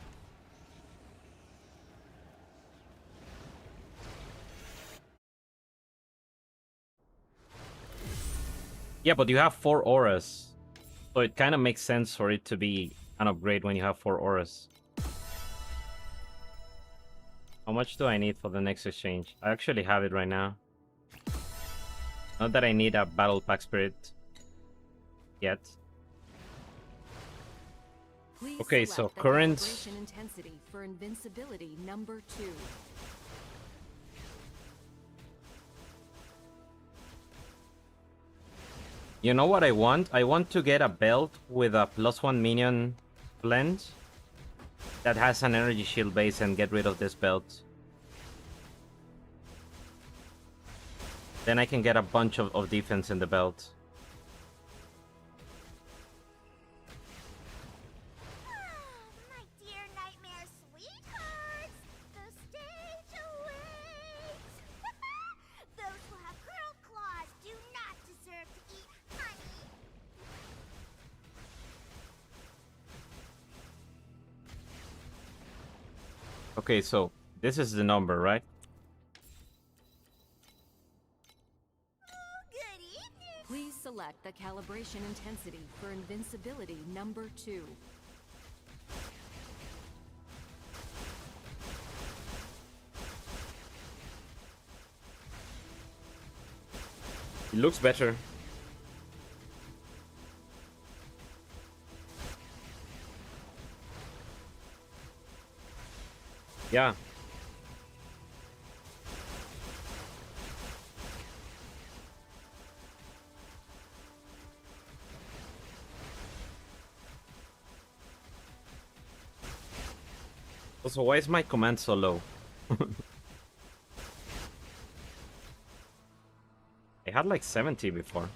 Yeah, but you have 4 auras. So it kind of makes sense for it to be an upgrade when you have 4 auras. How much do I need for the next exchange? I actually have it right now. Not that I need a battle pack spirit yet. Please Okay, so select the current... calibration intensity for invincibility number 2. You know what I want? I want to get a belt with a +1 minion blend that has an energy shield base and get rid of this belt. Then I can get a bunch of defense in the belt. My dear nightmare sweethearts, the stage awaits. Those who have curled claws do not deserve to eat honey. Okay, so this is the number, right? Good evening. Please select the calibration intensity for invincibility number 2. It looks better. Yeah. Also, why is my command so low? I had like 70 before.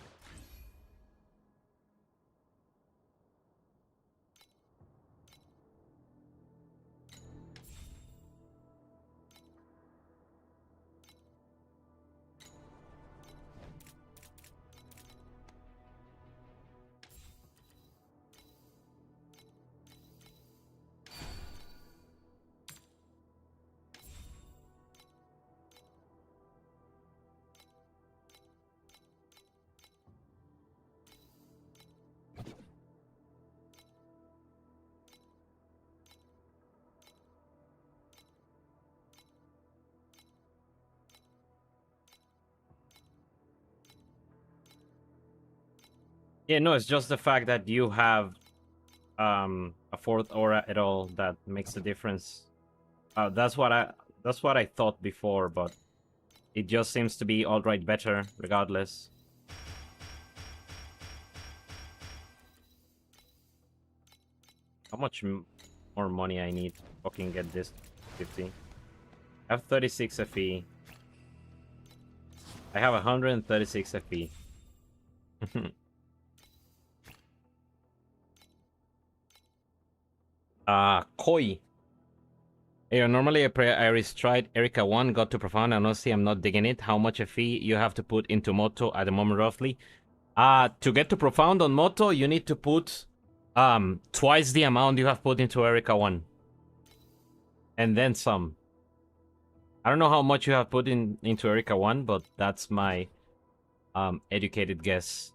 Yeah, no, it's just the fact that you have a 4th aura at all that makes the difference. That's what I thought before, but it just seems to be alright better regardless. How much more money I need to fucking get this 50? I have 36 FE. I have 136 FE. Koi. Yeah, normally I play Iris tried Erika 1, got to profound, and honestly I'm not digging it. How much a fee you have to put into Moto at the moment roughly? To get to profound on Moto, you need to put twice the amount you have put into Erika 1. And then some. I don't know how much you have put into Erika 1, but that's my educated guess.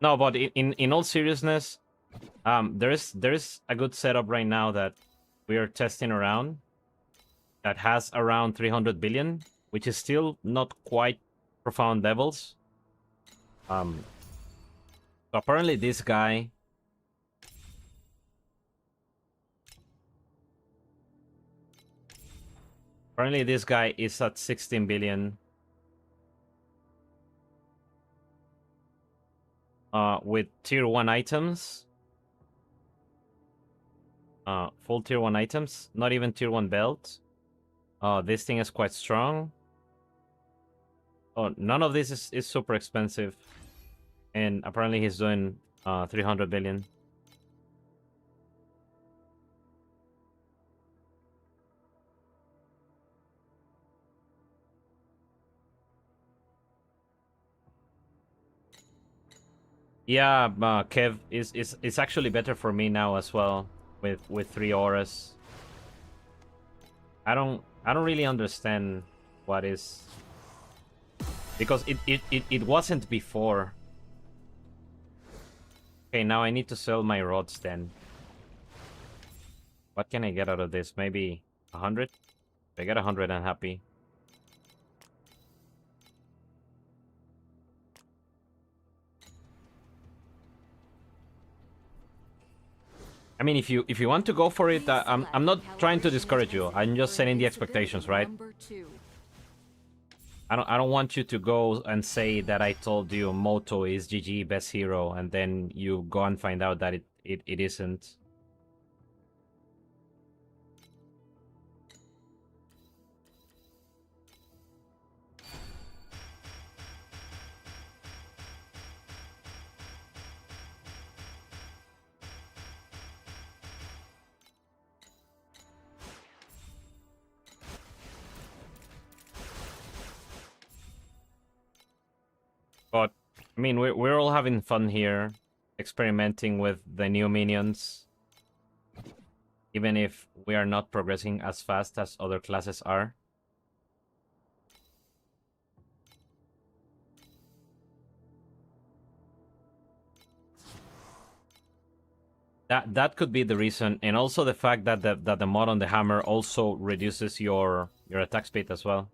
No, but in all seriousness, there is a good setup right now that we are testing around that has around 300 billion, which is still not quite profound levels. So apparently this guy is at 16 billion. With tier 1 items. Full tier 1 items, not even tier 1 belt. This thing is quite strong. Oh, none of this is super expensive. And apparently he's doing 300 billion. Yeah, Kev is actually better for me now as well with 3 auras. I don't really understand what is, because it wasn't before. Okay, now I need to sell my rods then. What can I get out of this? Maybe 100? If I get 100, I'm happy. I mean, if you want to go for it, I'm not trying to discourage you. I'm just setting the expectations, right? I don't want you to go and say that I told you Moto is GG best hero, and then you go and find out that it isn't. But I mean, we're all having fun here, experimenting with the new minions, even if we are not progressing as fast as other classes are. That could be the reason, and also the fact that the mod on the hammer also reduces your attack speed as well.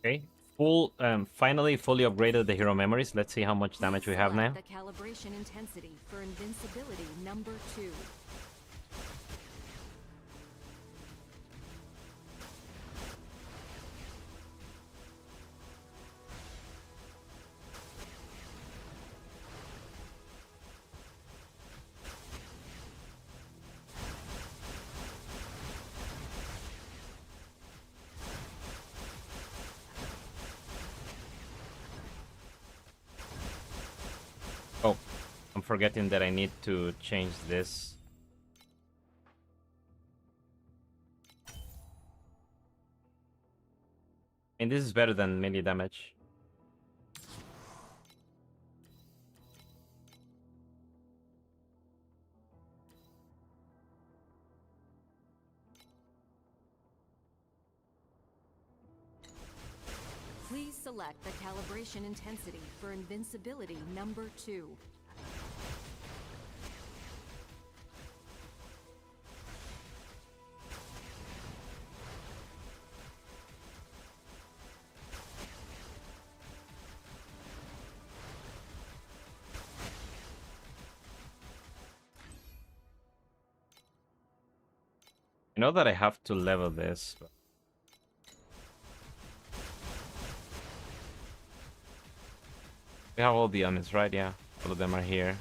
Okay, finally fully upgraded the hero memories. Let's see how much damage we have now. The calibration intensity for invincibility number 2. Oh, I'm forgetting that I need to change this. And this is better than melee damage. Please select the calibration intensity for invincibility number 2. I know that I have to level this. But... we have all the elements, right? Yeah, all of them are here.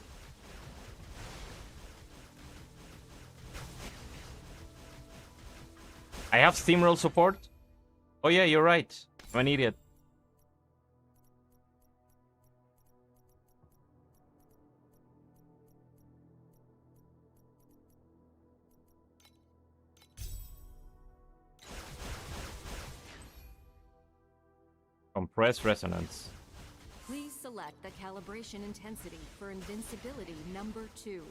I have steamroll support? Oh yeah, you're right. I'm an idiot. Compressed resonance. Please select select the calibration intensity for invincibility number 2.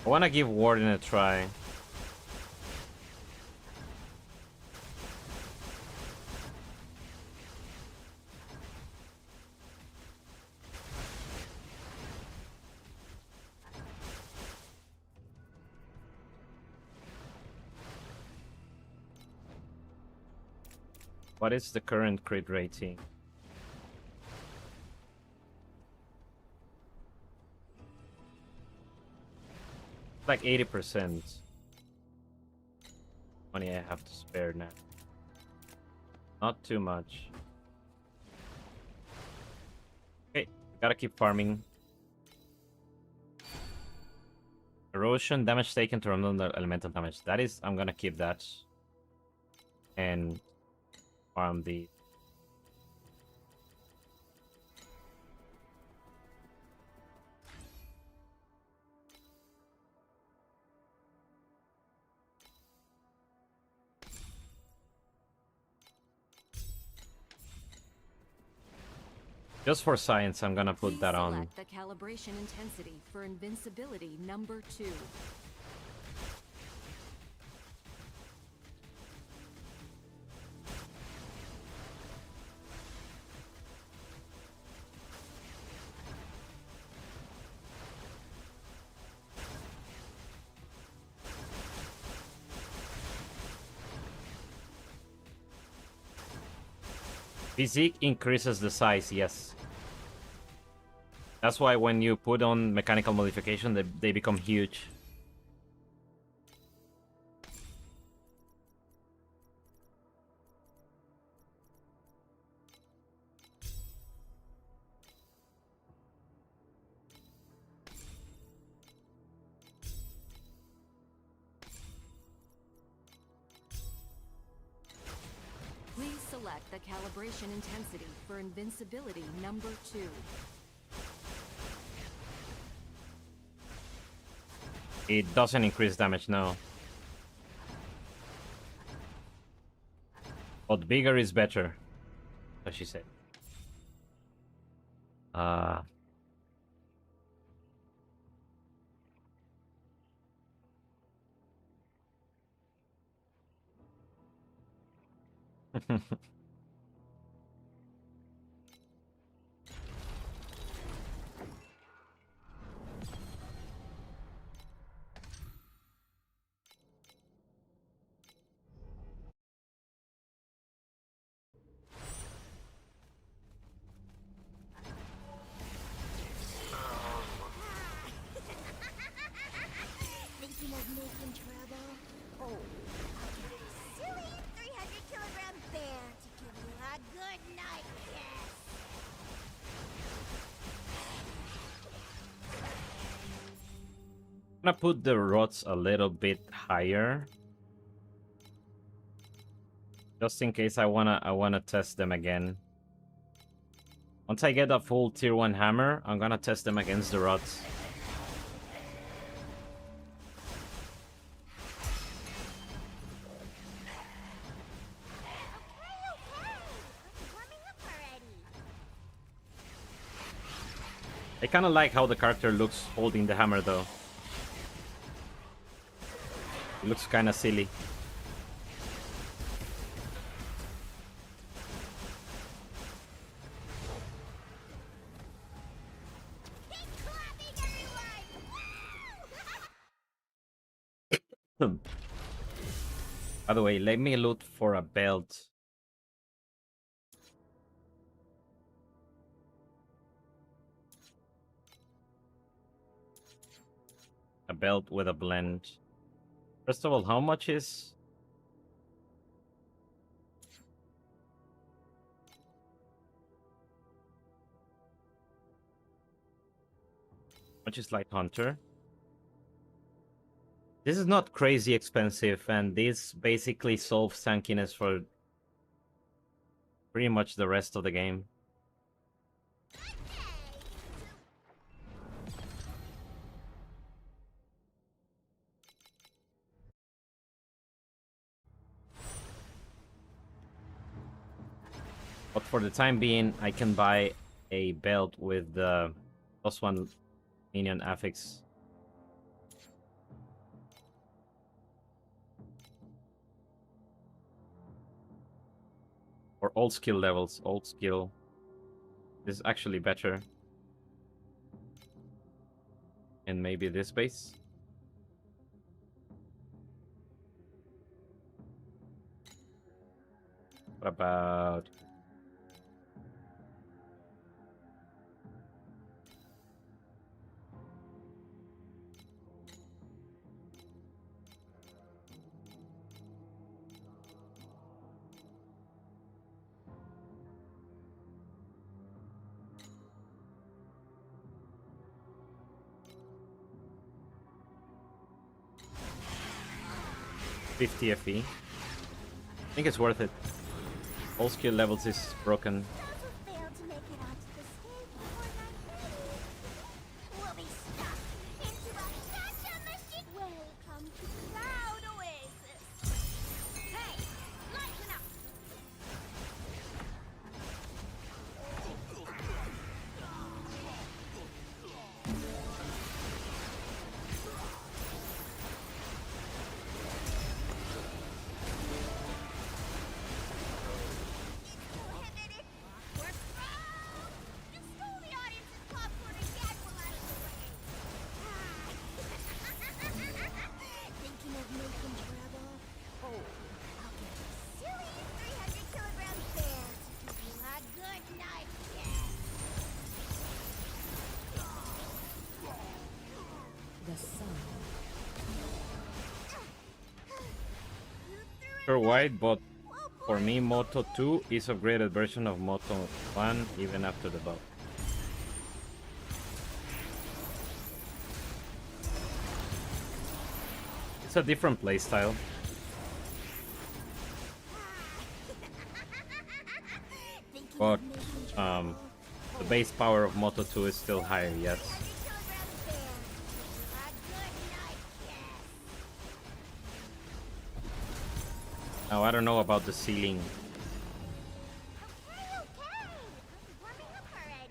I want to give Warden a try. What is the current crit rating? Like 80%. Money I have to spare now. Not too much. Okay, gotta keep farming. Erosion, damage taken to remove the elemental damage. That is, I'm gonna keep that. And farm the... Just for science, I'm gonna put that on. Select the calibration intensity for invincibility number 2. Physique increases the size, yes. That's why when you put on mechanical modification, they become huge. Please select the calibration intensity for invincibility number 2. It doesn't increase damage now. But bigger is better, as she said. Thinking of making trouble? Oh, I'll get a silly 300-kilogram bear to give you a good night kiss. I'm gonna put the rods a little bit higher. Just in case I wanna test them again. Once I get a full tier 1 hammer, I'm gonna test them against the rods. I kinda like how the character looks holding the hammer though. It looks kinda silly. By the way, let me loot for a belt. A belt with a blend. First of all, how much is... Much is Light Hunter? This is not crazy expensive, and this basically solves tankiness for pretty much the rest of the game. But for the time being, I can buy a belt with the +1 minion affix. Or all skill levels. Old skill is actually better. And maybe this base. What about... $50 FE. I think it's worth it. All skill levels is broken. Those who fail to make it onto the stage before 9:30 will be stuck into a gotcha machine. Welcome to Cloud Oasis. Hey, lighten up. Prohibited. We're thrown. You stole the audience's popcorn again while I was away. Thinking of making trouble? Oh, I'll get a silly 300-kilogram bear to give you a good night kiss. The sun. Sure wide, but for me, Moto2 is a upgraded version of Moto1 even after the buff. It's a different playstyle, Thinking but of making trouble? the base power of Moto2 is still higher, yes. 300-kilogram bear to give you a good night kiss. Now, I don't know about the ceiling. Okay, okay. I'm warming up already.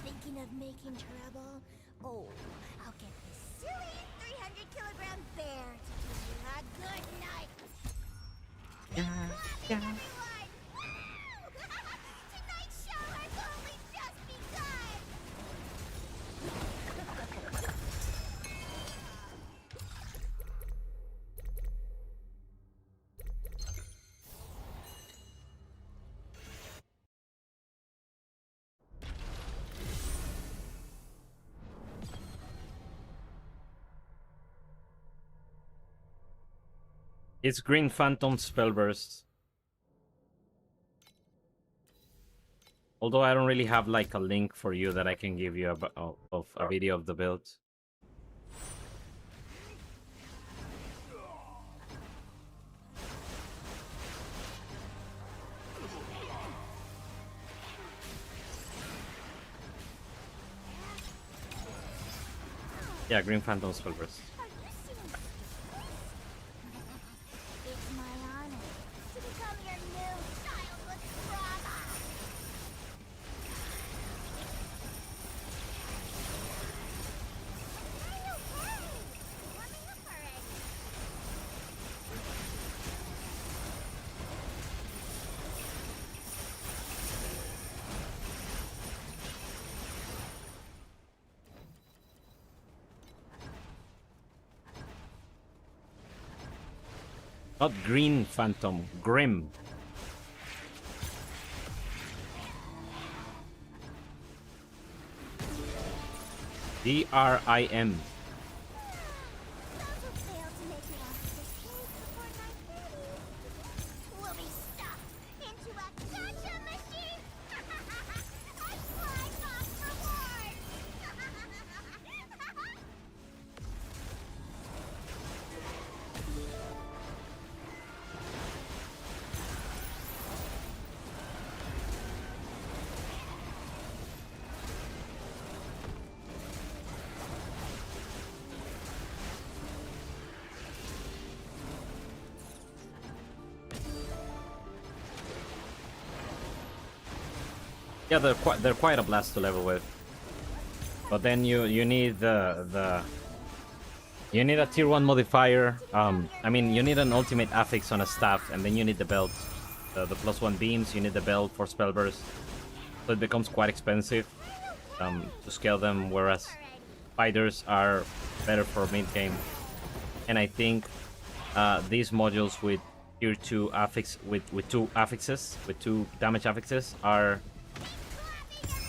Thinking of making trouble? Oh, I'll get this silly 300-kilogram bear to give you a good night. Clapping, everyone! Woo! Tonight's show has only just begun! It's Green Phantom Spellburst. Although I don't really have like a link for you that I can give you of a video of the build. Yeah, Green Phantom Spellburst. Are you serious? It's my honor to become your new childhood drama. Okay, okay. Warming up already. Not Green Phantom, Grim. GRIM. Those who fail to make it onto the stage before 9:30 will be stuffed into a gotcha machine. I slide off rewards. Yeah, they're quite a blast to level with. But then you need you need a tier 1 modifier. I mean, you need an ultimate affix on a staff, and then you need the belt. The +1 beams, you need the belt for spell burst. So it becomes quite expensive to scale them, whereas fighters are better for mid game. And I think these modules with tier 2 affix with 2 affixes, with 2 damage affixes, are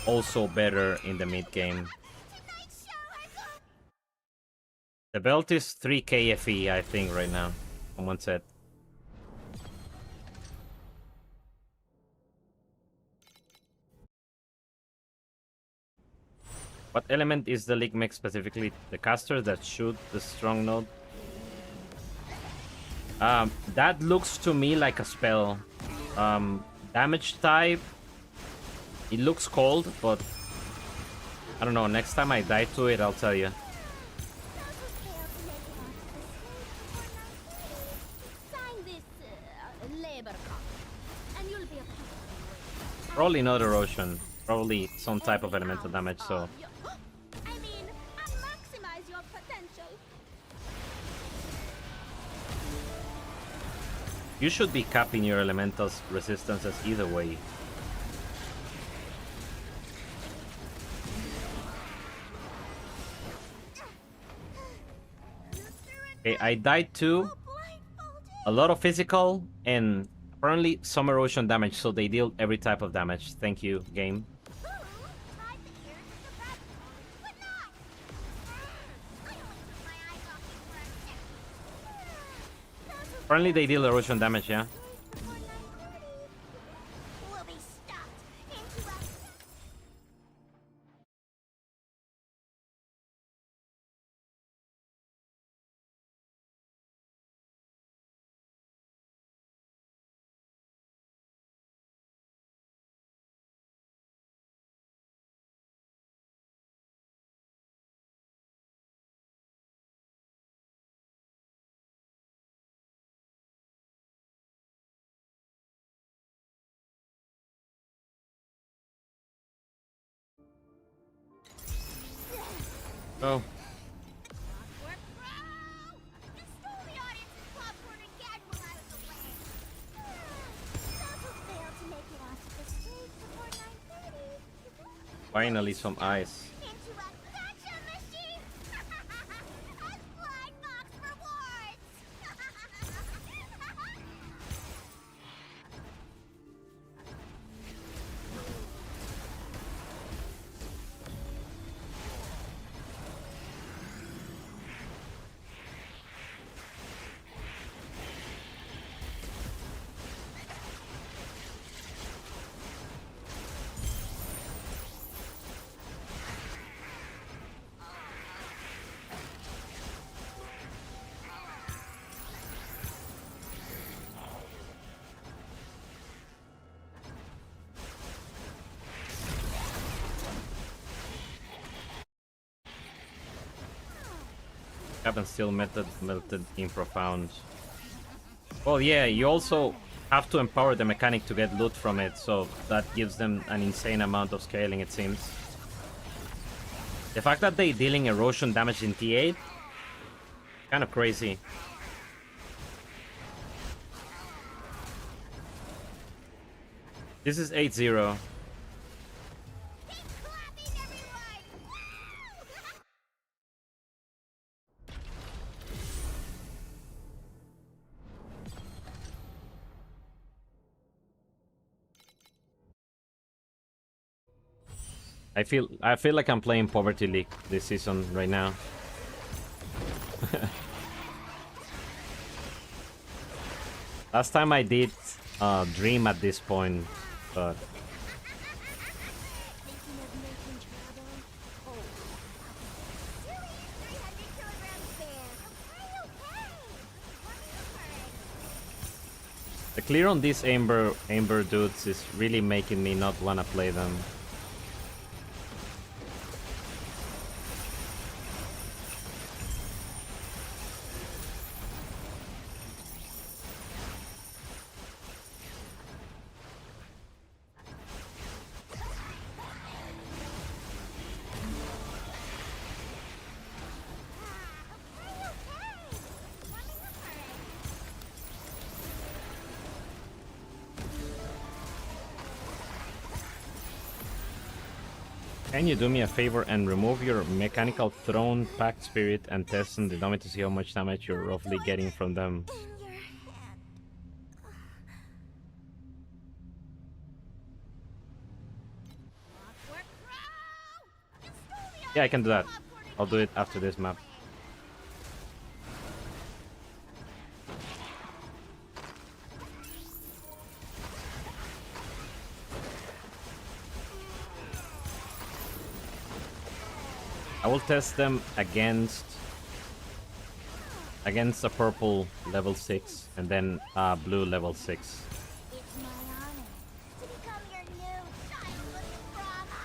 also better in the mid game. The belt is 3 KFE, I think, right now. Someone said. What element is the League mech specifically? The caster that shoot the strong node? That looks to me like a spell. Damage type. It looks cold, but I don't know. Next time I die to it, I'll tell you. Sign this labor contract, and you'll be a Probably not erosion. Probably some type of elemental damage, so... I mean, maximize your potential. You should be capping your elemental's resistances either way. Okay, I died too. A lot of physical and apparently some erosion damage, so they deal every type of damage. Thank you, game. Apparently they deal erosion damage, yeah? We'll be stuck into a Oh. Finally some ice. Haven't still melted in profound. Well, yeah, you also have to empower the mechanic to get loot from it, so that gives them an insane amount of scaling, it seems. The fact that they're dealing erosion damage in T8, kind of crazy. This is 8-0. I feel like I'm playing Poverty League this season right now. Last time I did Dream at this point, but the clear on these Aember dudes is really making me not wanna play them. Can you do me a favor and remove your mechanical throne pact spirit and test on the dummy to see how much damage you're roughly getting from them? In your hand. Clockwork Crow! You stole the Yeah, I can do that. popcorn and I'll do it candy after this map. I will test them against a purple level 6 and then blue level 6. It's my honor to become your new childless Brahma.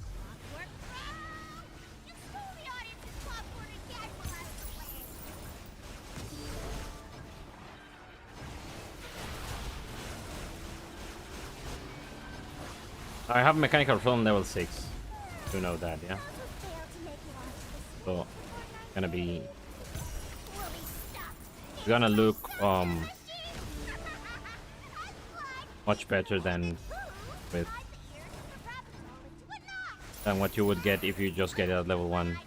Clockwork Crow! You stole the audience's popcorn and gag while I was away. I have mechanical throne level 6. You know that, yeah? Those who fail to make it onto the So gonna be will be stuck. gonna look Machine! much better than with Slide the ears of the rabbit hole into a knot. than what you would get if you just get it at level 1. I got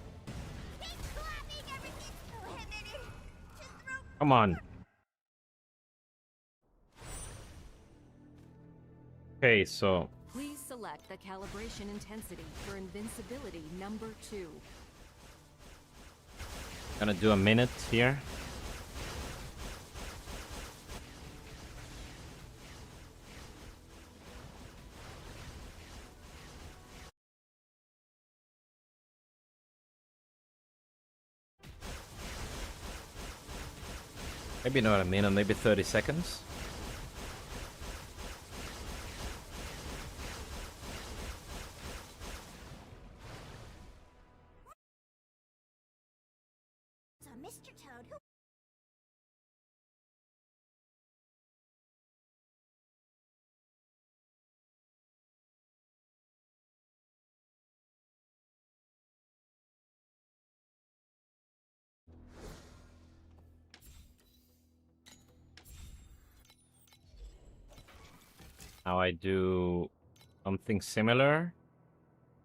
the first step. Keep clapping, everything's prohibited. Just throw Come on. Okay, so Please select the calibration intensity for invincibility number 2. gonna do a minute here. Maybe not a minute, maybe 30 seconds. So Mr. Toad, who Now I do something similar.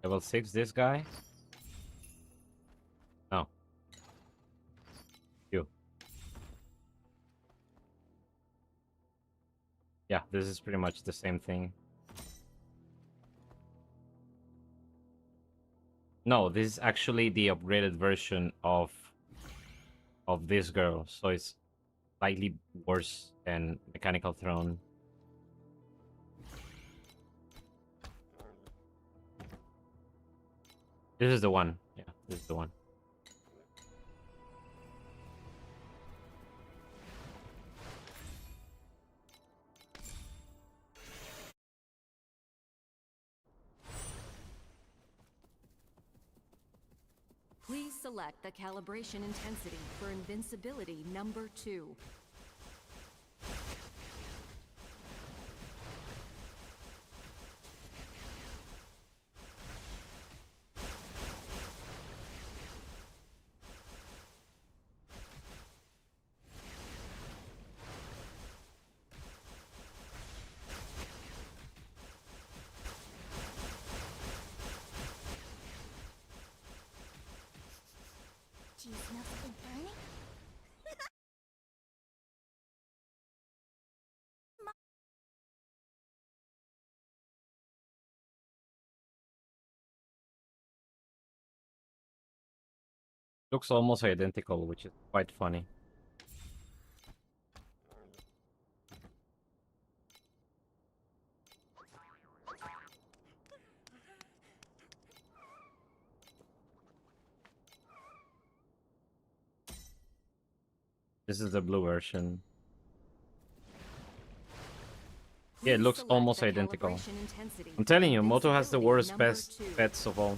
Level 6, this guy. No. You. Yeah, this is pretty much the same thing. No, this is actually the upgraded version of this girl, so it's slightly worse than Mechanical Throne. This is the one. Yeah, this is the one. Please select the calibration intensity for invincibility number 2. do you smell something burning? Looks almost identical, which is quite funny. This is the blue version. Yeah, it Please looks select almost the identical. calibration intensity I'm telling you, for Moto has the invincibility worst number best 2. pets of all.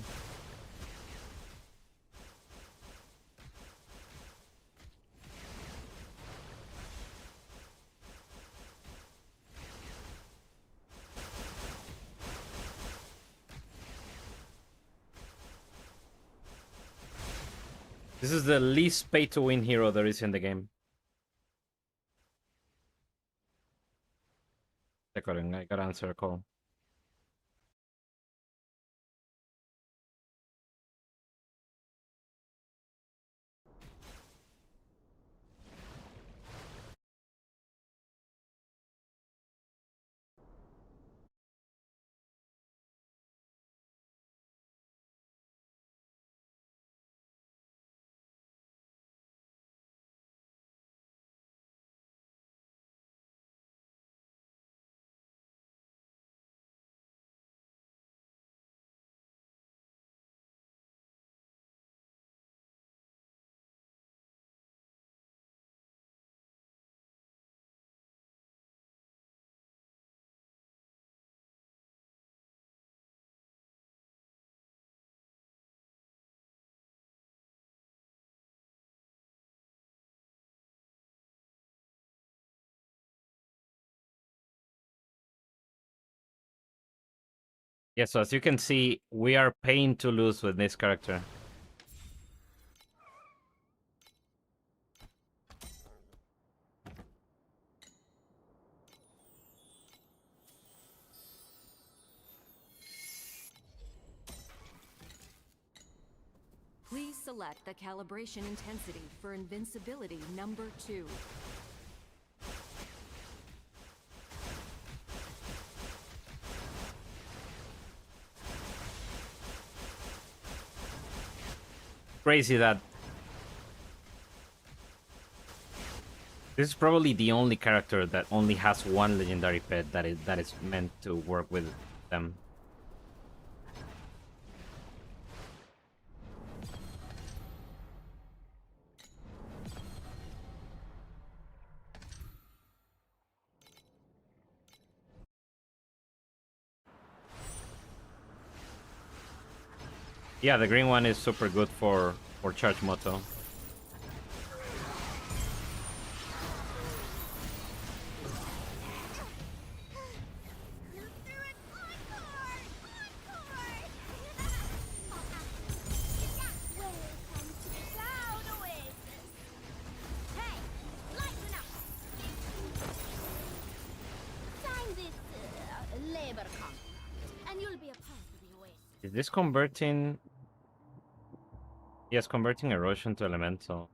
This is the least pay-to-win hero there is in the game. I gotta answer a call. Yeah, so as you can see, we are paying to lose with this character. Please select the calibration intensity for invincibility number 2. Crazy that this is probably the only character that only has one legendary pet that is meant to work with them. Yeah, the green one is super good for charge Moto. Look through it! Encore! Encore! Welcome to the Cloud Oasis! Hey! Lighten up! Sign this labor contract, and you'll be a part of the Oasis. Is this converting? Yes, converting erosion to elemental.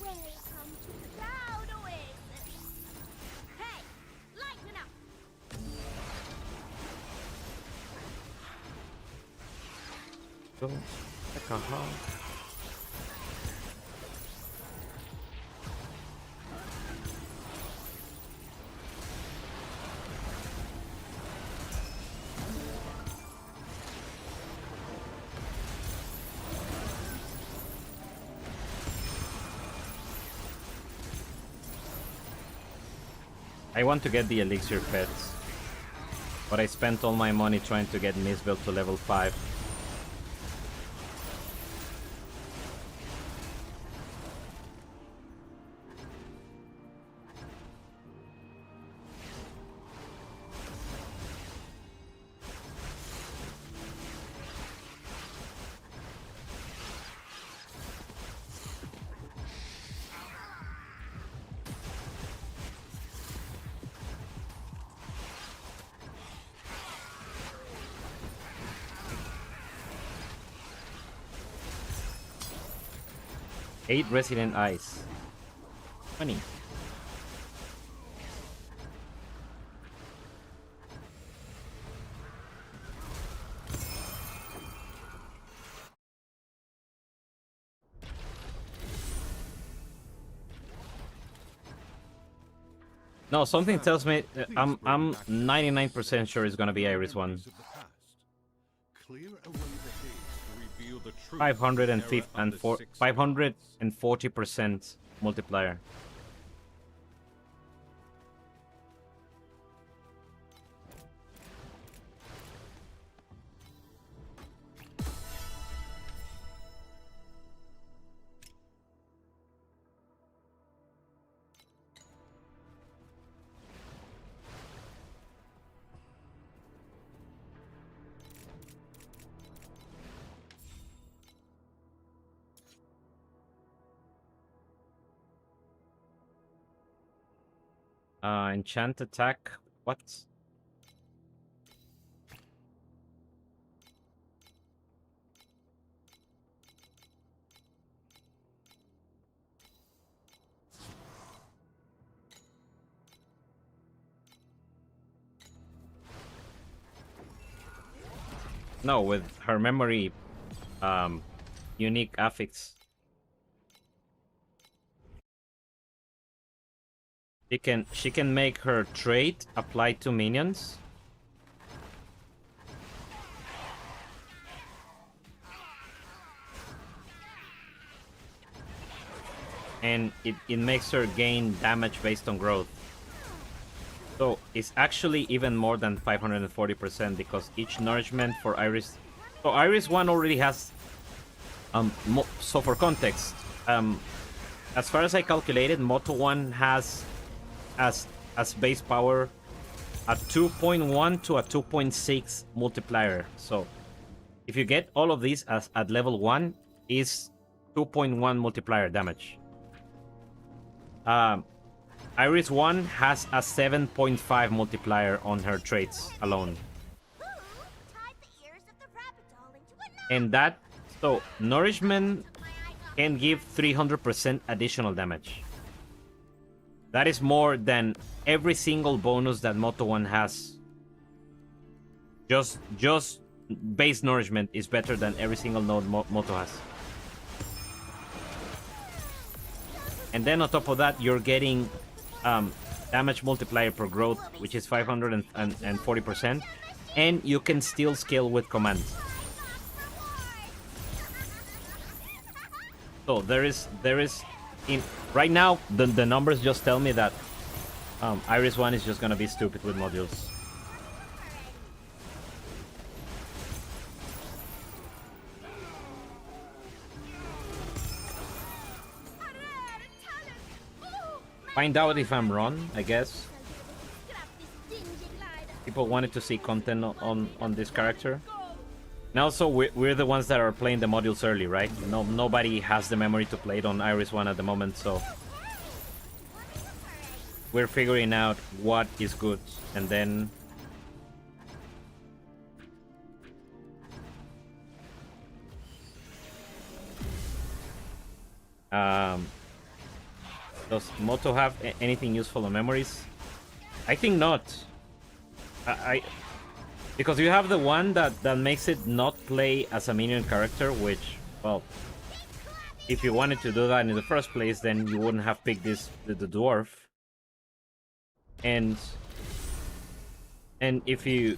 Welcome to the Cloud Oasis! Hey! Lighten up! Go. Alcohol. I want to get the elixir pets, but I spent all my money trying to get Mistbuild to level 5. Eight resident ice. 20. No, something tells me I'm 99% sure it's gonna be Iris one. Clear away the haze to reveal the truth. 550 and 540% multiplier. Enchant attack. What? No, with her memory, unique affix. She can make her trait apply to minions. And it makes her gain damage based on growth. So it's actually even more than 540% because each nourishment for Iris. So Iris 1 already has. So for context, as far as I calculated, Moto1 has as base power a 2.1 to a 2.6 multiplier. So if you get all of these at level 1, is 2.1 multiplier damage. Iris 1 has a 7.5 multiplier on her traits alone. Who tied the ears of the rabbit doll into a knot? And that, so nourishment My eyes off. can give 300% additional damage. That is more than every single bonus that Moto1 has. Just base nourishment is better than every single node Moto has. And then on top of that, you're getting damage multiplier per growth, which is 540%. And you can still scale with commands. So there is right now the numbers just tell me that Iris 1 is just gonna be stupid with modules. Find out if I'm wrong, I guess. Scrap this dingy glider. People wanted to see content on this character. And also, we're the ones that are playing the modules early, right? Nobody has the memory to play it on Iris 1 at the moment, so we're figuring out what is good, and then does Moto have anything useful on memories? I think not. Because you have the one that makes it not play as a minion character, which, well, if you wanted to do that in the first place, then you wouldn't have picked the dwarf. And if you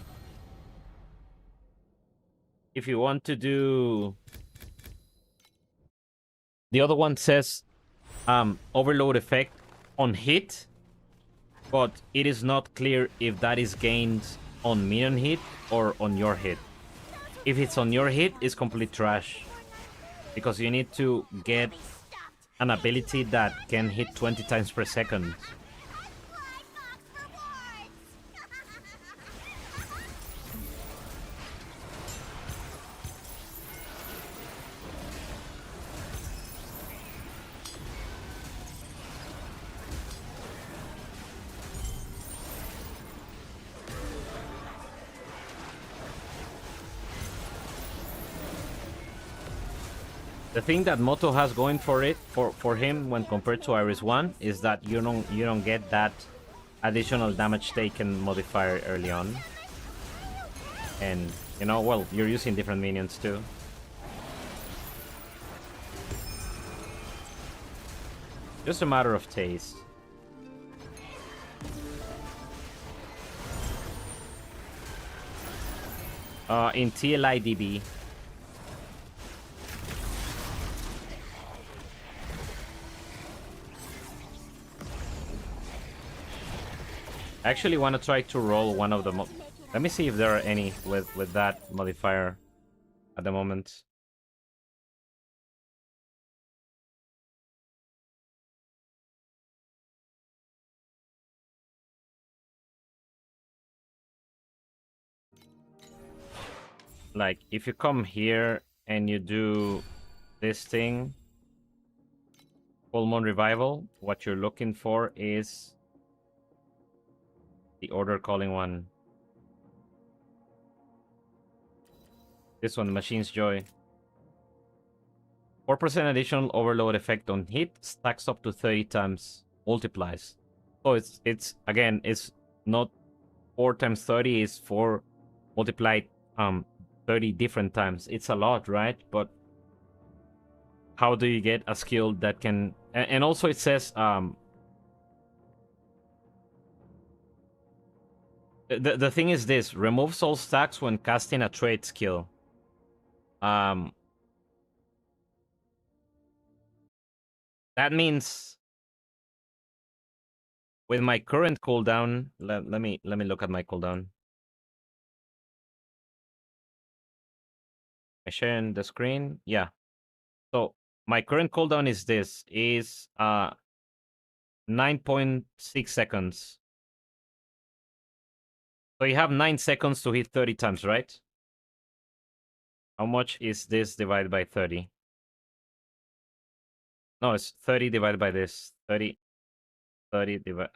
want to do, the other one says overload effect on hit, but it is not clear if that is gained on minion hit or on your hit. If it's on your hit, it's complete trash, because you need to get an ability that can hit 20 times per second. The thing that Moto has going for it for him when compared to Iris 1 is that you don't get that additional damage taken modifier early on. And you know, well, you're using different minions too. Just a matter of taste. In TLIDB. I actually want to try to roll one of the. Let me see if there are any with that modifier at the moment. Like, if you come here and you do this thing, Full Moon Revival, what you're looking for is the Order Calling one. This one, Machine's Joy. 4% additional overload effect on hit, stacks up to 30 times, multiplies. So it's again, it's not 4 times 30, it's 4 multiplied 30 different times. It's a lot, right? But how do you get a skill that can... And also it says the thing is this: removes all stacks when casting a trait skill. That means with my current cooldown, let me look at my cooldown. I sharing the screen. Yeah. So my current cooldown is this: is 9.6 seconds. So you have 9 seconds to hit 30 times, right? How much is this divided by 30? No, it's 30 divided by this. 30 divided.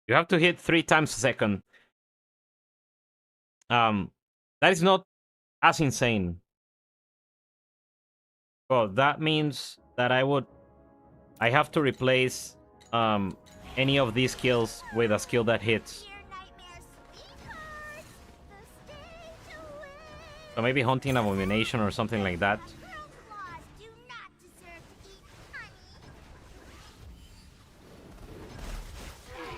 You have to hit 3 times a second. That is not as insane. Well, that means that I have to replace any of these skills with a skill that hits. Dear nightmare sweetheart, the stage away. So maybe Haunting Abomination or something like that. Girl claws do not deserve to eat honey.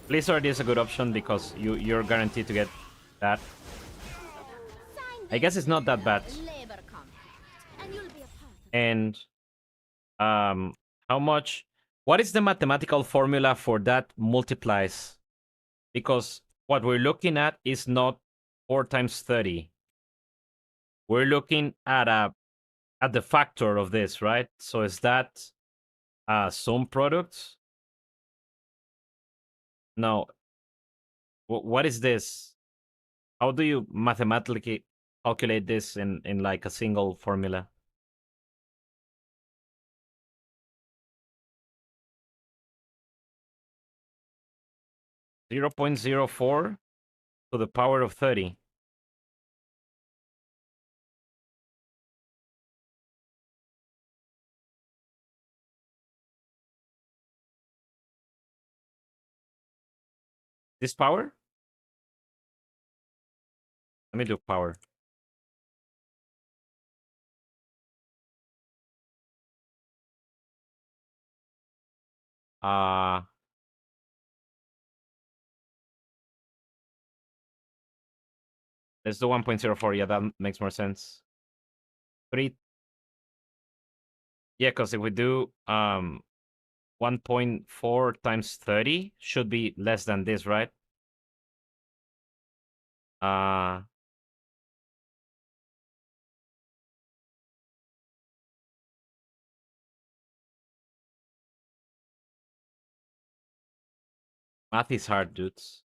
Blizzard is a good option because you're guaranteed to get that. I guess it's not that bad. Labor compact, and you'll be a part of And how much? What is the mathematical formula for that multiplies? Because what we're looking at is not 4 times 30. We're looking at the factor of this, right? So is that sum product? No. What is this? How do you mathematically calculate this in like a single formula? .04 to the power of 30. This power? Let me do power. Let's do 1.04. Yeah, that makes more sense. 3. Yeah, because if we do 1.4 times 30 should be less than this, right? Math is hard, dudes.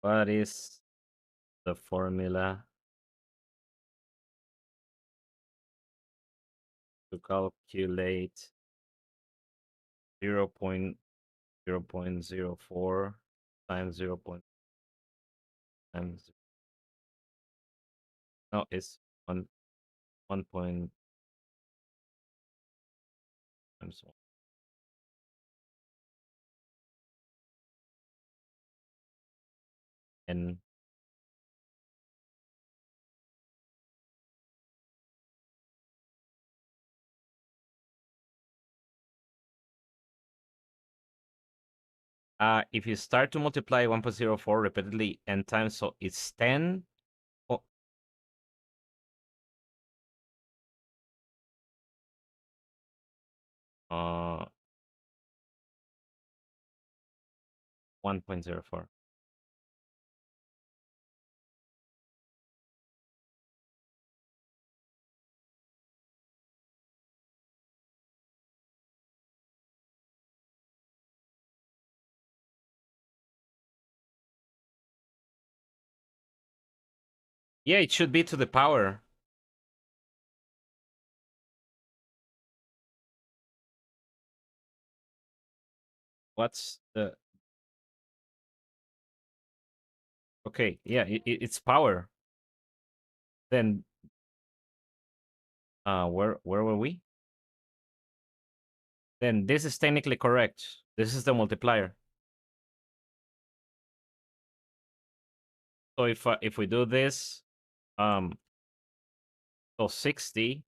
What is the formula to calculate 0.04 times 0. Times no, it's 1 point times 1 and If you start to multiply 1.04 repeatedly n times, so it's 10. Oh. Uh, 1.04. Yeah, it should be to the power. What's the... Okay, yeah, it's power. Then, where were we? Then this is technically correct. This is the multiplier. So if we do this, so 60,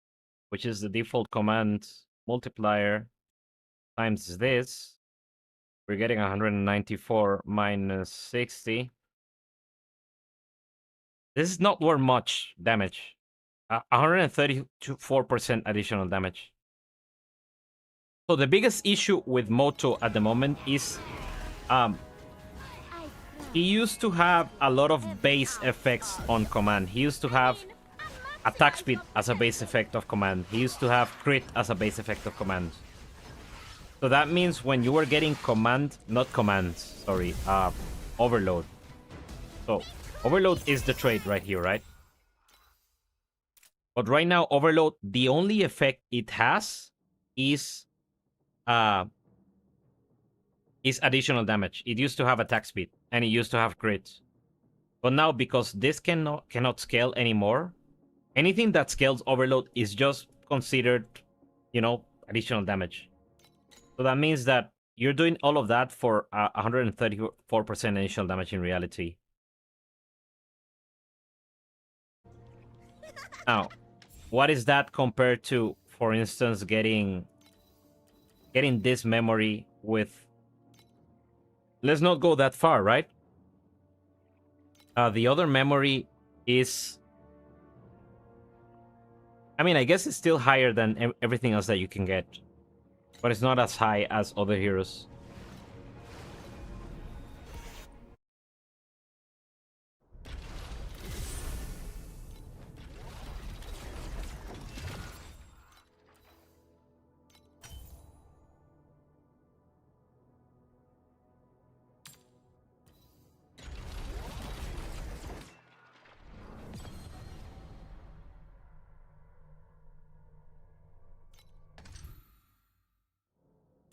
which is the default command multiplier, times this, we're getting 194 minus 60. This is not worth much damage. 134% additional damage. So the biggest issue with Moto at the moment is he used to have a lot of base effects on command. He used to have attack speed as a base effect of command. He used to have crit as a base effect of command. So that means when you were getting overload. So overload is the trait right here, right? But right now, overload, the only effect it has is additional damage. It used to have attack speed and it used to have crit. But now, because this cannot scale anymore, anything that scales overload is just considered, additional damage. So that means that you're doing all of that for 134% initial damage in reality. Now, what is that compared to, for instance, getting this memory with... Let's not go that far, right? The other memory is... I mean, I guess it's still higher than everything else that you can get. But it's not as high as other heroes.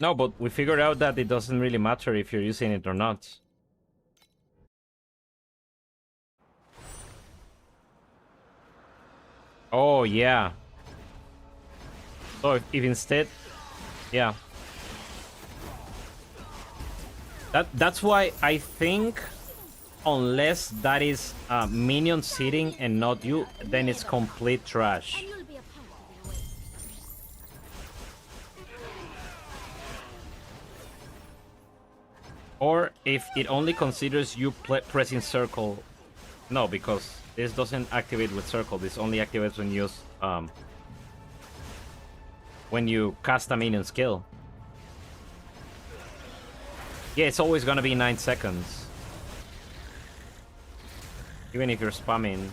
No, but we figured out that it doesn't really matter if you're using it or not. Oh, yeah. So if instead... Yeah. That's why I think, unless that is minion sitting and not you, then it's complete trash. You'll be a part of the away. Or if it only considers you pressing circle. No, because this doesn't activate with circle. This only activates when you use, when you cast a minion skill. Yeah, it's always gonna be 9 seconds. Even if you're spamming.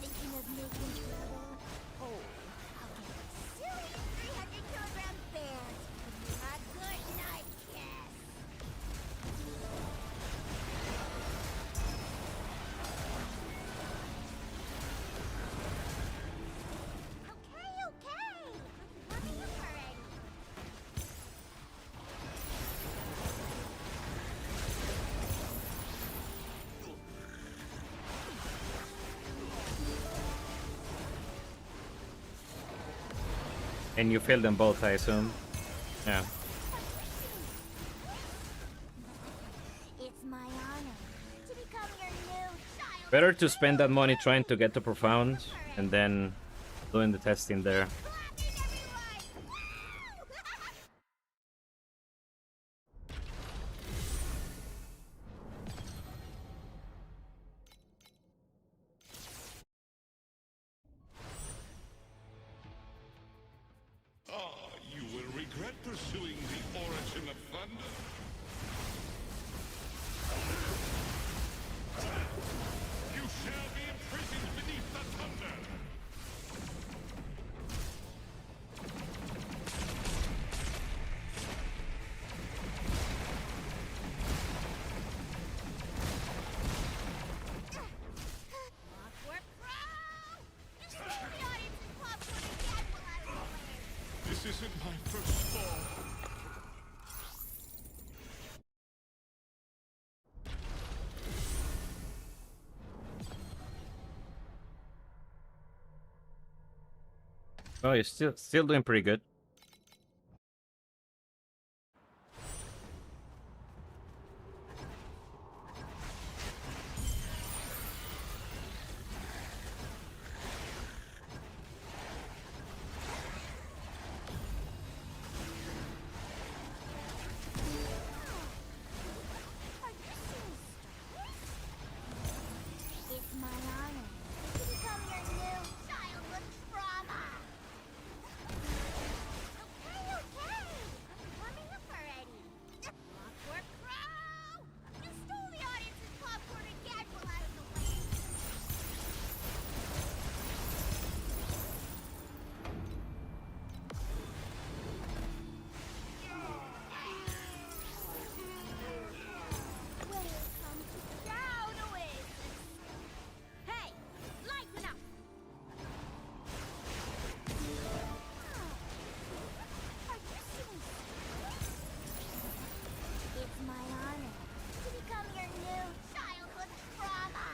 Thinking of making trouble? Oh, I'll get silly 300-kilogram bears. A good night kiss. Okay. What are you wearing? And you fail them both, I assume. Yeah. It's my honor to become your new Better to spend that money trying to get to profound and then doing the testing there. Clapping, everyone! Ah, you will regret pursuing the origin of thunder. You shall be imprisoned beneath the thunder. Awkward crow! You stole the audience's popcorn again while I was away. This isn't my first fall. Oh, you're still doing pretty good. Are you seeing stars? It's my honor to become your new child with trauma. Okay, okay. I'm warming up already. Awkward crow! You stole the audience's popcorn again while I was away. Welcome to Down Oasis. Hey, lighten up. Are you seeing stars? It's my honor to become your new childhood trauma.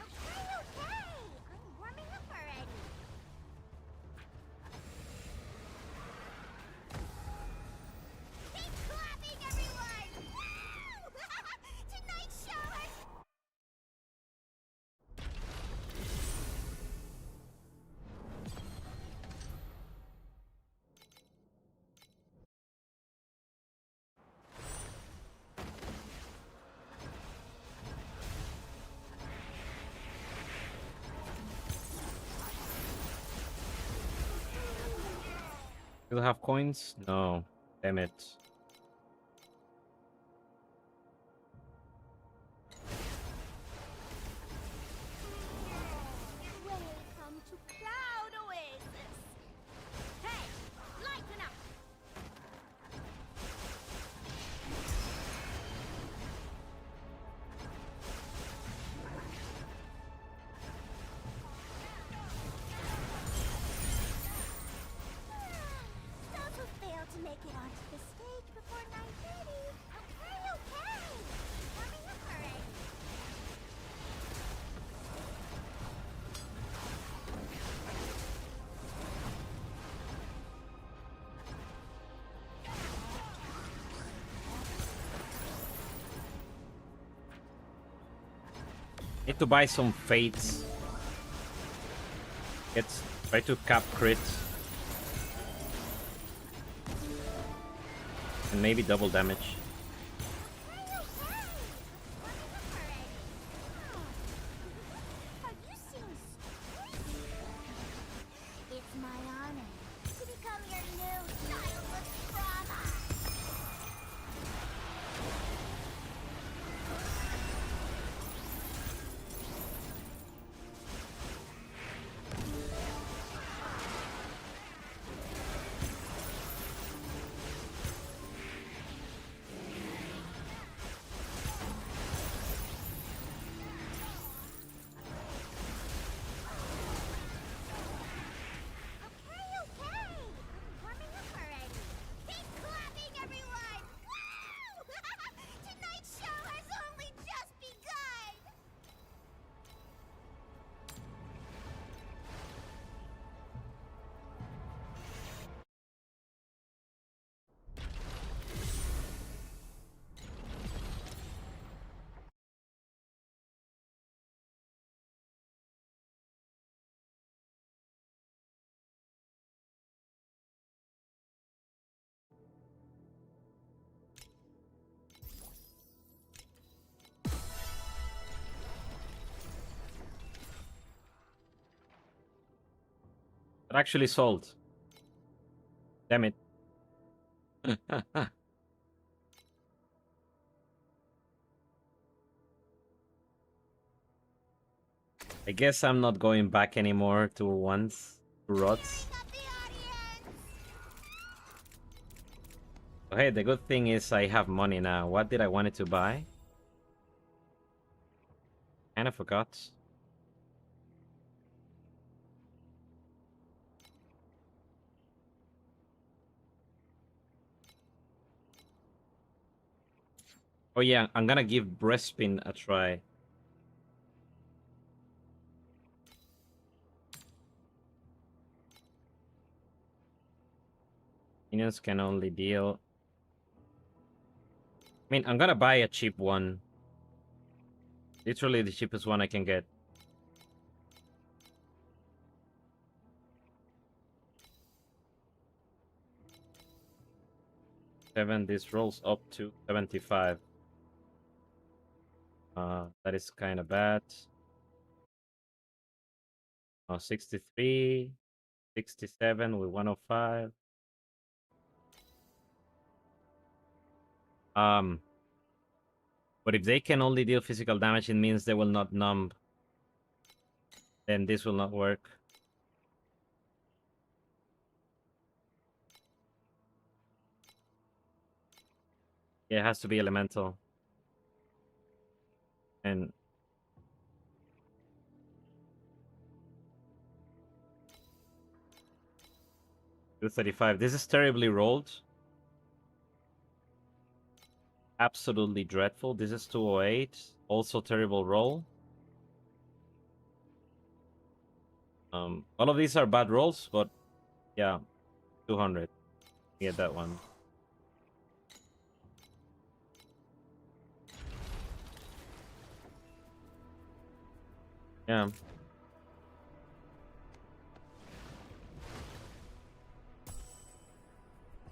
Okay, okay. I'm warming up already. Keep clapping, everyone! Woo! Tonight's show has... Still have coins? No. Damn it. Welcome to Cloud Oasis. Hey, lighten up. Those who fail to make it onto the stage before 9:30. Okay, okay. Warming up already. Need to buy some fates. Try to cap crit. And maybe double damage. Okay, okay. Warming up already. Are you seeing stars? It's my honor to become your new childhood trauma. It actually sold. Damn it. I guess I'm not going back anymore to ones, to rods. Up the audience! Oh, hey, the good thing is I have money now. What did I wanted to buy? Kinda forgot. Oh yeah, I'm gonna give breastpin a try. Minions can only deal. I mean, I'm gonna buy a cheap one. Literally the cheapest one I can get. This rolls up to 75. That is kind of bad. 63, 67 with 105. But if they can only deal physical damage, it means they will not numb. Then this will not work. Yeah, it has to be elemental. And 235. This is terribly rolled. Absolutely dreadful. This is 208. Also terrible roll. All of these are bad rolls, but yeah, 200. Get that one. Yeah.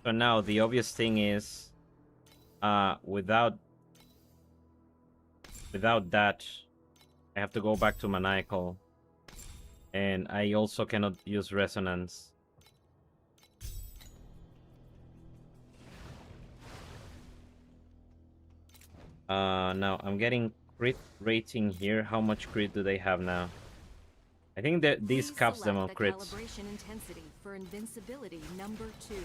So now the obvious thing is, without that, I have to go back to maniacal, and I also cannot use resonance. Now I'm getting crit rating here. How much crit do they have now? I think that these caps them on crits. Calibration intensity for invincibility number 2.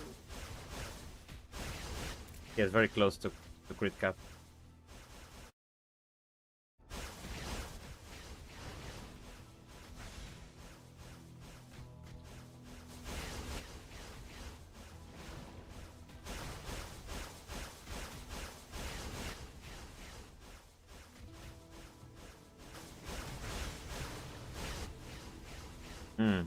Yeah, it's very close to crit cap. Hmm.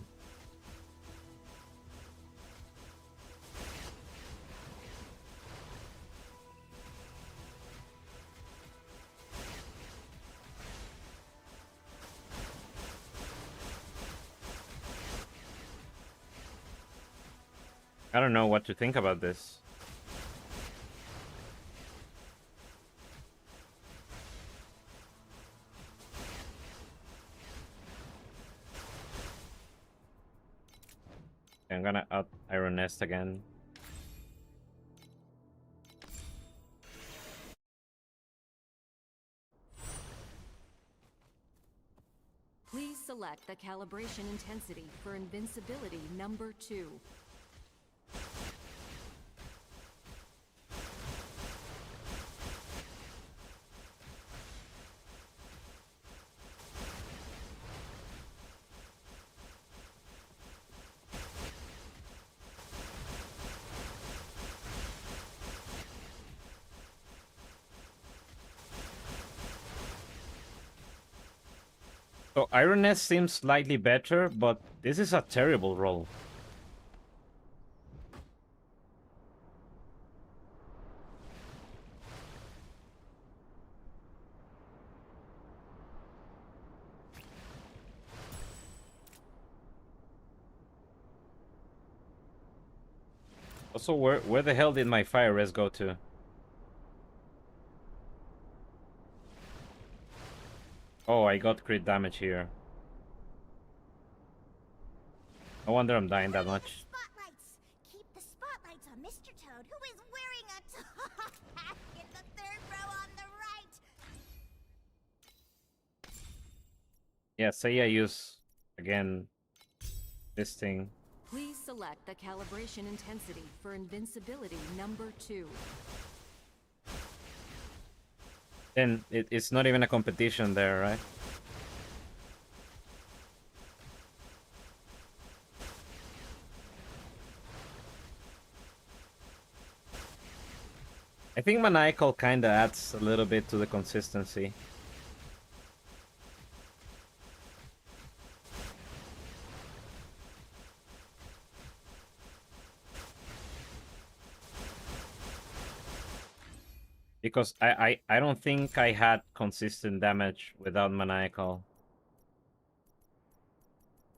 I don't know what to think about this. I'm gonna out Iron Nest again. Please select the calibration intensity for invincibility number 2. So Iron Nest seems slightly better, but this is a terrible roll. Also, where the hell did my fire res go to? Oh, I got crit damage here. No wonder I'm dying that much. Spotlights. Keep the spotlights on Mr. Toad, who is wearing a top hat in the third row on the right. Yeah, say I use again this thing. Please select the calibration intensity for invincibility number 2. Then it's not even a competition there, right? I think Maniacal kinda adds a little bit to the consistency. Because I don't think I had consistent damage without Maniacal.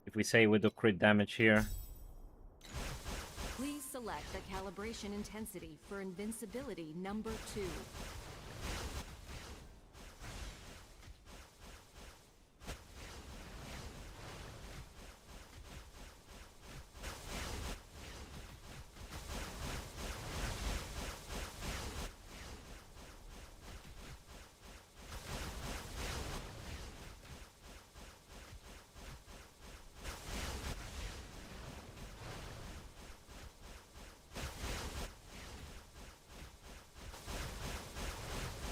If we say we do crit damage here. Please select the calibration intensity for invincibility number 2.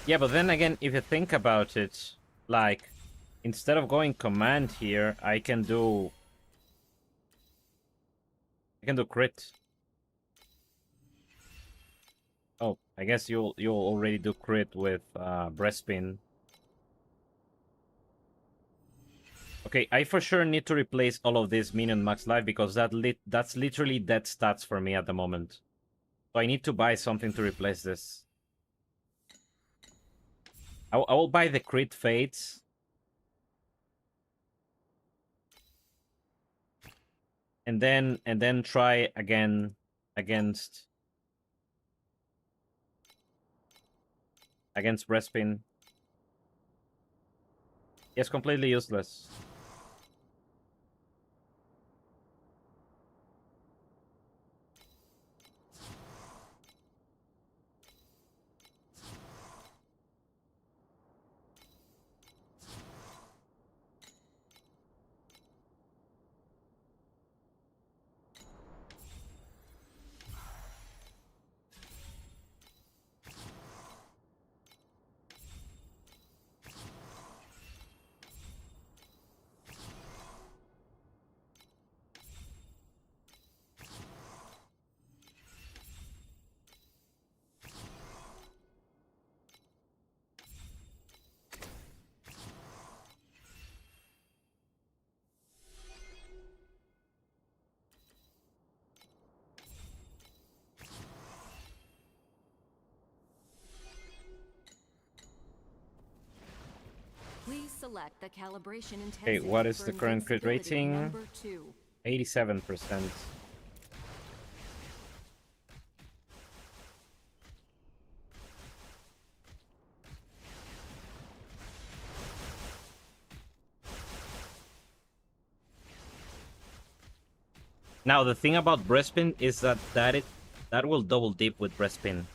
Yeah, but then again, if you think about it, like, instead of going command here, I can do crit. Oh, I guess you'll already do crit with breastpin. Okay, I for sure need to replace all of this minion max life because that's literally dead stats for me at the moment. So I need to buy something to replace this. I will buy the crit fates. And then try again against breastpin. Yes, completely useless. Please select the calibration intensity. Okay, what is for the current crit invincibility rating? number 2. 87%. Now the thing about breastpin is that that will double dip with breastpin.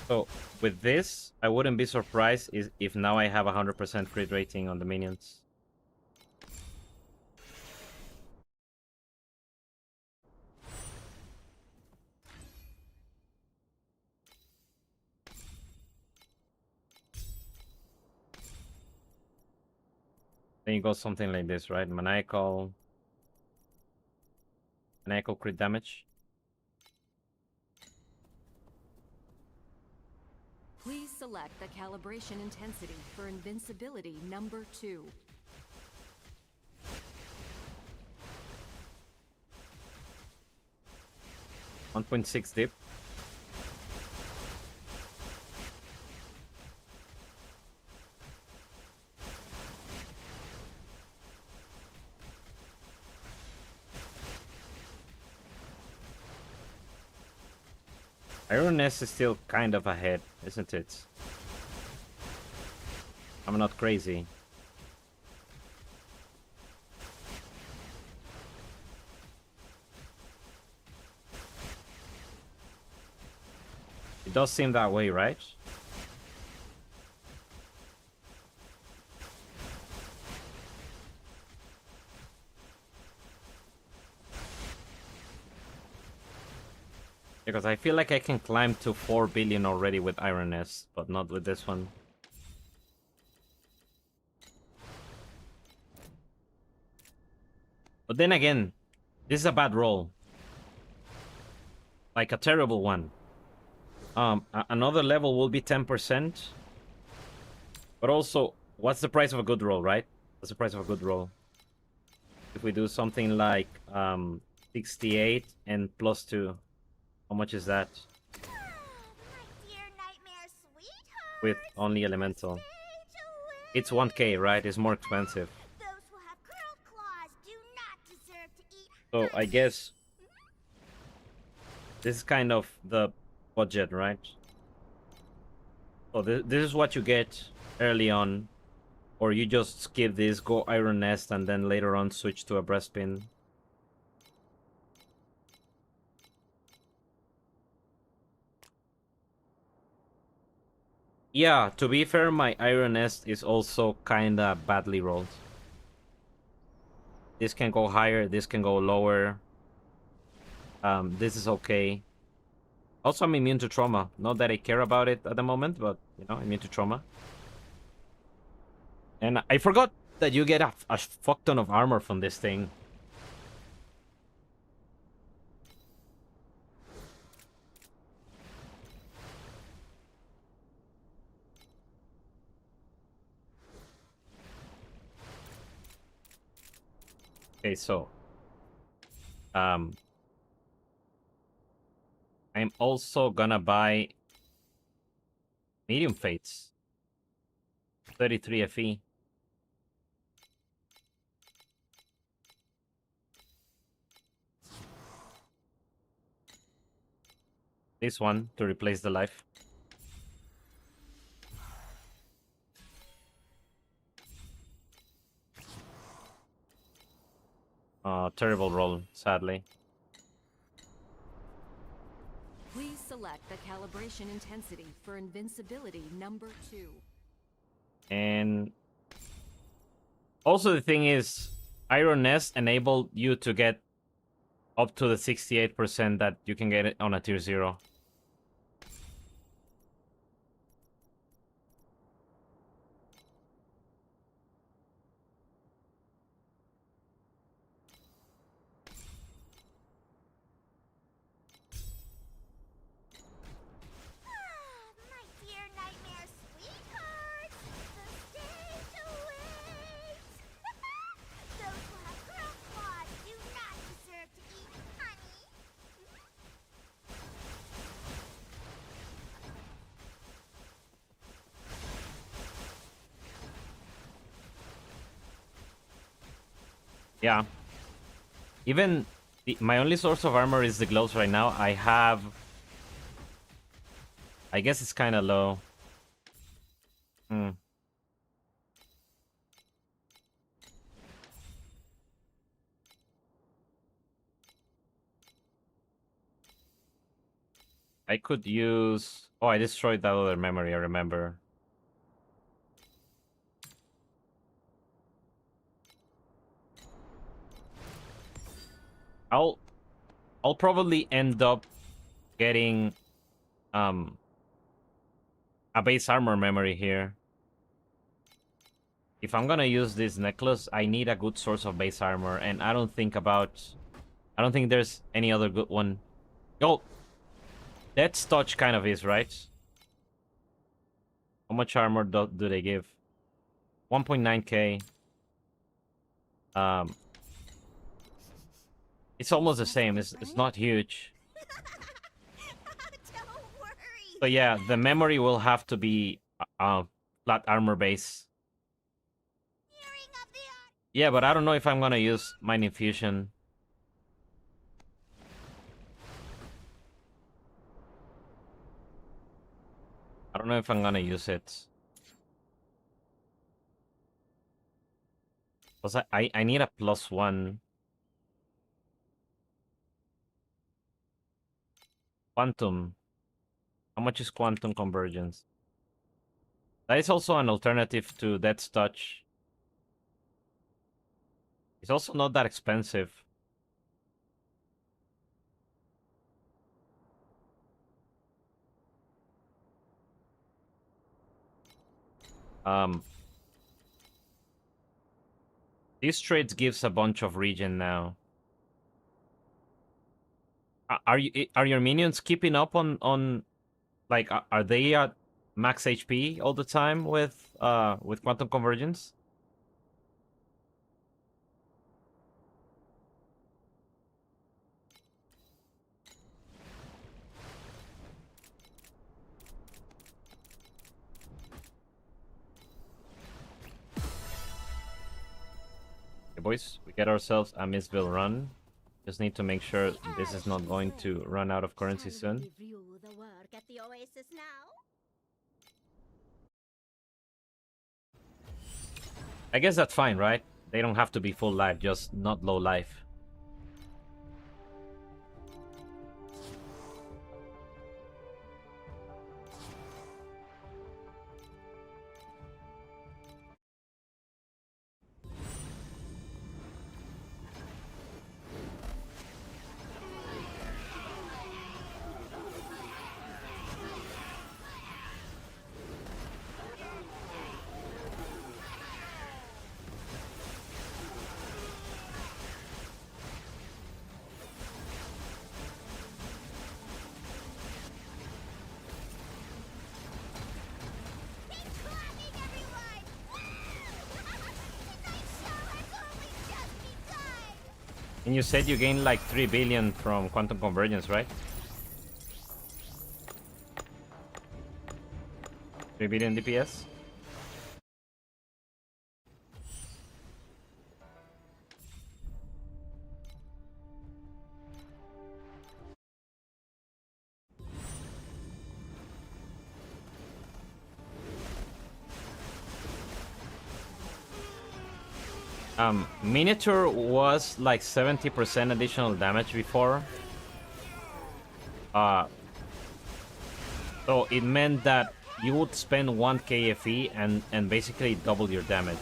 So with this, I wouldn't be surprised if now I have 100% crit rating on the minions. Then you go something like this, right? Maniacal crit damage. Please select the calibration intensity for invincibility number 2. .6 dip. Iron Nest is still kind of ahead, isn't it? I'm not crazy. It does seem that way, right? Because I feel like I can climb to 4 billion already with Iron Nest, but not with this one. But then again, this is a bad roll. Like a terrible one. Another level will be 10%. But also, what's the price of a good roll, right? What's the price of a good roll? If we do something like 68 and +2, how much is that? My dear nightmare sweetheart. With only elemental. Stage away. It's 1k, right? It's more expensive. Those who have curled claws do not deserve to eat. So I guess this is kind of the budget, right? So this is what you get early on. Or you just skip this, go Iron Nest, and then later on switch to a breastpin. Yeah, to be fair, my Iron Nest is also kinda badly rolled. This can go higher, this can go lower. This is okay. Also, I'm immune to trauma. Not that I care about it at the moment, but, you know, immune to trauma. And I forgot that you get a fuck ton of armor from this thing. Okay, so I'm also gonna buy medium fates. 33 FE. This one to replace the life. Terrible roll, sadly. Please select the calibration intensity for invincibility number 2. And also the thing is, Iron Nest enabled you to get up to the 68% that you can get it on a tier 0. My dear nightmare sweetheart. The stage awaits. Those who have curled claws do not deserve to eat honey. Yeah. Even my only source of armor is the gloves right now. I guess it's kind of low. I could use... Oh, I destroyed that other memory, I remember. I'll probably end up getting a base armor memory here. If I'm gonna use this necklace, I need a good source of base armor, and I don't think there's any other good one. Oh, Death's Touch kind of is, right? How much armor do they give? 1.9k. It's almost the same. It's not huge. Don't worry. So yeah, the memory will have to be flat armor base. Hearing of the Yeah, but I don't know if I'm gonna use Mind Infusion. don't know if I'm gonna use it. Plus, I need a +1. Quantum. How much is quantum convergence? That is also an alternative to Death's Touch. It's also not that expensive. These trades gives a bunch of regen now. Are your minions keeping up on like are they at max HP all the time with quantum convergence? Okay, boys, we get ourselves a Missville run. Just need to make sure this is not going to run out of currency Shall we soon. review the work at the Oasis now? I guess that's fine, right? They don't have to be full life, just not low life. Keep clapping, everyone! Tonight's show has only just begun! And you said you gained like 3 billion from quantum convergence, right? 3 billion DPS? Miniature was like 70% additional damage before. So it meant that you would spend 1 KFE and basically double your damage.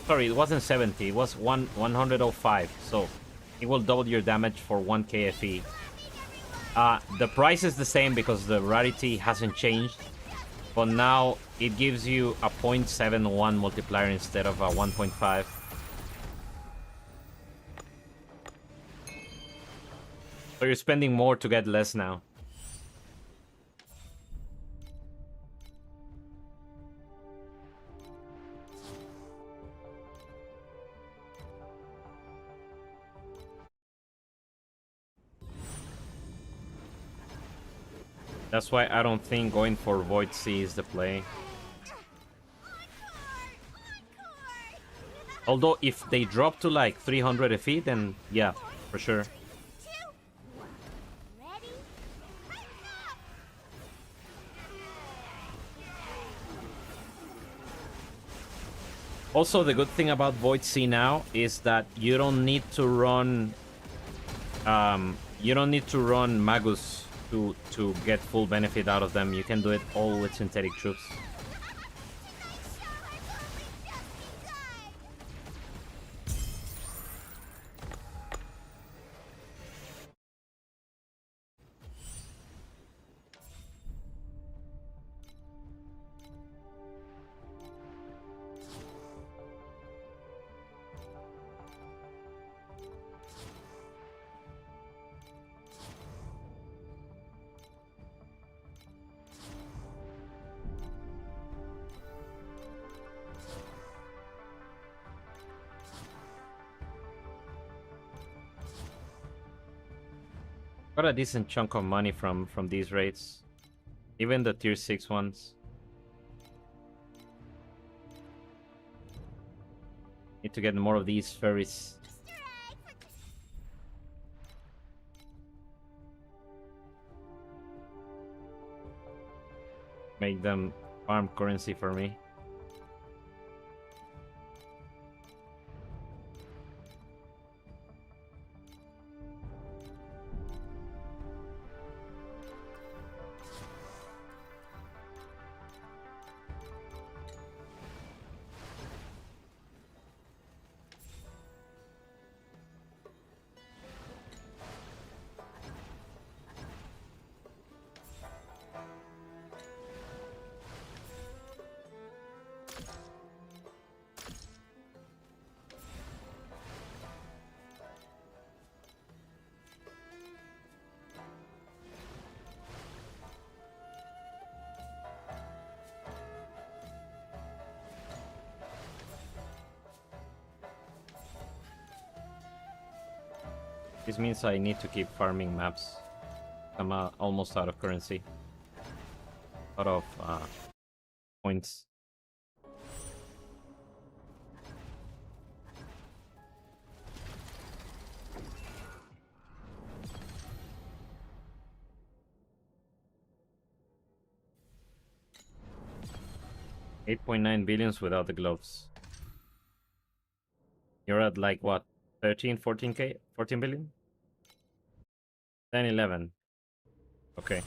Sorry, it wasn't 70, it was 105. So it will double your damage for 1 KFE. The price is the same because the rarity hasn't changed. But now it gives you a 0.71 multiplier instead of a 1.5. So you're spending more to get less now. That's why I don't think going for Void Sea is the play. Although if they drop to like 300 FE, then yeah, for sure. 2, 1. Ready? Enough! Also, the good thing about Void Sea now is that you don't need to run Magus to get full benefit out of them. You can do it all with synthetic troops. Tonight's show has only just begun! Got a decent chunk of money from these raids. Even the tier 6 ones. Need to get more of these fairies. Easter egg for Make them farm currency for me. This means I need to keep farming maps. I'm almost out of currency. Out of points. $8.9 billions without the gloves. You're at like what? 13, 14k? 14 billion? 10, 11. Okay.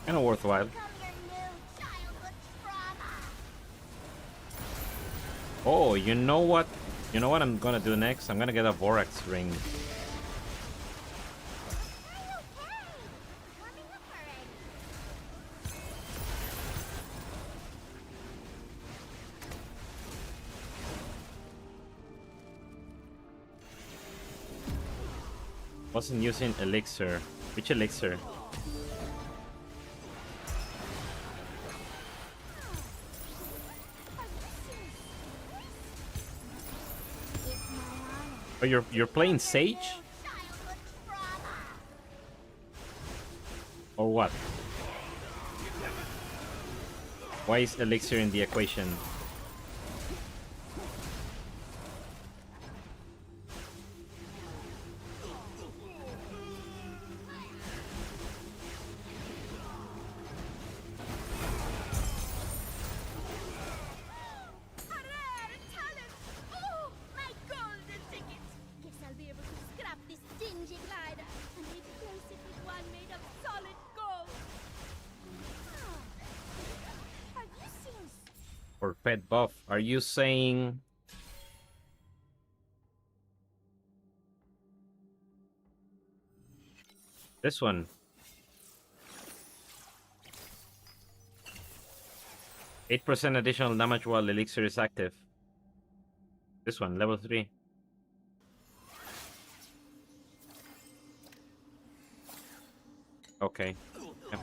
Kind of worthwhile. Oh, you know what? You know what I'm gonna do next? I'm gonna get a Borax ring. Wasn't using elixir. Which elixir? Oh, you're playing Sage? Or what? Why is elixir in the equation? For pet buff, are you saying this one? 8% additional damage while elixir is active. This one, level 3. Okay. Yeah.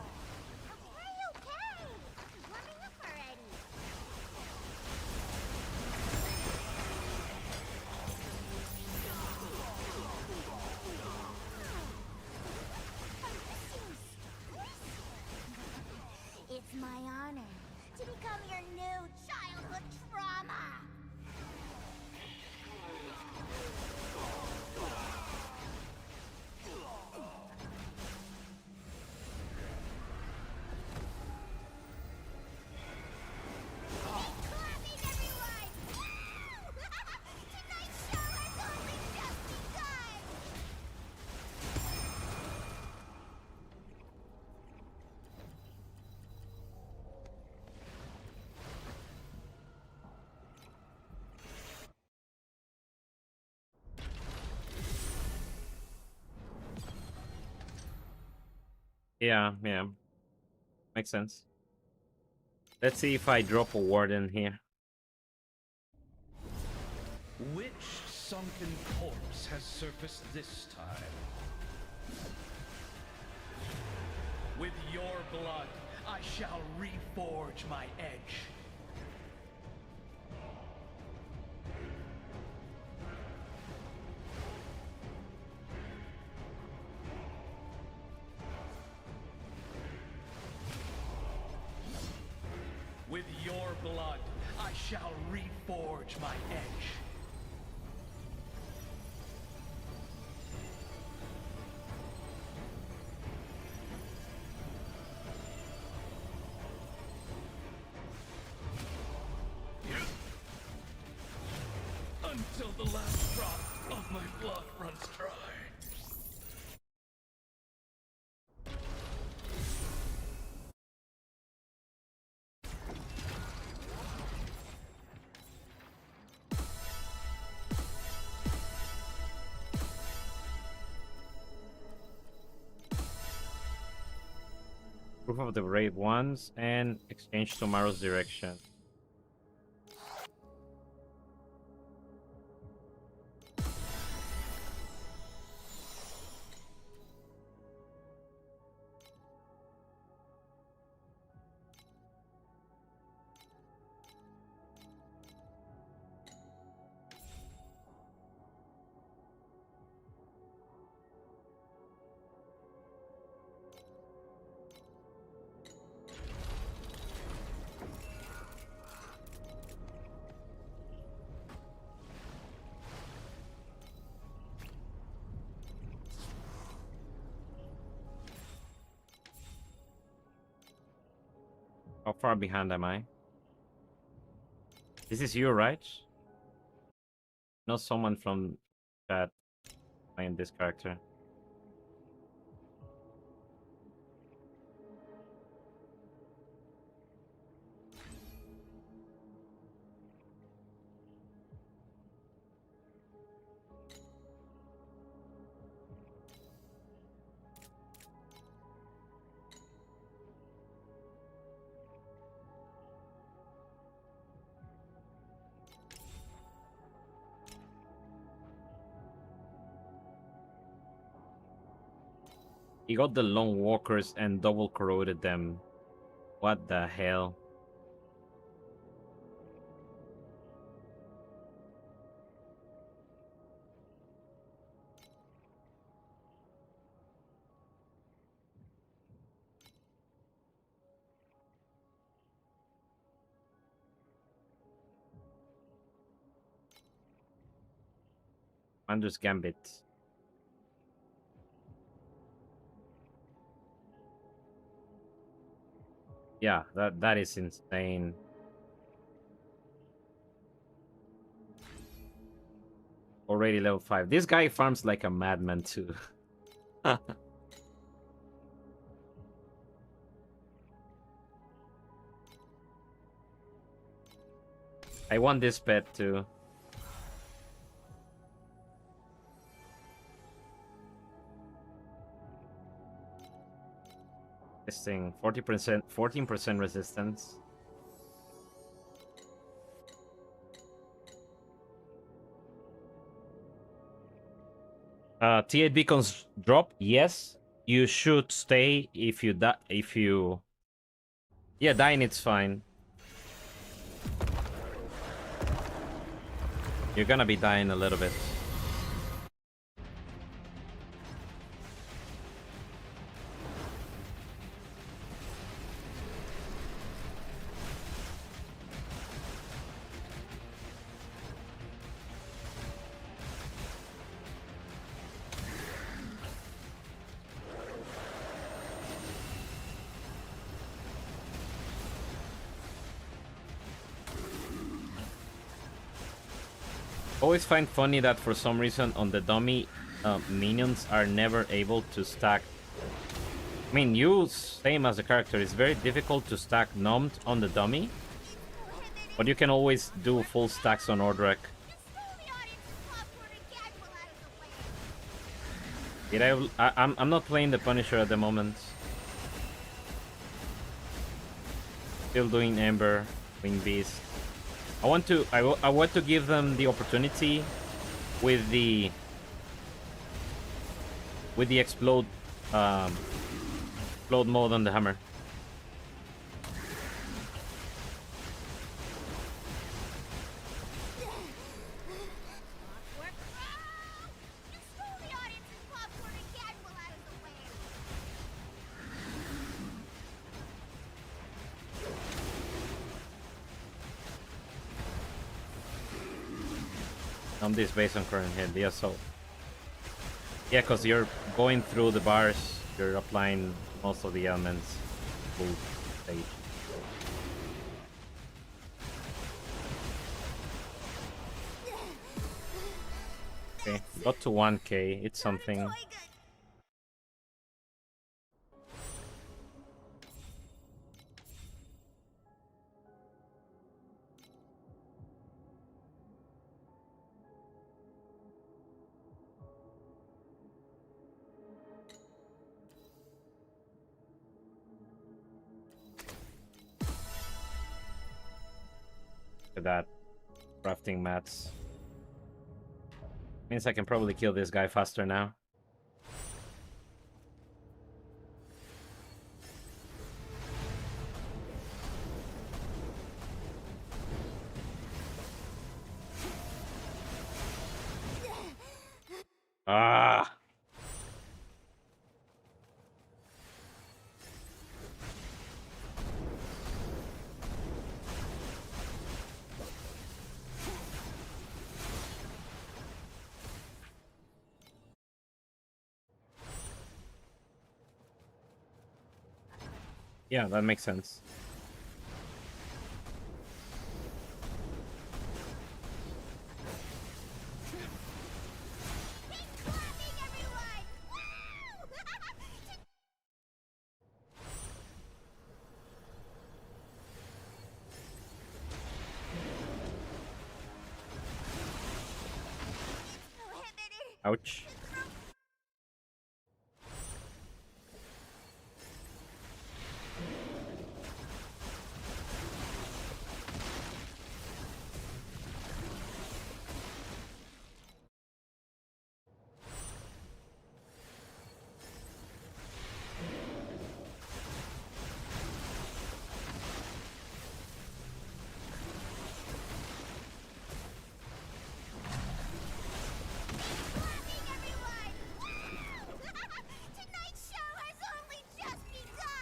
It's my honor to become your new childhood trauma. Clapping, everyone! Woo! Tonight's show has only just begun! Yeah. Makes sense. Let's see if I drop a warden here. Which sunken corpse has surfaced this time? With your blood, I shall reforge my edge. I shall reforge my edge. Until the last drop of my blood runs dry. Proof of the raid once and exchange tomorrow's direction. How far behind am I? This is you, right? Know someone from chat playing this character. He got the Lone Walkers and double corroded them. What the hell? Andrew's Gambit. Yeah, that is insane. Already level 5. This guy farms like a madman too. I want this pet too. This thing, 40%, 14% resistance. T8 beacons drop. Yes, you should stay if you die. If you, yeah, dying it's fine. You're gonna be dying a little bit. Always find funny that for some reason on the dummy, minions are never able to stack. I mean, you, same as the character, it's very difficult to stack numbed on the dummy, but you can always do full stacks on Ordrek. I'm not playing the Punisher at the moment. Still doing Aember, Wing Beast. I want to give them the opportunity with the explode mode on the hammer. on this based on current hit. Yeah, so yeah, because you're going through the bars, you're applying most of the elements full stage. Okay, got to 1k. It's something. Look at that. Crafting mats. Means I can probably kill this guy faster now. Ah! Yeah, that makes sense. Ouch. Tonight's show has only just begun!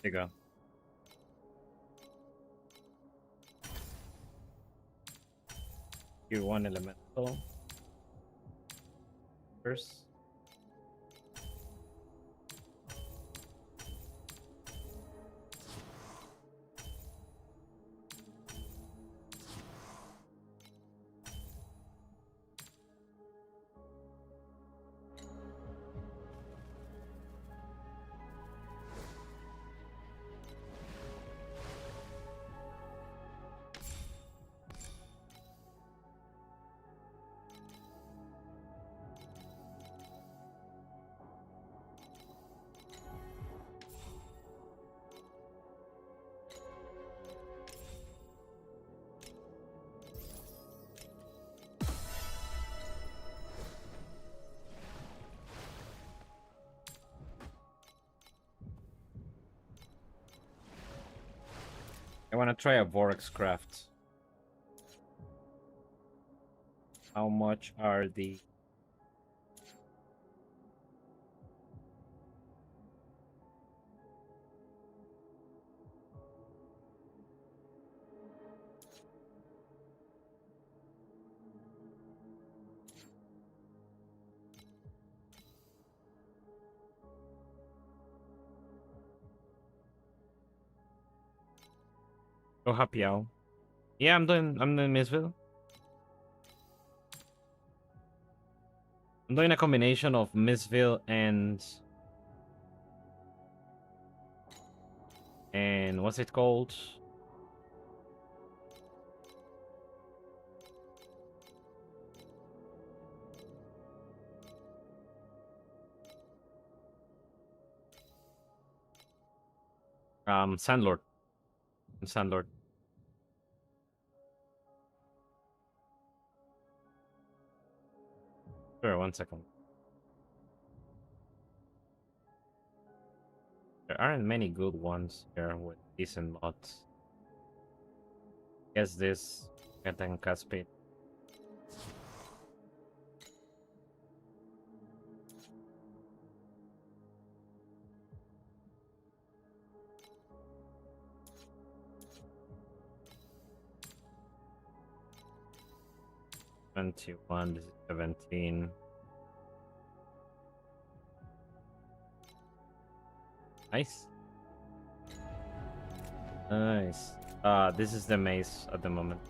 There you go. Tier 1 elemental. First. I want to try a Vorax craft. How much are the... Go happy out. Yeah, I'm doing Misville. I'm doing a combination of Misville and what's it called? Sandlord. Sandlord. Sure, 1 second. There aren't many good ones here with decent mods. Guess this Gatan Caspid. This is 17. Nice. Nice. This is the maze at the moment.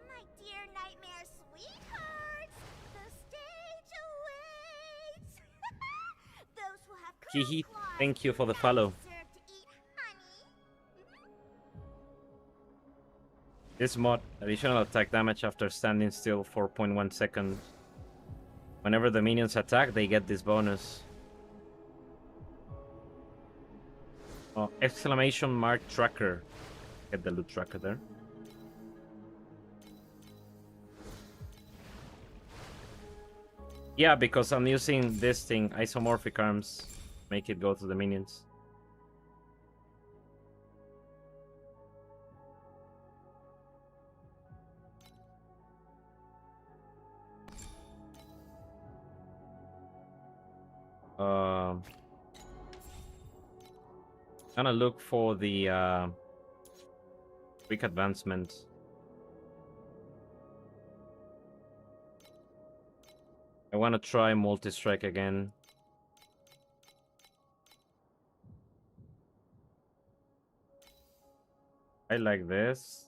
My dear nightmare sweethearts, the stage awaits. Those who have Hihi, curved claws thank you for the now follow. deserve to eat honey. This mod, additional attack damage after standing still 4.1 seconds. Whenever the minions attack, they get this bonus. Oh, exclamation mark tracker. Get the loot tracker there. Yeah, because I'm using this thing, isomorphic arms, make it go to the minions. Gonna look for the quick advancement. I want to try multi-strike again. I like this.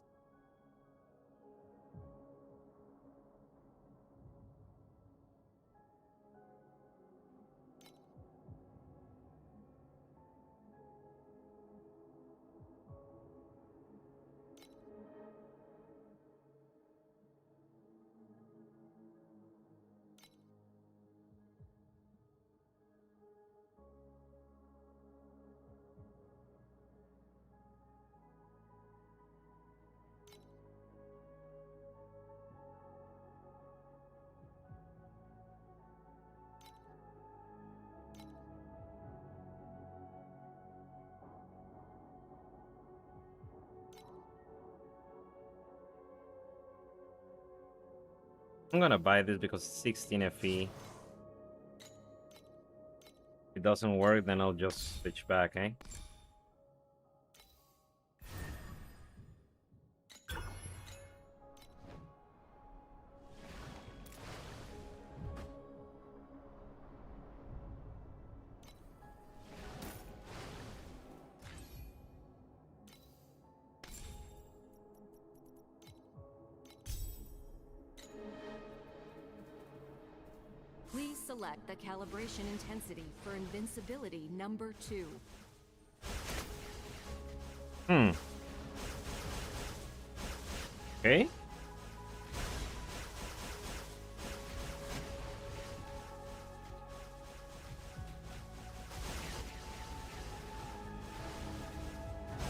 I'm gonna buy this because it's 16 FE. If it doesn't work, then I'll just switch back, eh? Please select the calibration intensity for invincibility number 2. Okay.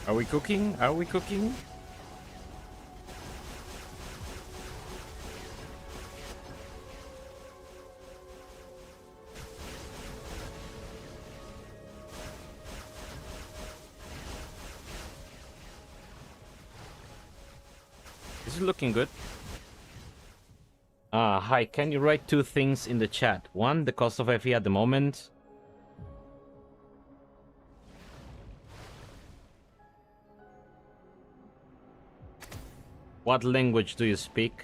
Are we cooking? Are we cooking? This is looking good. Hi, can you write 2 things in the chat? One, the cost of FE at the moment. What language do you speak?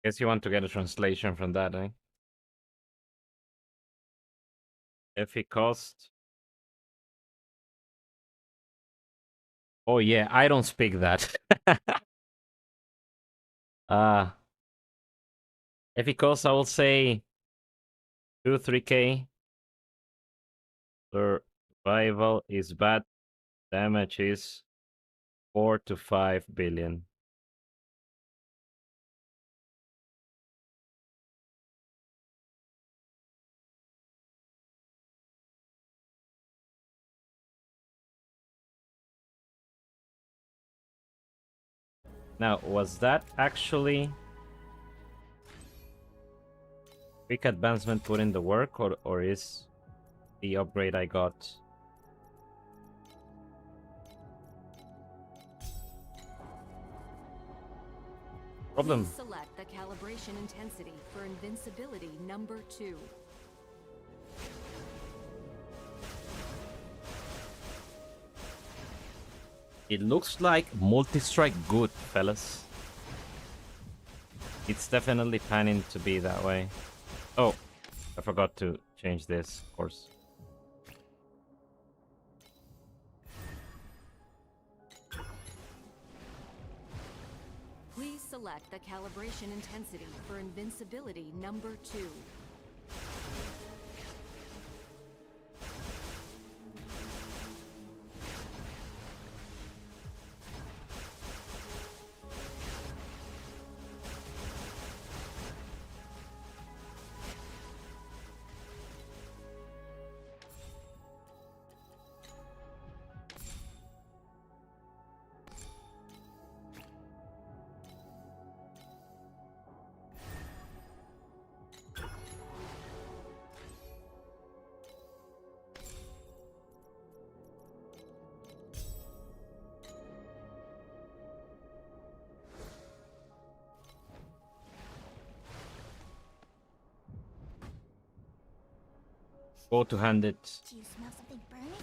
Guess you want to get a translation from that, eh? FE cost. Oh yeah, I don't speak that. FE cost, I will say 2-3k. Survival is bad. Damage is 4 to 5 billion. Now, was that actually quick advancement put in the work, or is the upgrade I got? Problem. Please select the calibration intensity for invincibility number 2. It looks like multi-strike good, fellas. It's definitely planning to be that way. Oh, I forgot to change this, of course. Please select the calibration intensity for invincibility number 2. Go to hand it. Do you smell something burning?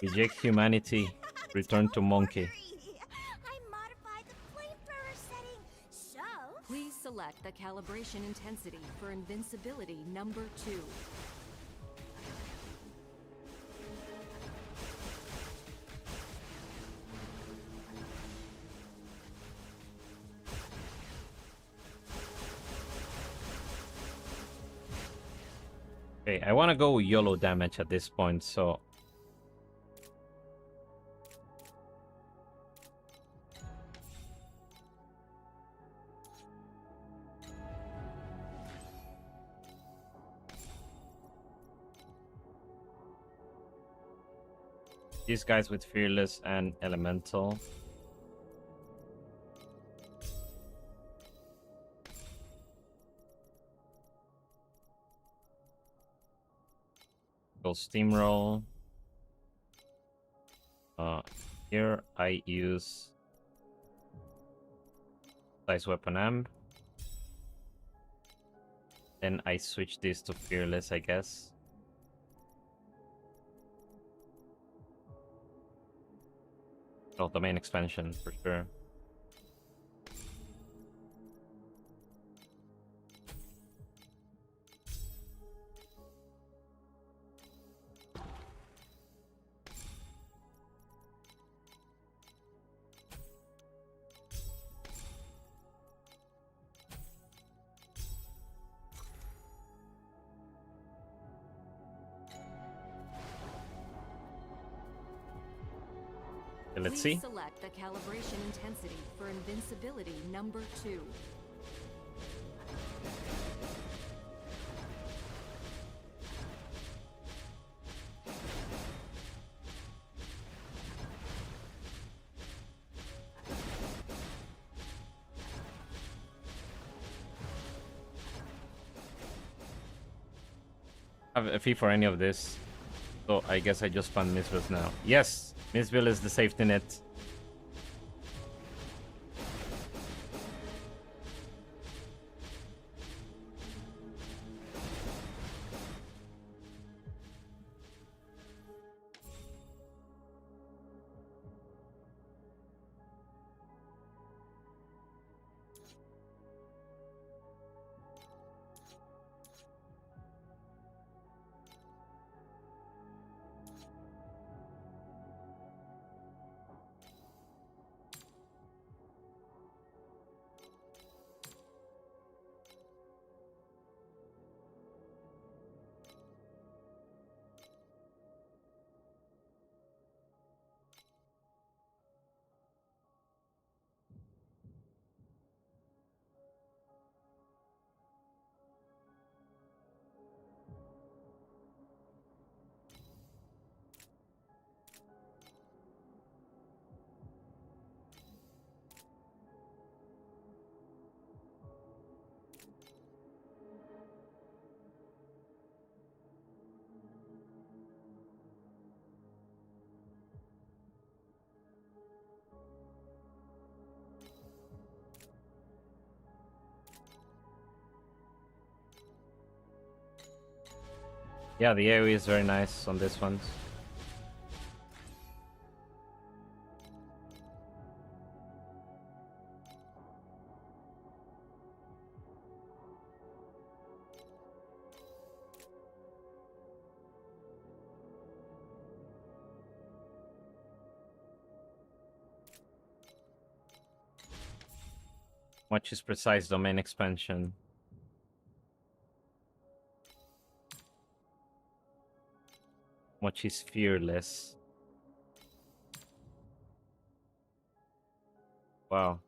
Reject humanity. Return to monkey. I modified the flamethrower setting, so Please select the calibration intensity for invincibility number 2. Okay, I want to go YOLO damage at this point, so... These guys with Fearless and Elemental. Go Steamroll. Here I use Size Weapon Amp. Then I switch this to Fearless, I guess. Oh, the main expansion for sure. Okay, let's see. Please select the calibration intensity for invincibility number 2. Have a fee for any of this. So I guess I just fund Misville now. Yes! Misville is the safety net. Yeah, the AoE is very nice on this one. Much is precise domain expansion. Much is fearless. Wow.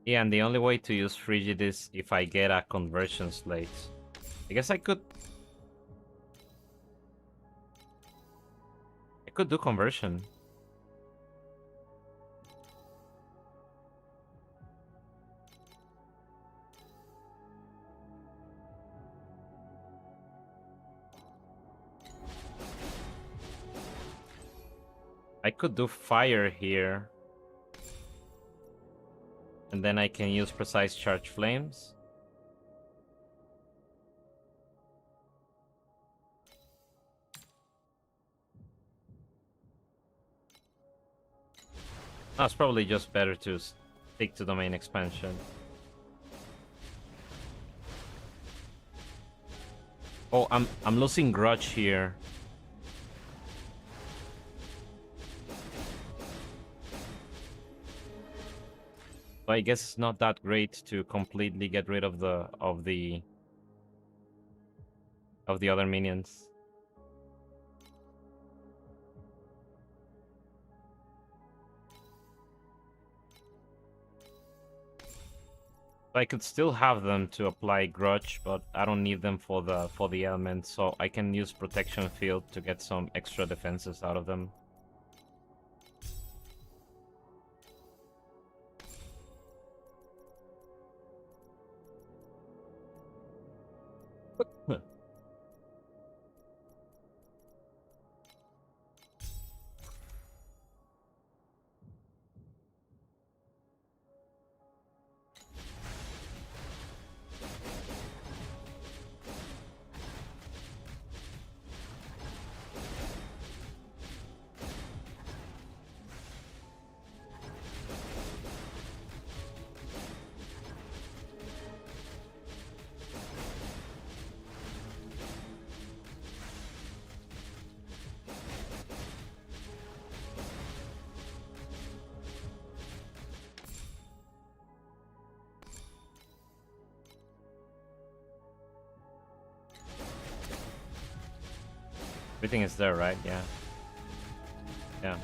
Yeah, and the only way to use Frigid is if I get a conversion slate. I guess I could do conversion. I could do fire here. And then I can use precise charge flames. No, it's probably just better to stick to domain expansion. Oh, I'm losing grudge here. So I guess it's not that great to completely get rid of the other minions. I could still have them to apply grudge, but I don't need them for the elements, so I can use protection field to get some extra defenses out of them. Everything is there, right? Yeah. Yeah.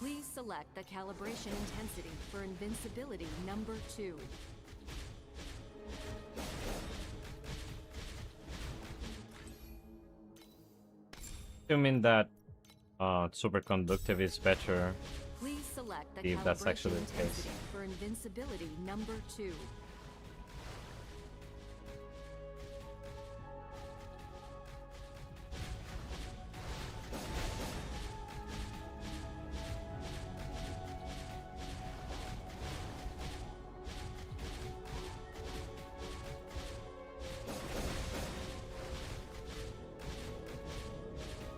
Please select the calibration intensity for invincibility number 2. Assuming that superconductive is better. Please select the See if that's actually calibration the case. intensity for invincibility number 2.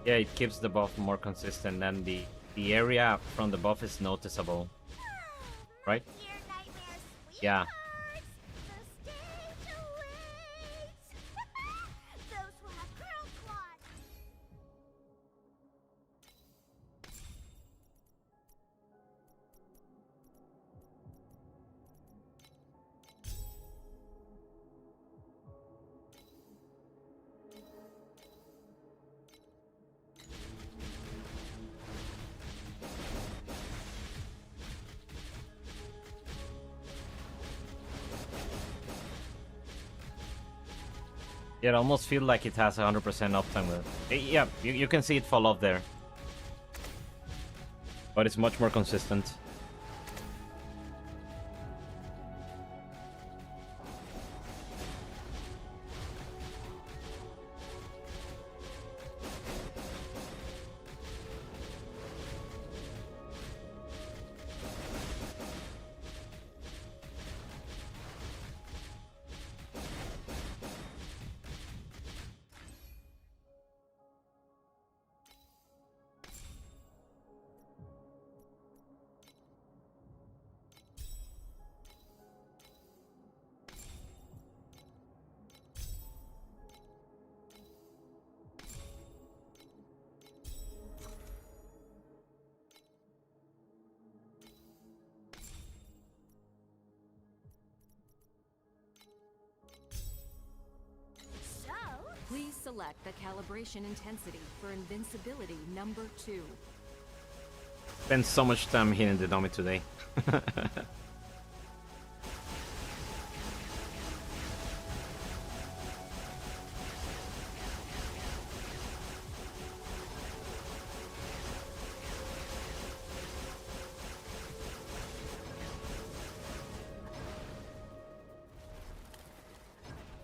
Yeah, it keeps the buff more consistent, and the area from the buff is noticeable, right? Dear nightmare Yeah. sweethearts, the stage awaits. Those who have curl claws. It almost feels like it has 100% uptime with it. Yeah, you can see it fall off there. But it's much more consistent. So, Please select the calibration intensity for invincibility number 2. Spent so much time hitting the dummy today.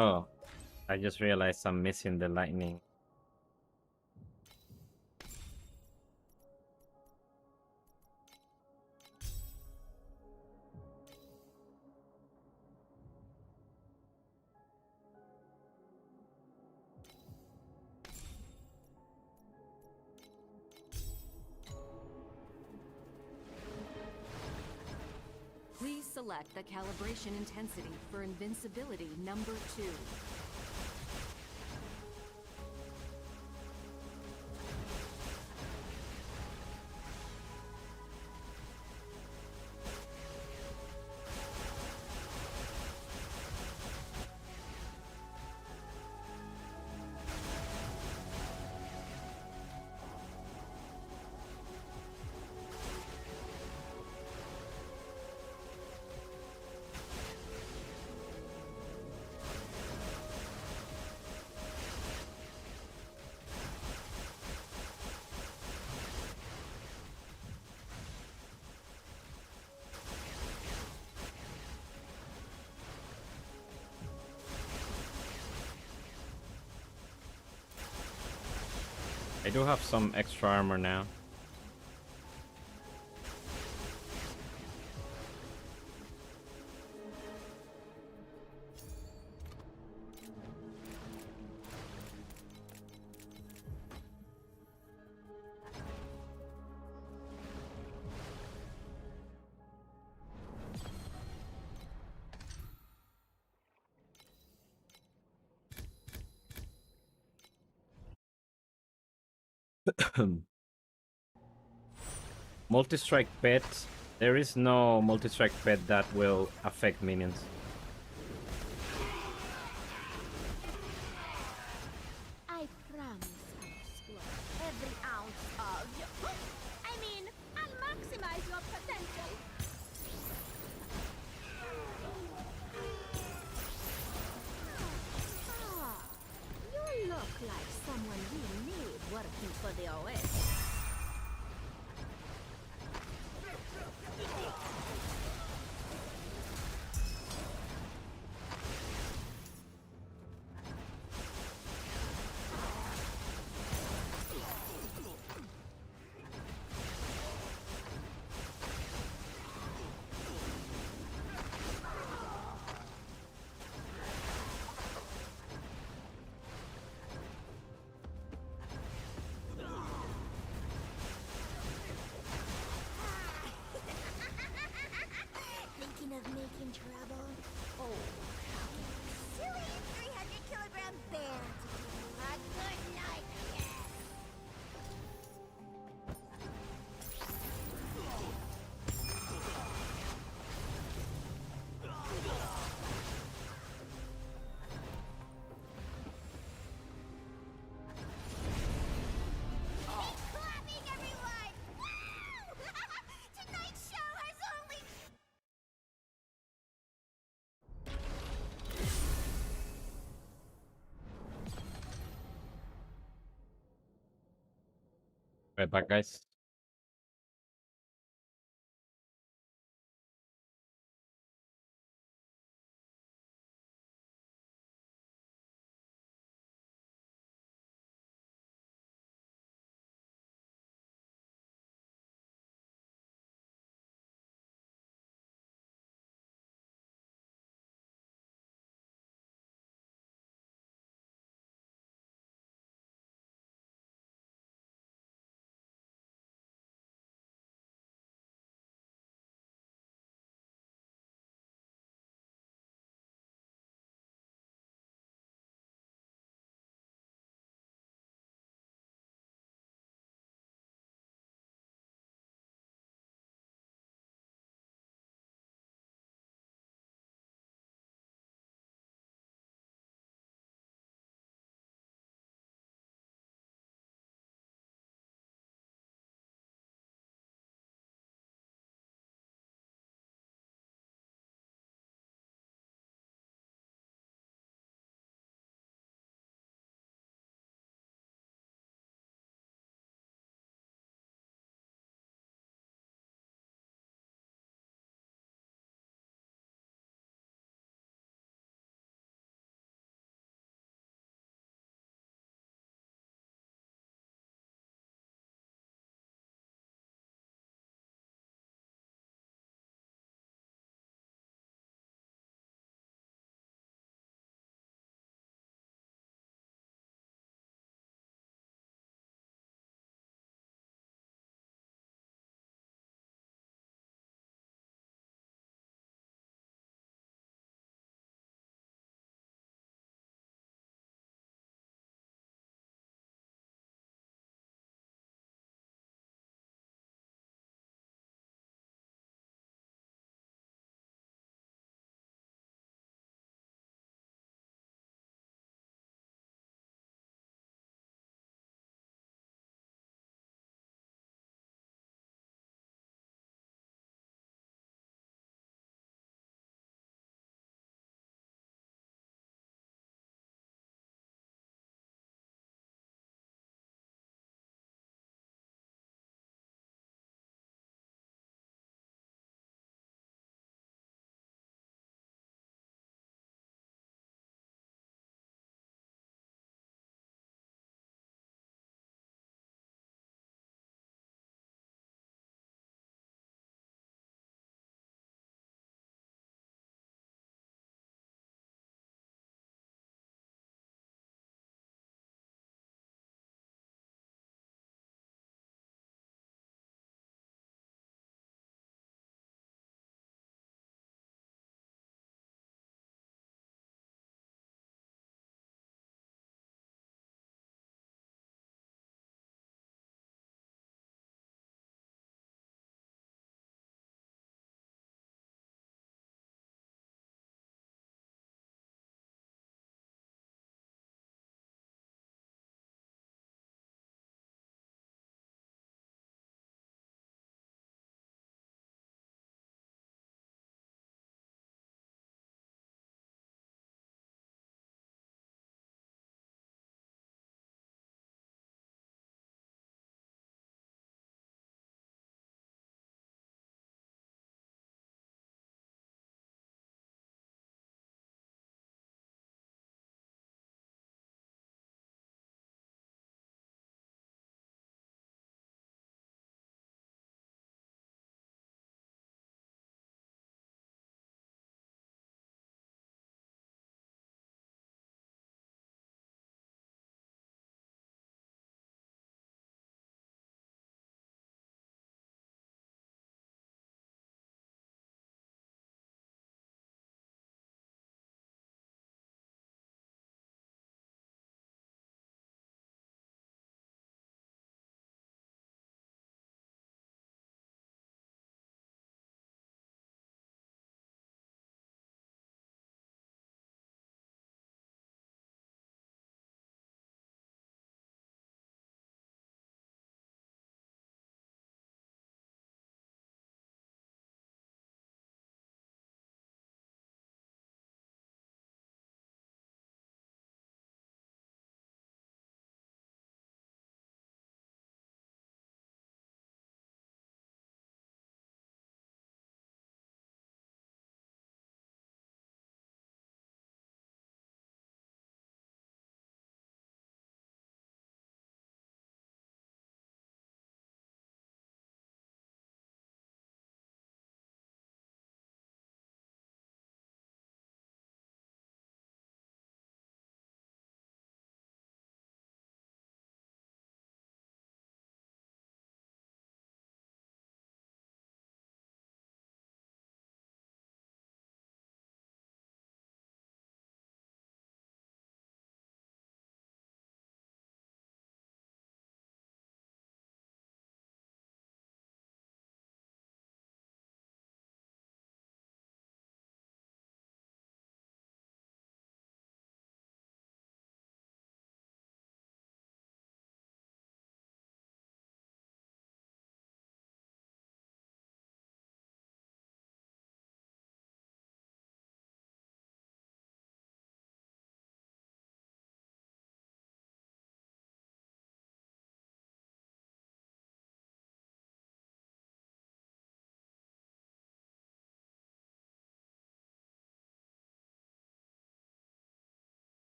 Oh, I just realized I'm missing the lightning. Please select the calibration intensity for invincibility number 2. I do have some extra armor now. Multi-strike pet. There is no multi-strike pet that will affect minions. I promise I'll explore every ounce of your... I mean, I'll maximize your potential. Ah, you look like someone we need working for the OS. Right back, guys.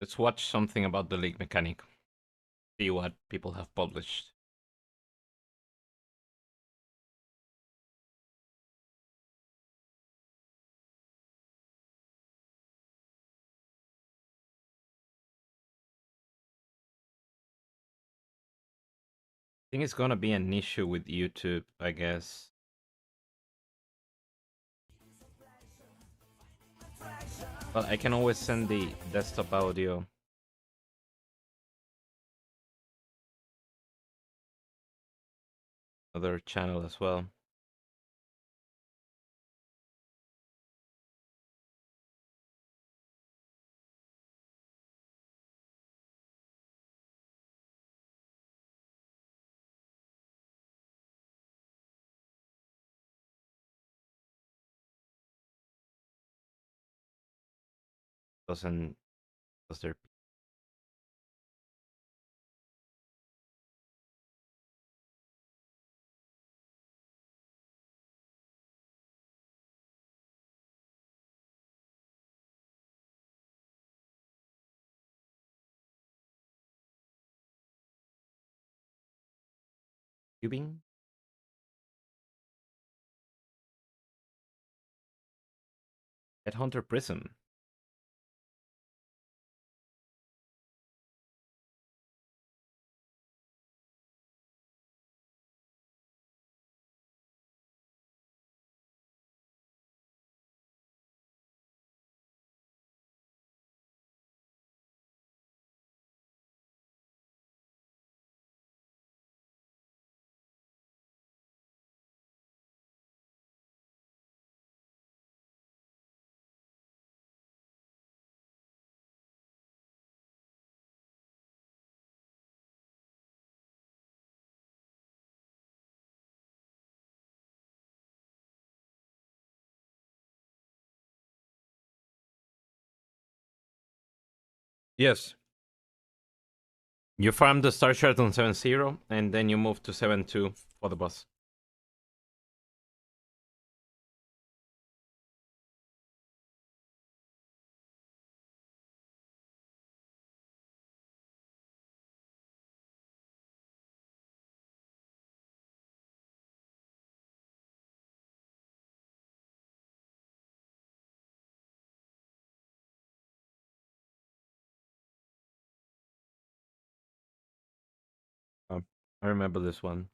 Let's watch something about the league mechanic. See what people have published. I think it's gonna be an issue with YouTube, I guess. But I can always send the desktop audio. Other channel as well. Does there cubing? Headhunter Prism. Yes. You farm the star shard on 7-0, and then you move to 7-2 for the boss. I remember this one.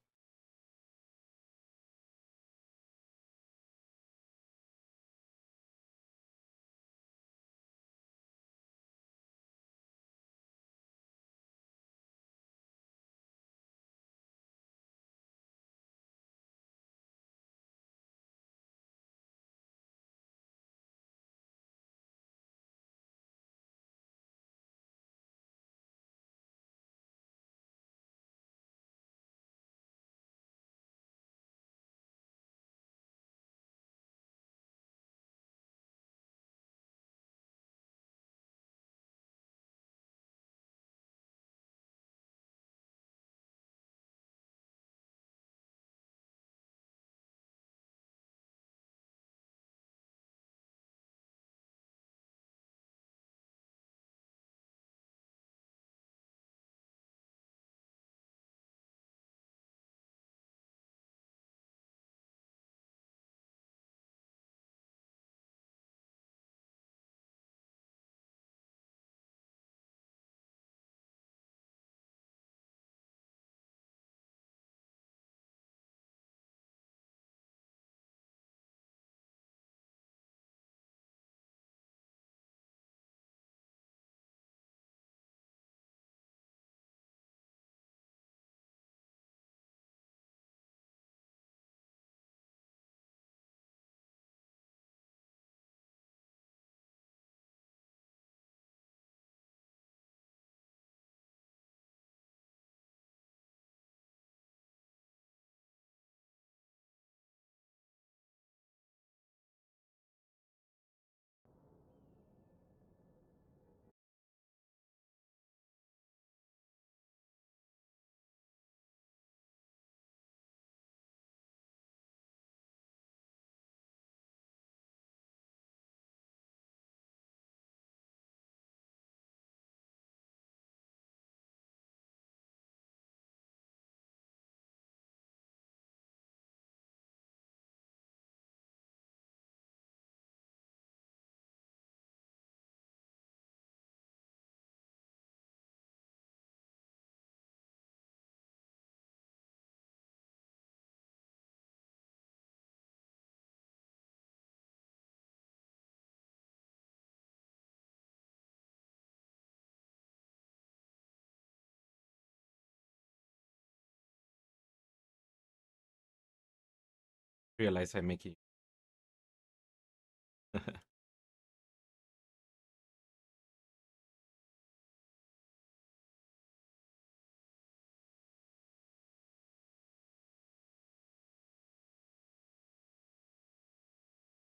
Realize I'm making.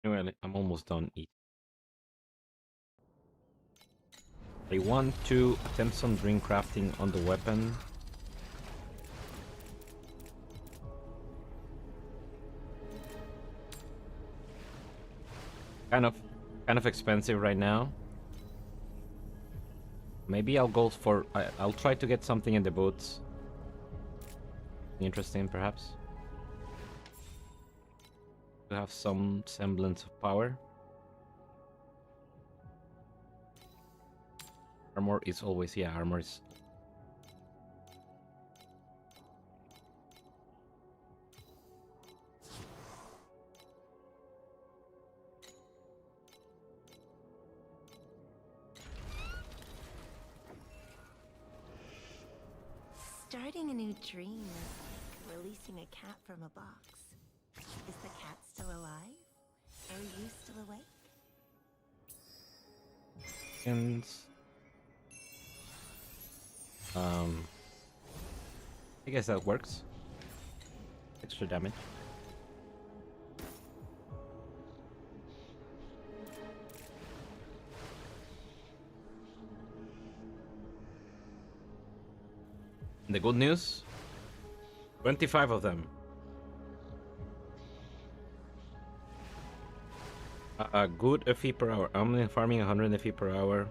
Anyway, I'm almost done eating. I want to attempt some drink crafting on the weapon. Kind of expensive right now. Maybe I'll go for. I'll try to get something in the boots. Interesting, perhaps. To have some semblance of power. Armor is always, yeah, armor is. Starting a new dream is like releasing a cat from a box. Is the cat still alive? Are you still awake? And I guess that works. Extra damage. And the good news, 25 of them. Good FE per hour. I'm farming 100 FE per hour.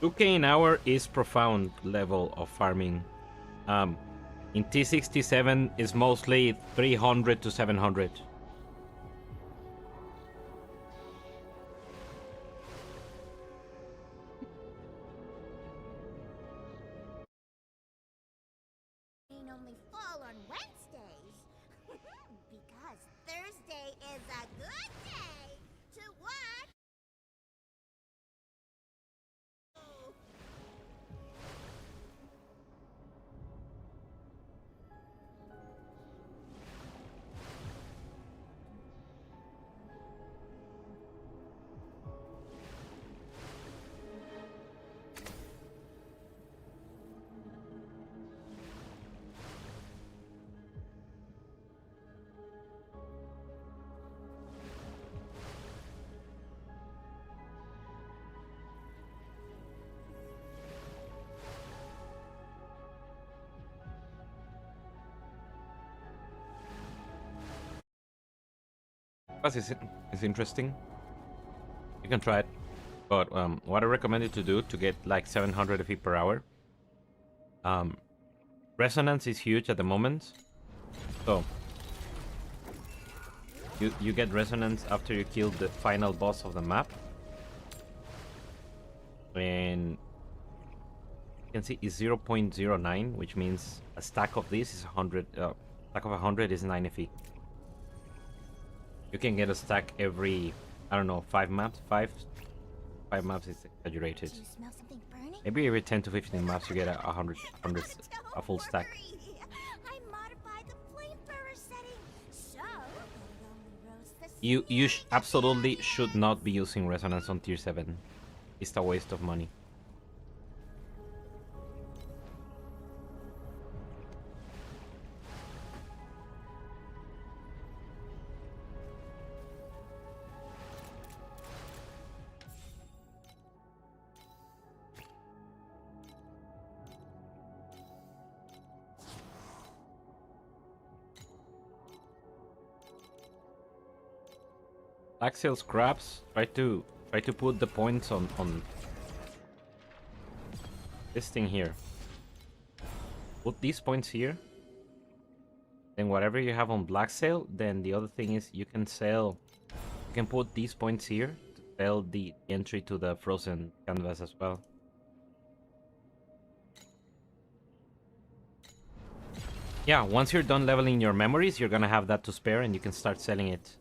2k an hour is profound level of farming. In T67 is mostly 300 to 700. Only fall on Wednesdays. Because Thursday is a good day to what? Oh. It's interesting. You can try it. But what I recommend you to do to get like 700 FP per hour. Resonance is huge at the moment. So you get resonance after you kill the final boss of the map. And you can see it's 0.09, which means a stack of this is 100. Stack of 100 is 9 FE. You can get a stack every, I don't know, 5 maps. 5 maps is exaggerated. Do you smell something burning? Maybe every 10 to 15 maps you get a 100 a full stack. I modified the flamethrower setting, so it only roasts the You absolutely should not be using resonance on tier 7. It's a waste of money. Black sale scraps. Try to put the points on this thing here. Put these points here. Then whatever you have on black sale, then the other thing is you can sell. You can put these points here to sell the entry to the frozen canvas as well. Yeah, once you're done leveling your memories, you're gonna have that to spare and you can start selling it.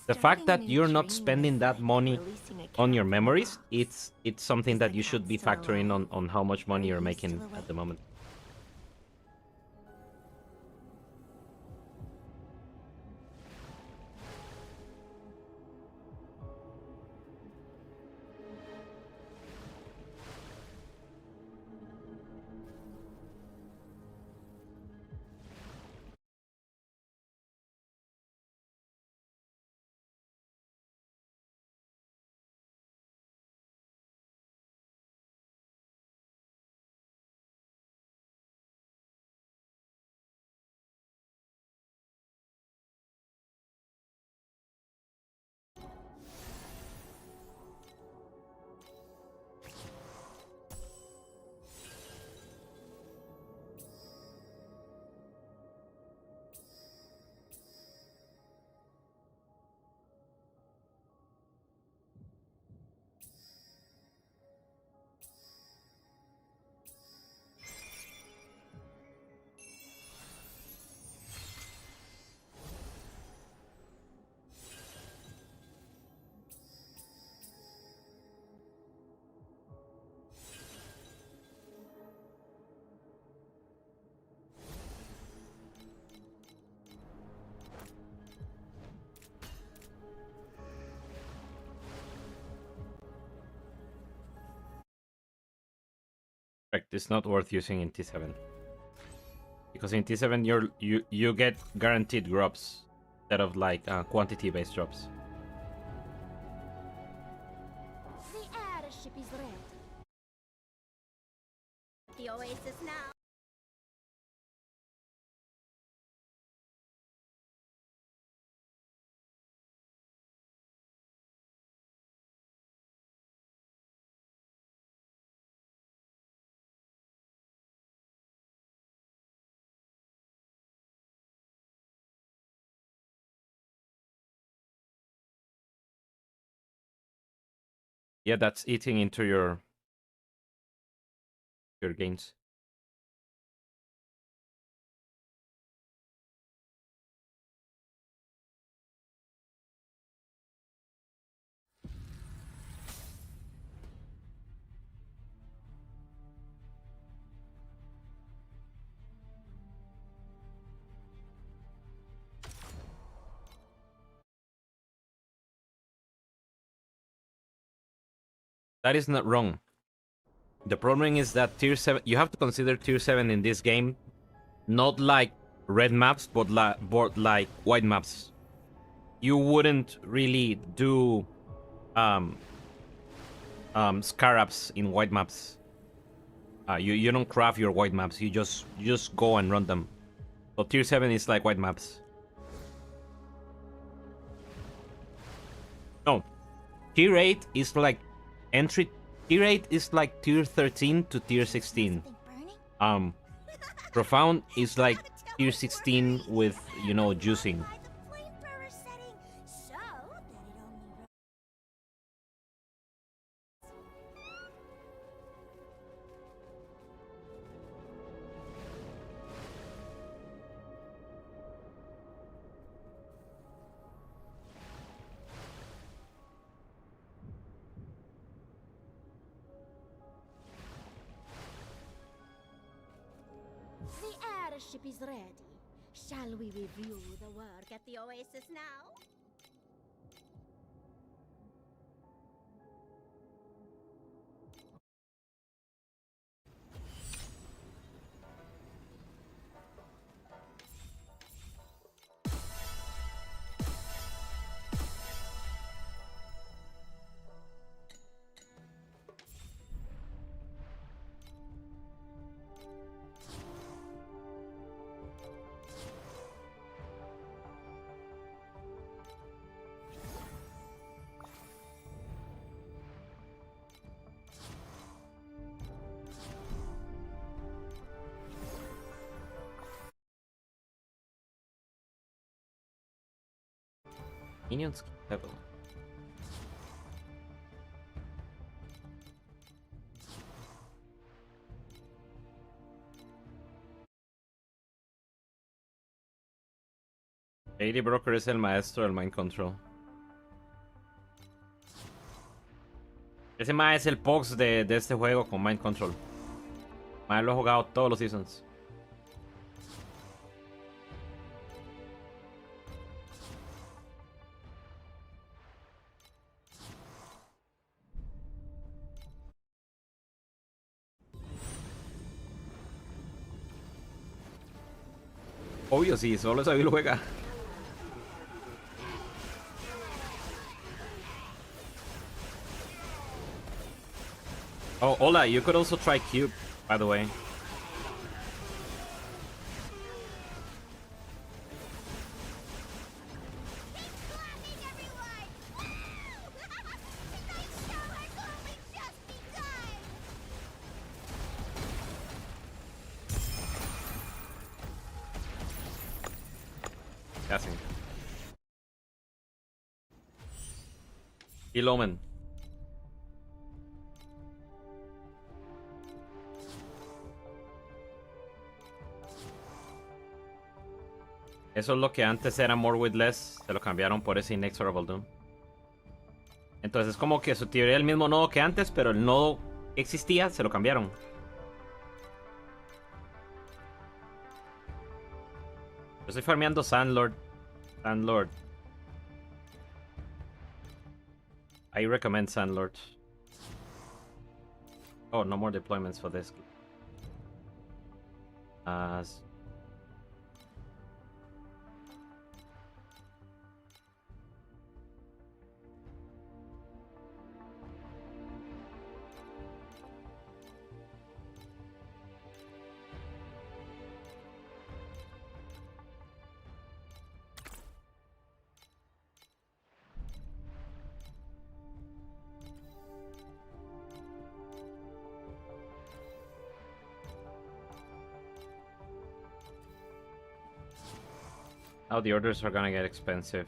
The fact that you're not spending that money on your memories, it's something that you should be factoring on how much money you're making at the moment. Correct. It's not worth using in T7 because in T7 you get guaranteed drops instead of like quantity based drops. The airship is ready. The oasis now. Yeah, that's eating into your gains. That is not wrong. The problem is that tier 7, you have to consider tier 7 in this game not like red maps, but like white maps. You wouldn't really do scarabs in white maps. You don't craft your white maps. You just go and run them. So tier 7 is like white maps. No, tier 8 is like entry. Tier 8 is like tier 13 to tier 16. Profound is like tier 16 with, you know, juicing. The airship is ready. Shall we review the work at the oasis now? Minions level. Lady Broker es el maestro del mind control. Ese mae es el Pox de este juego con mind control. Mae lo he jugado todos los seasons. Obvio, sí, solo esa lo juega. Oh, hola, you could also try Cube, by the way. Guessing. Y Loman. Eso es lo que antes era More with Less. Se lo cambiaron por ese Inexorable Doom. Entonces es como que su teoría es el mismo nodo que antes, pero el nodo que existía se lo cambiaron. Yo estoy farmeando Sandlord. I recommend Sandlord. Oh, no more deployments for this. as how the orders are gonna get expensive.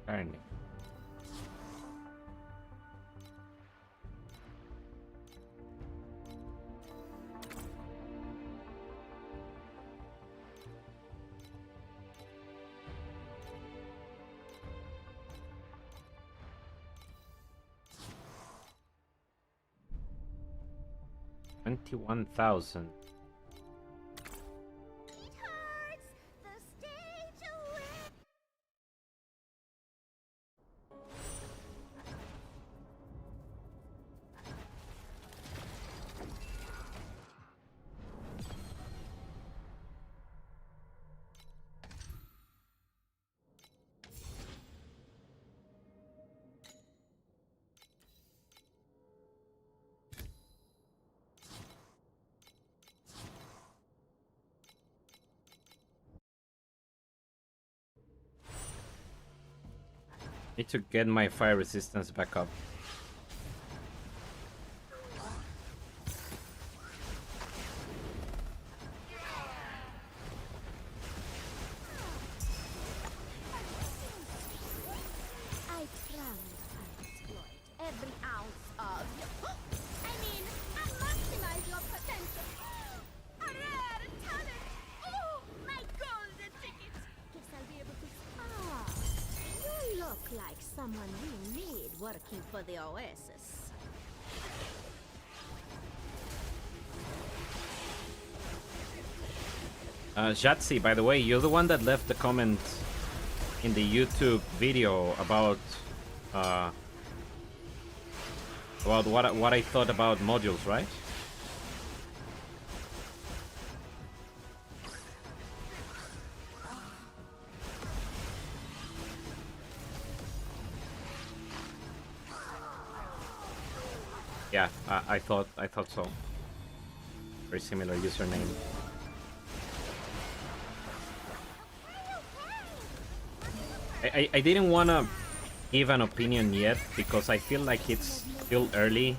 Apparently. $21,000. Sweethearts, the stage awaits. Need to get my fire resistance back up. I promise I'll exploit every ounce of you. I mean, I'll maximize your potential. A rare talent! Oh, my golden ticket! Guess I'll be able to. Ah, you look like someone we need working for the Oasis. Jatsi, by the way, you're the one that left the comment in the YouTube video about what I thought about modules, right? Yeah, I thought so. Very similar username. I didn't want to give an opinion yet because I feel like it's still early.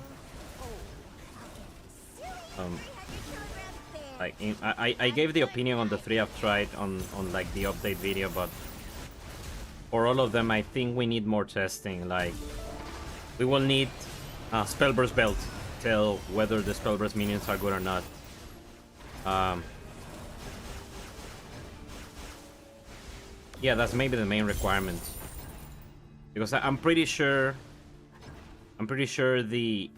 I gave the opinion on the 3 I've tried on like the update video, but for all of them I think we need more testing. Like we will need Spellburst belt to tell whether the Spellburst minions are good or not. Yeah, that's maybe the main requirement. Because I'm pretty sure the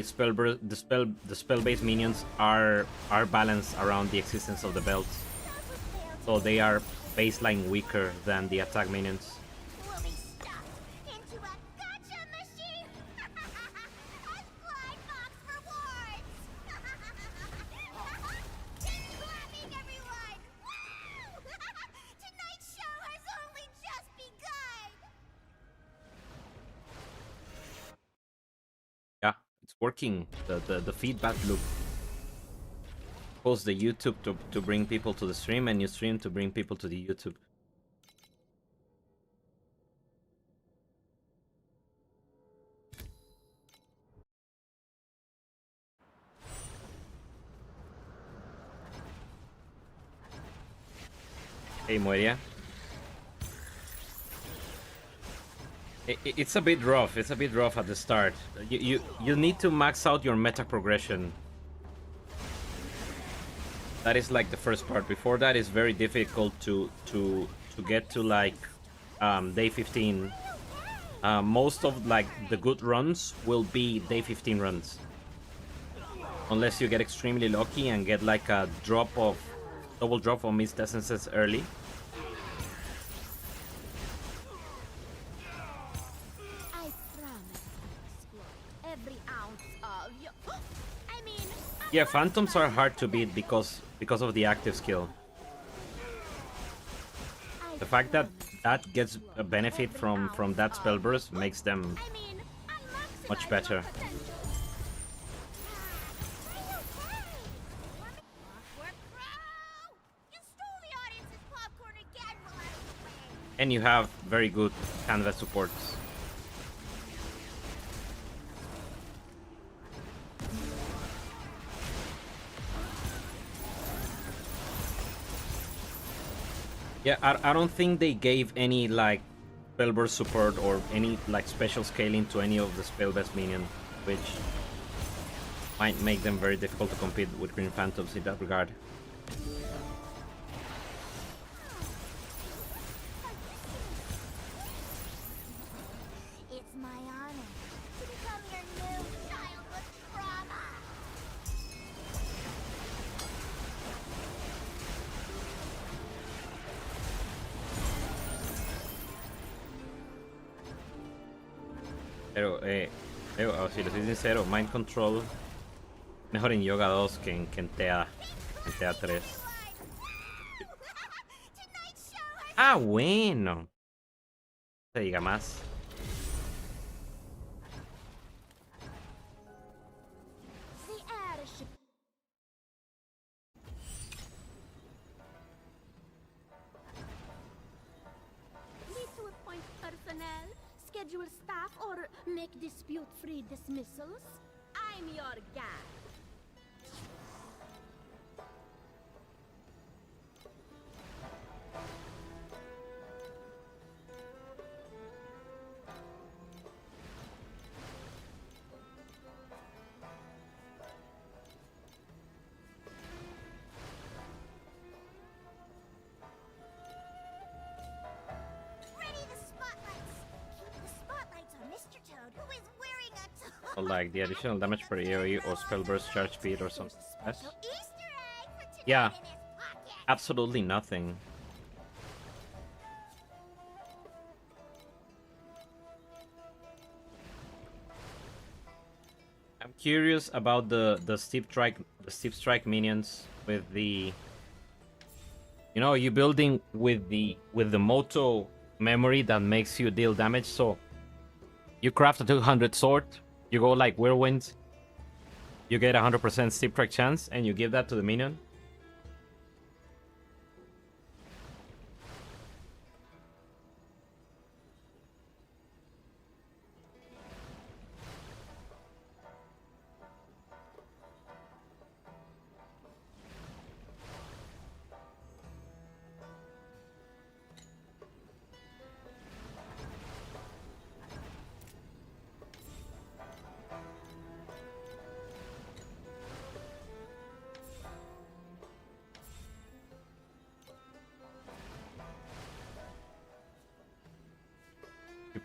spell-based minions are balanced around the existence of the belt. So they are baseline weaker than the attack minions. We'll be stuffed into a gotcha machine. And blind box rewards. Keep clapping, everyone. Woo! Tonight's show has only just begun. Yeah, it's working. The feedback loop. Post the YouTube to bring people to the stream, and you stream to bring people to the YouTube. Hey Moria. It's a bit rough. It's a bit rough at the start. You need to max out your meta progression. That is like the first part. Before that, it's very difficult to get to like day 15 most of like the good runs will be day 15 runs. Unless you get extremely lucky and get like a double drop of missed essences early. I promise to explore every ounce of you. I mean, Yeah, phantoms are hard to beat because of the active skill. The fact that that gets a benefit from that spell burst makes them I mean, unmaximize much your better. potential. Awkward crow! You stole the audience's popcorn again while I was away. And you have very good canvas supports. Yeah, I don't think they gave any like spell burst support or any like special scaling to any of the spell best minion, which might make them very difficult to compete with Green Phantoms in that regard. It's my honor to become your new childhood trauma. Pero, si les soy sincero, Mind Control mejor en Yoga 2 que en TA 3. Tonight's show has Ah, bueno. No se diga más. The airship. Need to appoint personnel, schedule staff, or make dispute-free dismissals? I'm your guy. ready the spotlights. Keep the spotlights on Mr. Toad, who is wearing a Or like the additional damage per AoE or spell burst charge speed or something. Yes? special Easter egg for tonight Yeah. in his pocket. Absolutely nothing. I'm curious about the steep strike minions with the, you know, you building with the Moto memory that makes you deal damage. So you craft a 200 sword, you go like whirlwind, you get 100% steep strike chance, and you give that to the minion.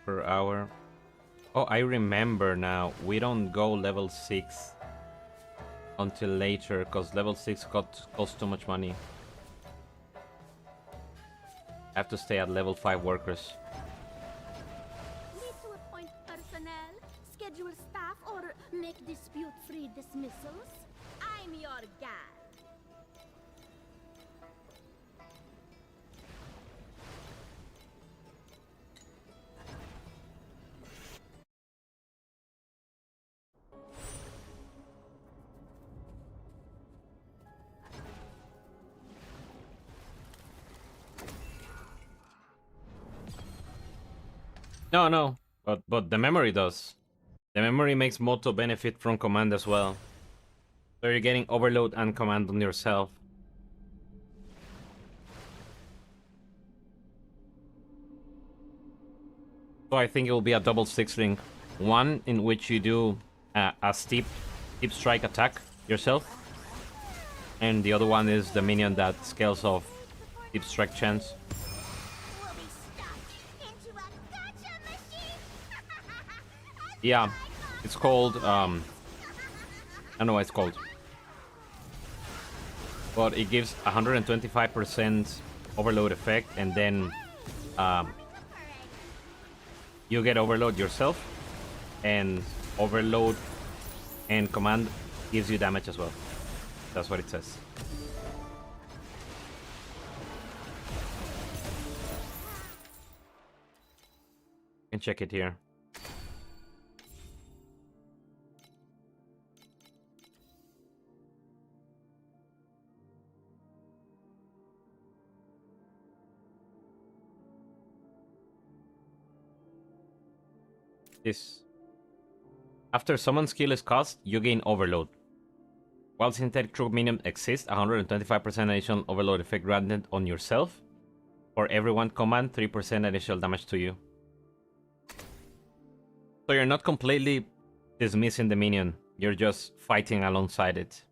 Per hour. Oh, I remember now. We don't go level 6 until later because level 6 costs too much money. I have to stay at level 5 workers. Need to appoint personnel, schedule staff, or make dispute-free dismissals? I'm your guy. No. But the memory does. The memory makes Moto benefit from command as well. So you're getting overload and command on yourself. So I think it will be a double 6 ring. One in which you do a steep strike attack yourself. And the other one is the minion that scales off steep strike chance. We'll be stuffed into a gotcha machine. Yeah, it's called I don't know what it's called, but it gives 125% overload effect, and then you get overload yourself, and overload and command gives you damage as well. That's what it says. You can check it here. This. After summon skill is cast, you gain overload. While synthetic troop minion exists, 125% additional overload effect granted on yourself. For every one command, 3% additional damage to you. So you're not completely dismissing the minion, you're just fighting alongside it.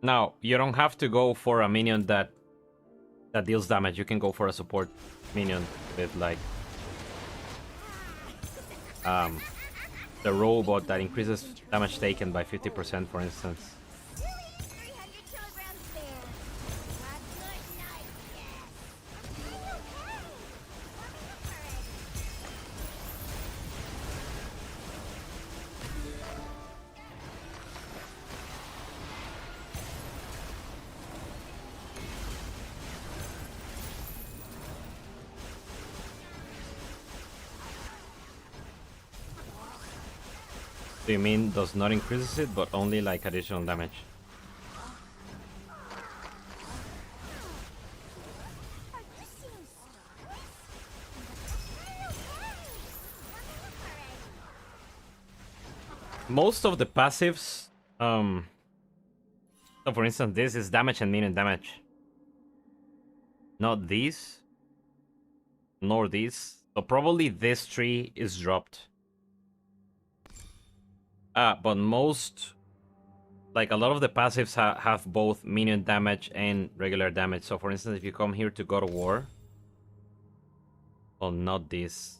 Now, you don't have to go for a minion that deals damage. You can go for a support minion with like the robot that increases damage taken by 50%, for instance. 300 kilograms bear. A good night, yes. Are you okay? Do you mean does not increases it, but only like additional damage? Are you seeing stars? Most of the passives, so for instance, this is damage and minion damage. Not these, nor these. So probably this tree is dropped. But most, like a lot of the passives have both minion damage and regular damage. So for instance, if you come here to God of War, well, not this.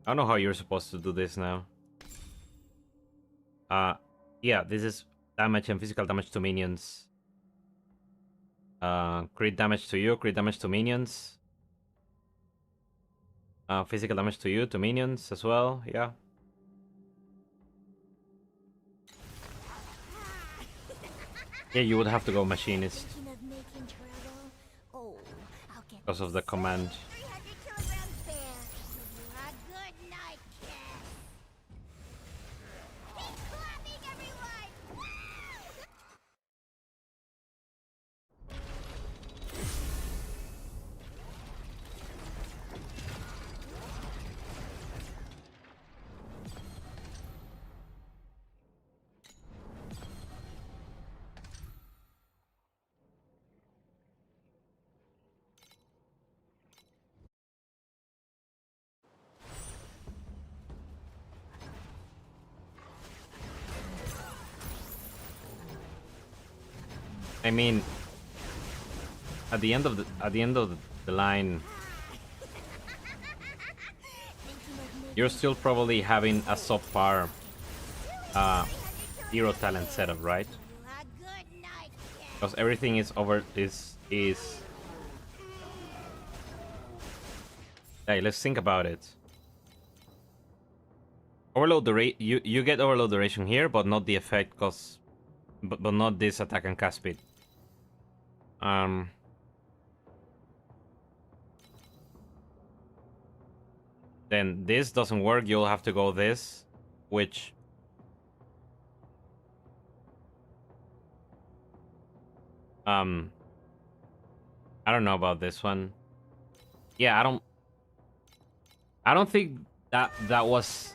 I don't know how you're supposed to do this now. Yeah, this is damage and physical damage to minions. Crit damage to you, crit damage to minions. Physical damage to you, to minions as well, yeah. Yeah, you would have to go machinist Thinking of making trouble? Oh, I'll get because of the command. 300 kilograms bear. A good night, kiss. Keep clapping, everyone! I mean, at the end of the line, you're still probably having a subpar hero talent setup, right? A good night, kiss. Because everything is over is Hey, let's think about it. Overload you get overload duration here, but not the effect, cause but not this attack and cast speed. Then this doesn't work. You'll have to go this, which I don't know about this one. Yeah, I don't think that was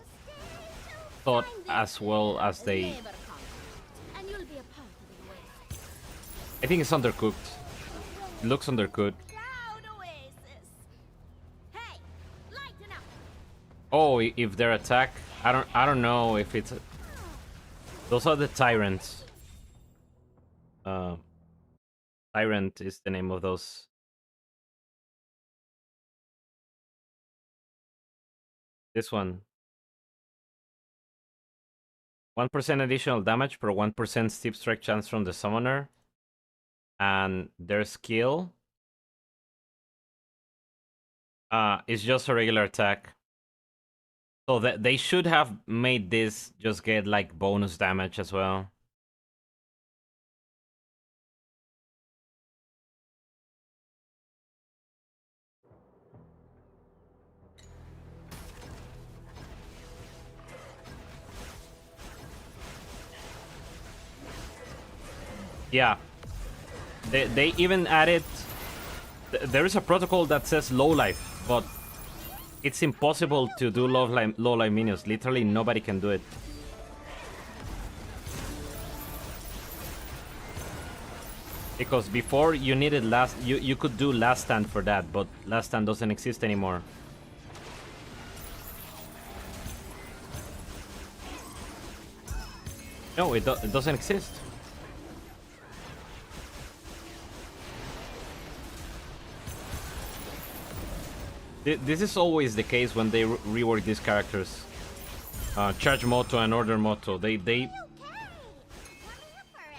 thought as well as they. And you'll be a part of the oasis. I think it's undercooked. It looks undercooked. Proud oasis. Hey, lighten up. Oh, if their attack, I don't know if it's. Those are the tyrants. Tyrant is the name of those This one. 1% additional damage per 1% steep strike chance from the summoner. And their skill is just a regular attack. So that they should have made this just get like bonus damage as well. Yeah. They even added... There is a protocol that says low life, but it's impossible to do low life minions. Literally nobody can do it. Because before you needed you could do last stand for that, but last stand doesn't exist anymore. No, it doesn't exist. This is always the case when they rework these characters. Charge Moto and Order Moto. I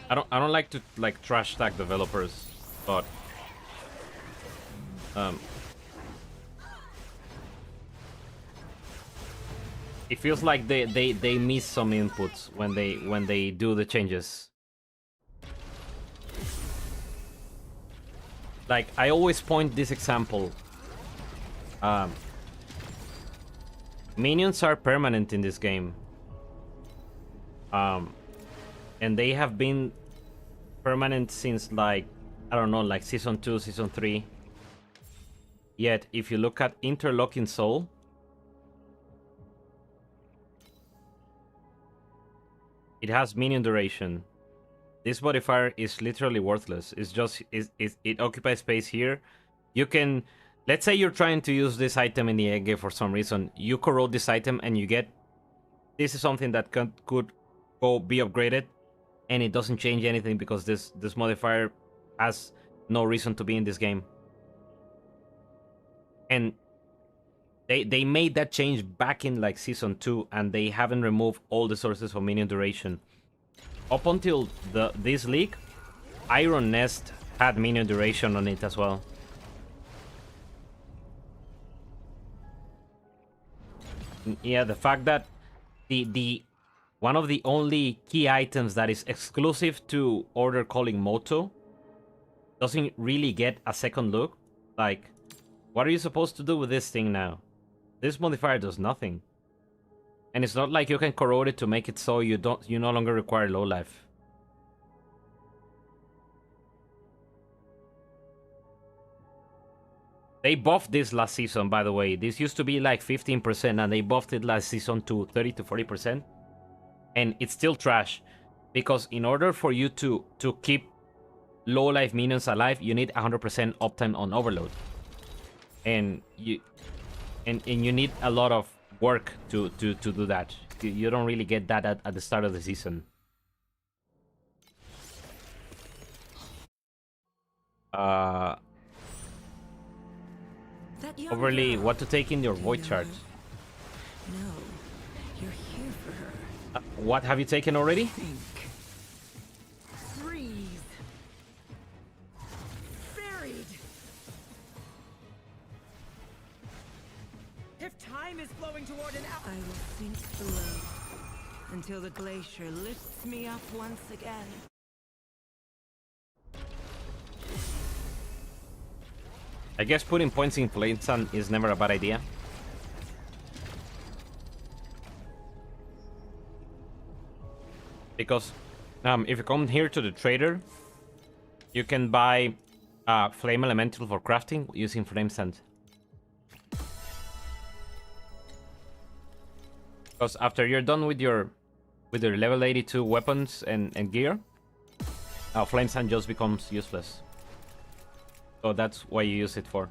don't like to like trash tag developers, but it feels like they miss some inputs when they do the changes. Like I always point this example. Minions are permanent in this game. And they have been permanent since like, I don't know, like Season 2, Season 3. Yet, if you look at Interlocking Soul, it has minion duration. This modifier is literally worthless. It's just, it occupies space here. You can... Let's say you're trying to use this item in the end game for some reason. You corrode this item and you get... This is something that could go be upgraded. And it doesn't change anything because this modifier has no reason to be in this game. And they made that change back in like Season 2. And they haven't removed all the sources of minion duration. Up until this league, Iron Nest had minion duration on it as well. Yeah, the fact that the one of the only key items that is exclusive to Order Calling Moto doesn't really get a second look. Like, what are you supposed to do with this thing now? This modifier does nothing. And it's not like you can corrode it to make it so you no longer require low life. They buffed this last season, by the way. This used to be like 15%, and they buffed it last season to 30 to 40%. And it's still trash. Because in order for you to keep low life minions alive, you need 100% uptime on Overload. And you need a lot of work to do that. You don't really get that at the start of the season. Overly, what to take in your void chart? No, you're here for her. What have you taken already? Think. Breathe. Buried. If time is flowing toward an I will sink below until the glacier lifts me up once again. I guess putting points in Flame Sun is never a bad idea. Because if you come here to the trader, you can buy Flame Elemental for crafting using Flame Sand. Because after you're done with your level 82 weapons and gear, Flame Sand just becomes useless. So that's why you use it for.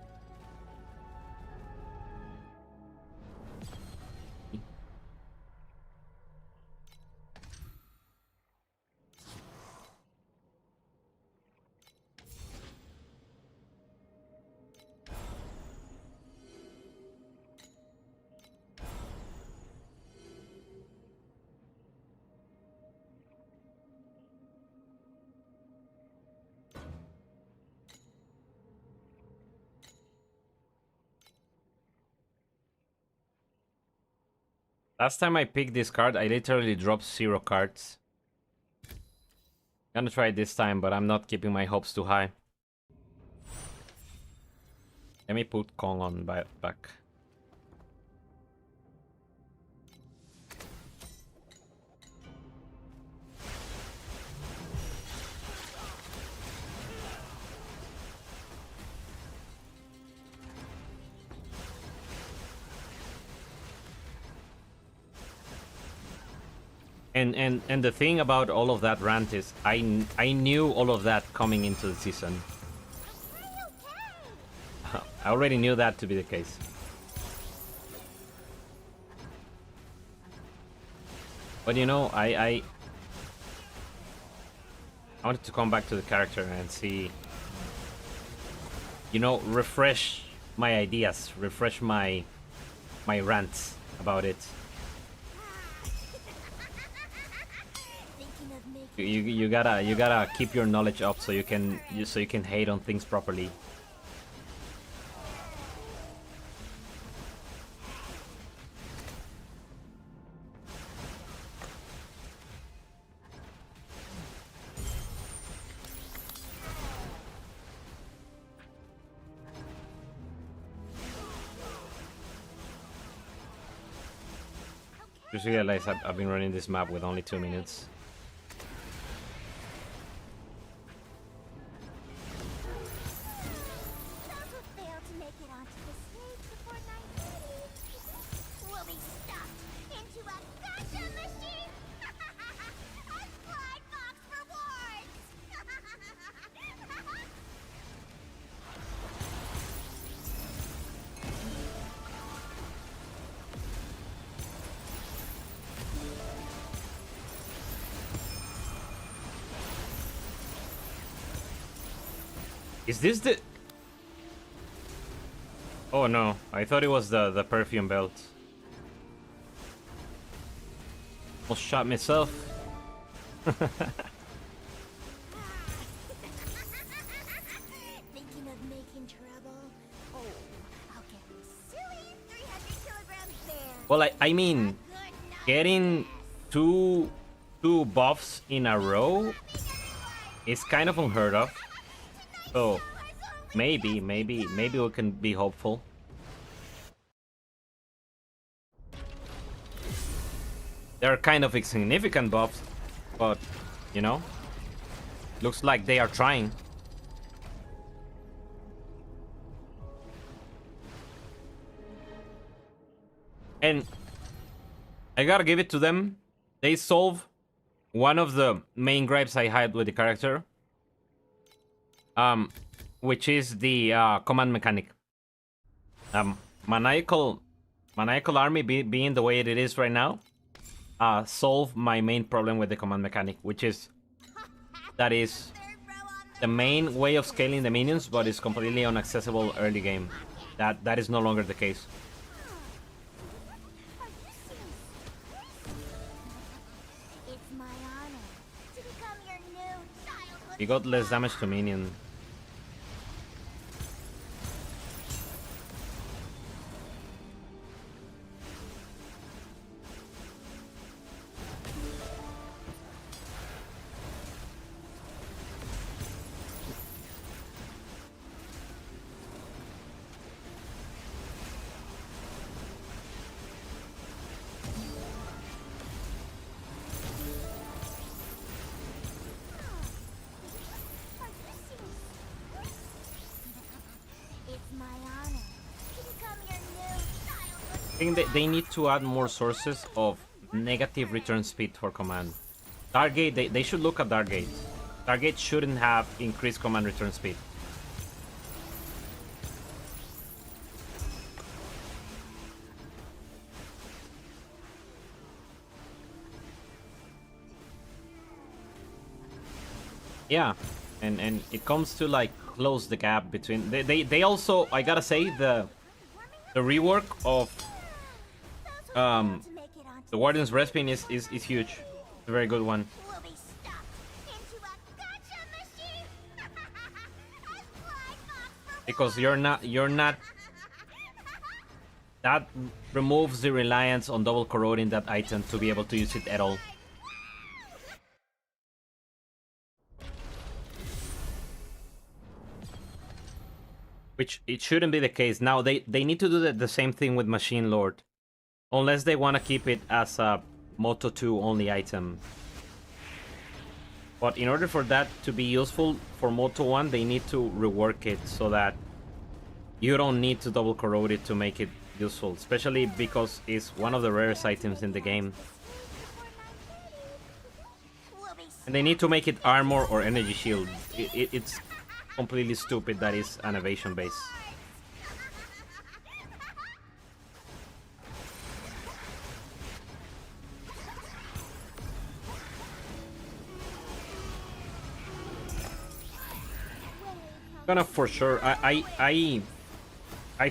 Last time I picked this card, I literally dropped 0 cards. Gonna try it this time, but I'm not keeping my hopes too high. Let me put Kong on back. And the thing about all of that rant is I knew all of that coming into the season. I already knew that to be the case. But you know, I wanted to come back to the character and see, you know, refresh my ideas, refresh my rants about it. You gotta keep your knowledge up so you can hate on things properly. Just realized I've been running this map with only 2 minutes. Is this the... Oh no, I thought it was the perfume belt. Almost shot myself. Thinking of making trouble? Oh, I'll get this silly 300-kilogram bear. Well, I mean, getting two buffs in a row is kind of unheard of. So maybe we can be hopeful. They're kind of insignificant buffs, but you know, looks like they are trying. And I gotta give it to them. They solve one of the main gripes I had with the character. Which is the command mechanic. Maniacal army being the way it is right now, solve my main problem with the command mechanic, which is that is the main way of scaling the minions, but it's completely inaccessible early game. That is no longer the case. It's my honor to become your new childhood. You got less damage to minion. I think that they need to add more sources of negative return speed for command. Darkgate, they should look at Darkgate. Darkgate shouldn't have increased command return speed. Yeah, and it comes to like close the gap between they also, I gotta say, the rework of the Warden's Respin is huge. It's a very good one. Because you're not that removes the reliance on double corroding that item to be able to use it at all. Which it shouldn't be the case. Now they need to do the same thing with Machine Lord. Unless they want to keep it as a Moto2 only item. But in order for that to be useful for Moto1, they need to rework it so that you don't need to double corrode it to make it useful. Especially because it's one of the rarest items in the game. And they need to make it armor or energy shield. It's completely stupid that is an evasion base. Gonna for sure. I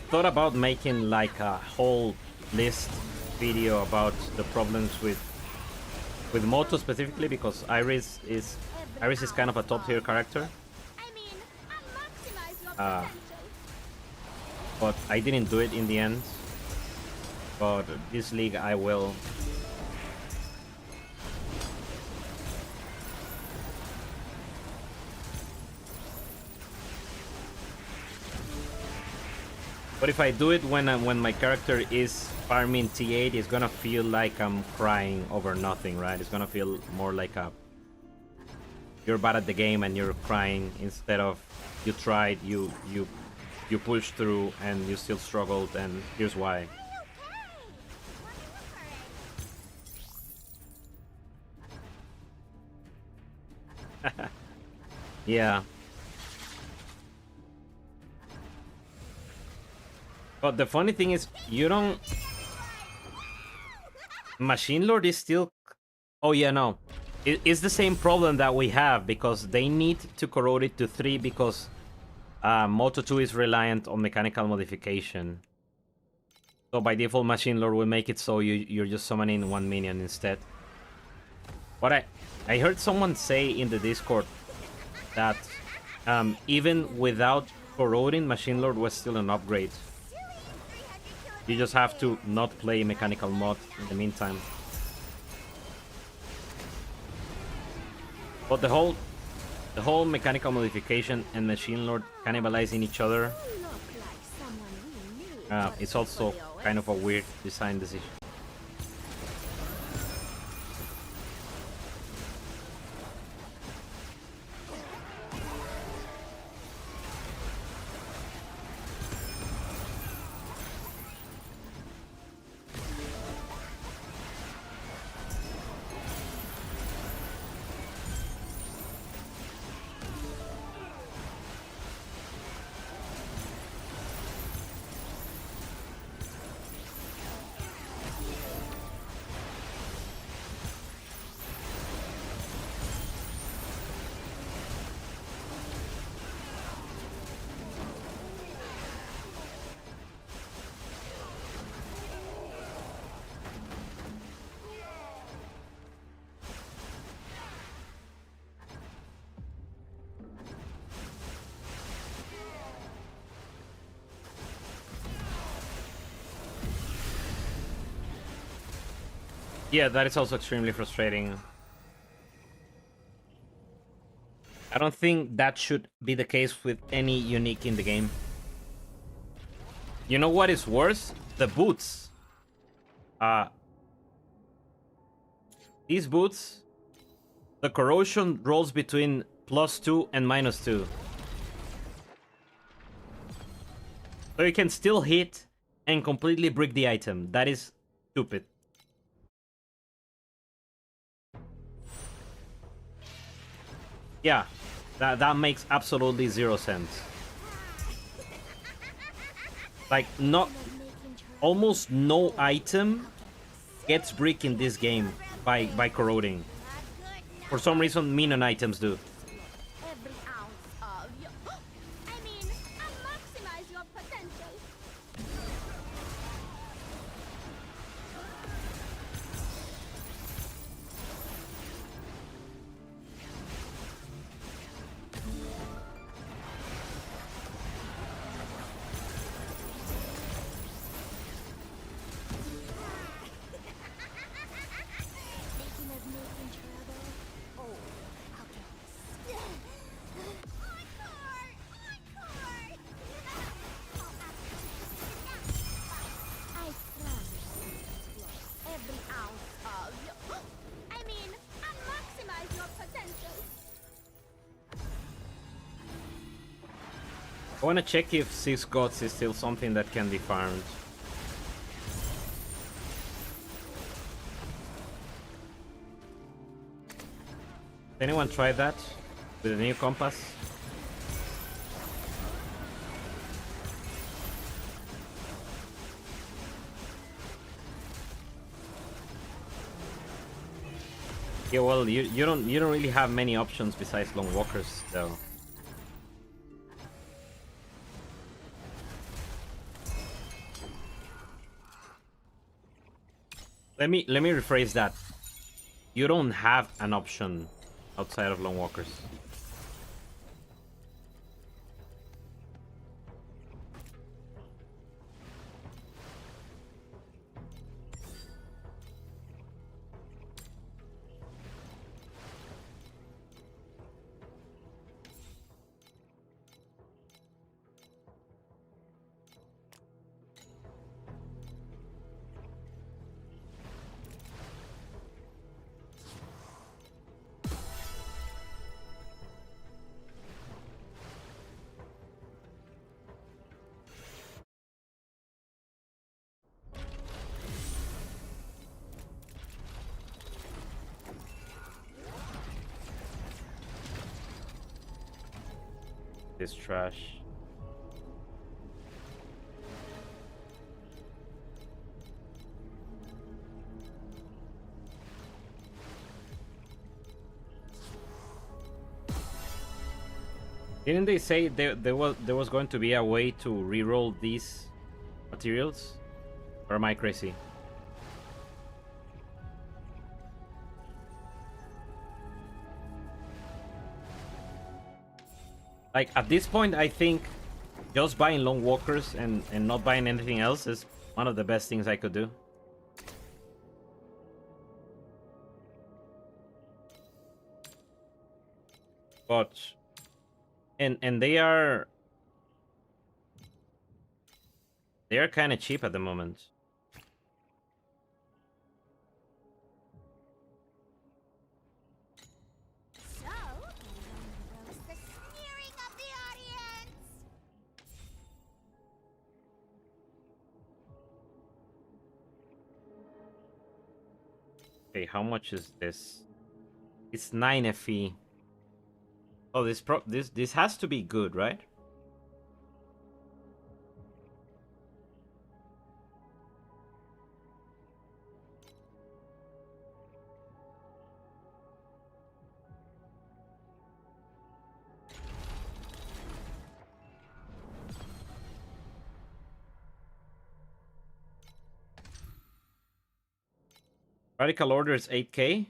thought about making like a whole list video about the problems with Moto specifically because Iris is kind of a top tier character. But I didn't do it in the end. But this league I will. But if I do it when my character is farming T8, it's gonna feel like I'm crying over nothing, right? It's gonna feel more like you're bad at the game and you're crying instead of you tried, you pushed through and you still struggled, and here's why. Yeah. But the funny thing is, you don't... Machine Lord is still... Oh yeah, no. It's the same problem that we have, because they need to corrode it to 3 because Moto2 is reliant on mechanical modification. So by default, Machine Lord will make it so you're just summoning 1 minion instead. But I heard someone say in the Discord that even without corroding, Machine Lord was still an upgrade. You just have to not play mechanical mod in the meantime. But the whole mechanical modification and Machine Lord cannibalizing each other, it's also kind of a weird design decision. Yeah, that is also extremely frustrating. I don't think that should be the case with any unique in the game. You know what is worse? The boots. These boots, the corrosion rolls between +2 and -2. So you can still hit and completely brick the item. That is stupid. Yeah, that makes absolutely 0 sense. Like, almost no item gets brick in this game by corroding. For some reason, minion items do. Every ounce of your... I mean, maximize your potential. I want to check if 6 gods is still something that can be farmed. Anyone tried that with the new compass? Yeah, well, you don't really have many options besides long walkers, though. Let me rephrase that. You don't have an option outside of long walkers. This trash. Didn't they say there was going to be a way to reroll these materials? Or am I crazy? Like, at this point, I think just buying long walkers and not buying anything else is one of the best things I could do. But and they are kind of cheap at the moment. So, anyone roast the sneering of the audience? Okay, how much is this? It's 9 FE. Oh, this has to be good, right? Radical order is 8K.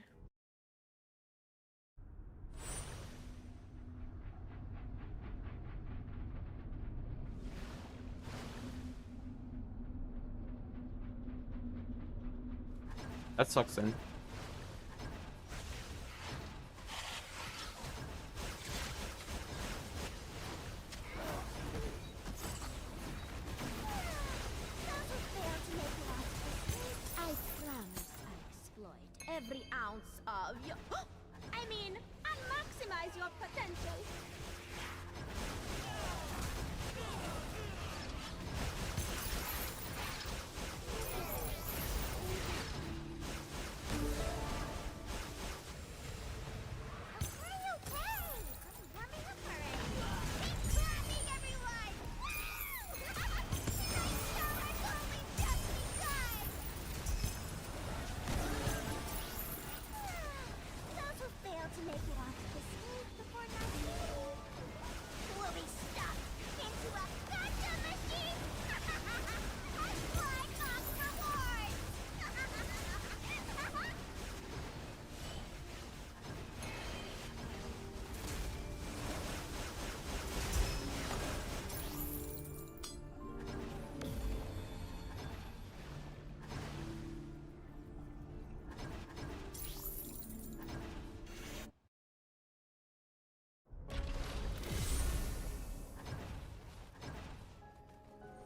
That sucks then. I promise I'll exploit every ounce of your... I mean, I'll maximize your potential.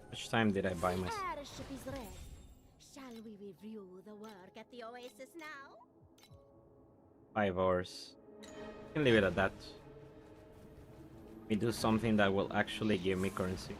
How much time did I buy myself? Airship is ready. Shall we review the work at the Oasis now? 5 hours. Can leave it at that. me do something that will actually give me currency.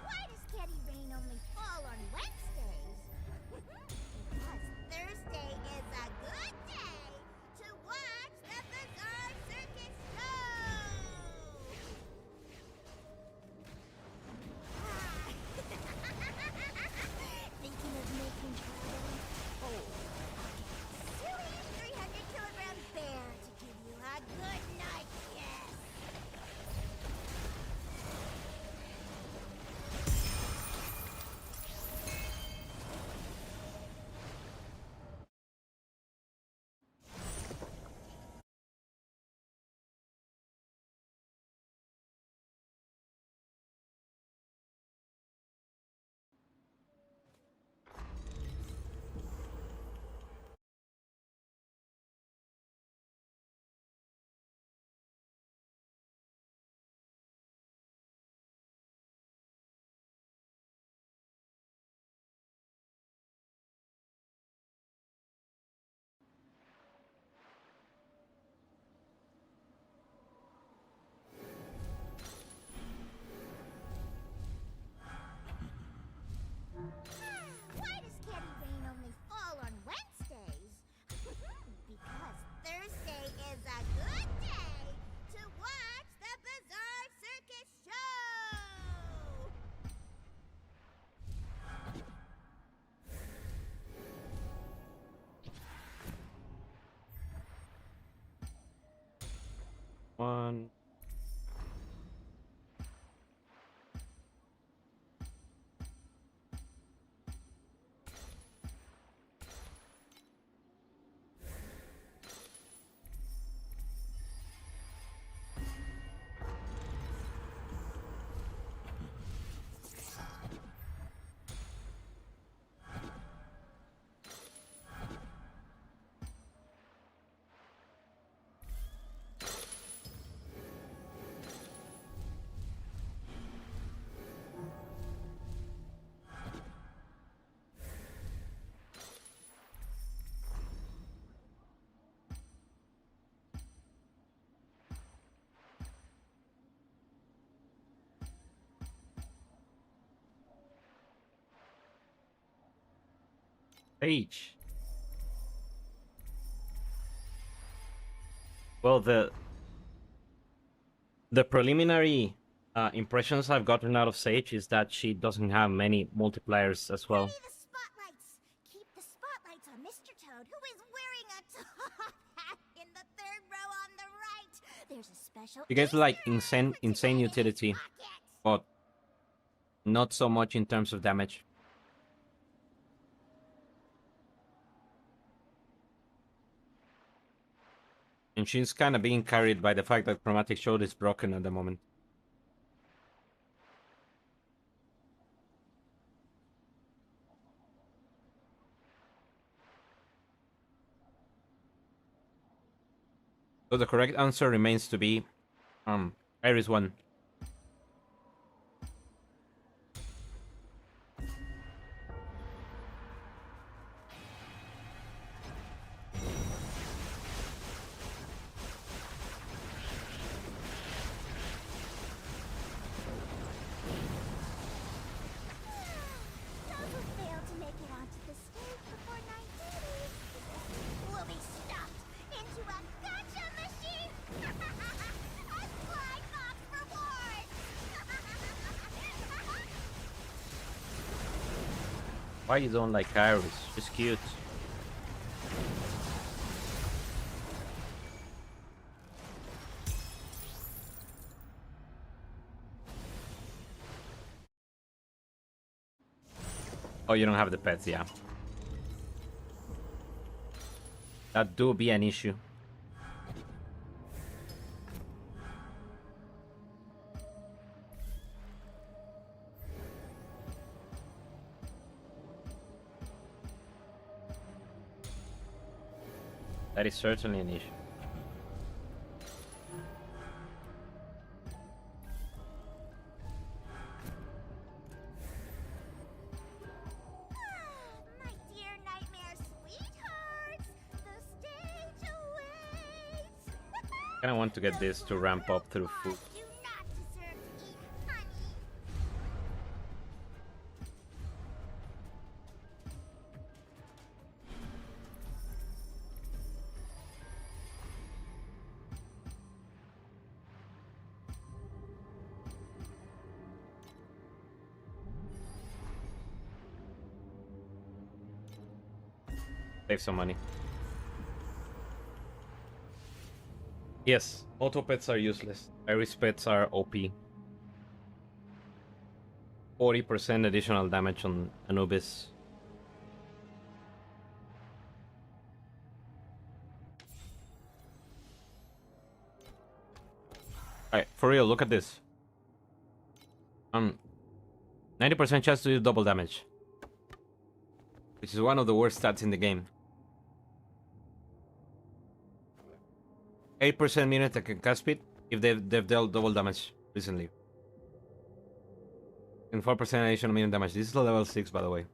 Why does Teddy Rain only fall on Wednesdays? Because Thursday is a good day to watch the Bizarre Circus Show! Thinking of making travel? Oh, silly 300-kilogram bear to give you a good night kiss! Why does Teddy Rain only fall on Wednesdays? Because Thursday is a good day to watch the Bizarre Circus Show! One. Page. Well, the preliminary impressions I've gotten out of Sage is that she doesn't have many multipliers as well. Ready the spotlights! Keep the spotlights on Mr. Toad, who is wearing a top hat in the third row on the right. There's a special You guys like Easter egg for insane tonight in his utility, pocket. but not so much in terms of damage. And she's kind of being carried by the fact that Chromatic Shield is broken at the moment. So the correct answer remains to be Iris 1. Those who fail to make it onto the stage before 9:30 will be stuffed into a gotcha machine! A slide box reward! Why you don't like Iris? She's cute. Oh, you don't have the pets, yeah. That do be an issue. That is certainly an issue. My dear nightmare sweethearts, the stage awaits. I want to get this to ramp up through food. Do not deserve to eat honey. Save some money. Yes, auto pets are useless. Iris pets are OP. 40% additional damage on Anubis. Alright, for real, look at this. 90% chance to do double damage. Which is one of the worst stats in the game. 8% minute attack and cast speed if they've dealt double damage recently. And 4% additional minute damage. This is a level 6, by the way.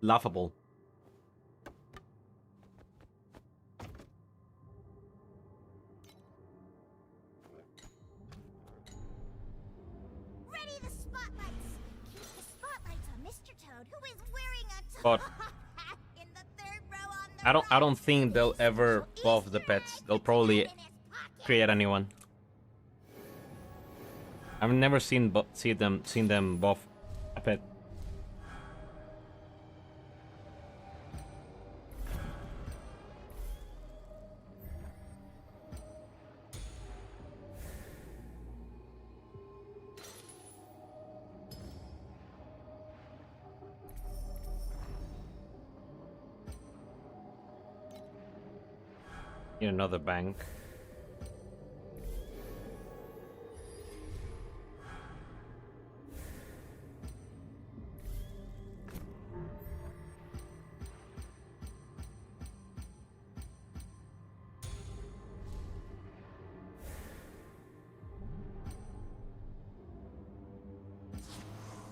Laughable. Ready the spotlights. Keep the spotlights on Mr. Toad, who is wearing a But top hat in the third row on the I don't think they'll ever buff the pets. They'll probably create a new one. I've never seen them buff a pet. In another bank.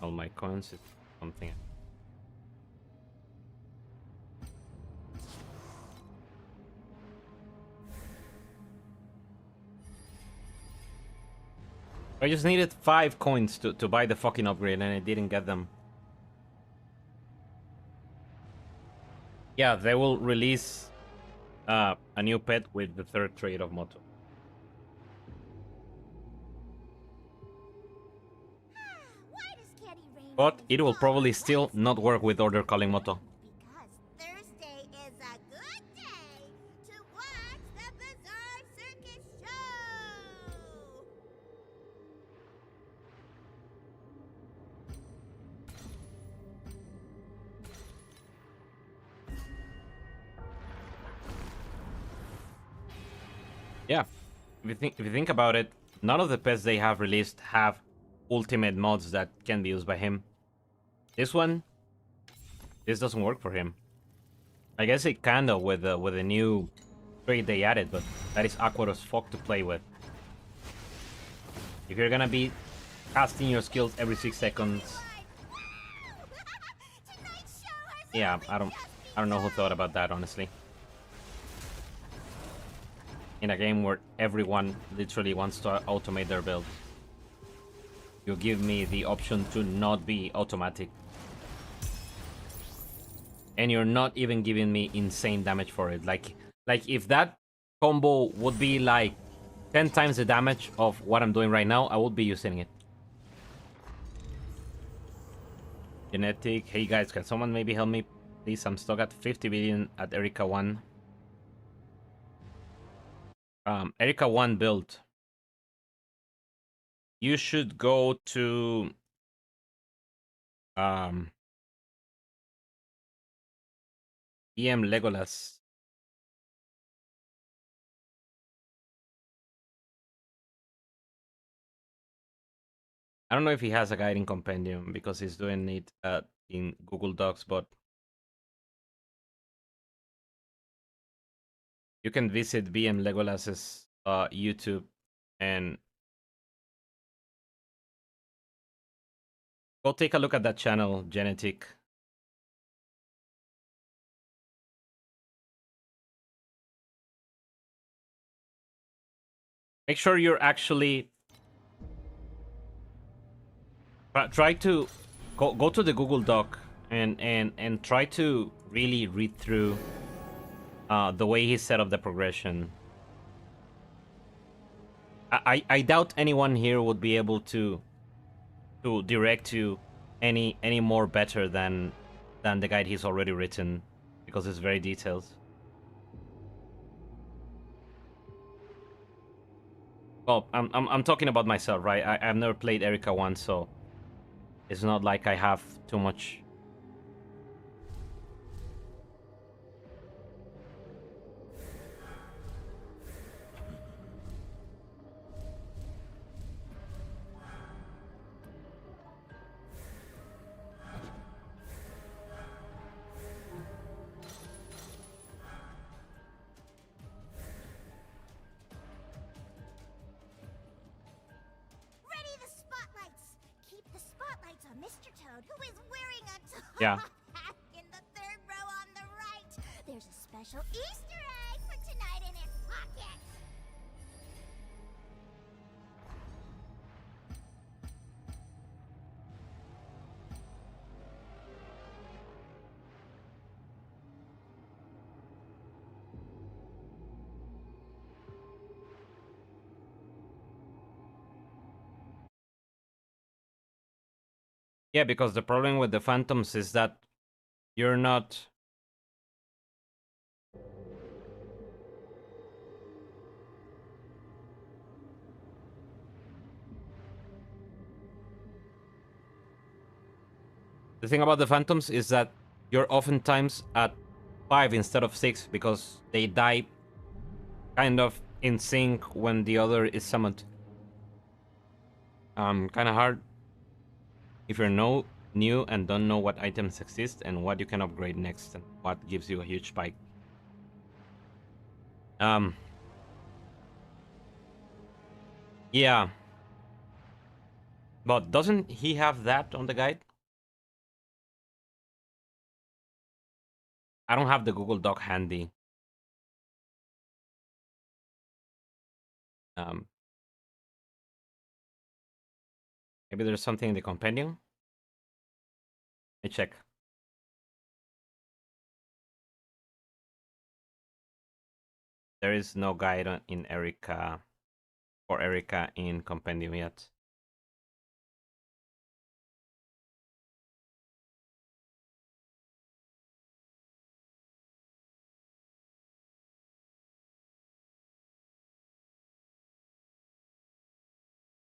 All my coins is something. I just needed 5 coins to buy the fucking upgrade and I didn't get them. Yeah, they will release a new pet with the 3rd trait of Moto. Why does Candy Rain But it will probably still not work with Order Calling Moto. Because Thursday is a good day to watch the Bizarre Circus Show. Yeah, if you think about it, none of the pets they have released have ultimate mods that can be used by him. This doesn't work for him. I guess it kinda with the new trait they added, but that is awkward as fuck to play with. If you're gonna be casting your skills every 6 seconds, yeah, I don't know who thought about that, honestly. In a game where everyone literally wants to automate their build, you give me the option to not be automatic. And you're not even giving me insane damage for it. Like if that combo would be like 10 times the damage of what I'm doing right now, I would be using it. Genetic. Hey guys, can someone maybe help me? Please, I'm stuck at 50 billion at Erika 1. Erika 1 build you should go to Legolas. I don't know if he has a guiding compendium because he's doing it in Google Docs, but you can visit BM Legolas's YouTube and go take a look at that channel, Genetic. Make sure you're actually try to go to the Google Doc and try to really read through the way he set up the progression. I doubt anyone here would be able to direct you any more better than the guide he's already written, because it's very detailed. Well, I'm talking about myself, right? I've never played Erica 1, so it's not like I have too much. Ready the spotlights! Keep the spotlights on Mr. Toad, who is wearing a Yeah. hat in the third row on the right. There's a special Easter egg for tonight in his pocket. Yeah, because the problem with the Phantoms is that you're not... The thing about the Phantoms is that you're oftentimes at 5 instead of 6 because they die kind of in sync when the other is summoned. Kind of hard if you're new and don't know what items exist and what you can upgrade next and what gives you a huge spike. Yeah. But doesn't he have that on the guide? I don't have the Google Doc handy. Maybe there's something in the compendium. Let me check. There is no guide in Erica or Erica in compendium yet.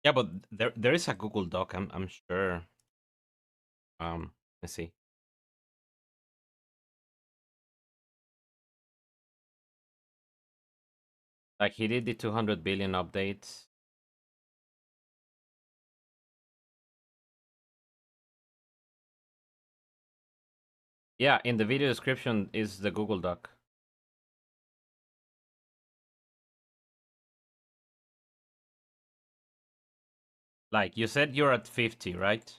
Yeah, but there is a Google Doc, I'm sure. Let's see. Like he did the 200 billion updates. Yeah, in the video description is the Google Doc. Like you said, you're at 50, right?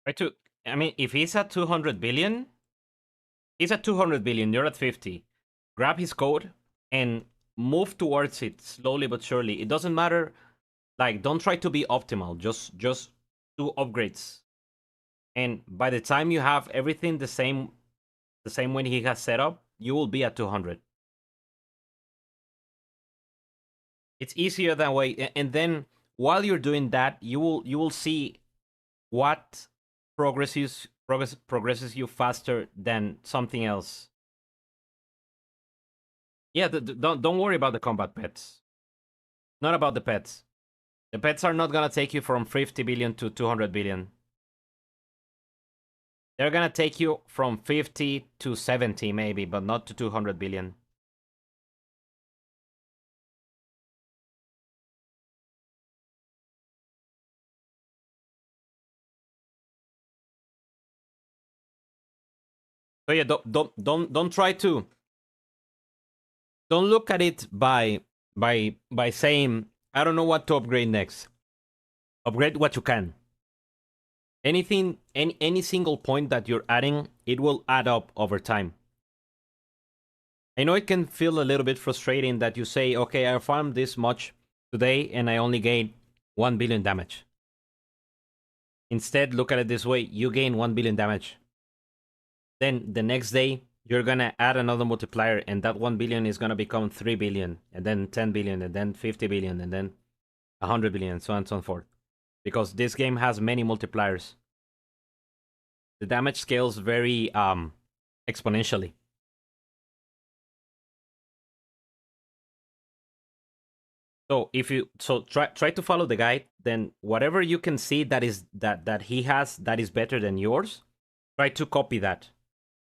Right to, I mean, if he's at 200 billion, he's at 200 billion, you're at 50. Grab his code and move towards it slowly but surely. It doesn't matter. Like, don't try to be optimal. Just do upgrades. And by the time you have everything the same way he has set up, you will be at 200. It's easier that way. And then while you're doing that, you will see what progresses you faster than something else. Yeah, don't worry about the combat pets. Not about the pets. The pets are not gonna take you from 50 billion to 200 billion. They're gonna take you from 50 to 70 maybe, but not to 200 billion. So yeah, don't try to. Don't look at it by saying I don't know what to upgrade next. Upgrade what you can. Anything, any single point that you're adding, it will add up over time. I know it can feel a little bit frustrating that you say, okay, I farmed this much today and I only gain 1 billion damage. Instead, look at it this way, you gain 1 billion damage. Then the next day, you're gonna add another multiplier and that 1 billion is gonna become 3 billion, and then 10 billion, and then 50 billion, and then 100 billion, and so on and so forth. Because this game has many multipliers. The damage scales very exponentially. So if you try to follow the guide, then whatever you can see that he has that is better than yours, try to copy that.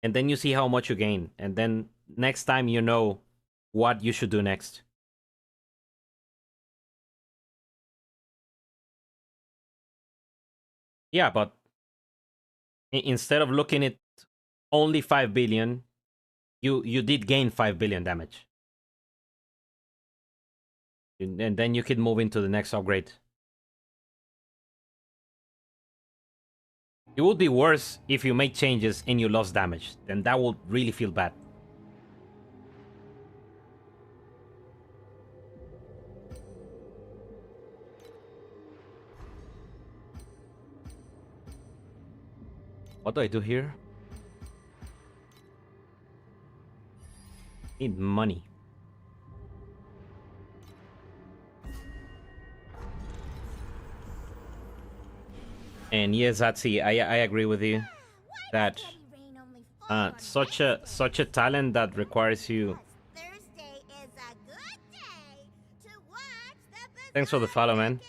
And then you see how much you gain, and then next time you know what you should do next. Yeah, but instead of looking at only 5 billion, you did gain 5 billion damage. And then you can move into the next upgrade. It would be worse if you make changes and you lost damage. Then that would really feel bad. What do I do here? Need money. And yes, Atsi, I agree with you that such a talent that requires you. Thursday is a good day to watch the Thanks for the follow, man. show.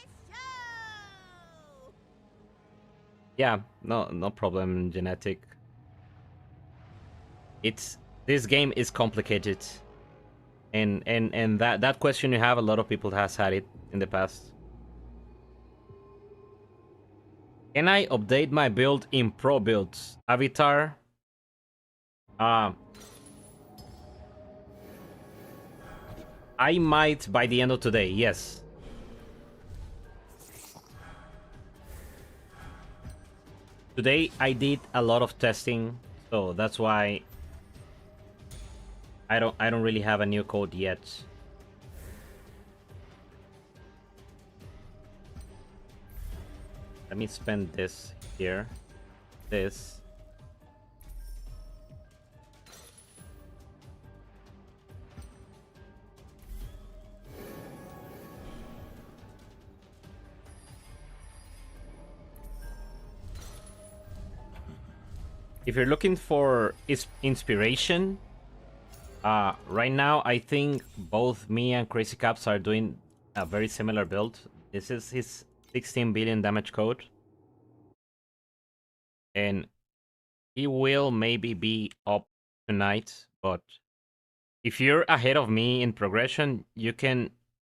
Yeah, no problem, Genetic. This game is complicated, and that question you have, a lot of people has had it in the past. Can I update my build in Pro Builds? Avatar? I might by the end of today, yes. Today I did a lot of testing, so that's why I don't really have a new code yet. Let me spend this here. This. If you're looking for inspiration, right now I think both me and Crazy Caps are doing a very similar build. This is his 16 billion damage code. And he will maybe be up tonight, but if you're ahead of me in progression, you can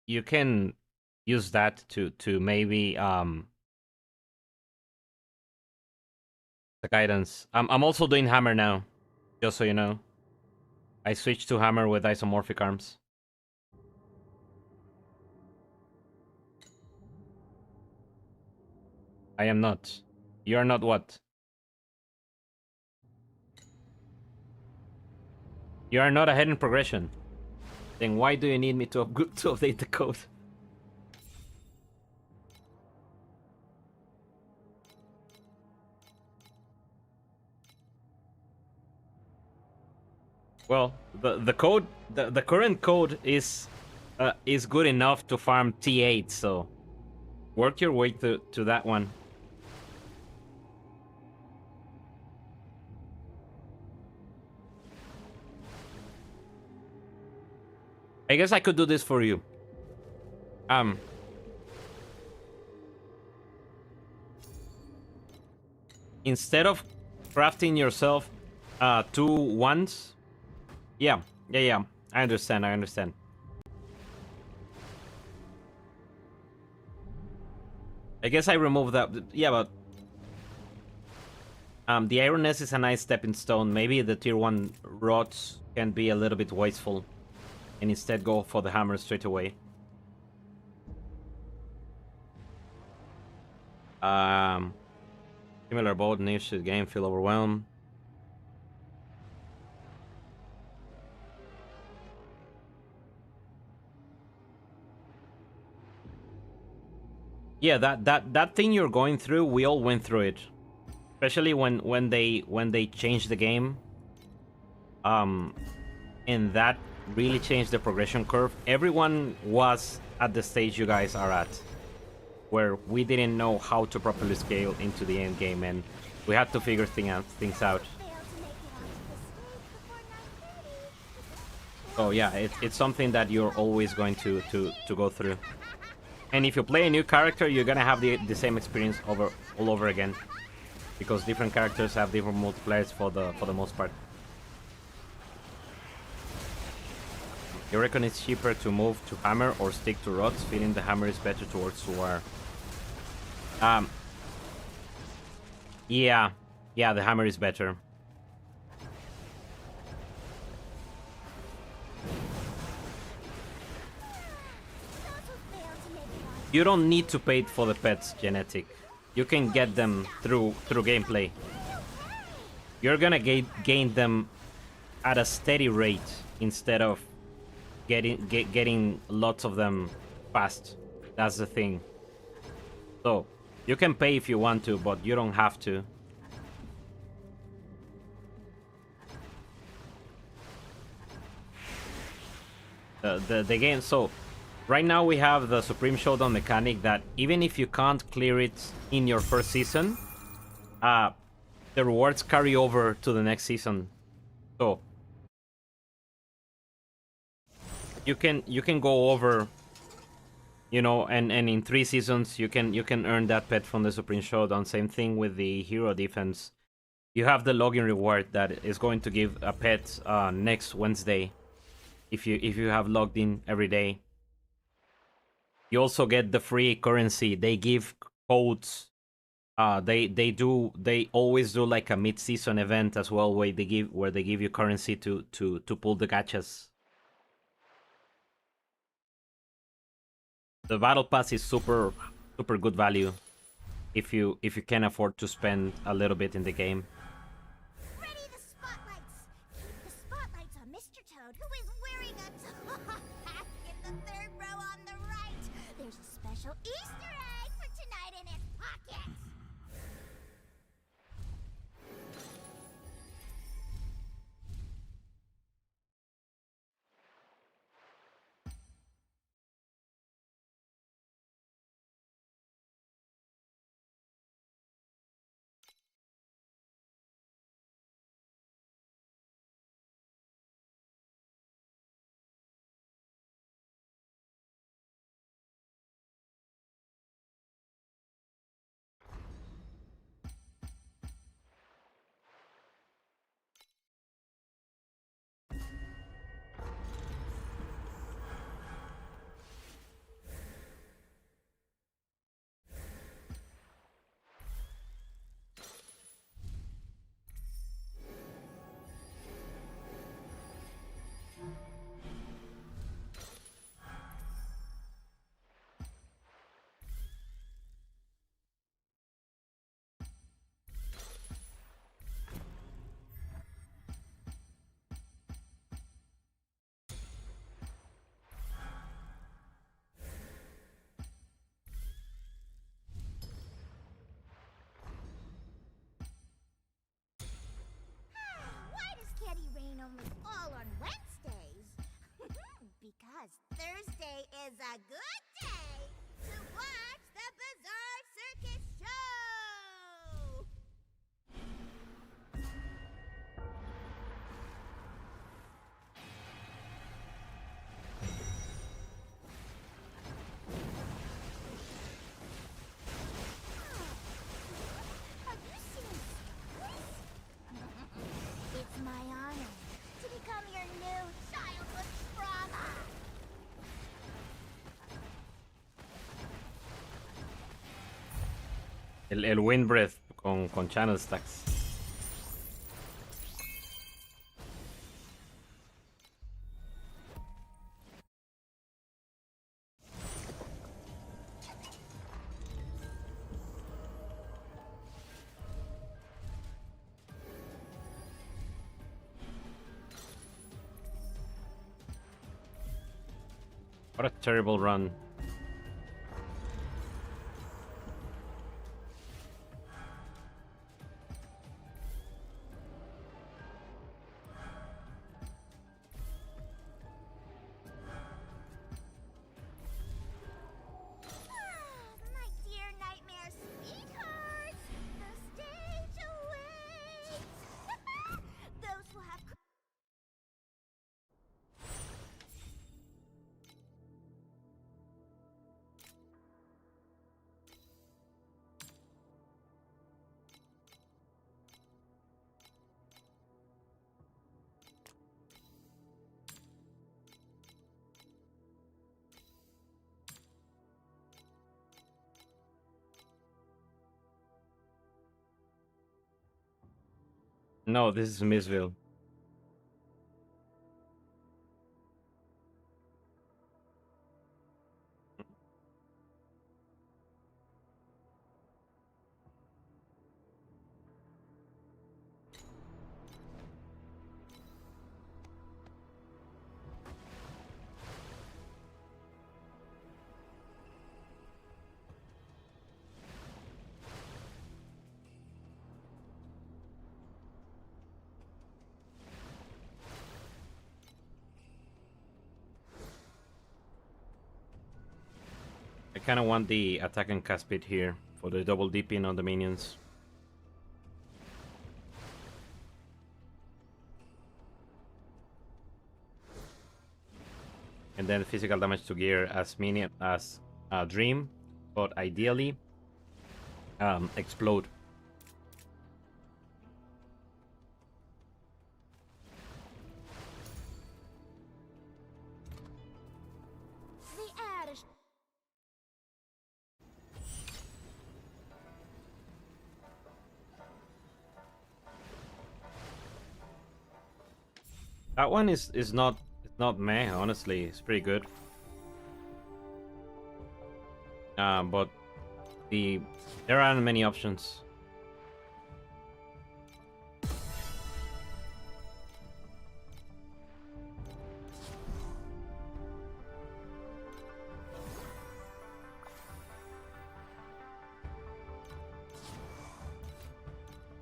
use that to maybe the guidance. I'm also doing hammer now, just so you know. I switched to hammer with isomorphic arms. I am not. You are not what? You are not ahead in progression. Then why do you need me to update the code? Well, the code, the current code is good enough to farm T8, so work your way to that one. I guess I could do this for you. Instead of crafting yourself 2 1s. Yeah. I understand. I guess I removed that. Yeah, but the Iron S is a nice stepping stone. Maybe the tier 1 rods can be a little bit wasteful and instead go for the hammer straight away. Similar boat, niche game, feel overwhelmed. Yeah, that thing you're going through, we all went through it. Especially when they changed the game. And that really changed the progression curve. Everyone was at the stage you guys are at, where we didn't know how to properly scale into the end game, and we had to figure things out. So yeah, it's something that you're always going to go through. And if you play a new character, you're gonna have the same experience all over again, because different characters have different multipliers for the most part. You reckon it's cheaper to move to hammer or stick to rods? Feeling the hammer is better towards war. Yeah, the hammer is better. You don't need to pay for the pets, Genetic. You can get them through gameplay. You're gonna gain them at a steady rate instead of getting lots of them fast. That's the thing. So you can pay if you want to, but you don't have to. The game. So right now we have the Supreme Showdown mechanic that even if you can't clear it in your first season, the rewards carry over to the next season. So you can go over, you know, and in 3 seasons you can earn that pet from the Supreme Showdown. Same thing with the hero defense. You have the login reward that is going to give a pet next Wednesday if you have logged in every day. You also get the free currency. They give codes. They always do like a mid-season event as well, where they give you currency to pull the gachas. The battle pass is super good value if you can afford to spend a little bit in the game. Ready the spotlights. Keep the spotlights on Mr. Toad, who is wearing a top hat in the 3rd row on the right. There's a special Easter egg for tonight in his pocket. is a good day to watch the Bizarre Circus Show! Have you seen this? It's my honor to become your new child with trauma. El Wind Breath con Channel Stacks. What a terrible run. My dear nightmare sweethearts, the stage awaits. Those who have No, this is Missville. I kind of want the attack and cast speed here for the double dipping on the minions. And then physical damage to gear as minion as Dream, but ideally explode. the air is That one is not meh, honestly. It's pretty good. But there aren't many options.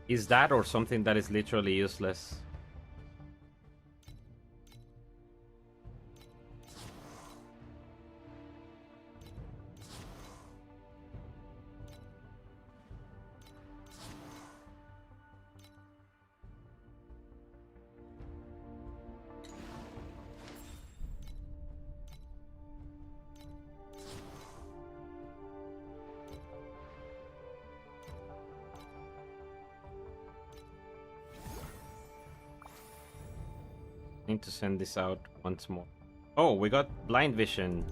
Is that or something that is literally useless? Need to send this out once more. Oh, we got blind vision.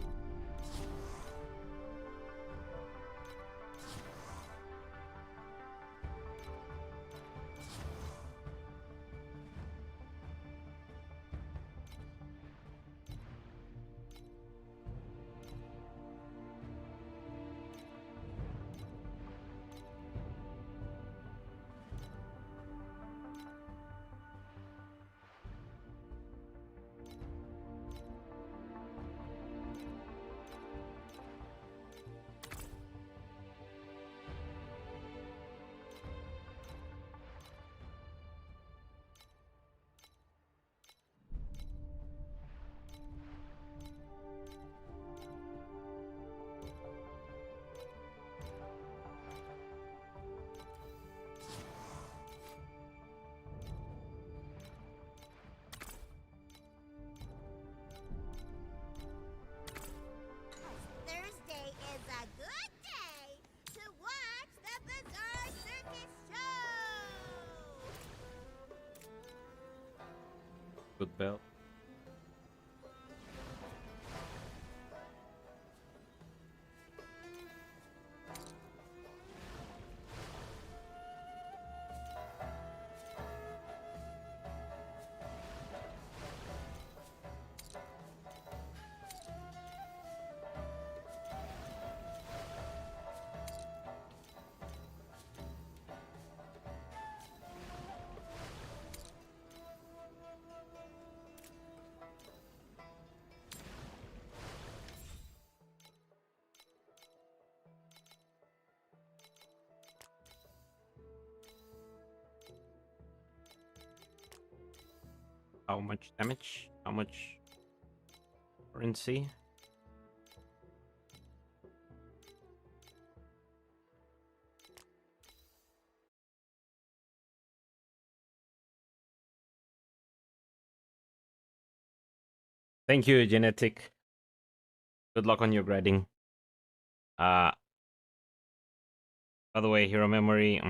belt. How much damage? How much currency? Thank you, Genetic. Good luck on your grading. By the way, Hero Memory,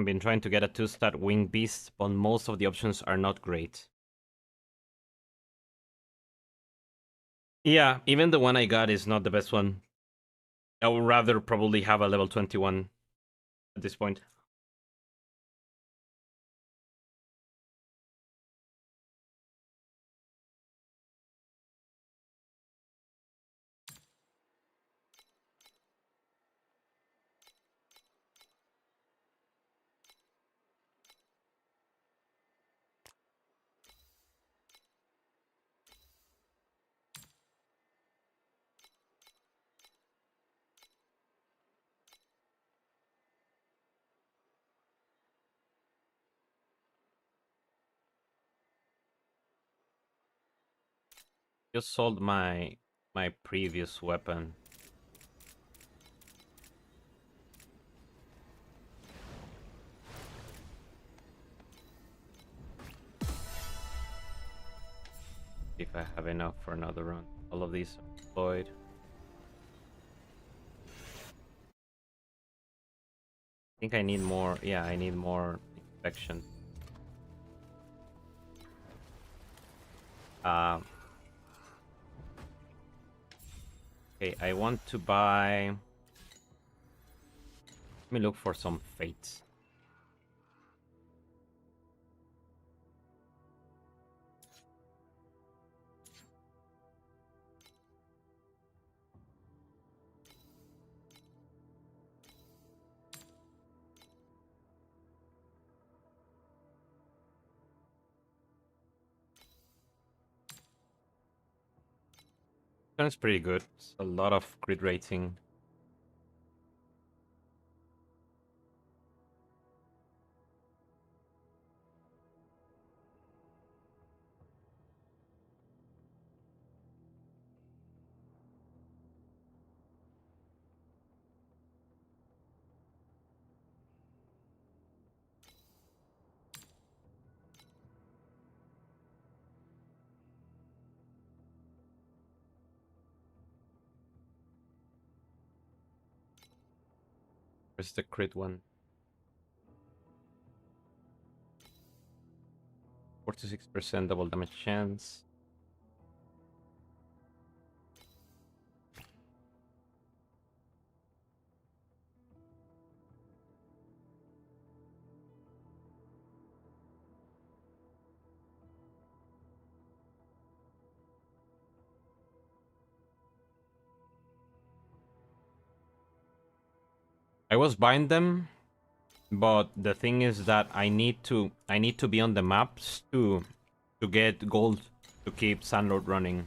been trying to get a 2-stat Wing Beast, but most of the options are not great. Yeah, even the one I got is not the best one. I would rather probably have a level 21 at this point. Just sold my previous weapon. If I have enough for another run. All of these are deployed. I think I need more. Yeah, I need more inspection. Okay, I want to buy. Let me look for some fates. Sounds pretty good. It's a lot of grid rating. Where's the crit one? 46% double damage chance. I was buying them, but the thing is that I need to be on the maps to get gold to keep Sandlord running.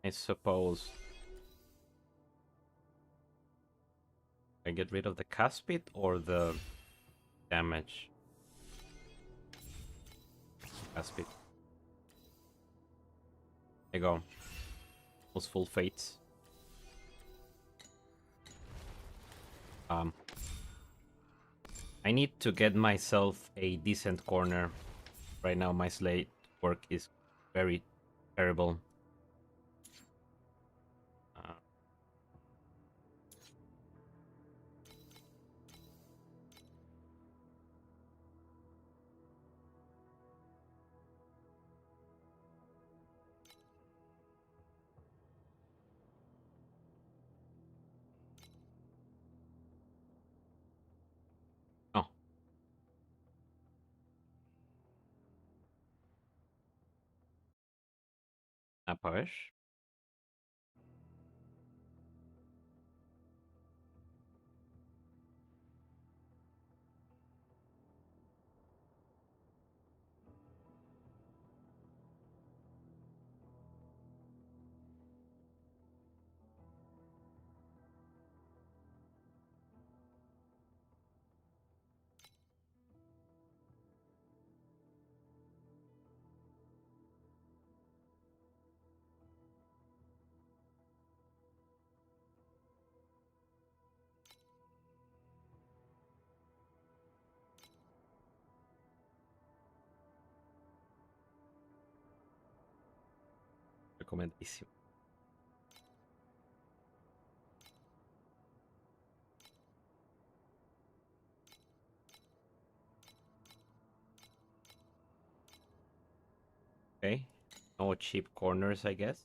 I suppose I get rid of the cast speed or the damage. Cast speed. There you go. Those full fates. I need to get myself a decent corner. Right now my slate work is very terrible. Oh. A push. Recomendadísimo. Okay. No cheap corners, I guess.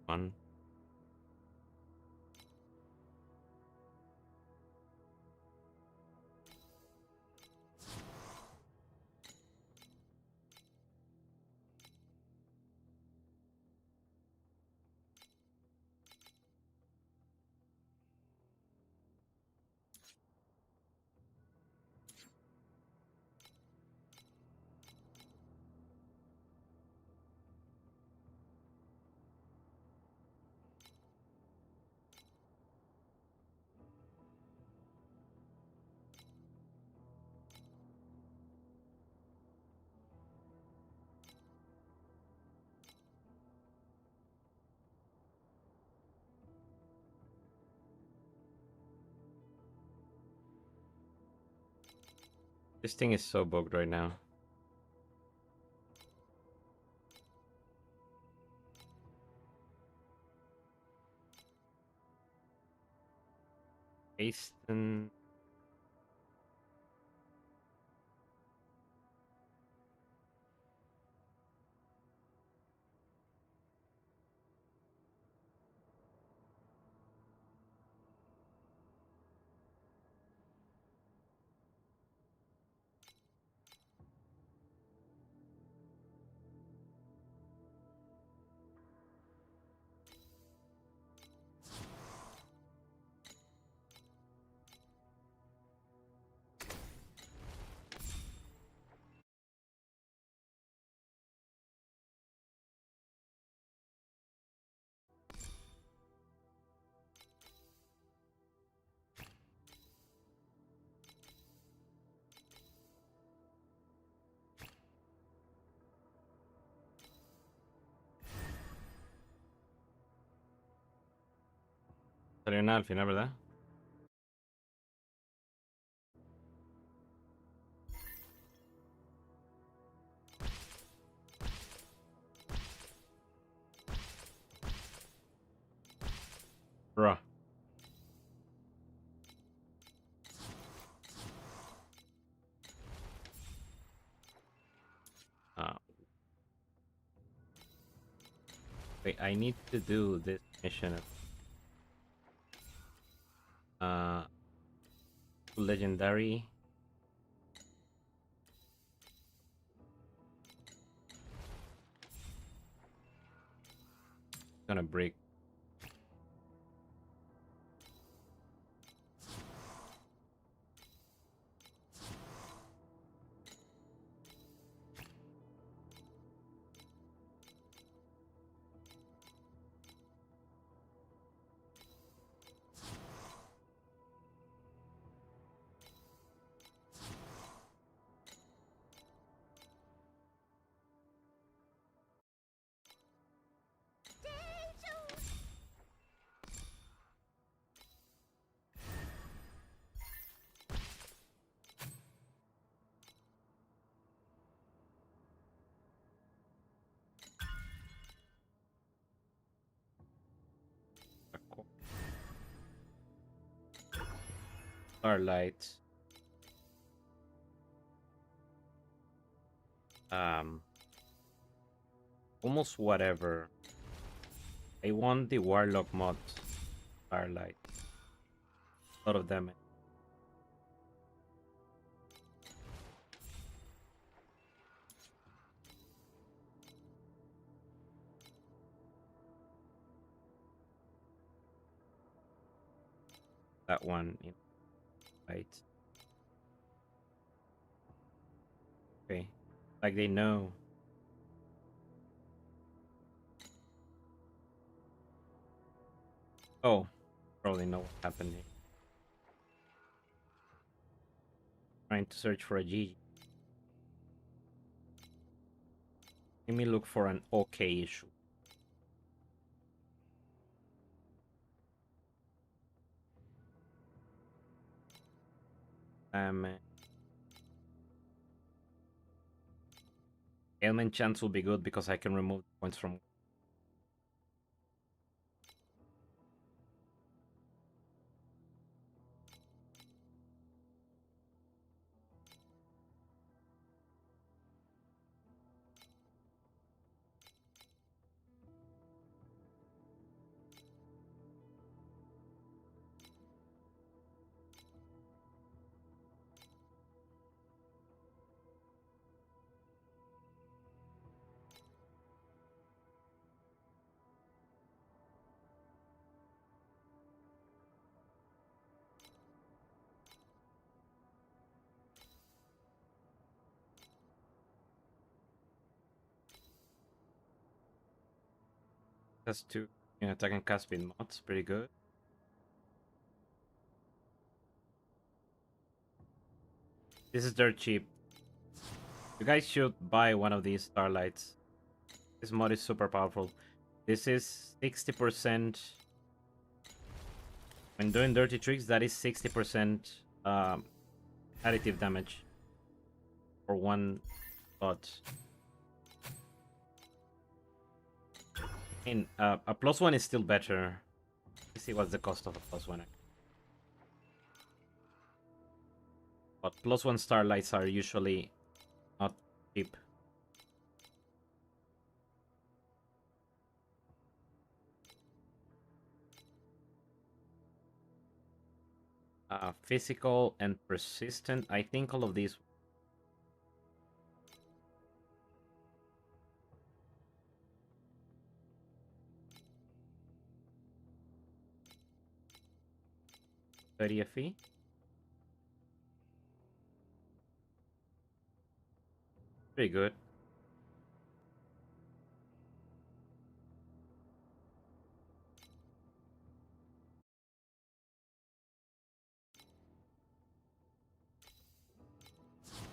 One. This thing is so bugged right now. Aston. Salió nada al final, ¿verdad? Bruh. Wait, I need to do this mission. Legendary. Gonna break. Starlight. Almost whatever. I want the Warlock mod. Starlight. A lot of damage. That one in right. Okay. Like they know. Oh, probably know what happened here. Trying to search for a G. Let me look for an okay issue. Ailment chance will be good because I can remove points from. That's two. Attack and cast speed mods, pretty good. This is dirt cheap. You guys should buy one of these starlights. This mod is super powerful. This is 60%. When doing dirty tricks, that is 60% additive damage for one shot. And a +1 is still better. Let's see what's the cost of a +1. But +1 starlights are usually not cheap. Physical and persistent. I think all of these. FE. Pretty good.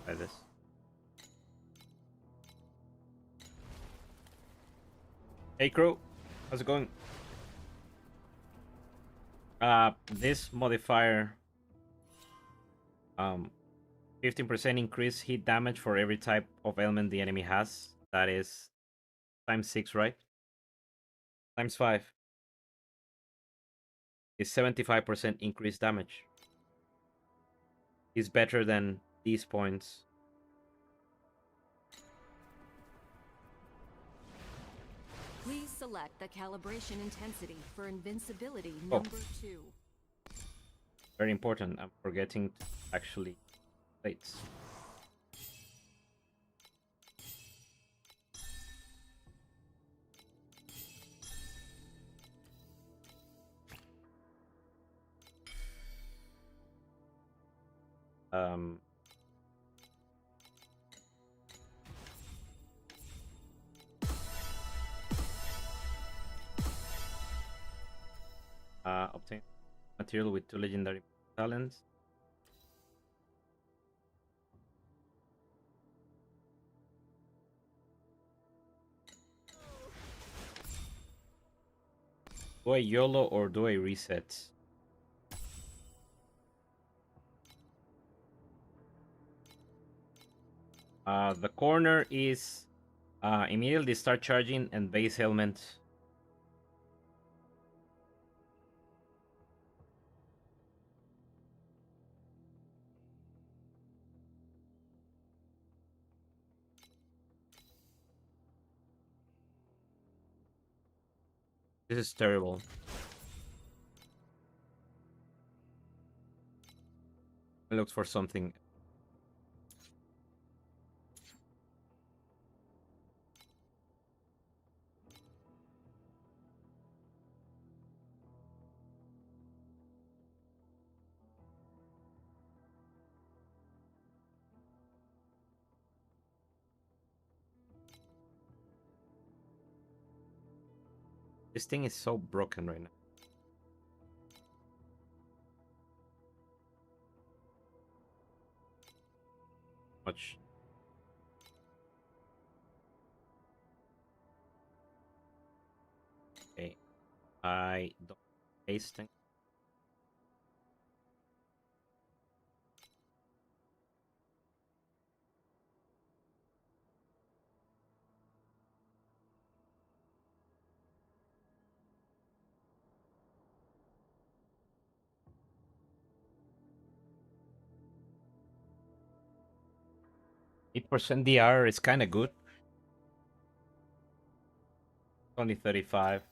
Try this. Hey Crow, how's it going? This modifier 15% increase hit damage for every type of ailment the enemy has. That is times 6, right? Times 5 is 75% increased damage. Is better than these points. Please select the calibration intensity for invincibility number 2. Very important. I'm forgetting to actually plates. Um, obtain material with 2 legendary talents. Do I YOLO or do I reset? The corner is immediately start charging and base helmet. This is terrible. I looked for something. This thing is so broken right now. Much. Okay. I don't pasting. %% DR is kind of good. Only 35.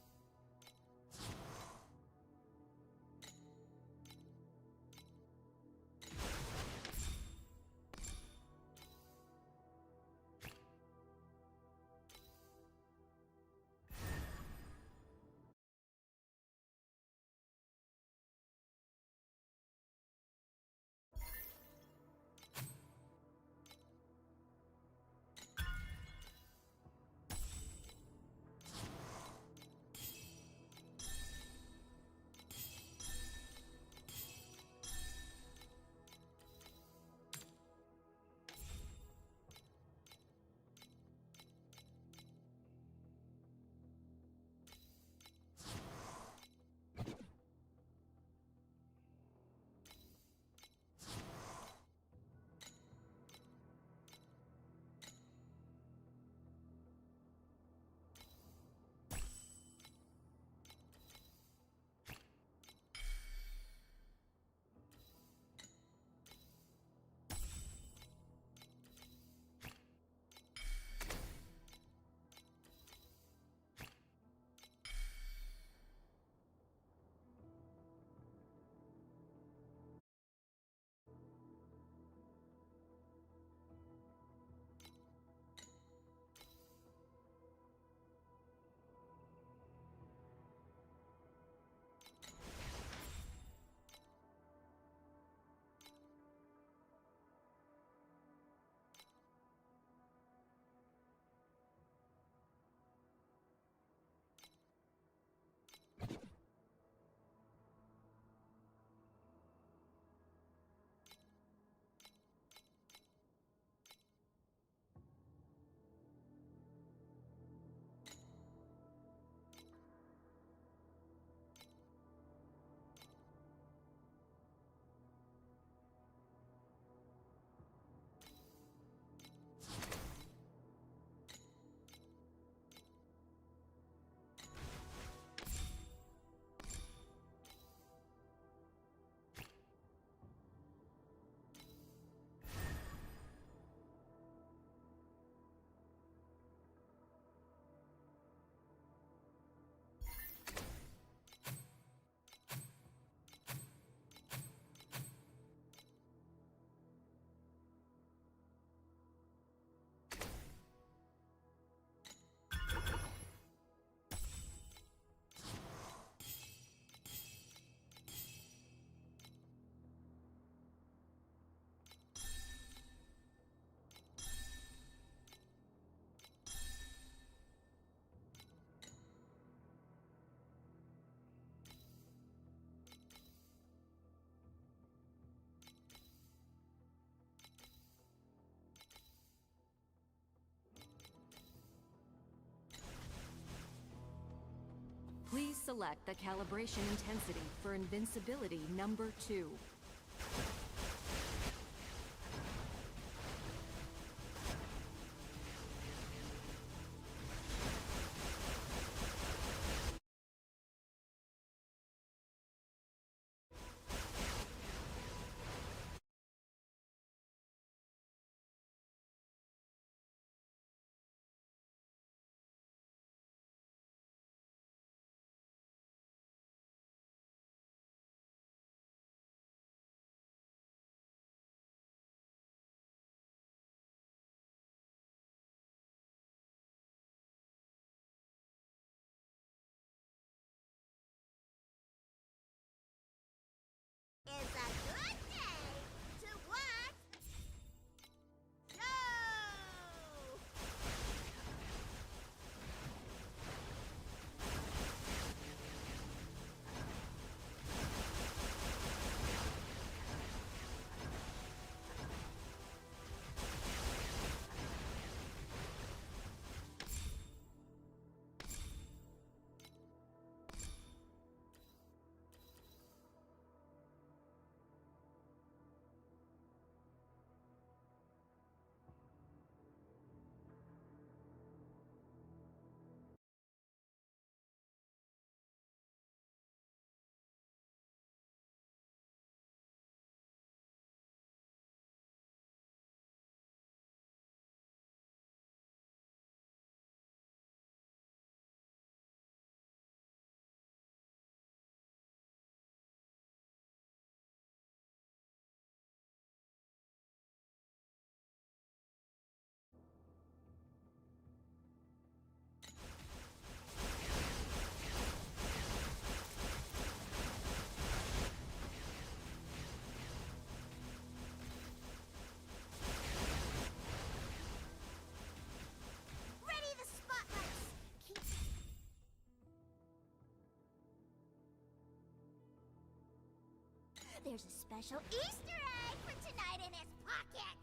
Please select the calibration intensity for invincibility number 2. Is a good day to what? No! Ready the spotlights! Keep... There's a special Easter egg for tonight in his pocket!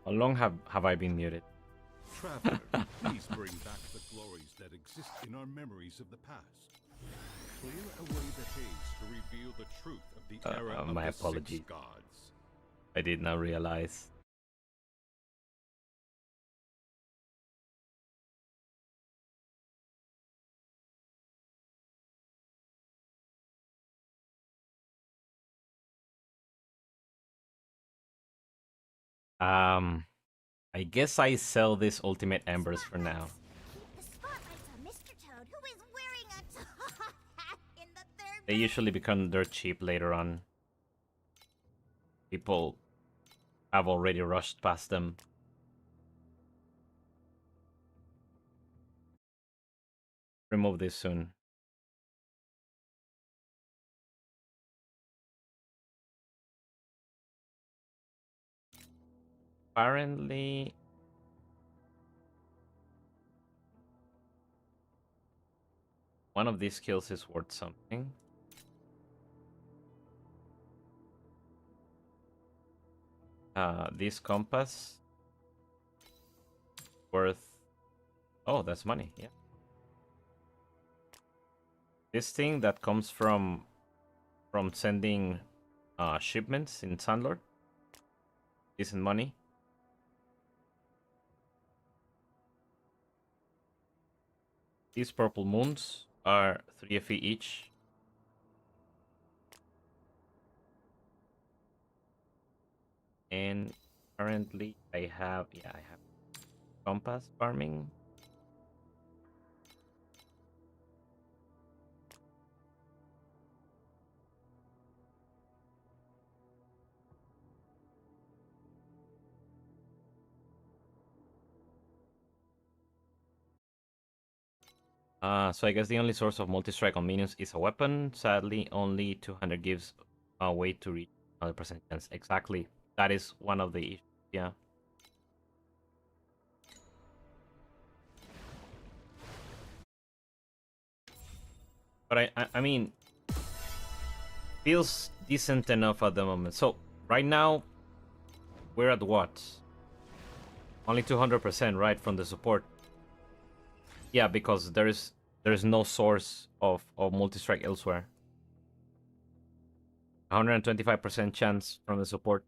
How long have I been muted? Traveler, please bring back the glories that exist in our memories of the past. Clear away the haze to reveal the truth of the era of my the apologies. six gods. I did not realize. I guess I sell these ultimate embers for now. Keep the spotlights on Mr. Toad, who is wearing a top hat in the third... They usually become dirt cheap later on. People have already rushed past them. Remove this soon. Apparently... one of these skills is worth something. This compass worth... oh, that's money, yeah. This thing that comes from sending shipments in Sandlord isn't money. These purple moons are 3 FE each. And currently I have, yeah, I have Compass farming. So I guess the only source of multi-strike on minions is a weapon. Sadly, only 200 gives a way to reach 100% chance. Exactly. That is one of the issues. Yeah. But I mean, feels decent enough at the moment. So right now, we're at what? Only 200%, right, from the support. Yeah, because there's no source of multi-strike elsewhere. 125% chance from the support.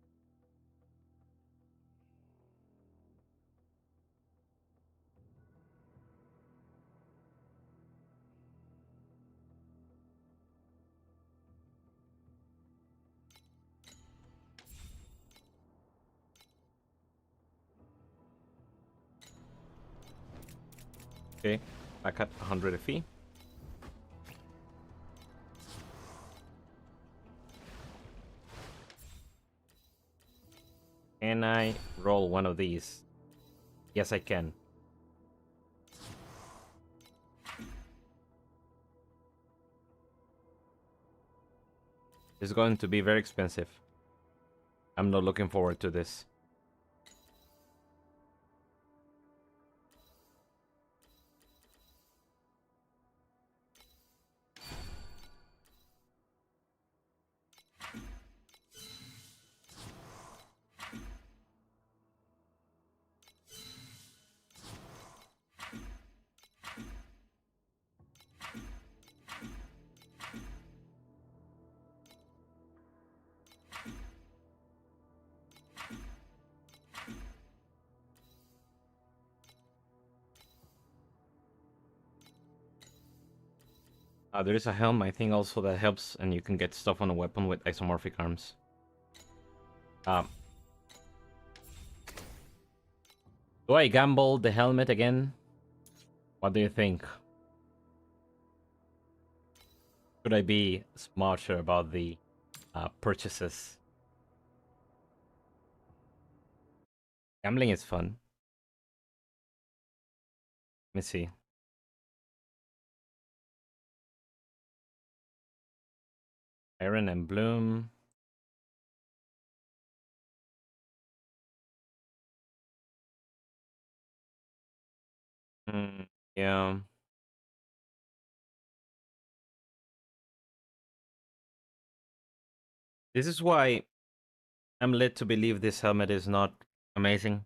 Okay, back at 100 FE. Can I roll one of these? Yes, I can. It's going to be very expensive. I'm not looking forward to this. There is a helm, I think, also that helps, and you can get stuff on a weapon with isomorphic arms. Do I gamble the helmet again? What do you think? Should I be smarter about the purchases? Gambling is fun. Let me see. Iron and Bloom. Yeah. This is why I'm led to believe this helmet is not amazing.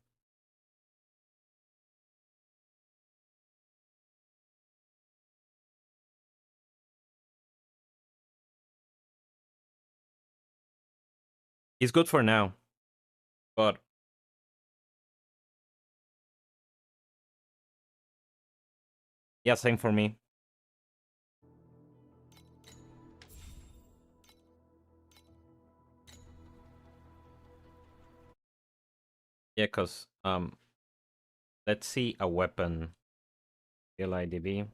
It's good for now, but yeah, same for me. Yeah, cause let's see a weapon. LIDB.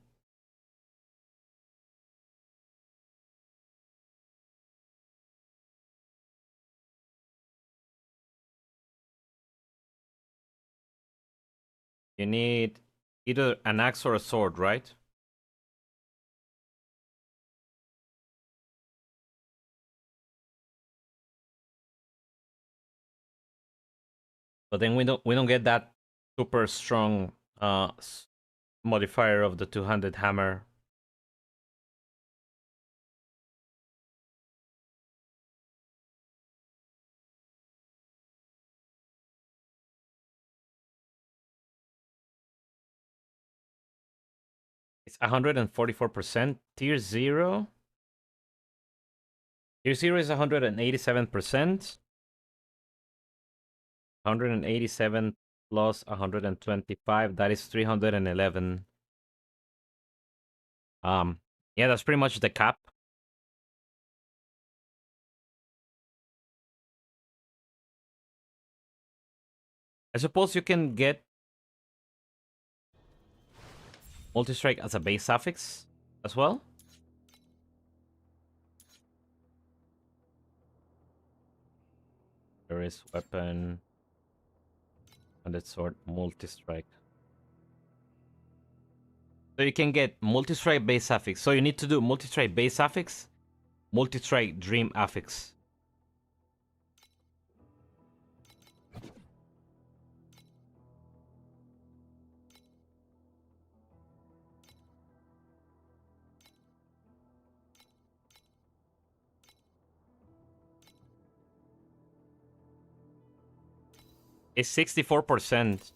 You need either an axe or a sword, right? But then we don't get that super strong modifier of the two-handed hammer. It's 144%. Tier 0. Tier 0 is 187%. 187 plus 125. That is 311. Yeah, that's pretty much the cap. I suppose you can get multi-strike as a base affix as well. There is weapon and its sword multi-strike. So you can get multi-strike base affix. So you need to do multi-strike base affix, multi-strike dream affix. It's 64%.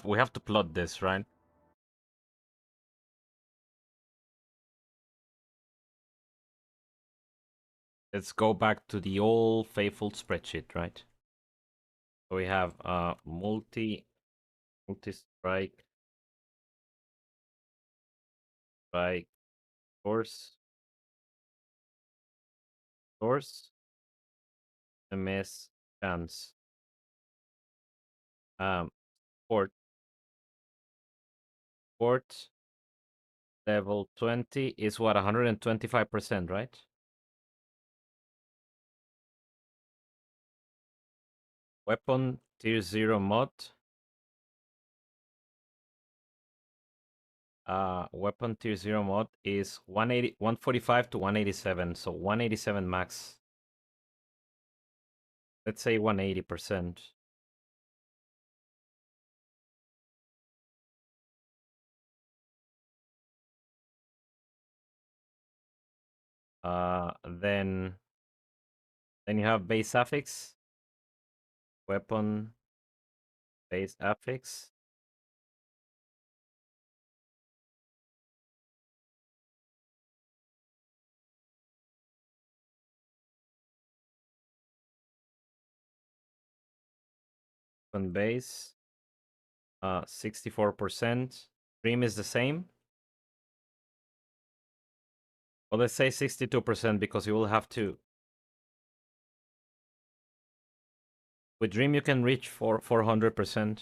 We have to plot this, right? Let's go back to the old faithful spreadsheet, right? So we have multi-strike, strike, source, MS, chance. Port level 20 is what, 125%, right? Weapon tier 0 mod. Weapon tier 0 mod is 145 to 187, so 187 max. Let's say 180%. Then you have base affix, weapon, base affix. Weapon base, 64%. Dream is the same. Well, let's say 62% because you will have to. With Dream, you can reach 400%.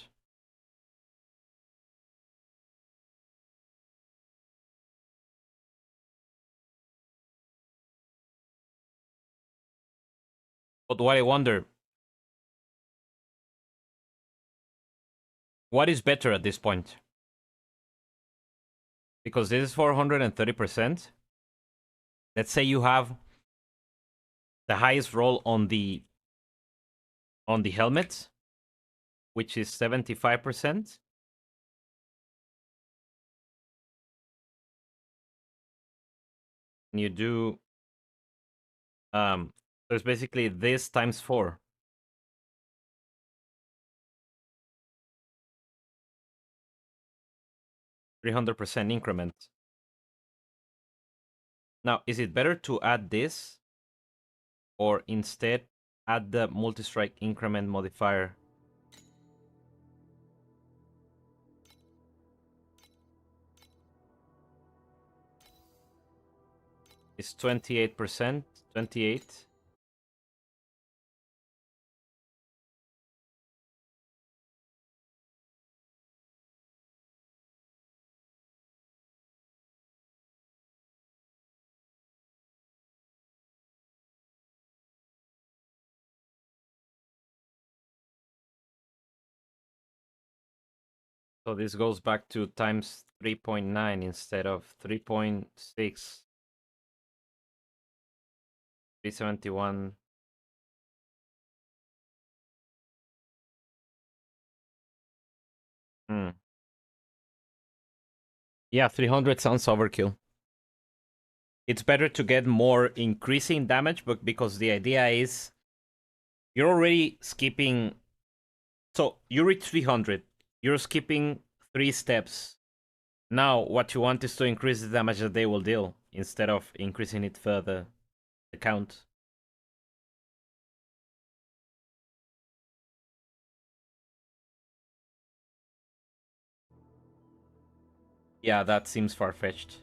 But what I wonder, what is better at this point? Because this is 430%. Let's say you have the highest roll on the helmet, which is 75%. And you do so it's basically this times 4. %300 increment. Now, is it better to add this or instead add the multi-strike increment modifier? It's 28%, 28. So this goes back to times 3.9 instead of 3.6. 371. Yeah, 300 sounds overkill. It's better to get more increasing damage, but because the idea is you're already skipping. So you reach 300. You're skipping 3 steps. Now, what you want is to increase the damage that they will deal instead of increasing it further, the count. Yeah, that seems far-fetched.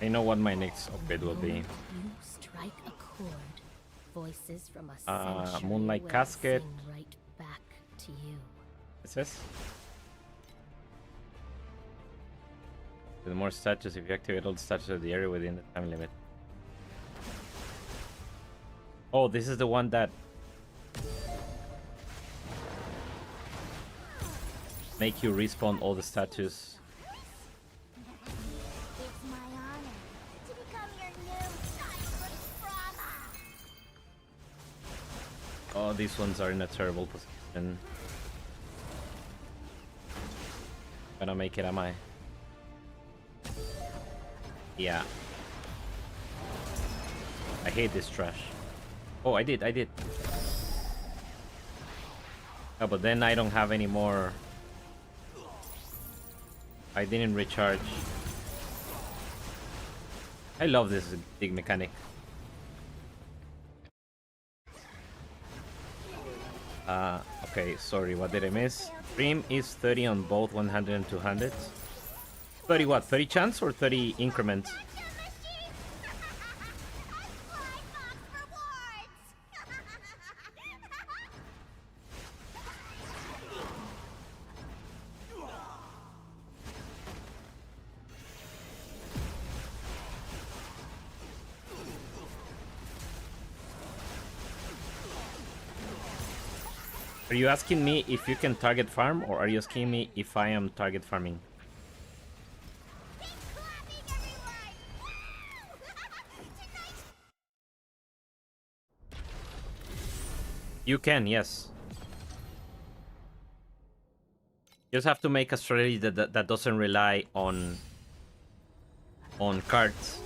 I know what my next upgrade will be. You strike a chord. Voices from a century Moonlight will Casket. sing right back to you. It says. With more statues if you activate all the statues of the area within the time limit. Oh, this is the one that make you respawn all the statues. It's my honor to become your new childhood trauma. Oh, these ones are in a terrible position. Gonna make it, am I? Yeah. I hate this trash. Oh, I did. Oh, but then I don't have any more. I didn't recharge. I love this big mechanic. Okay, sorry, what did I miss? Stream is 30 on both 100 and 200. 30 what? 30 chance or 30 increments? Are you asking me if you can target farm, or are you asking me if I am target farming? You can, yes. You just have to make a strategy that doesn't rely on cards,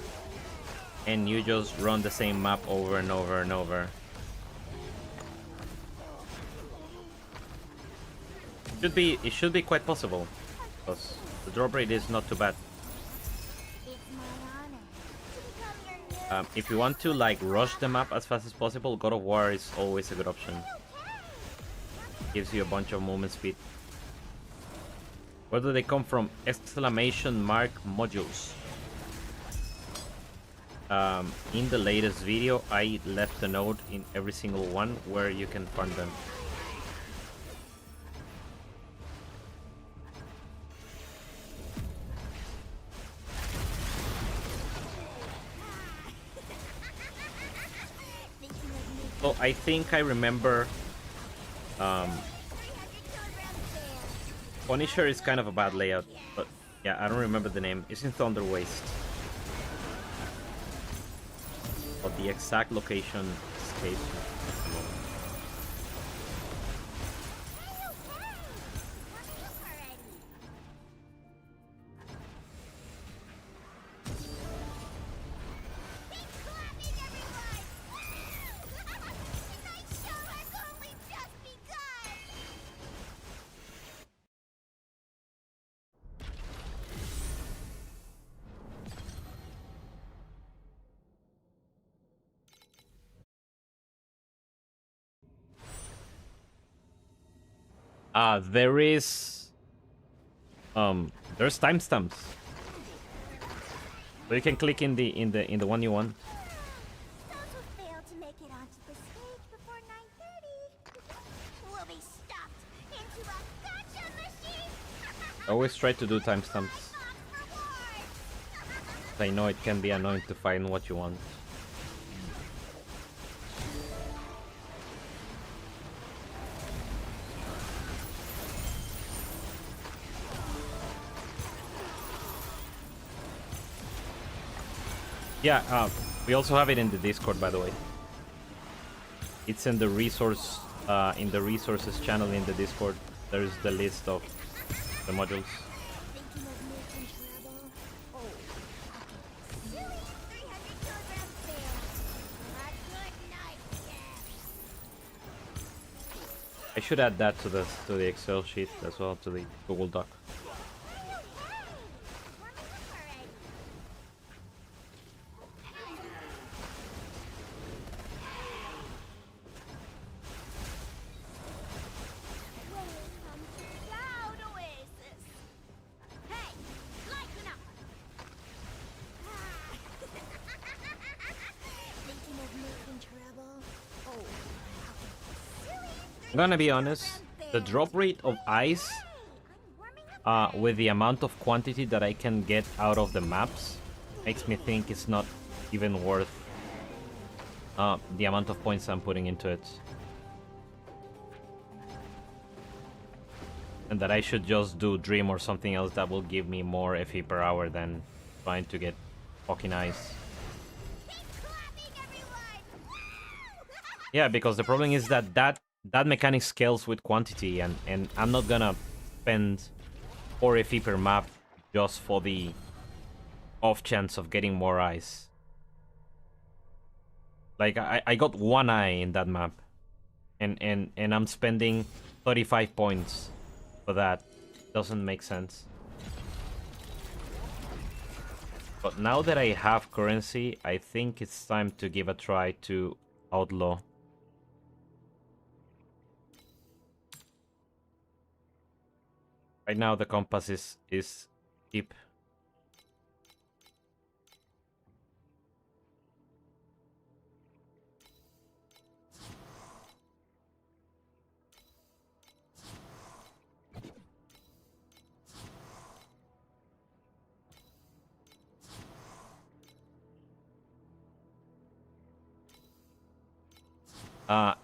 and you just run the same map over and over and over. It should be quite possible, because the drop rate is not too bad. If you want to like rush the map as fast as possible, God of War is always a good option. Gives you a bunch of movement speed. Where do they come from? Exclamation mark modules. In the latest video, I left a note in every single one where you can find them. So I think I remember Punisher is kind of a bad layout, but yeah, I don't remember the name. It's in Thunder Waste. But the exact location escapes me. There's timestamps. So you can click in the one you want. Those who fail to make it onto the stage before 9:30 will be stuffed into a gotcha machine. I always try to do timestamps. I know it can be annoying to find what you want. Yeah, we also have it in the Discord, by the way. It's in the resources channel in the Discord. There's the list of the modules. Thinking of making trouble? Oh, silly 300-kilogram fail. A good night, Jeff. I should add that to the Excel sheet as well, to the Google Doc. I'm gonna be honest, the drop rate of ice with the amount of quantity that I can get out of the maps makes me think it's not even worth the amount of points I'm putting into it. And that I should just do Dream or something else that will give me more FE per hour than trying to get fucking ice. Yeah, because the problem is that mechanic scales with quantity, and I'm not gonna spend 4 FE per map just for the off chance of getting more ice. Like, I got 1 eye in that map, and I'm spending 35 points for that. Doesn't make sense. But now that I have currency, I think it's time to give a try to Outlaw. Right now the compass is cheap.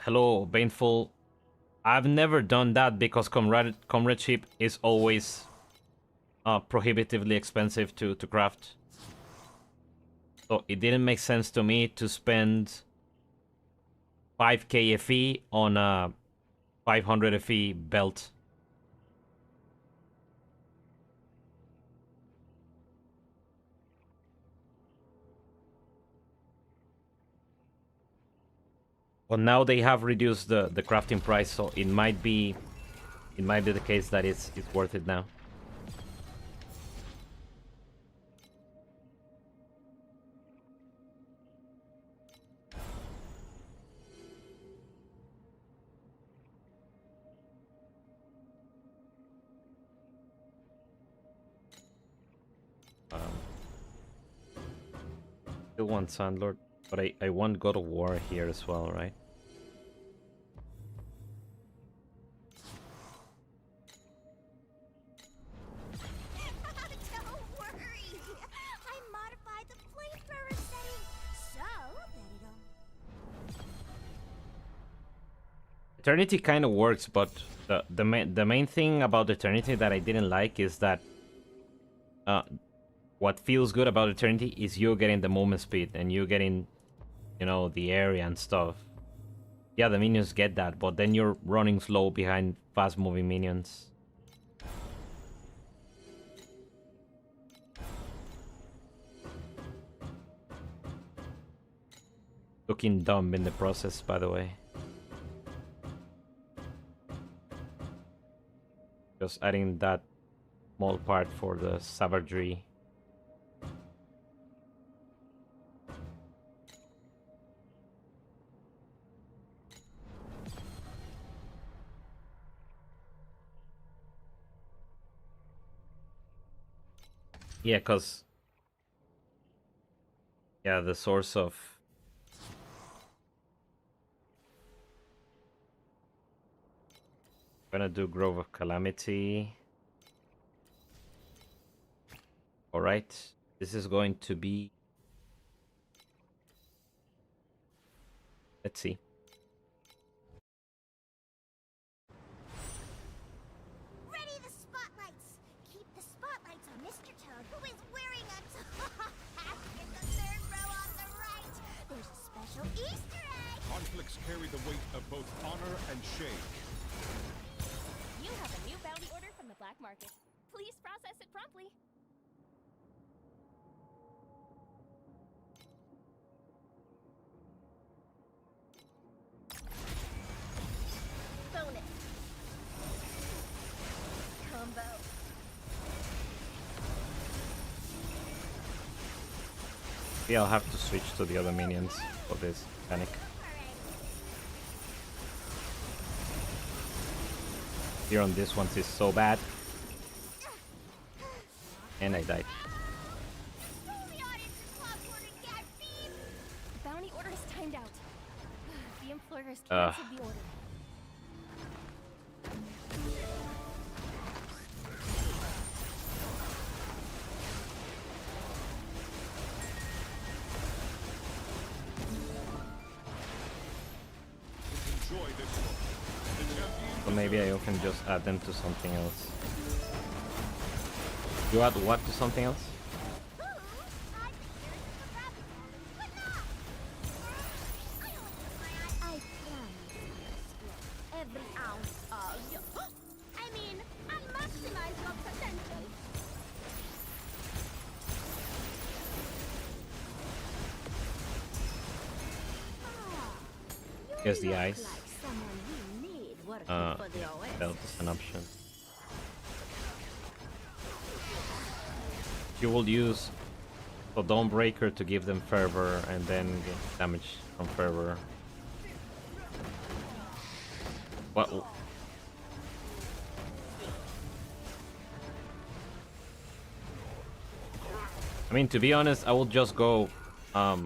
Hello, Baneful. I've never done that because comradeship is always prohibitively expensive to craft. So it didn't make sense to me to spend 5k FE on a 500 FE belt. But now they have reduced the crafting price, so it might be the case that it's worth it now. Still want Sandlord, but I want God of War here as well, right? Don't worry. I modified the flamethrower setting so that it'll... Eternity kind of works, but the main thing about Eternity that I didn't like is that what feels good about Eternity is you getting the movement speed and you getting, you know, the area and stuff. Yeah, the minions get that, but then you're running slow behind fast-moving minions. Looking dumb in the process, by the way. Just adding that small part for the savagery. Yeah, cause the source of gonna do Grove of Calamity. Alright, this is going to be... Let's see. Ready the spotlights! Keep the spotlights on Mr. Toad, who is wearing a hat in the third row on the right. There's a special Easter egg! Conflicts carry the weight of both honor and shame. You have a new bounty order from the black market. Please process it promptly. Bonus. Combo. Yeah, I'll have to switch to the other minions for this panic. Here on this one is so bad. And I died. Bounty order is timed out. The employer has canceled the order. So maybe I can just add them to something else. You add what to something else? I promise you, every ounce of your... I mean, I'll maximize your potential. Guess the ice. Like someone we need working for the OS. Belt is an option. You will use the Dawnbreaker to give them fervor and then get damage from fervor. What? I mean, to be honest, I will just go. I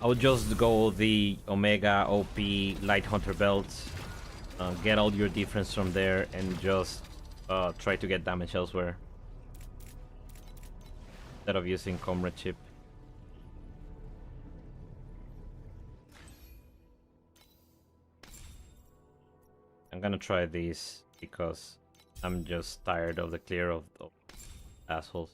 would just go the Omega OP Light Hunter belts, get all your defense from there, and just try to get damage elsewhere instead of using Comradeship. I'm gonna try these because I'm just tired of the clear of assholes.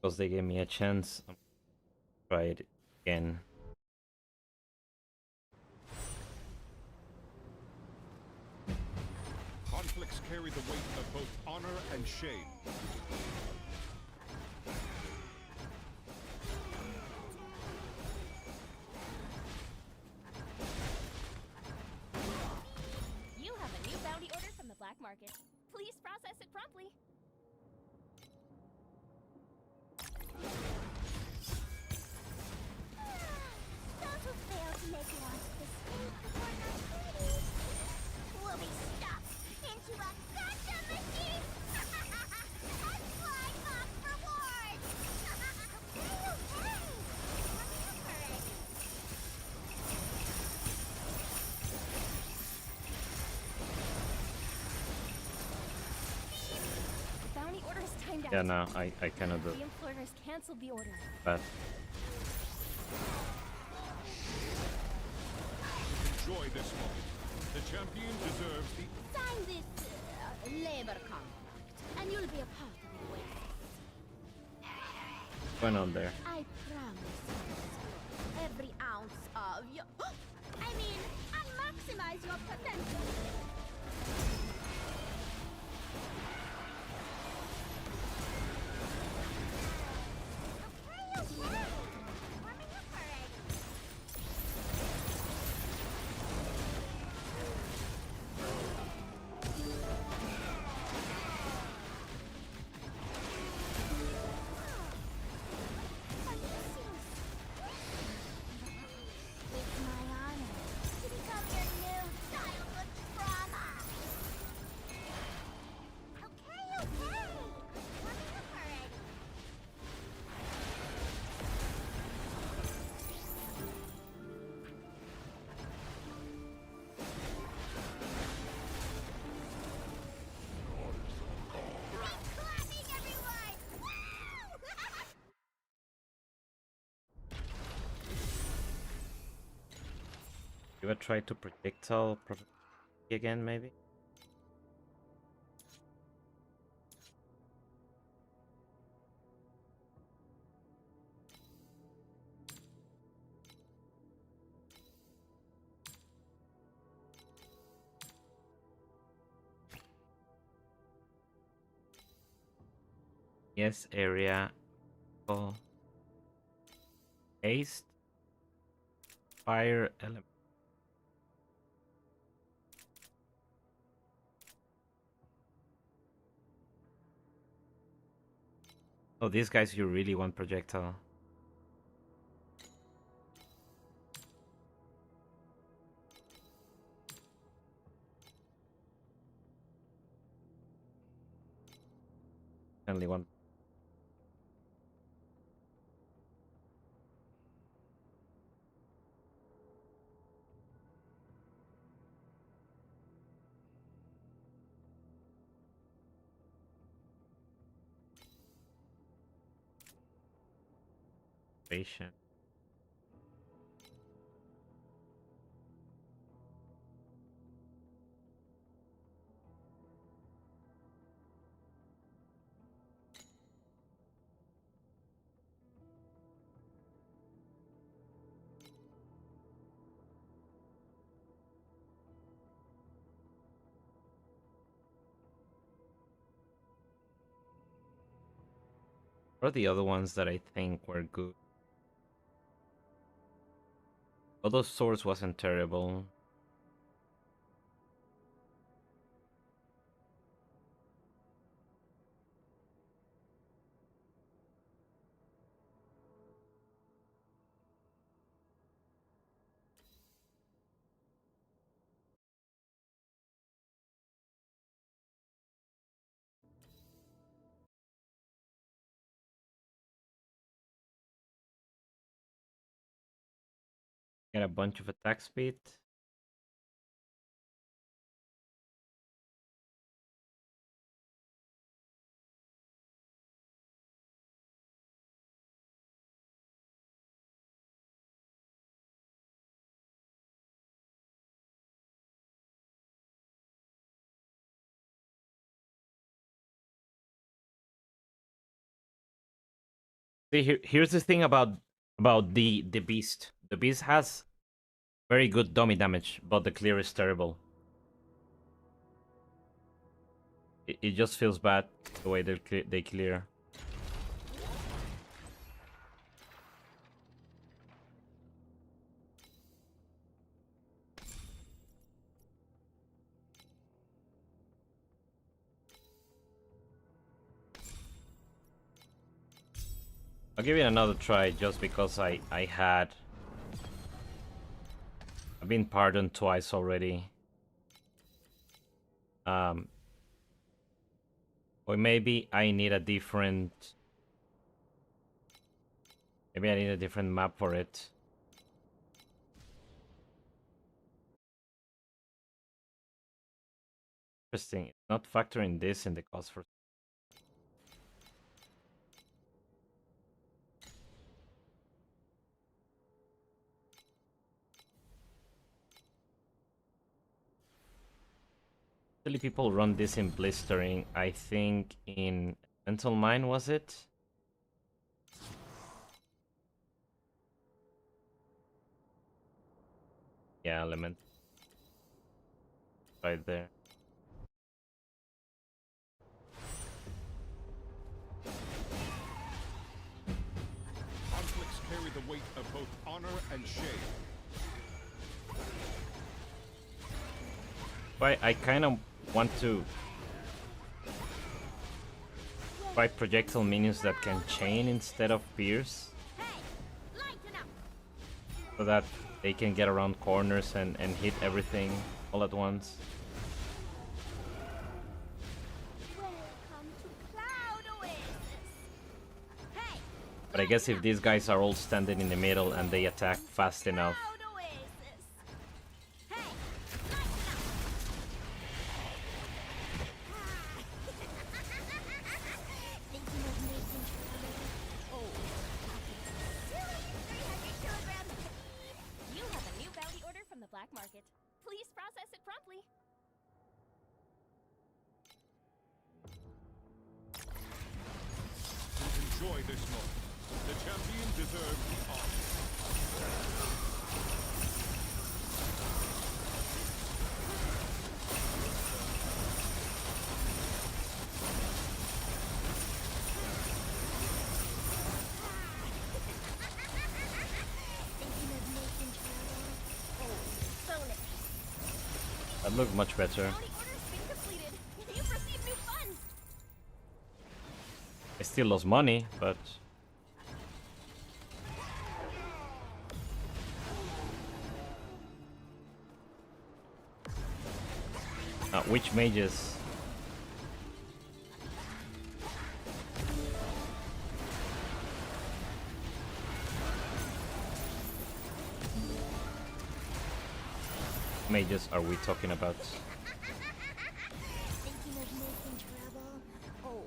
Because they gave me a chance, I'm gonna try it again. Conflicts carry the weight of both honor and shame. You have a new bounty order from the black market. Please process it promptly. Those who fail to make it onto the stage before 9:30 will be stuffed into a gotcha machine and flying off rewards. Okay. Remember it. The bounty order is timed out. Yeah, no, I cannot do The employers canceled the order. that. Enjoy this moment. The champion deserves the... Sign this labor contract, and you'll be a part of the Oasis. What's going on there? I promise you, every ounce of your... I mean, I'll maximize your potential. Okay, okay. Warming up already. It's my honor to become your new childhood trauma. Okay, okay. Warming up already. Keep clapping, everyone! Woo! You ever try to projectile again, maybe? Yes, area. Oh. Haste. Fire element. Oh, these guys you really want projectile. Only one. Patient. What are the other ones that I think were good? Although Swords wasn't terrible. Get a bunch of attack speed. See, here's the thing about the beast. The beast has very good dummy damage, but the clear is terrible. It just feels bad the way they clear. I'll give it another try just because I've been pardoned twice already. Or maybe I need a different. Maybe I need a different map for it. Interesting. It's not factoring this in the cost for. Usually people run this in blistering. I think in Mental Mine, was it? Yeah, element. Right there. Conflicts carry the weight of both honor and shame. But I kind of want to fight projectile minions that can chain instead of pierce, so that they can get around corners and hit everything all at once. But I guess if these guys are all standing in the middle and they attack fast enough. Enjoy this moment. The champion deserves the honor. That looked much better. I still lost money, but which mages? mages are we talking about? Thinking of making trouble? Oh,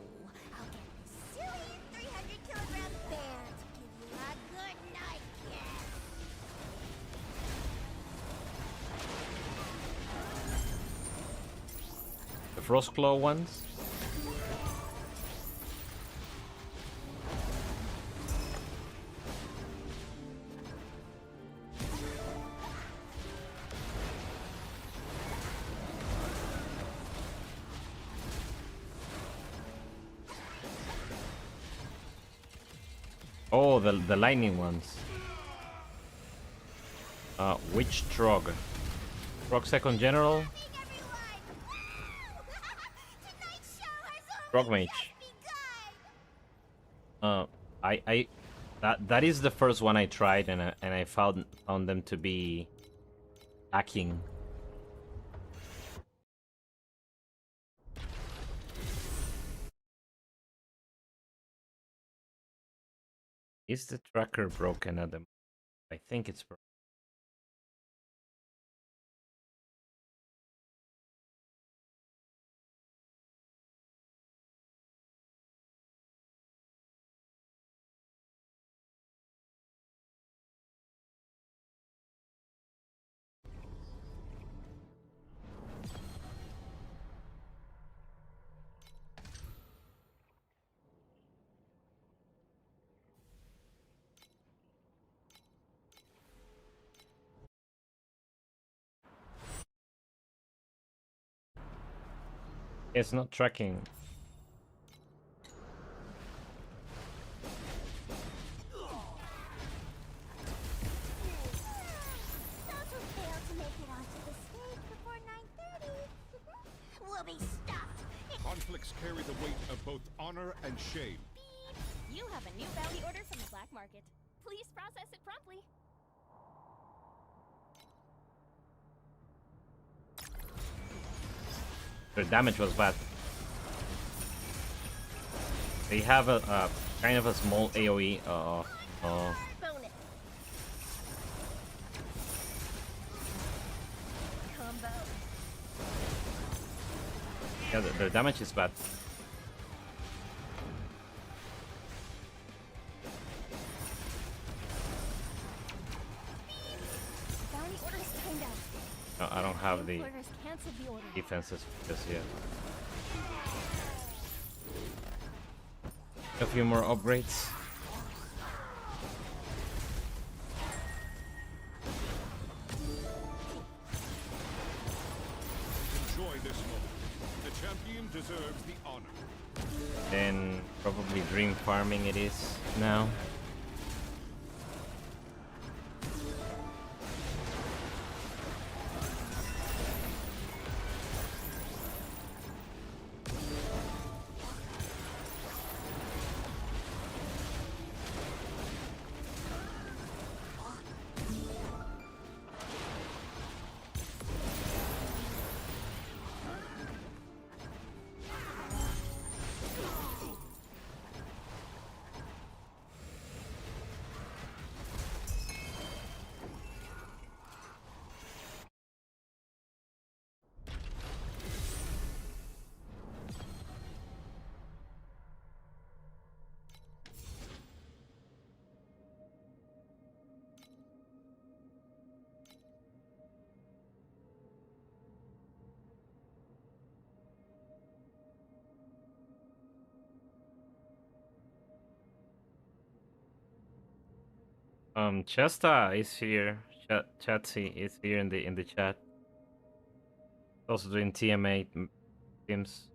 I'll get this silly 300-kilogram bear to give you a good night kiss. The Frostclaw ones? Oh, the lightning ones. Which Trog? Trog second general? Trog mage. I that is the first one I tried, and I found them to be lacking. Is the tracker broken at the moment? I think it's broken. It's not tracking. Those who fail to make it onto the stage before 9:30 will be stopped. Conflicts carry the weight of both honor and shame. You have a new bounty order from the black market. Please process it promptly. Their damage was bad. They have a kind of a small AoE. Bonus. Combo. Yeah, their damage is bad. Bounty order is timed out. No, I don't have the Headquarters canceled the order. defenses just yet. A few more upgrades. Enjoy this moment. The champion deserves the honor. Then probably dream farming it is now. Chesta is here. Chatsy is here in the chat. Also doing TMA teams.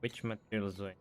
Which materials do I?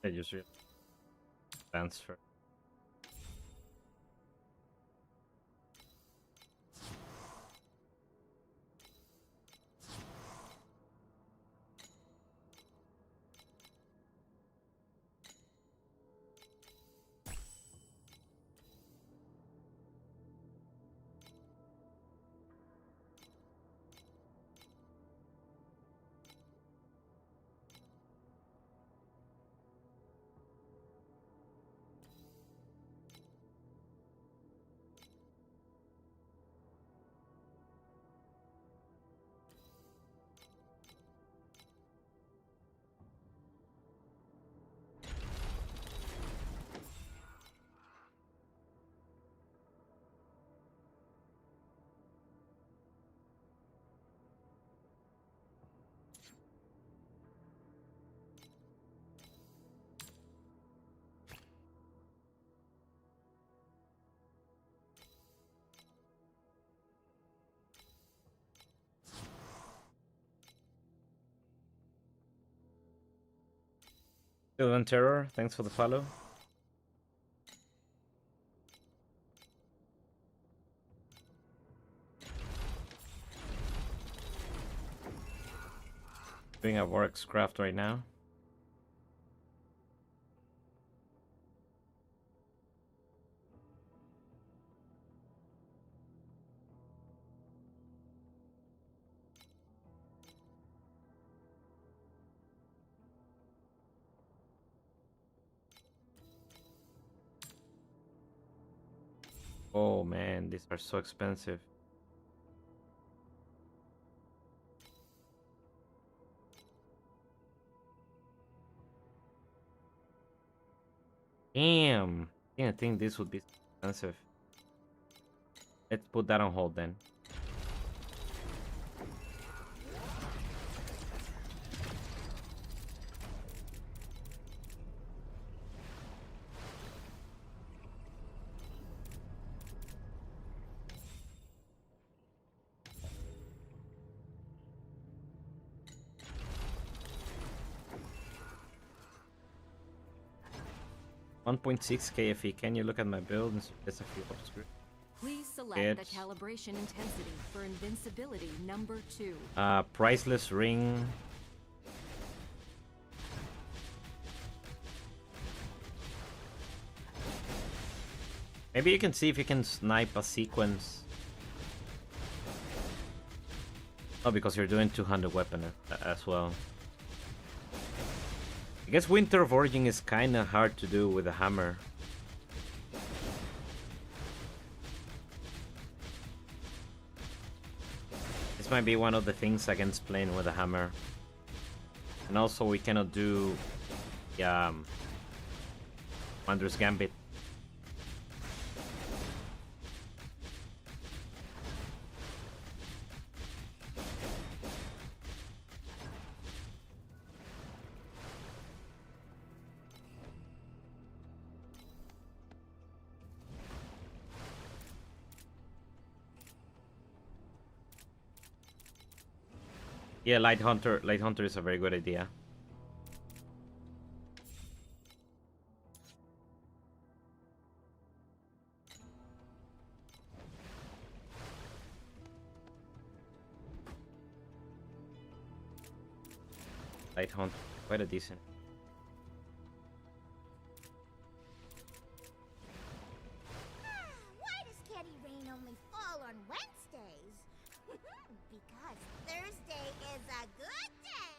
I just transfer. Sylvan Terror, thanks for the follow. Doing a Works craft right now. Oh man, these are so expensive. Damn, didn't think this would be so expensive. Let's put that on hold then. $1.6 KFE. Can you look at my build and suggest a few upgrades? Please select the calibration intensity for invincibility number 2. Priceless ring. Maybe you can see if you can snipe a sequence. Oh, because you're doing 200 weapon as well. I guess Winter of Origin is kinda hard to do with a hammer. This might be one of the things against playing with a hammer. And also we cannot do Wondrous Gambit. Yeah, Light Hunter is a very good idea. Light Hunter, quite a decent. Why does Candy Rain only fall on Wednesdays? Because Thursday is a good day.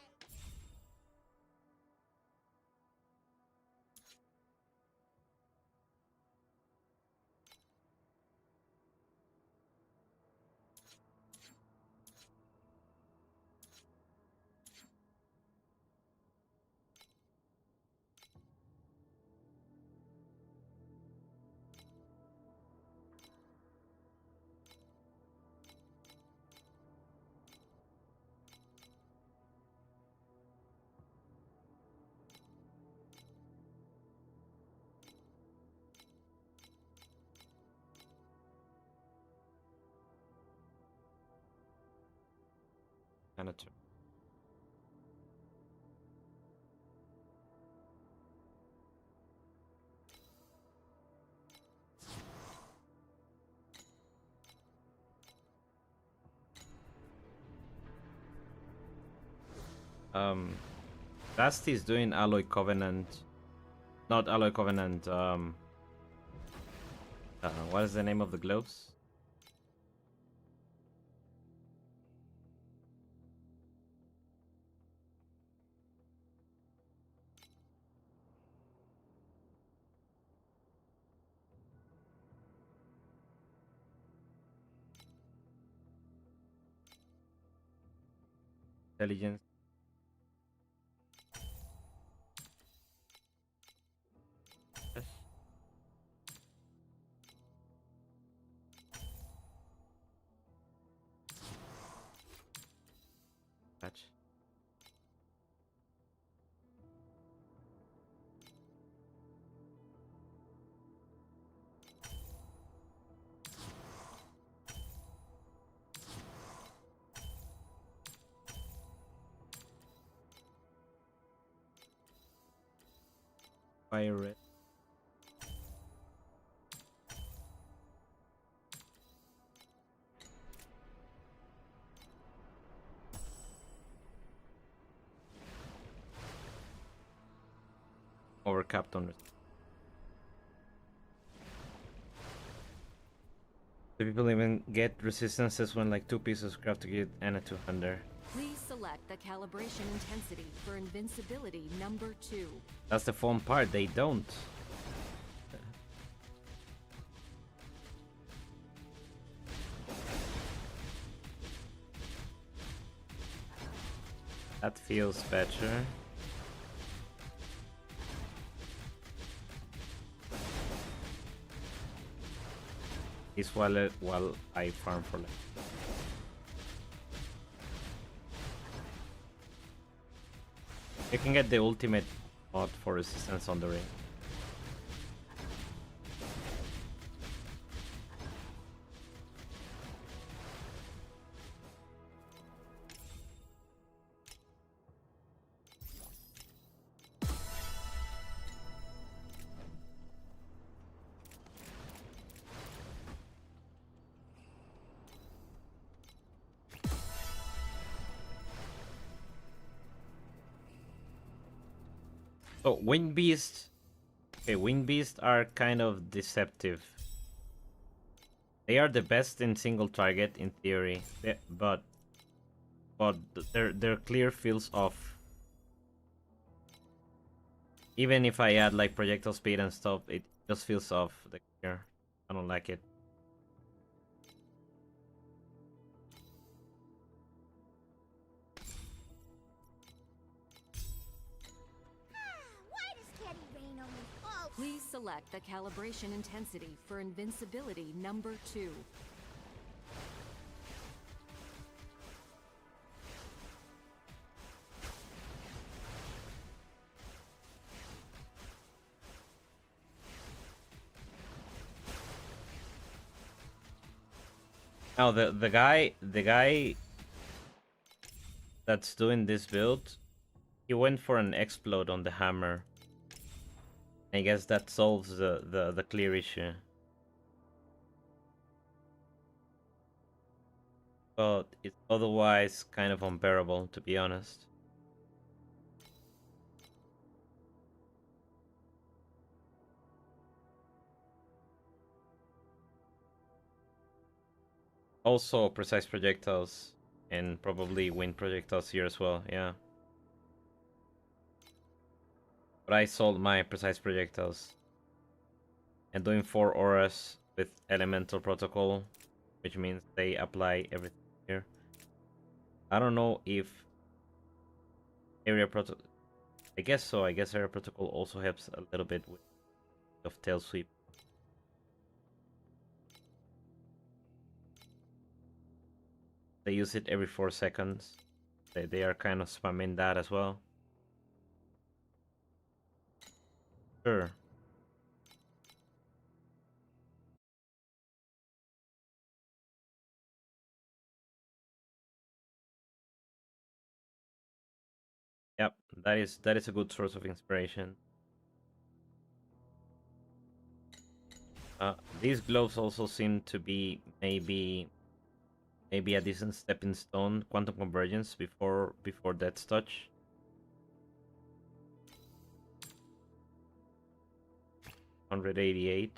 mana turn. Dusty's doing Alloy Covenant. Not Alloy Covenant, what is the name of the gloves? Intelligence. Yes. Patch. Fire red. Overcapped on. Do people even get resistances when like 2 pieces craft to get and a 200? Please select the calibration intensity for invincibility number 2. That's the fun part, they don't. That feels better. Is while I farm for life. You can get the ultimate mod for resistance on the ring. So Wind Beast, okay, Wind Beast are kind of deceptive. They are the best in single target in theory, but their clear feels off. Even if I add like projectile speed and stuff, it just feels off the clear. I don't like it. Why does Candy Rain only fall? Please select the calibration intensity for invincibility number 2. Now the guy that's doing this build, he went for an explode on the hammer. I guess that solves the clear issue. But it's otherwise kind of unbearable, to be honest. Also precise projectiles and probably wind projectiles here as well, yeah. But I sold my precise projectiles. And doing 4 auras with elemental protocol, which means they apply everything here. I don't know if area protocol. I guess so. I guess area protocol also helps a little bit with of tail sweep. They use it every 4 seconds. They are kind of spamming that as well. Sure. Yep, that is a good source of inspiration. These gloves also seem to be maybe a decent stepping stone. Quantum convergence before Death's Touch. $188.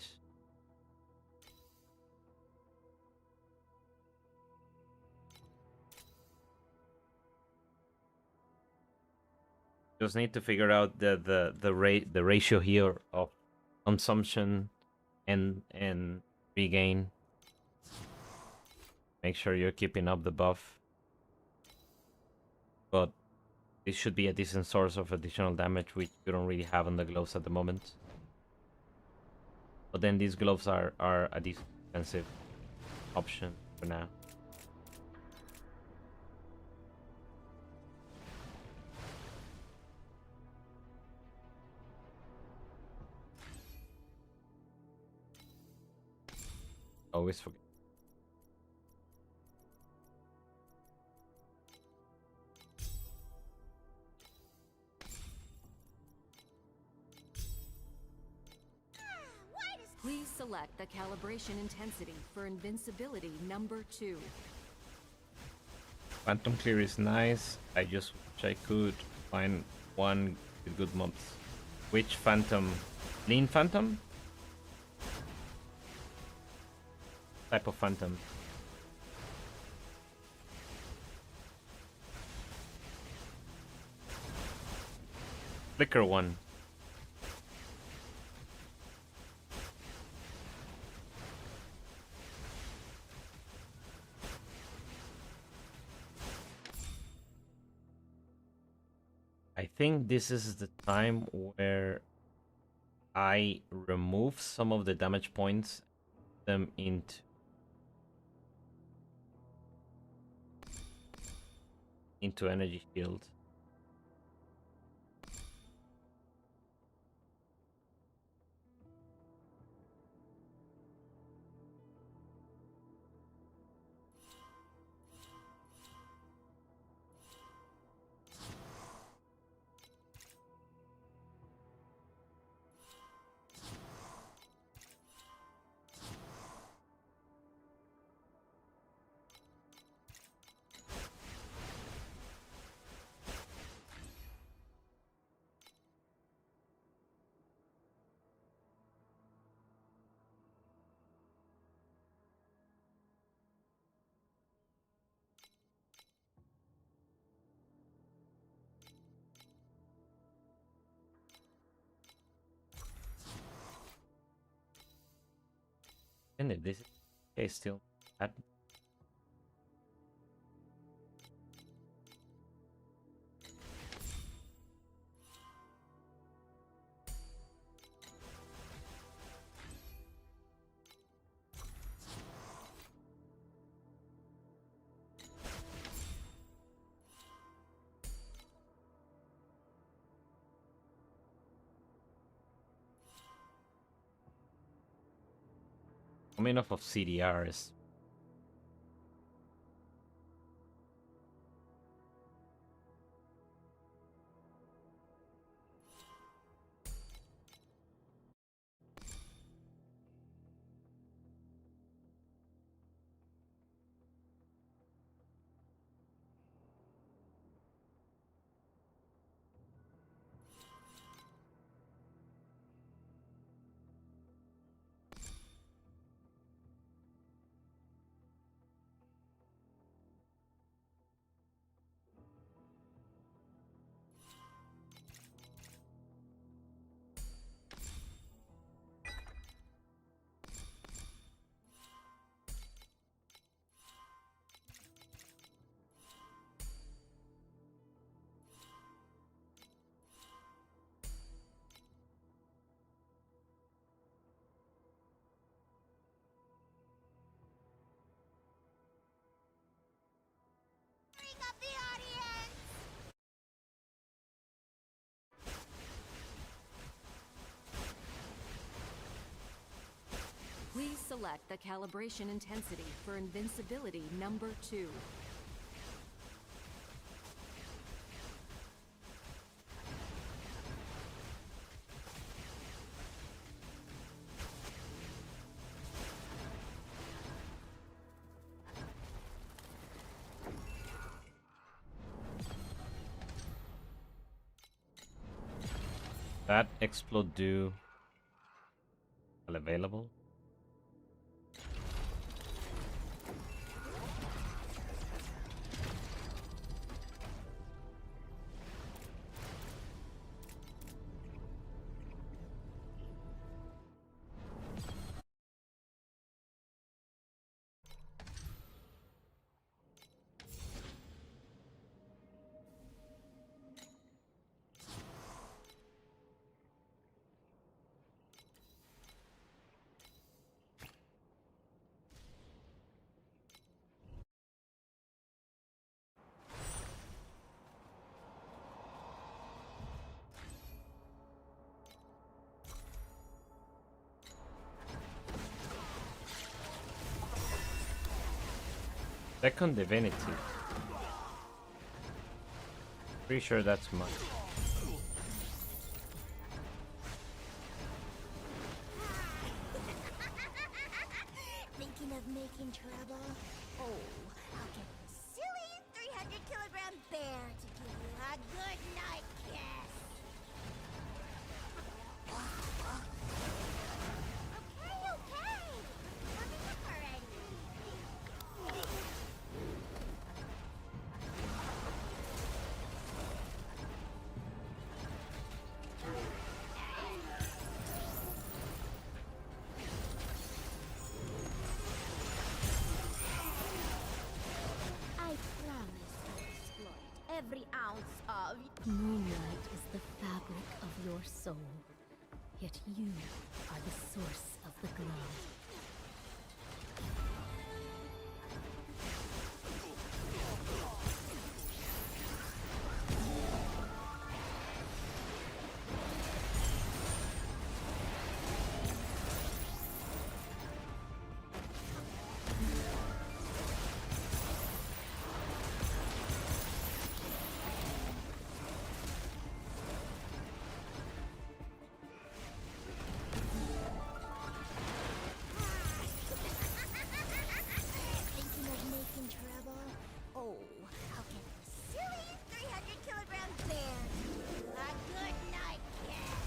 Just need to figure out the ratio here of consumption and regain. Make sure you're keeping up the buff. But this should be a decent source of additional damage, which you don't really have on the gloves at the moment. But then these gloves are a decent expensive option for now. Always forget. Please select the calibration intensity for invincibility number 2. Phantom Clear is nice. I just wish I could find one with good mobs. Which Phantom? Lean Phantom? Type of Phantom. Flicker one. I think this is the time where I remove some of the damage points, them into energy shield. And if this is okay, still bad. Coming off of CDRs. Bring up the audience! Please select the calibration intensity for invincibility number 2. That explode do available? Second divinity. Pretty sure that's much. Thinking of making trouble? Oh, I'll get the silly 300-kilogram bear to give you a good night kiss. Okay. Coming up already. I promise to exploit every ounce of Moonlight is the fabric of your soul, yet you are the source of the glow. Thinking of making trouble? Oh, I'll get the silly 300-kilogram bear to give you a good night kiss.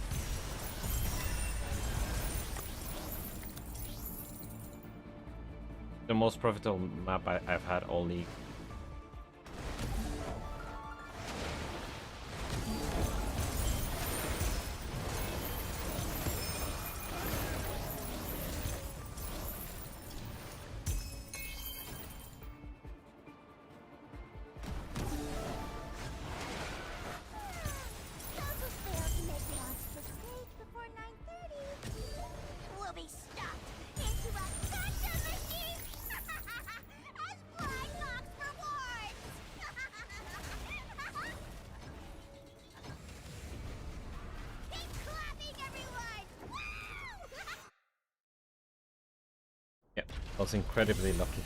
The most profitable map I've had all league. Those who fail to make it onto the stage before 9:30 will be stuffed into a gotcha machine as blind box rewards. Keep clapping, everyone! Woo! Yep, I was incredibly lucky.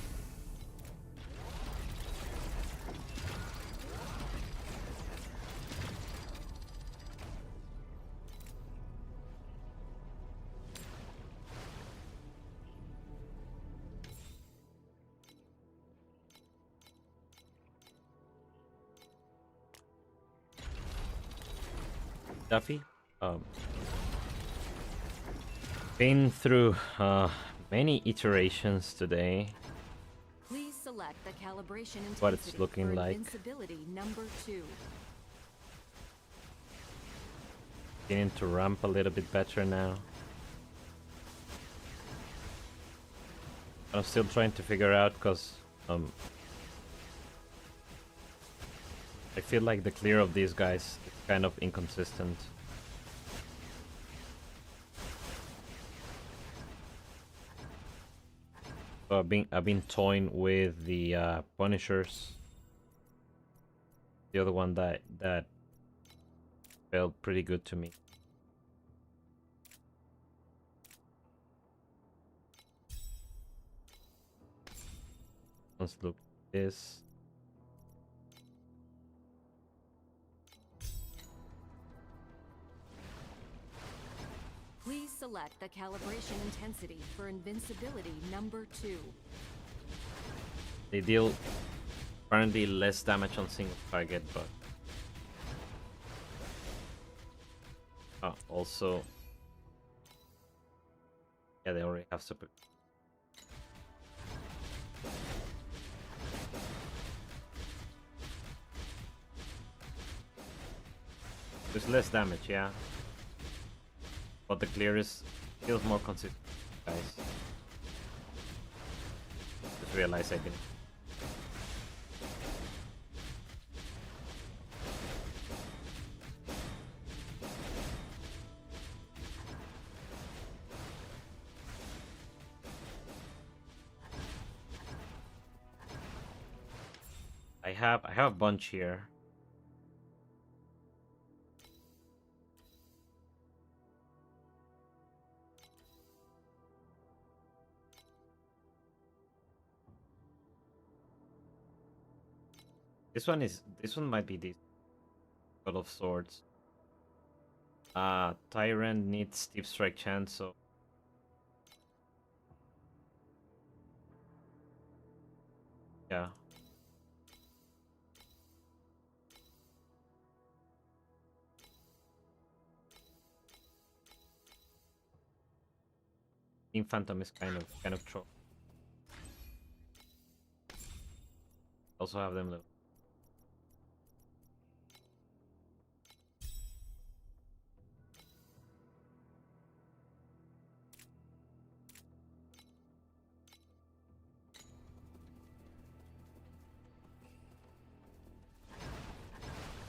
Duffy, been through many iterations today. Please select the calibration intensity What it's looking for like. invincibility number 2. Beginning to ramp a little bit better now. I'm still trying to figure out because I feel like the clear of these guys is kind of inconsistent. So I've been toying with the Punishers. The other one that felt pretty good to me. Let's look at this. Please select the calibration intensity for invincibility number 2. They deal apparently less damage on single target, but Also, yeah, they already have super. There's less damage, yeah. But the clear feels more consistent, guys. Just realized I didn't. I have a bunch here. This one might be the God of Swords. Tyrant needs steep strike chance, so yeah. Team Phantom is kind of troll. Also have them though.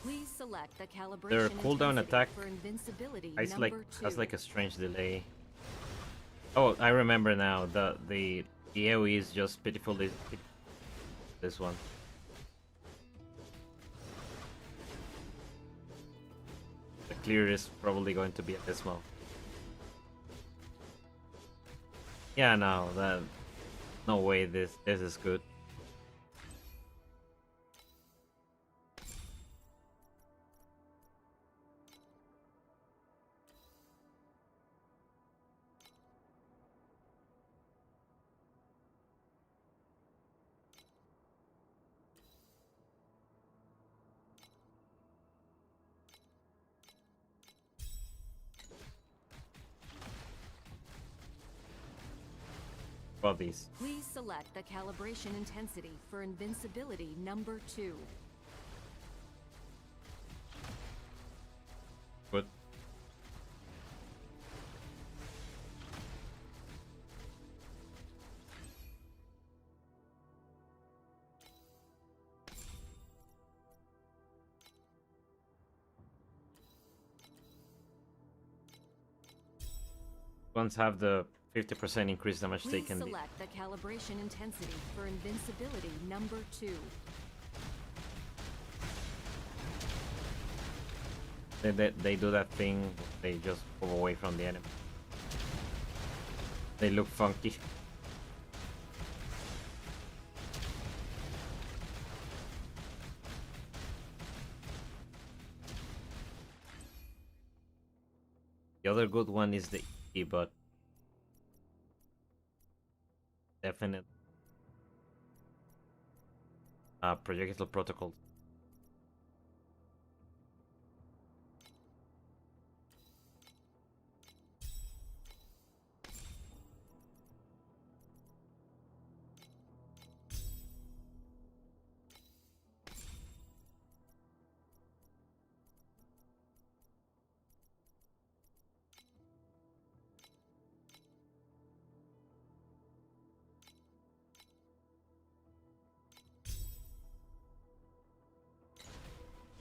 Please select the calibration Their cooldown intensity attack for invincibility has number 2. has like a strange delay. Oh, I remember now. The AoE is just pitifully this one. The clear is probably going to be abysmal. Yeah, no, no way this is good. These. Please select the calibration intensity for invincibility number 2. Good. Ones have the 50% increased damage Please taken. Select the calibration intensity for invincibility number 2. They do that thing. They just move away from the enemy. They look funky. The other good one is the E, but definite projectile protocol.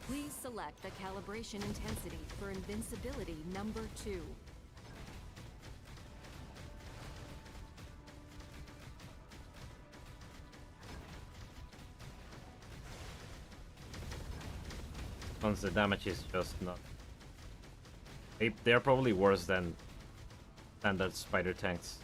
Please select the calibration intensity for invincibility number 2. Once the damage is just not. They're probably worse than standard spider tanks.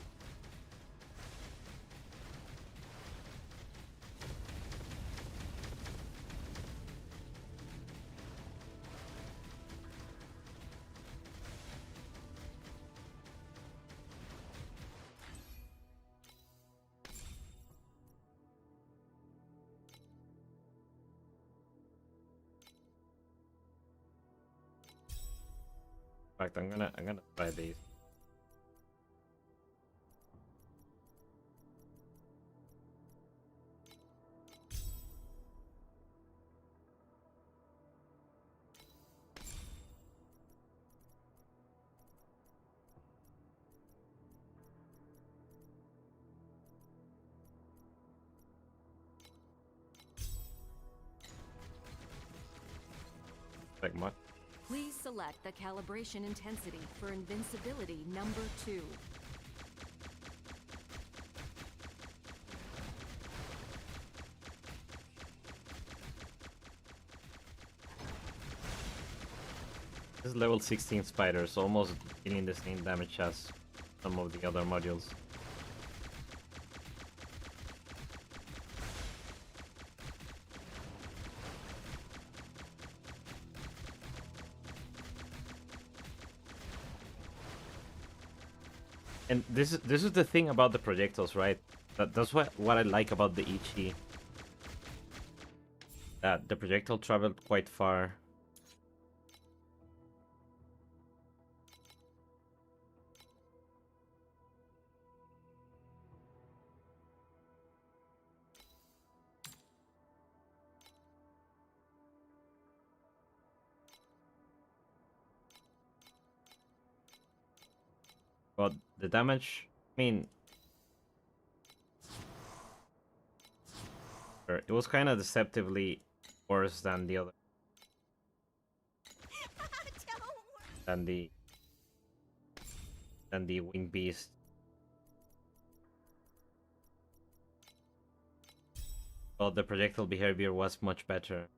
fact, I'm gonna try these. Like much. Please select the calibration intensity for invincibility number 2. This is level 16 spiders, almost dealing the same damage as some of the other modules. And this is the thing about the projectiles, right? That's what I like about the Ichi. That the projectile traveled quite far. But the damage, I mean, it was kind of deceptively worse than the other, than the winged beast. But the projectile behavior was much better.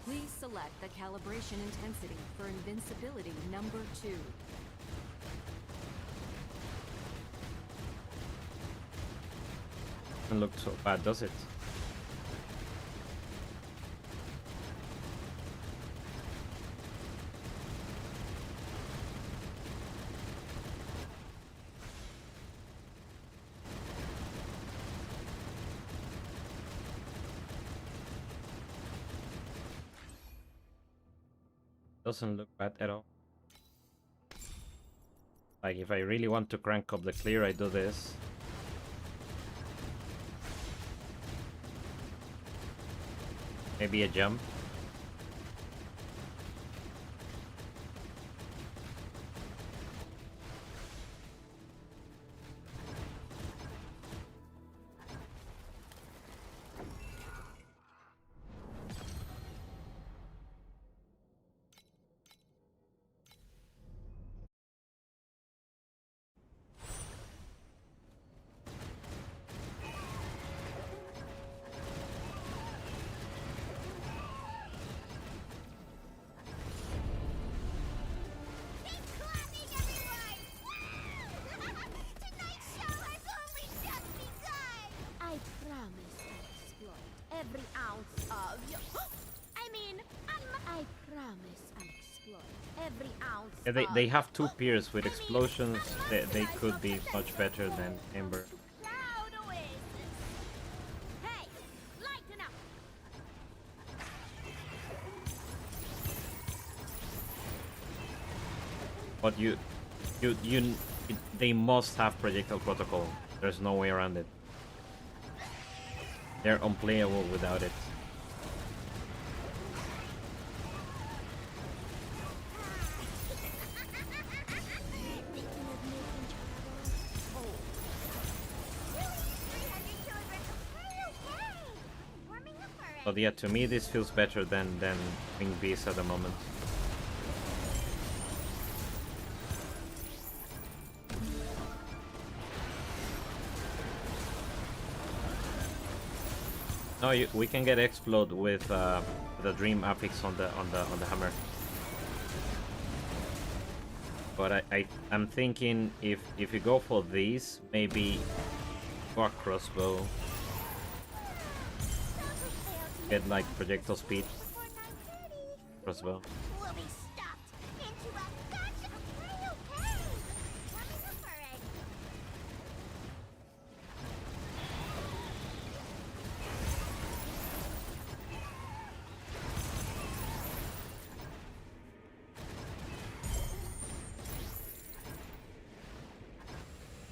Please select the calibration intensity for invincibility number 2. Doesn't look so bad, does it? Doesn't look bad at all. Like, if I really want to crank up the clear, I do this. Maybe a jump. Every ounce of your... I mean, I promise I'll exploit every ounce. Yeah, they have two peers with explosions. They could be much better than Aember. Cloud oasis. Hey, lighten up. But they must have projectile protocol. There's no way around it. They're unplayable without it. But yeah, to me this feels better than Wing Beast at the moment. No, we can get explode with the Dream affix on the hammer. But I'm thinking if you go for these, maybe go a crossbow. Get like projectile speed. Crossbow. We'll be stuffed into a gotcha. Okay, okay. I'm in a hurry.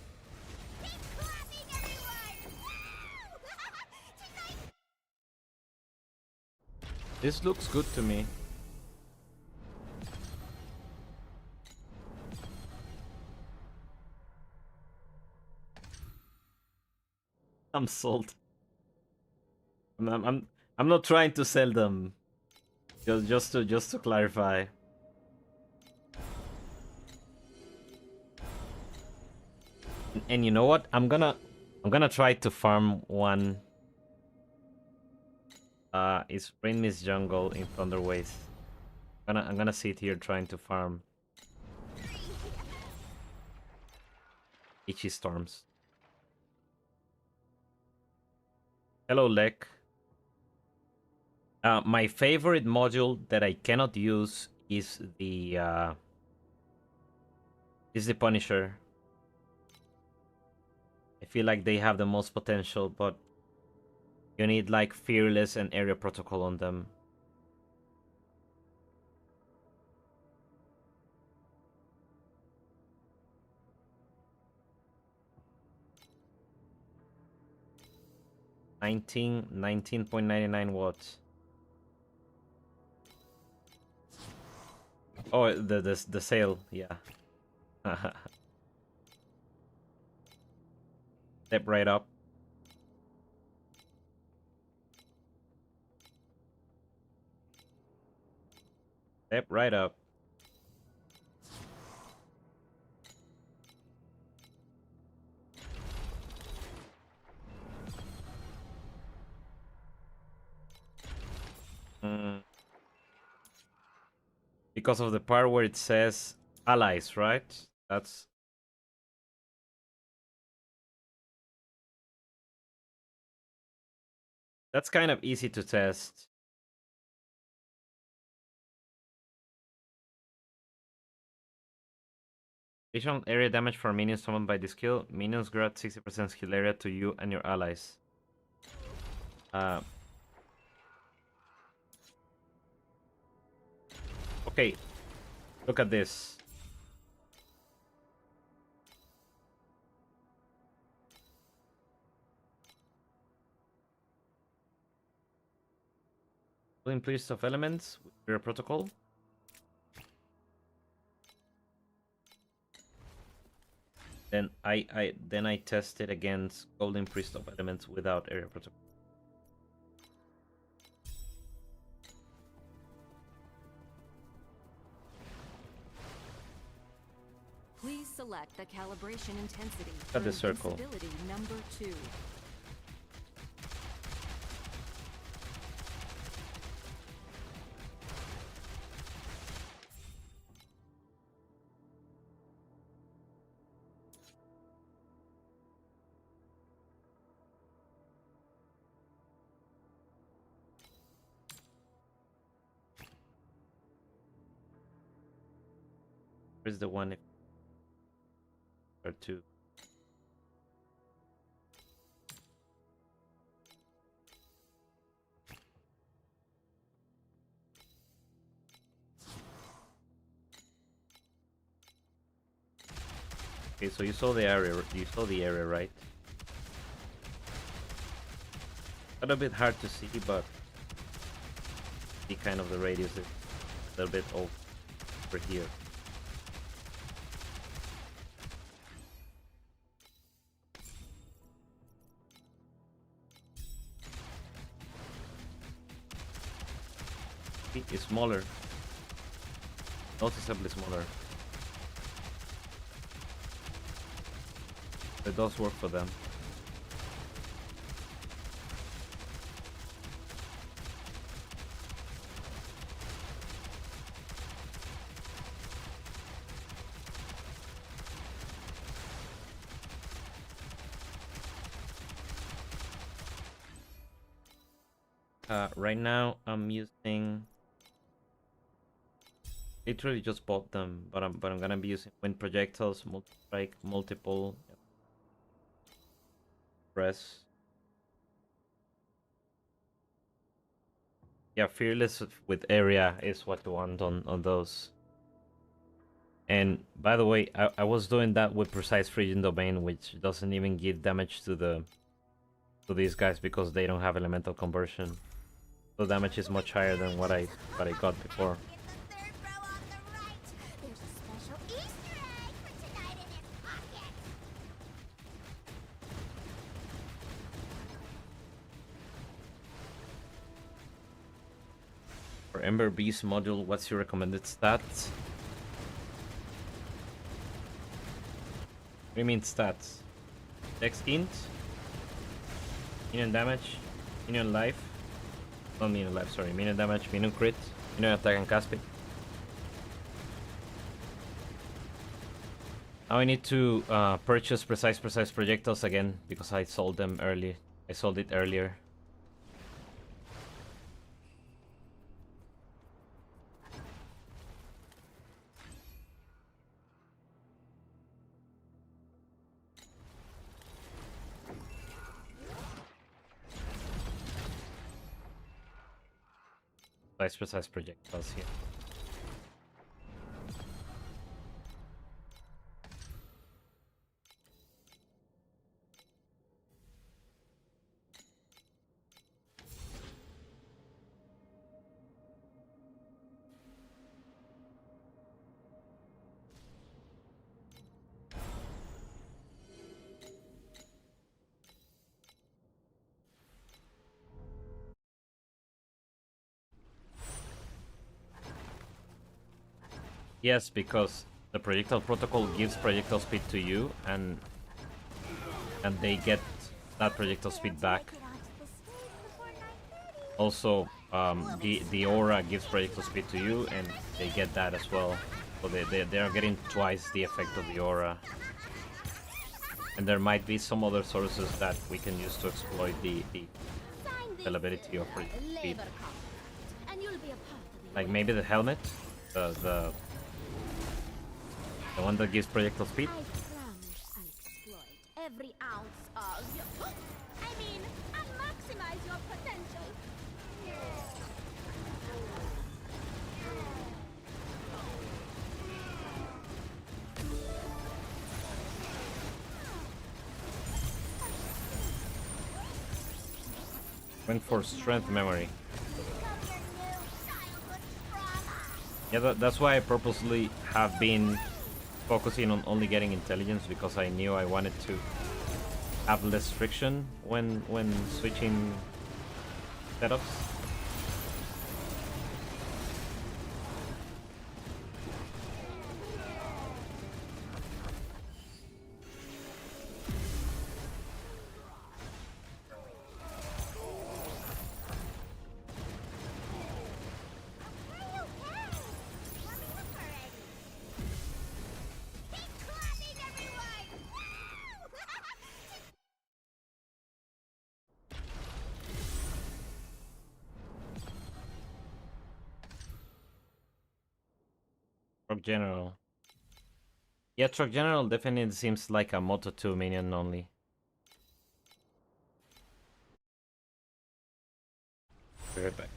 Keep clapping, everyone! Woo! Tonight. This looks good to me. I'm sold. I'm not trying to sell them. Just to clarify. And you know what? I'm gonna try to farm one. It's Rain Mist Jungle in Thunderways. I'm gonna sit here trying to farm Itchy Storms. Hello, Lek. My favorite module that I cannot use is the Punisher. I feel like they have the most potential, but you need like Fearless and Area Protocol on them. $19.99 watts. Oh, the sale, yeah. Step right up. Step right up. Because of the part where it says allies, right? That's kind of easy to test. Additional area damage for minions summoned by this skill. Minions grant 60% skill area to you and your allies. Okay, look at this. Pulling Priest of Elements with your protocol. Then I test it against Golden Priest of Elements without area protocol. Please select the calibration intensity At for the circle. invincibility number 2. Where's the one or two? Okay, so you saw the area. You saw the area, right? A bit hard to see, but see kind of the radius is a little bit over here. It's smaller, noticeably smaller. It does work for them. Right now I'm using. Literally just bought them, but I'm gonna be using wind projectiles, multi-strike, multiple press. Yeah, fearless with area is what you want on those. And by the way, I was doing that with precise freezing domain, which doesn't even give damage to these guys because they don't have elemental conversion. So damage is much higher than what I got before. For Ember Beast module, what's your recommended stats? What do you mean stats? Dex int? Minion damage? Minion life? Not minion life, sorry. Minion damage, minion crit, minion attack and cast speed. Now I need to purchase precise projectiles again because I sold them early. I sold it earlier. Precise projectiles here. Yes, because the projectile protocol gives projectile speed to you, and they get that projectile speed back. Also, the aura gives projectile speed to you, and they get that as well. So they are getting twice the effect of the aura. And there might be some other sources that we can use to exploit the availability of projectile speed. Like maybe the helmet, the one that gives projectile speed. I promise I'll exploit every ounce of your... I mean, I'll maximize your potential. Went for strength memory. Yeah, that's why I purposely have been focusing on only getting intelligence, because I knew I wanted to have less friction when switching setups. Truck General. Yeah, Truck General definitely seems like a Moto2 minion only. Be right back.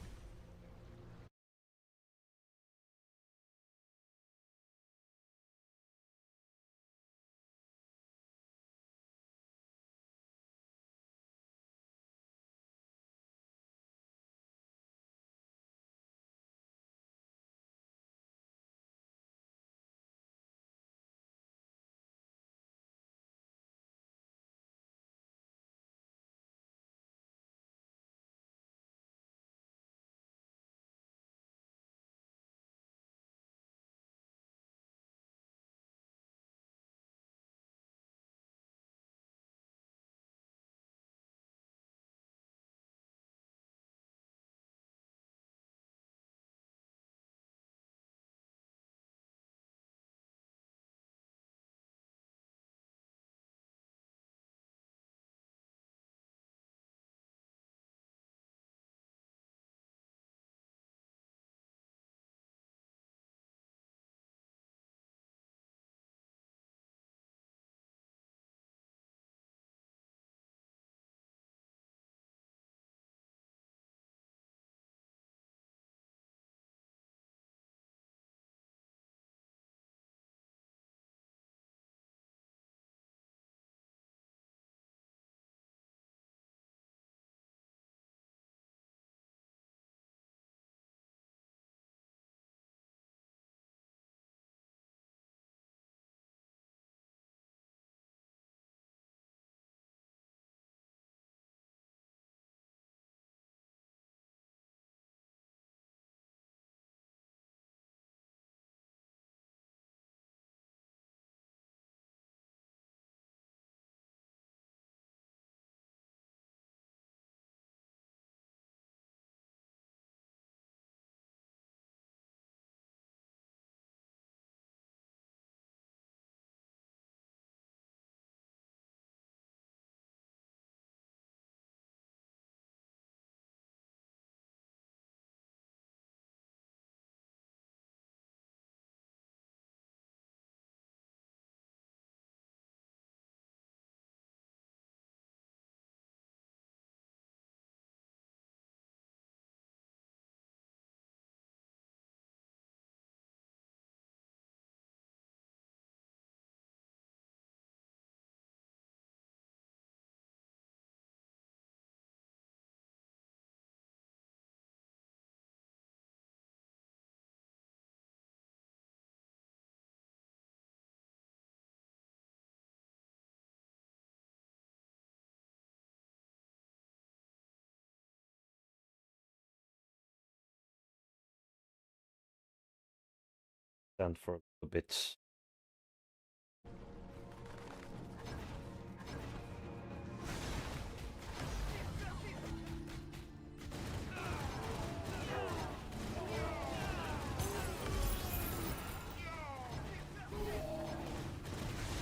stand for a little bit.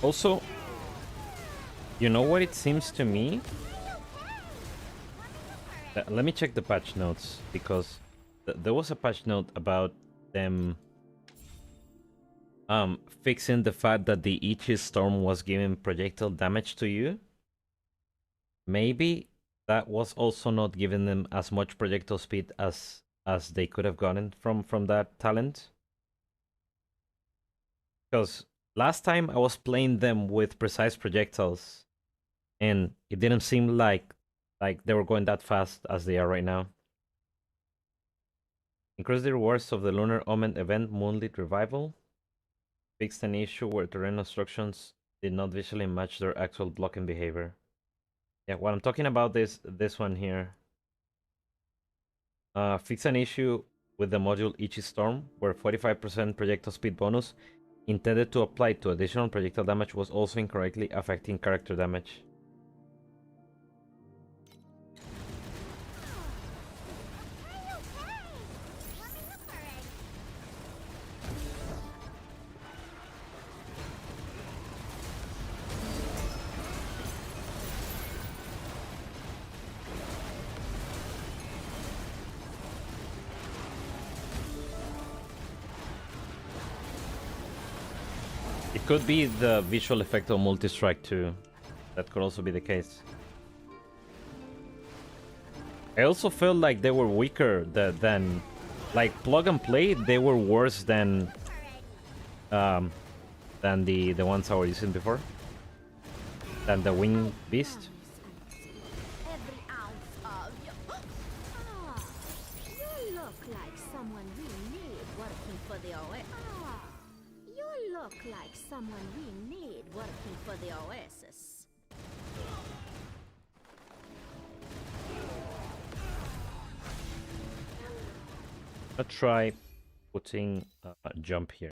Also, you know what it seems to me? Let me check the patch notes, because there was a patch note about them fixing the fact that the Ichi storm was giving projectile damage to you. Maybe that was also not giving them as much projectile speed as they could have gotten from that talent. Because last time I was playing them with precise projectiles, and it didn't seem like they were going that fast as they are right now. Increase the rewards of the Lunar Omen event Moonlit Revival. Fixed an issue where terrain obstructions did not visually match their actual blocking behavior. Yeah, what I'm talking about is this one here. Fix an issue with the module Ichi Storm, where 45% projectile speed bonus intended to apply to additional projectile damage was also incorrectly affecting character damage. It could be the visual effect of multi-strike too. That could also be the case. I also felt like they were weaker than like plug and play. They were worse than the ones I was using before. Than the wing beast. Every ounce of you. Ah, you look like someone we need working for the OASIS. Ah, you look like someone we need working for the Oasis. I'll try putting a jump here.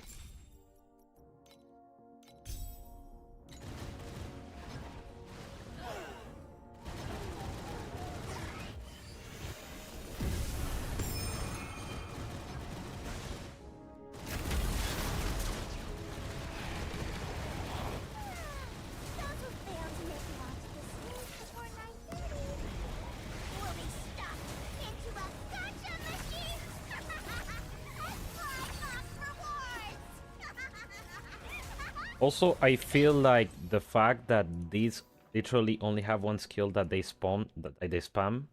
Also, I feel like the fact that these literally only have one skill that they spam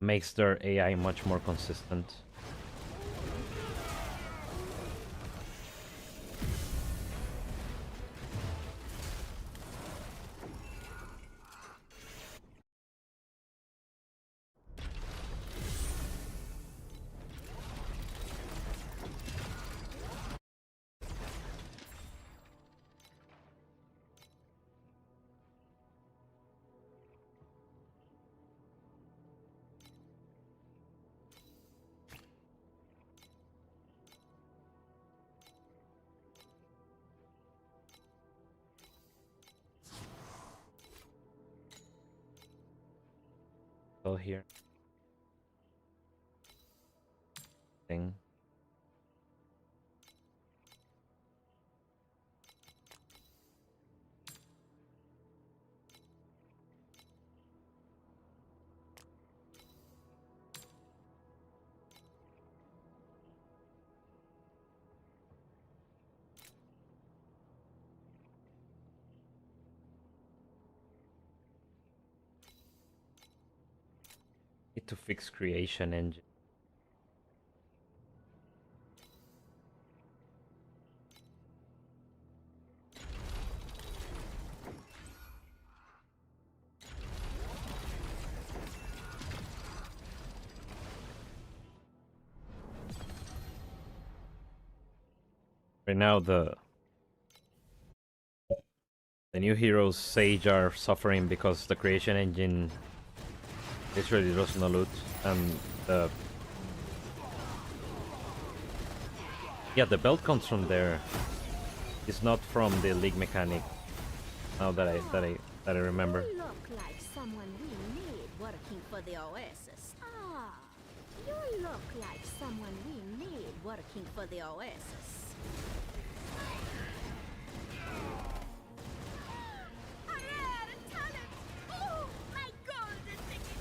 makes their AI much more consistent. Here thing. Need to fix creation engine. Right now the new heroes Sage are suffering because the creation engine literally does no loot, and the Yeah, the belt comes from there. It's not from the league mechanic. Now that I remember. You look like someone we need working for the Oasis. Ah, you look like someone we need working for the Oasis. A rare talent! Oh, my golden ticket!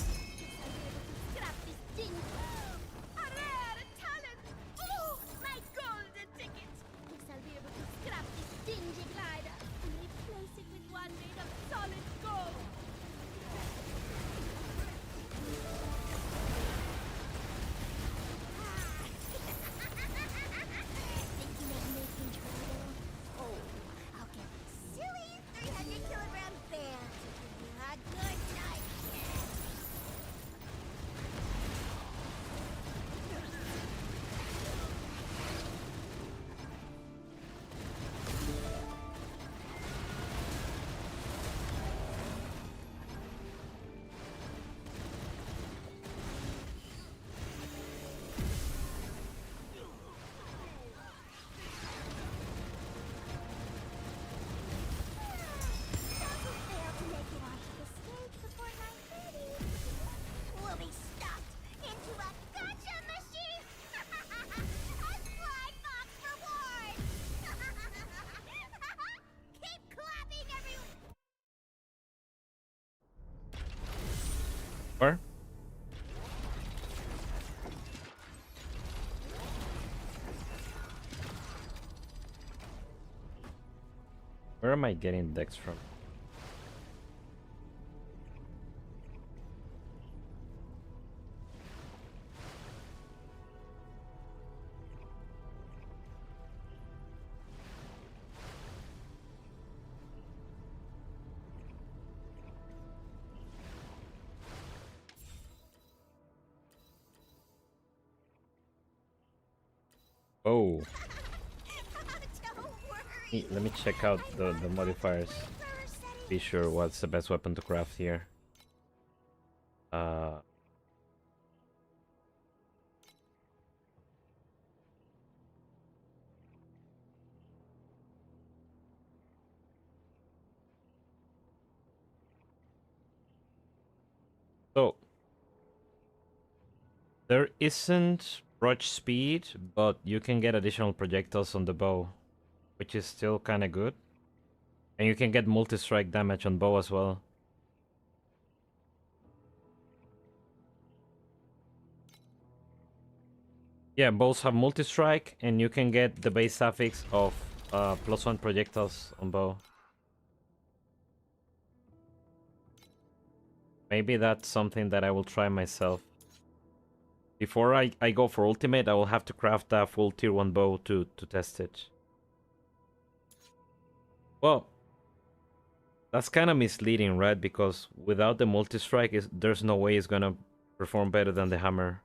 I'll be able to scrap this ding. A rare talent! Oh, my golden ticket! Guess I'll be able to scrap this dingy glider and replace it with one made of solid gold. Think you may make me trouble? Oh, I'll get this silly 300-kilogram bear to give you a good night kiss. Fail to make it onto the stage before 9:30. We'll be stuffed into a gotcha machine! A slide box reward! Keep clapping, everyone! Where? Where am I getting decks from? Oh, Don't worry. let me check out the modifiers. Error setting. Be sure what's the best weapon to craft here. So there isn't rush speed, but you can get additional projectiles on the bow, which is still kind of good. And you can get multi-strike damage on bow as well. Yeah, bows have multi-strike, and you can get the base suffix of +1 projectiles on bow. Maybe that's something that I will try myself. Before I go for ultimate, I will have to craft a full tier 1 bow to test it. Well, that's kind of misleading, right? Because without the multi-strike, there's no way it's gonna perform better than the hammer.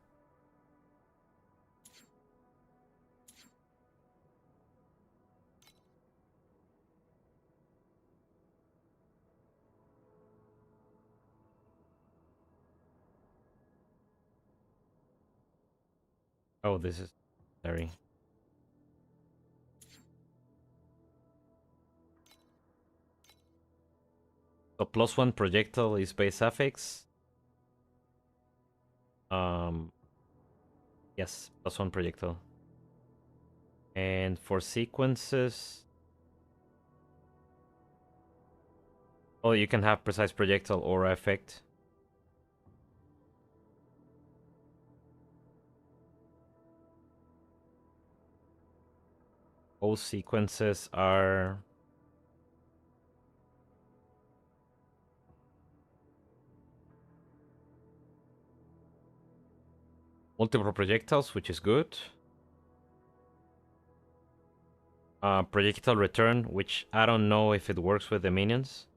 Oh, this is scary. So +1 projectile is base suffix. Yes, +1 projectile. And for sequences, oh, you can have precise projectile aura effect. All sequences are multiple projectiles, which is good. Projectile return, which I don't know if it works with the minions.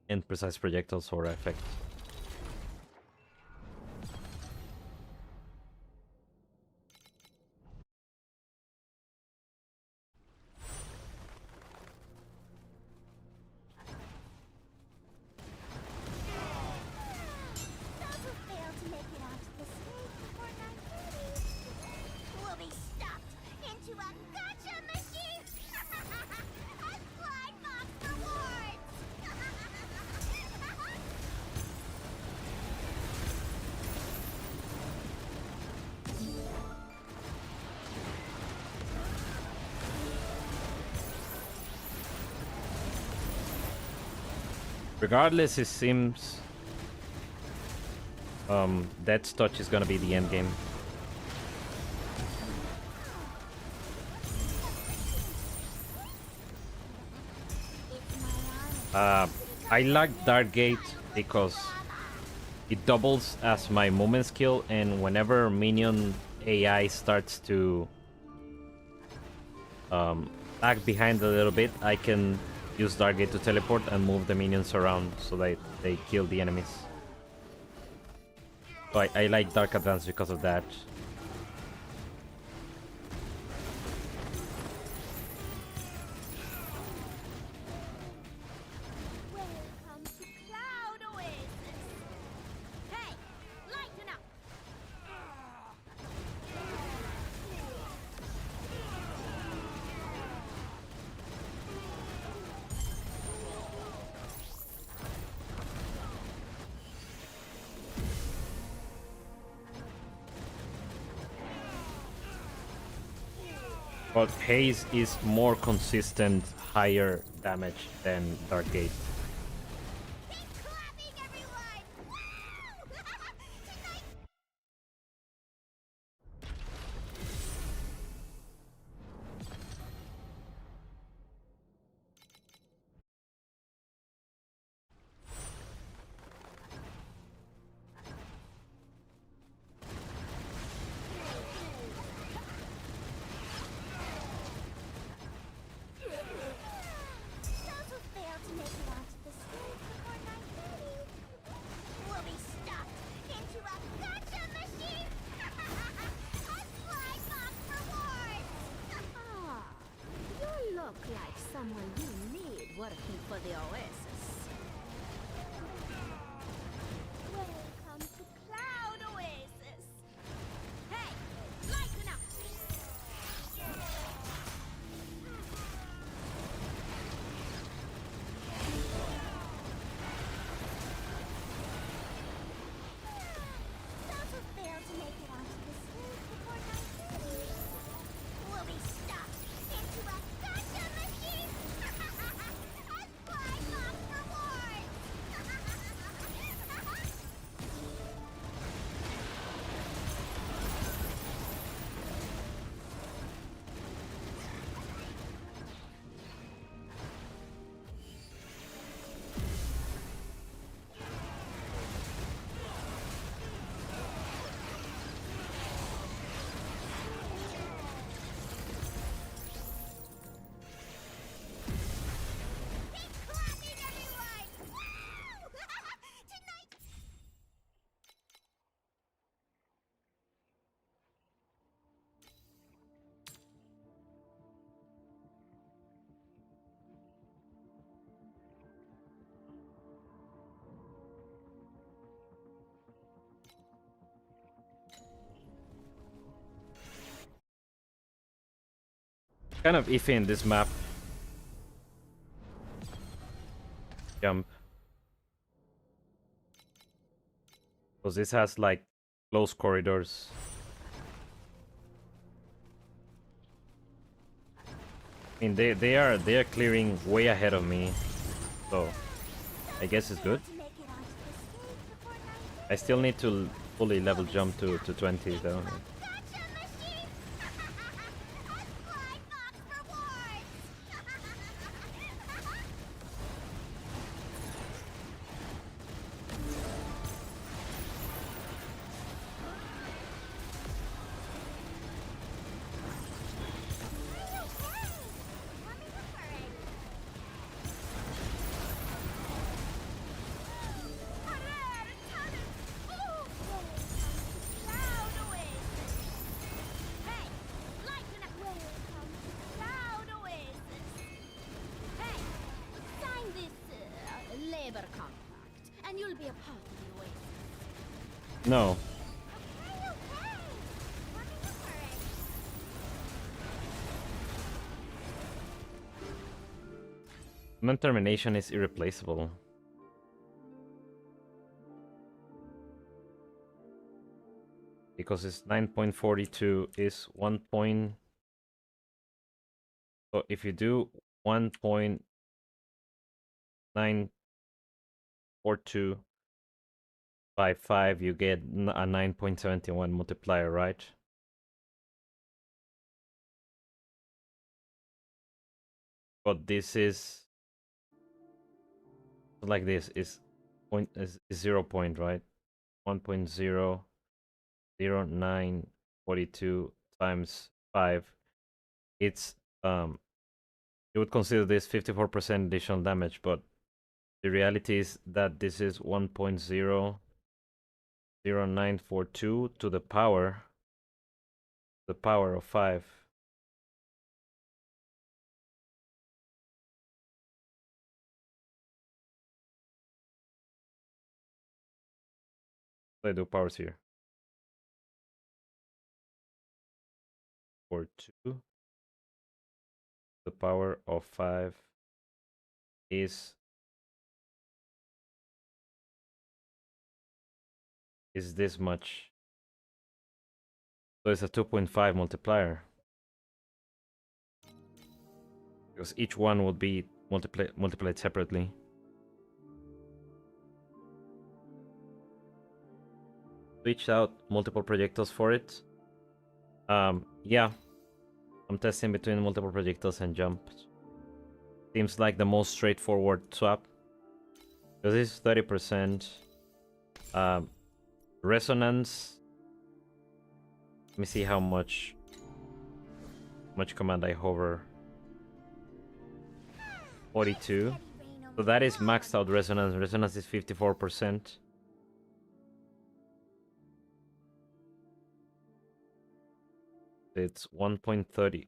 And precise projectiles aura effect. Regardless, it seems Death's Touch is gonna be the end game. I like Dark Gate because it doubles as my movement skill, and whenever minion AI starts to lag behind a little bit, I can use Dark Gate to teleport and move the minions around so that they kill the enemies. So I like Dark Advance because of that. Welcome to Cloud Oasis. Hey, lighten up. But Haze is more consistent, higher damage than Dark Gate. Keep clapping, everyone. Woo! Tonight. Those who fail to make it onto the stage before 9:30 will be stuffed into a gotcha machine and fly off rewards. Ah, you look like someone you need working for the Oasis. Welcome to Cloud Oasis. Hey, lighten up. Those who fail to make it onto the stage before 9:30 will be stuffed into a gotcha machine and fly off rewards. Keep clapping, everyone! Woo! Tonight. Kind of iffy in this map. Jump. Because this has like close corridors. I mean they are clearing way ahead of me. So I guess it's good. To make it onto the stage before 9:30 I still need to fully level jump to 20 though. gotcha machine and fly off rewards. Labor contract, and you'll be a part of the Oasis. No. Human termination is irreplaceable. Because it's 9.42 is 1 point. So if you do 1.9 9.42 by 5, you get a 9.71 multiplier, right? But this is like this is 0 point, right? 1.00942 times 5. It's you would consider this 54% additional damage, but the reality is that this is 1.00942 to the power of 5. I do powers here. 2. The power of 5 is this much. So it's a 2.5 multiplier. Because each one would be multiplied separately. Switched out multiple projectiles for it. Yeah. I'm testing between multiple projectiles and jumps. Seems like the most straightforward swap. Because this is 30%. Resonance. Let me see how much command I hover. 42. So that is maxed out resonance. Resonance is 54%. It's 1.30.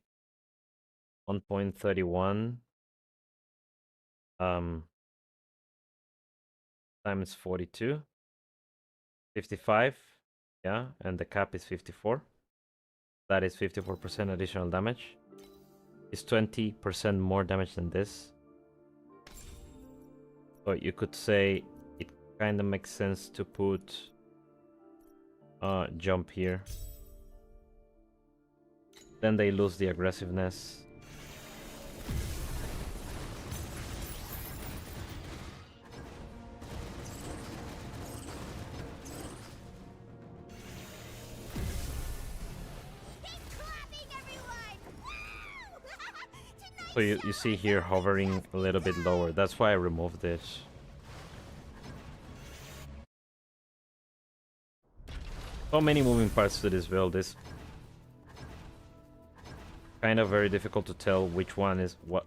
1.31. Times 42. 55. Yeah, and the cap is 54. That is 54% additional damage. It's 20% more damage than this. So you could say it kind of makes sense to put jump here. Then they lose the aggressiveness. So you see here hovering a little bit lower. That's why I removed it. So many moving parts to this build. It's kind of very difficult to tell which one is what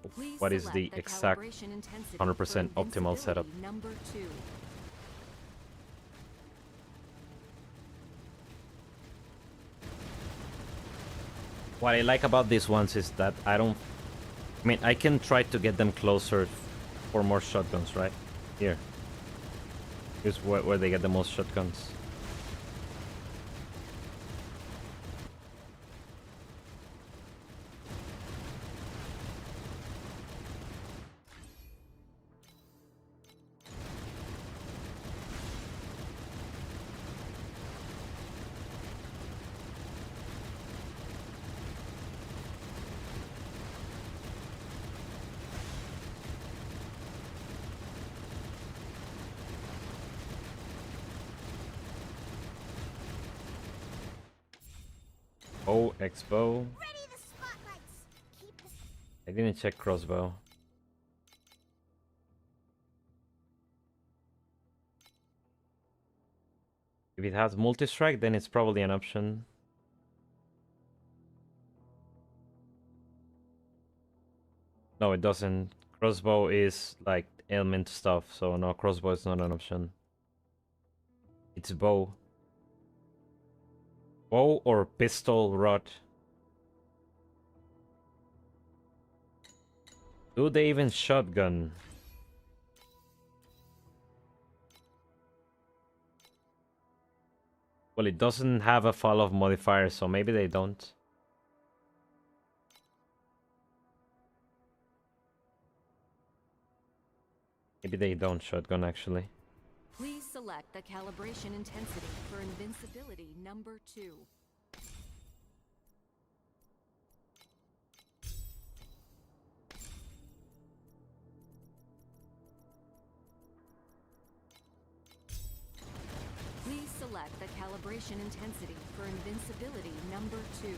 is the exact 100% optimal setup. Number 2. What I like about these ones is that I mean, I can try to get them closer for more shotguns, right? Here. Here's where they get the most shotguns. Oh, X-bow. I didn't check crossbow. If it has multi-strike, then it's probably an option. No, it doesn't. Crossbow is like ailment stuff, so no, crossbow is not an option. It's bow. Bow or pistol rod. Do they even shotgun? Well, it doesn't have a fall off modifier, so maybe they don't. Maybe they don't shotgun actually. Please select the calibration intensity for invincibility number 2. calibration intensity for invincibility number 2.